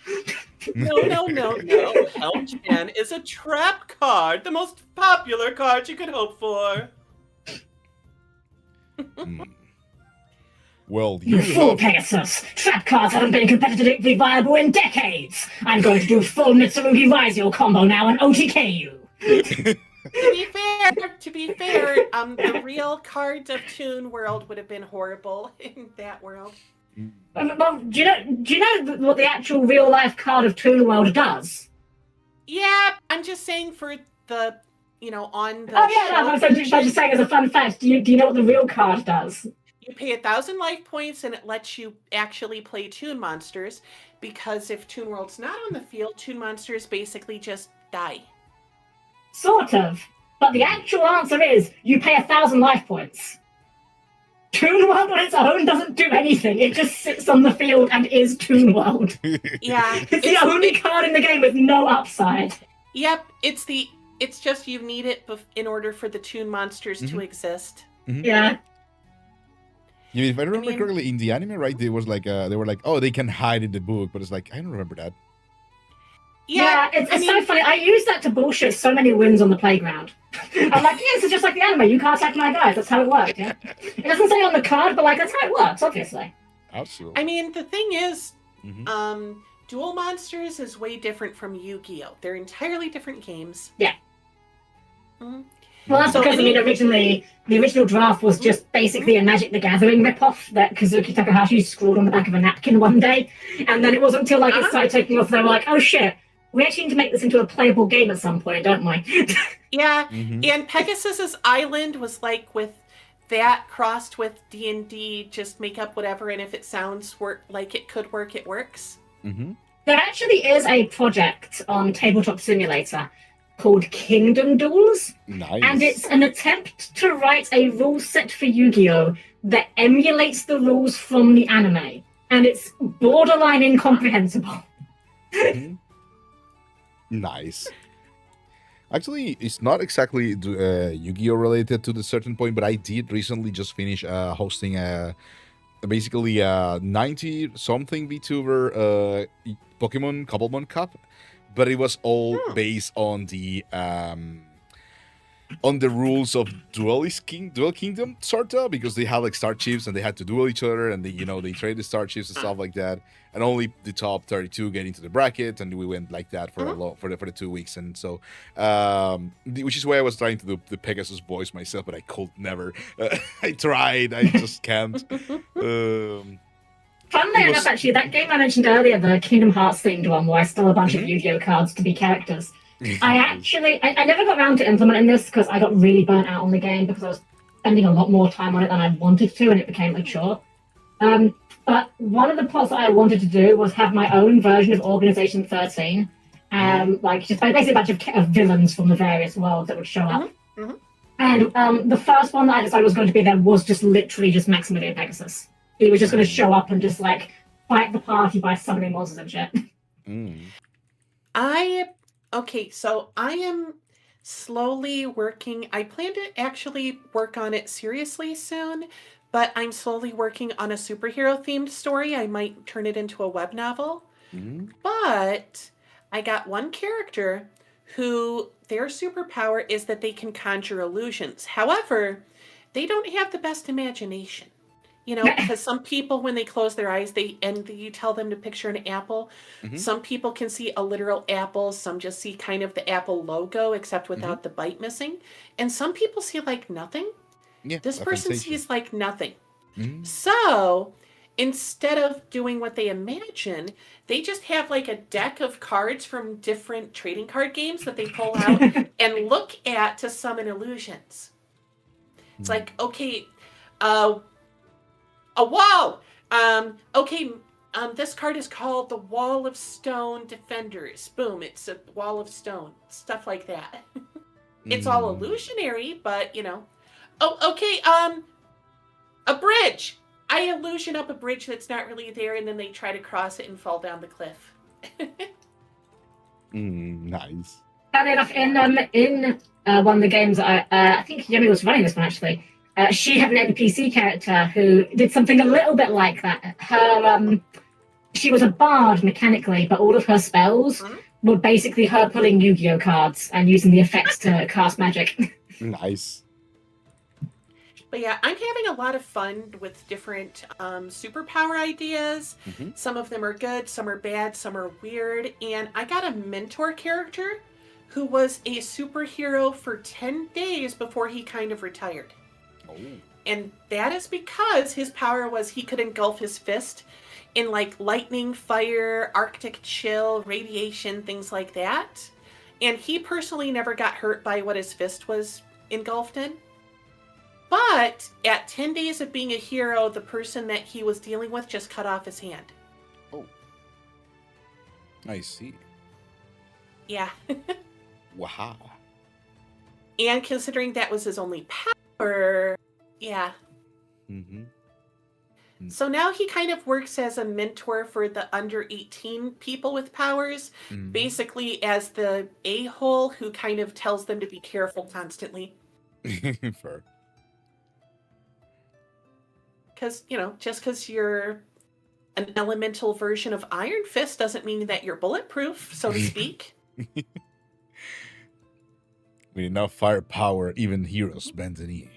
No. Helm-chan is a trap card, the most popular card you could hope for. Well, you fool, Pegasus! Trap cards haven't been competitively viable in decades! I'm going to do full Mitsurugi Raizio combo now and OTK you! To be fair, the real cards of Toon World would have been horrible in that world. Well, do you know what the actual real life card of Toon World does? Yeah, I'm just saying for the, on the Oh yeah, no, I'm just saying as a fun fact. Do you know what the real card does? You pay 1,000 life points and it lets you actually play Toon Monsters, because if Toon World's not on the field, Toon Monsters basically just die. Sort of. But the actual answer is you pay 1,000 life points. Toon World on its own doesn't do anything. It just sits on the field and is Toon World. Yeah. It's the only card in the game with no upside. Yep, it's just you need it in order for the Toon Monsters to exist. Yeah. Yeah, if I remember correctly, in the anime, right, they were like, oh, they can hide in the book, but it's like, I don't remember that. Yeah, it's so funny. I use that to bullshit so many wins on the playground. I'm like, yeah, it's just like the anime. You can't attack my guys. That's how it works. Yeah, it doesn't say on the card, but like that's how it works, obviously. Absolutely. I mean, the thing is, Duel Monsters is way different from Yu-Gi-Oh. They're entirely different games. Yeah. Mm-hmm. Well, that's because originally the original draft was just basically a Magic the Gathering ripoff that Kazuki Takahashi scrawled on the back of a napkin one day, and then it wasn't until like it started taking off they were like, oh shit, we actually need to make this into a playable game at some point, don't we? Yeah, and Pegasus's Island was like with that crossed with D&D, just make up whatever, and if it sounds like it could work, it works. There actually is a project on Tabletop Simulator called Kingdom Duels. Nice. And it's an attempt to write a rule set for Yu-Gi-Oh! That emulates the rules from the anime. And it's borderline incomprehensible. Nice. Actually, it's not exactly Yu-Gi-Oh! Related to the certain point, but I did recently just finish hosting basically a 90-something VTuber Pokemon Cobblemon Cup. But it was all based on the rules of Duel Kingdom, sort of, because they had like star chiefs and they had to duel each other, and they trade the star chiefs and stuff like that. And only the top 32 get into the bracket, and we went like that for the 2 weeks. And so, which is why I was trying to do the Pegasus voice myself, but I could never. I tried, I just can't. Funnily enough, actually, that game I mentioned earlier, the Kingdom Hearts themed one, where I stole a bunch of Yu-Gi-Oh cards to be characters. I never got around to implementing this because I got really burnt out on the game because I was spending a lot more time on it than I wanted to, and it became a chore. But one of the plots that I wanted to do was have my own version of Organization 13, like just basically a bunch of villains from the various worlds that would show up. And the first one that I decided was going to be there was just literally just Maximilian Pegasus. He was just going to show up and just like fight the party by summoning monsters and shit. So I am slowly working. I plan to actually work on it seriously soon, but I'm slowly working on a superhero themed story. I might turn it into a web novel. But I got one character who their superpower is that they can conjure illusions. However, they don't have the best imagination. Because some people, when they close their eyes, you tell them to picture an apple. Some people can see a literal apple. Some just see kind of the apple logo, except without the bite missing. And some people see like nothing. Yeah, this person sees like nothing. So instead of doing what they imagine, they just have like a deck of cards from different trading card games that they pull out and look at to summon illusions. It's like, okay, a wall. This card is called the Wall of Stone Defenders. Boom, it's a wall of stone. Stuff like that. It's all illusionary, but a bridge. I illusion up a bridge that's not really there, and then they try to cross it and fall down the cliff. Nice. Funny enough, in one of the games, I think Yumi was running this one actually. She had an NPC character who did something a little bit like that. She was a bard mechanically, but all of her spells were basically her pulling Yu-Gi-Oh cards and using the effects to cast magic. Nice. But yeah, I'm having a lot of fun with different superpower ideas. Some of them are good, some are bad, some are weird. And I got a mentor character who was a superhero for 10 days before he kind of retired. Oh. And that is because his power was he could engulf his fist in like lightning, fire, Arctic chill, radiation, things like that. And he personally never got hurt by what his fist was engulfed in. But at 10 days of being a hero, the person that he was dealing with just cut off his hand. Oh. I see. Yeah. Wow. And considering that was his only power, yeah. Mm-hmm. So now he kind of works as a mentor for the under 18 people with powers, Mm-hmm. basically as the a-hole who kind of tells them to be careful constantly. Fair. Because, just because you're an elemental version of Iron Fist doesn't mean that you're bulletproof, so to speak. With enough firepower, even heroes bend the knee.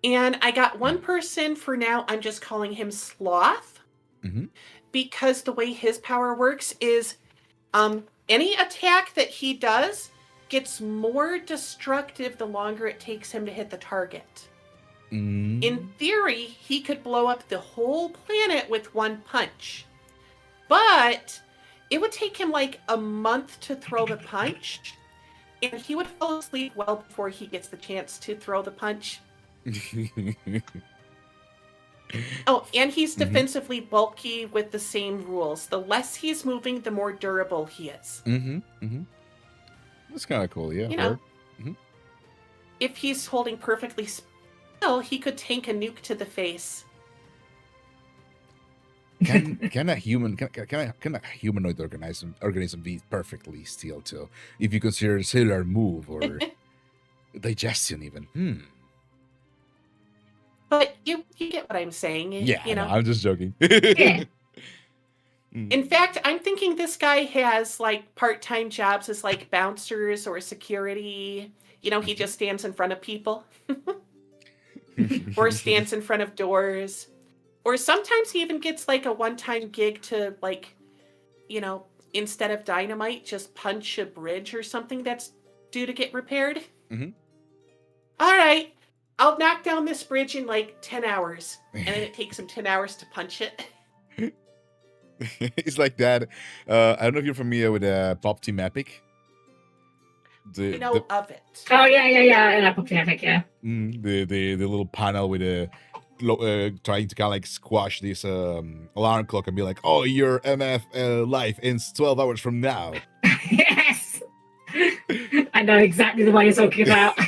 And I got one person for now, I'm just calling him Sloth. Mm-hmm. Because the way his power works is any attack that he does gets more destructive the longer it takes him to hit the target. Mm-hmm. In theory, he could blow up the whole planet with one punch. But it would take him like a month to throw the punch. And he would fall asleep well before he gets the chance to throw the punch. Oh, and he's defensively bulky with the same rules. The less he's moving, the more durable he is. Mm-hmm. Mm-hmm. That's kind of cool, yeah. If he's holding perfectly still, he could tank a nuke to the face. Can a humanoid organism be perfectly still too? If you consider cellular move or digestion, even. But you get what I'm saying. Yeah, you know. I'm just joking. Yeah. In fact, I'm thinking this guy has like part-time jobs as like bouncers or security. He just stands in front of people. Or stands in front of doors. Or sometimes he even gets like a one-time gig to like, instead of dynamite, just punch a bridge or something that's due to get repaired. Mm-hmm. All right, I'll knock down this bridge in like 10 hours. And then it takes him 10 hours to punch it. It's like that. I don't know if you're familiar with Pop Team Epic. I know of it. Oh yeah. And Apple Traffic, yeah. The little panel with a trying to kind of like squash this alarm clock and be like, oh, your MF life ends 12 hours from now. Yes. I know exactly the one you're talking about.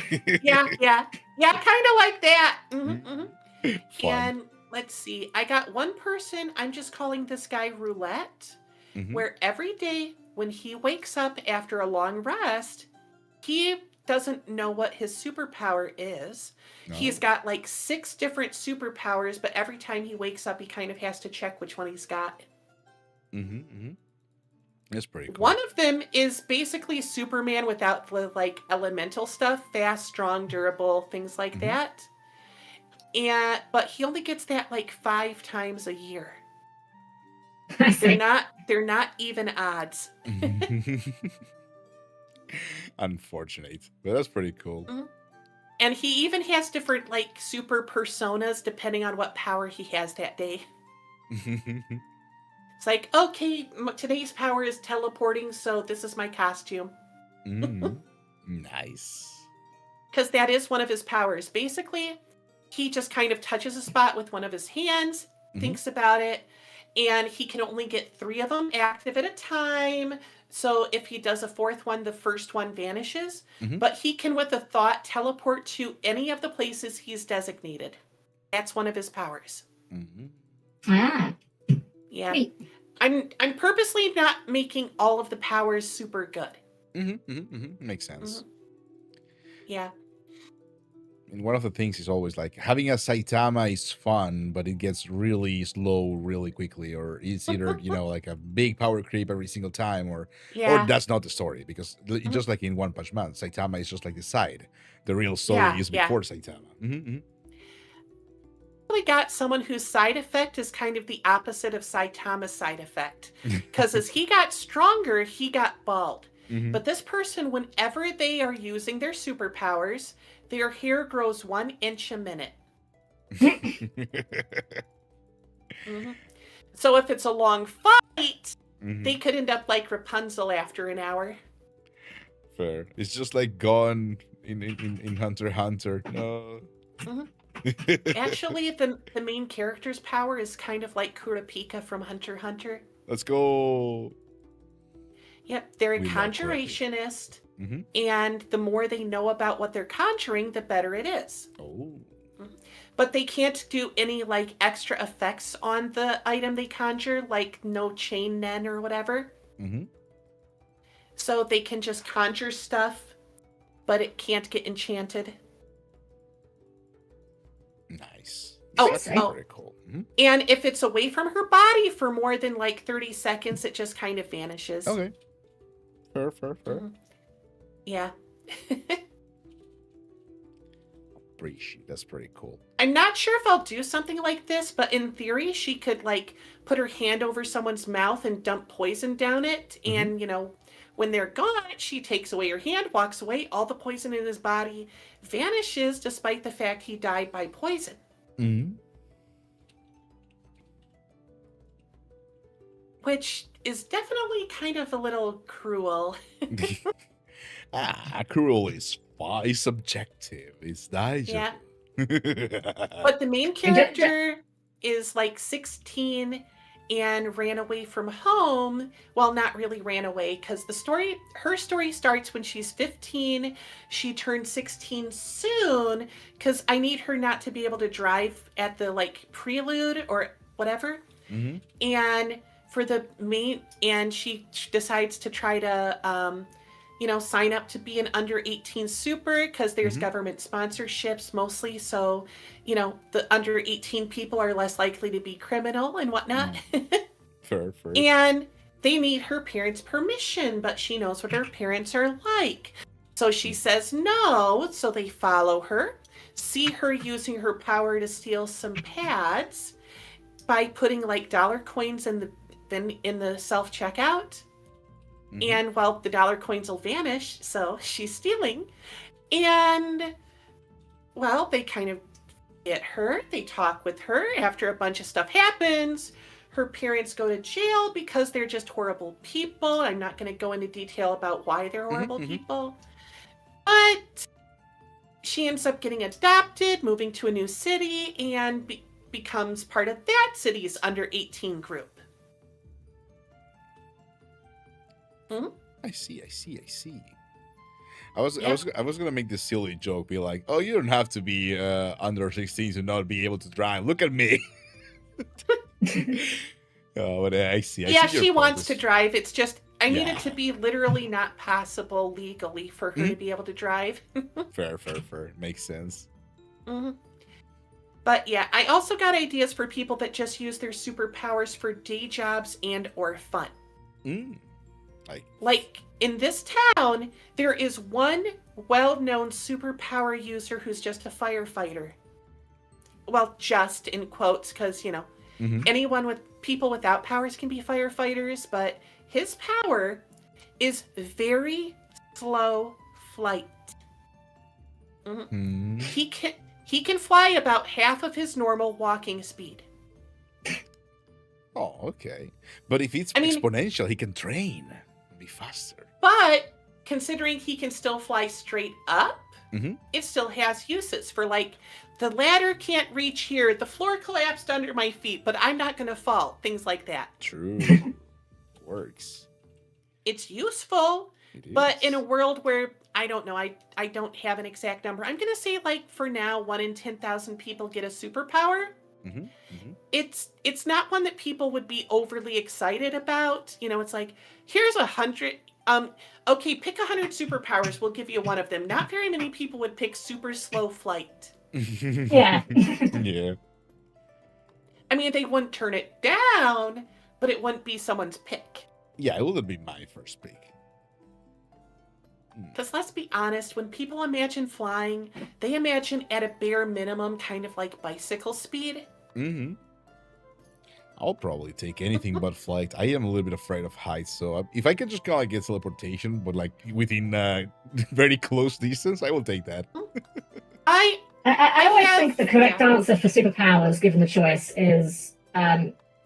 Yeah, kind of like that. Mm-hmm. Fun. And let's see, I got one person, I'm just calling this guy Roulette, where every day when he wakes up after a long rest, he doesn't know what his superpower is. No. He's got like 6 different superpowers, but every time he wakes up, he kind of has to check which one he's got. That's pretty cool. One of them is basically Superman without the like elemental stuff, fast, strong, durable, things like that. But he only gets that like 5 times a year. They're not even odds. Unfortunate, but that's pretty cool. And he even has different like super personas depending on what power he has that day. It's like, okay, today's power is teleporting, so this is my costume. Nice. Because that is one of his powers. Basically, he just kind of touches a spot with one of his hands, thinks about it, and he can only get 3 of them active at a time. So if he does a 4th one, the first one vanishes. But he can, with a thought, teleport to any of the places he's designated. That's one of his powers. Ah. Yeah. I'm purposely not making all of the powers super good. Makes sense. Yeah. And one of the things is always like having a Saitama is fun, but it gets really slow really quickly, or it's either like a big power creep every single time, or that's not the story, because just like in One Punch Man, Saitama is just like the side. The real story is before Saitama. actually got someone whose side effect is kind of the opposite of Saitama's side effect. Because as he got stronger, he got bald. Mhm. But this person, whenever they are using their superpowers, their hair grows 1 inch a minute. Mhm. So if it's a long fight, they could end up like Rapunzel after an hour. Fair. It's just like gone in Hunter x Hunter. No. Actually, the main character's power is kind of like Kurapika from Hunter x Hunter. Let's go. Yep, they're a We love Kurapika. conjurationist, Mhm. and the more they know about what they're conjuring, the better it is. Oh. But they can't do any like extra effects on the item they conjure, like no chain nen or whatever. Mhm. So they can just conjure stuff, but it can't get enchanted. Nice. Oh, That's oh. very cool. Mhm. And if it's away from her body for more than like 30 seconds, it just kind of vanishes. Okay. Fair. Mhm. Yeah. Appreciate. That's pretty cool. I'm not sure if I'll do something like this, but in theory, she could like put her hand over someone's mouth and dump poison down it. And, you know, when they're gone, she takes away her hand, walks away, all the poison in his body vanishes despite the fact he died by poison. Mm-hmm. Which is definitely kind of a little cruel. Cruel is subjective. It's digestible. Yeah. But the main character is like 16 and ran away from home. Well, not really ran away, because her story starts when she's 15. She turns 16 soon, because I need her not to be able to drive at the like prelude or whatever. Mm-hmm. And for the main, and she decides to try to sign up to be an under 18 super, because there's government sponsorships mostly. So, the under 18 people are less likely to be criminal and whatnot. Fair. And they need her parents' permission, but she knows what her parents are like. So she says no. So they follow her, see her using her power to steal some pads by putting like dollar coins in the self-checkout. And the dollar coins will vanish, so she's stealing. And, well, they kind of get her. They talk with her. After a bunch of stuff happens, her parents go to jail because they're just horrible people. I'm not going to go into detail about why they're horrible people. But she ends up getting adopted, moving to a new city, and becomes part of that city's under 18 group. I see. I was gonna make this silly joke, be like, "Oh, you don't have to be under 16 to not be able to drive. Look at me." Oh, but I see. Yeah, she wants to drive. It's just I need it to be literally not possible legally for her to be able to drive. Fair. Makes sense. But yeah, I also got ideas for people that just use their superpowers for day jobs and or fun. Like in this town, there is one well-known superpower user who's just a firefighter. Well, just in quotes, because, people without powers can be firefighters, but his power is very slow flight. He can fly about half of his normal walking speed. Oh, okay. But if it's exponential, he can train. Be faster. But considering he can still fly straight up, it still has uses for like the ladder can't reach here, the floor collapsed under my feet, but I'm not going to fall. Things like that. True. Works. It's useful, but in a world where I don't know, I don't have an exact number. I'm going to say like for now, 1 in 10,000 people get a superpower. It's not one that people would be overly excited about. It's like, here's 100. Okay, pick 100 superpowers. We'll give you one of them. Not very many people would pick super slow flight. Yeah. Yeah. I mean, they wouldn't turn it down, but it wouldn't be someone's pick. Yeah, it wouldn't be my first pick. Because let's be honest, when people imagine flying, they imagine at a bare minimum kind of like bicycle speed. Mm-hmm. I'll probably take anything but flight. I am a little bit afraid of heights, so if I can just kind of get teleportation, but like within very close distance, I will take that. I always think the correct answer for superpowers, given the choice, is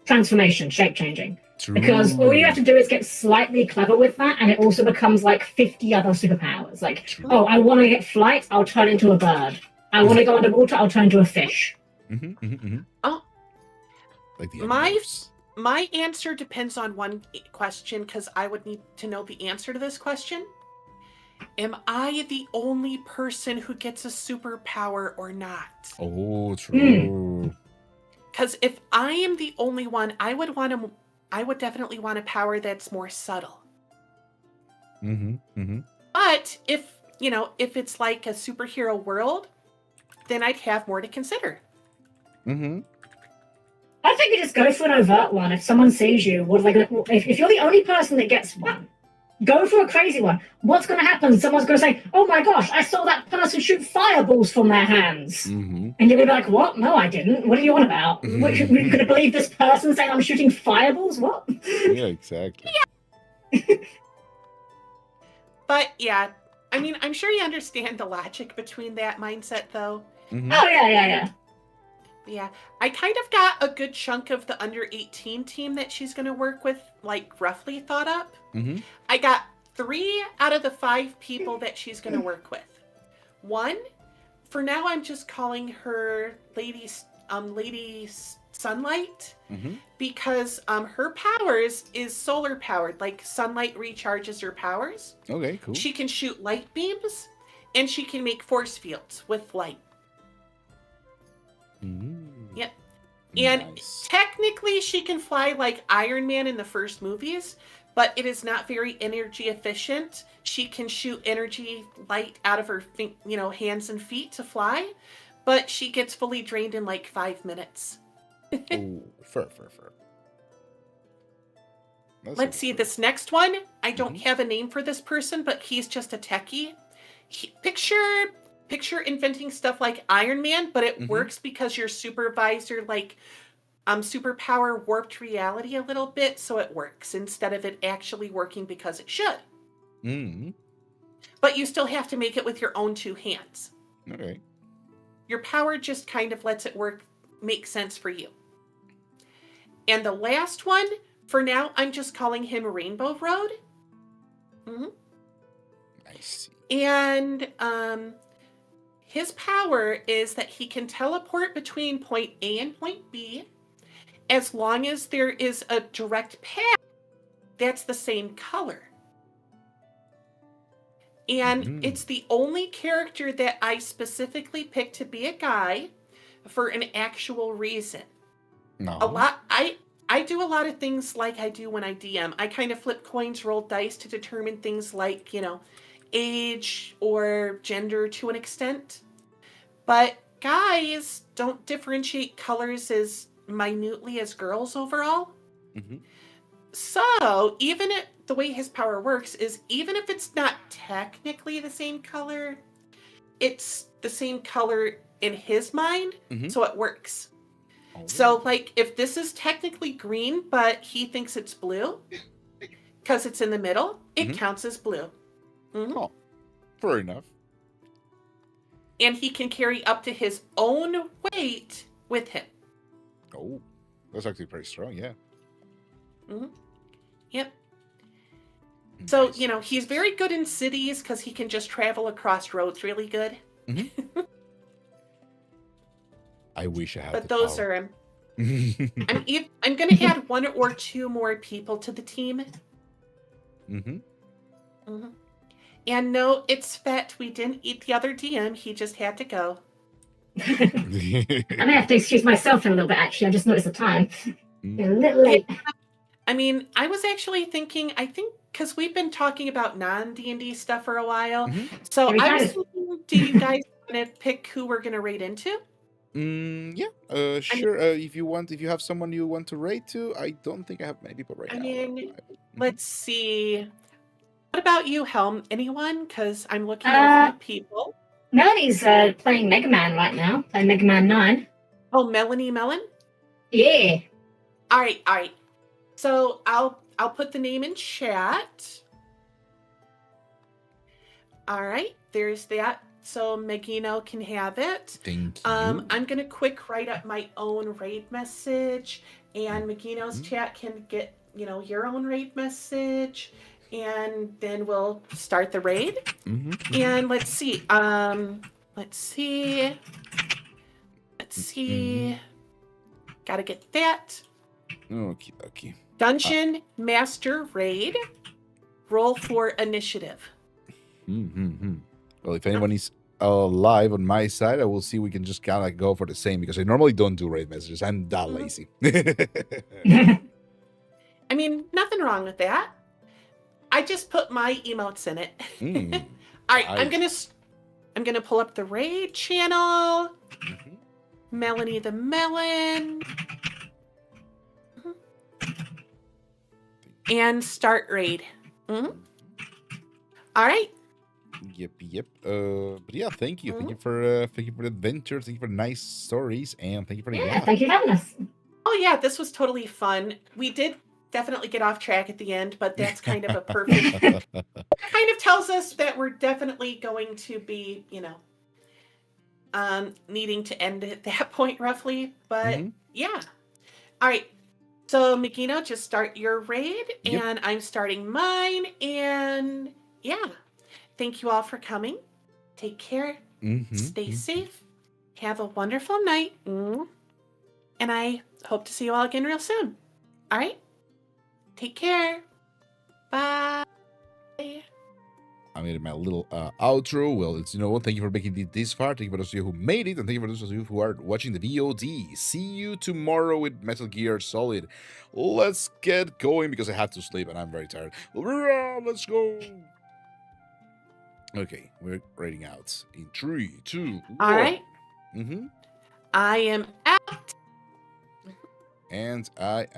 transformation, shape changing. True. Because all you have to do is get slightly clever with that, and it also becomes like 50 other superpowers. Like, True. oh, I want to get flight, I'll turn into a bird. I want to go underwater, I'll turn into a fish. Oh, like the my answer depends on one question, because I would need to know the answer to this question. Am I the only person who gets a superpower or not? Oh, true. Because if I am the only one, I would definitely want a power that's more subtle. But if it's like a superhero world, then I'd have more to consider. I think you just go for an overt one. If someone sees you, if you're the only person that gets one, go for a crazy one. What's going to happen? Someone's going to say, "Oh my gosh, I saw that person shoot fireballs from their hands," and you're going to be like, "What? No, I didn't. What are you on about? We're going to believe this person saying I'm shooting fireballs? What?" Yeah, exactly. But yeah, I mean, I'm sure you understand the logic between that mindset, though. Oh yeah. Yeah, I kind of got a good chunk of the under 18 team that she's going to work with, like, roughly thought up. I got 3 out of the 5 people that she's going to work with. 1, for now, I'm just calling her Lady Sunlight, because her powers is solar powered. Like, sunlight recharges her powers. Okay, cool. She can shoot light beams, and she can make force fields with light. Yep. And technically she can fly like Iron Man in the first movies, but it is not very energy efficient. She can shoot energy light out of her hands and feet to fly, but she gets fully drained in like 5 minutes. Oh, fair. Let's see, this next one, I don't have a name for this person, but he's just a techie. Picture inventing stuff like Iron Man, but it works because your supervisor superpower warped reality a little bit, so it works instead of it actually working because it should. But you still have to make it with your own 2 hands. Okay. Your power just kind of lets it make sense for you. And the last one, for now, I'm just calling him Rainbow Road. Nice. And his power is that he can teleport between point A and point B as long as there is a direct path that's the same color. And it's the only character that I specifically picked to be a guy for an actual reason. No. I do a lot of things like I do when I DM. I kind of flip coins, roll dice to determine things like, age or gender to an extent. But guys don't differentiate colors as minutely as girls overall. So even the way his power works is even if it's not technically the same color, it's the same color in his mind, so it works. So like if this is technically green, but he thinks it's blue because it's in the middle, it counts as blue. Oh, fair enough. And he can carry up to his own weight with him. Oh, that's actually pretty strong, yeah. Yep. So, he's very good in cities because he can just travel across roads really good. I wish I had. But those are him. I'm going to add 1 or 2 more people to the team. And no, it's Fet. We didn't eat the other DM. He just had to go. I may have to excuse myself in a little bit, actually. I just noticed the time. A little late. I mean, I was actually thinking, I think, because we've been talking about non-D&D stuff for a while. So I was thinking, do you guys want to pick who we're going to raid into? Yeah, sure. If you have someone you want to raid to, I don't think I have many people right now. I mean, let's see. What about you, Helm? Anyone? Because I'm looking at a few people. Melanie's playing Mega Man right now, playing Mega Man 9. Oh, Melanie Mellon? Yeah. All right. So I'll put the name in chat. All right, there's that. So Megino can have it. Thank you. I'm gonna quick write up my own raid message, and Megino's Mhm. chat can get your own raid message, and then we'll start the raid. And let's see. Let's see. Gotta get that. Okay. Dungeon Master Raid. Roll for initiative. Well, if anyone is live on my side, I will see we can just kind of go for the same because I normally don't do raid messages. I'm that lazy. I mean, nothing wrong with that. I just put my emotes in it. All right, nice. I'm gonna pull up the raid channel. Melanie the Melon. And start raid. All right. Yep. But yeah, thank you. Thank you for the adventure. Thank you for the nice stories, and thank you for the Thank you for having us. Oh yeah, this was totally fun. We did definitely get off track at the end, but that's kind of a perfect kind of tells us that we're definitely going to be, needing to end at that point roughly. But yeah. All right. So Mikino, just start your raid, and I'm starting mine, and yeah. Thank you all for coming. Take care. Stay safe. Have a wonderful night. And I hope to see you all again real soon. All right? Take care. Bye. I made my little outro. Well, it's thank you for making it this far. Thank you for those of you who made it, and thank you for those of you who are watching the VOD. See you tomorrow with Metal Gear Solid. Let's get going because I have to sleep and I'm very tired. Let's go. Okay, we're raiding out in 3, 2, 1. All right. I am out. And I am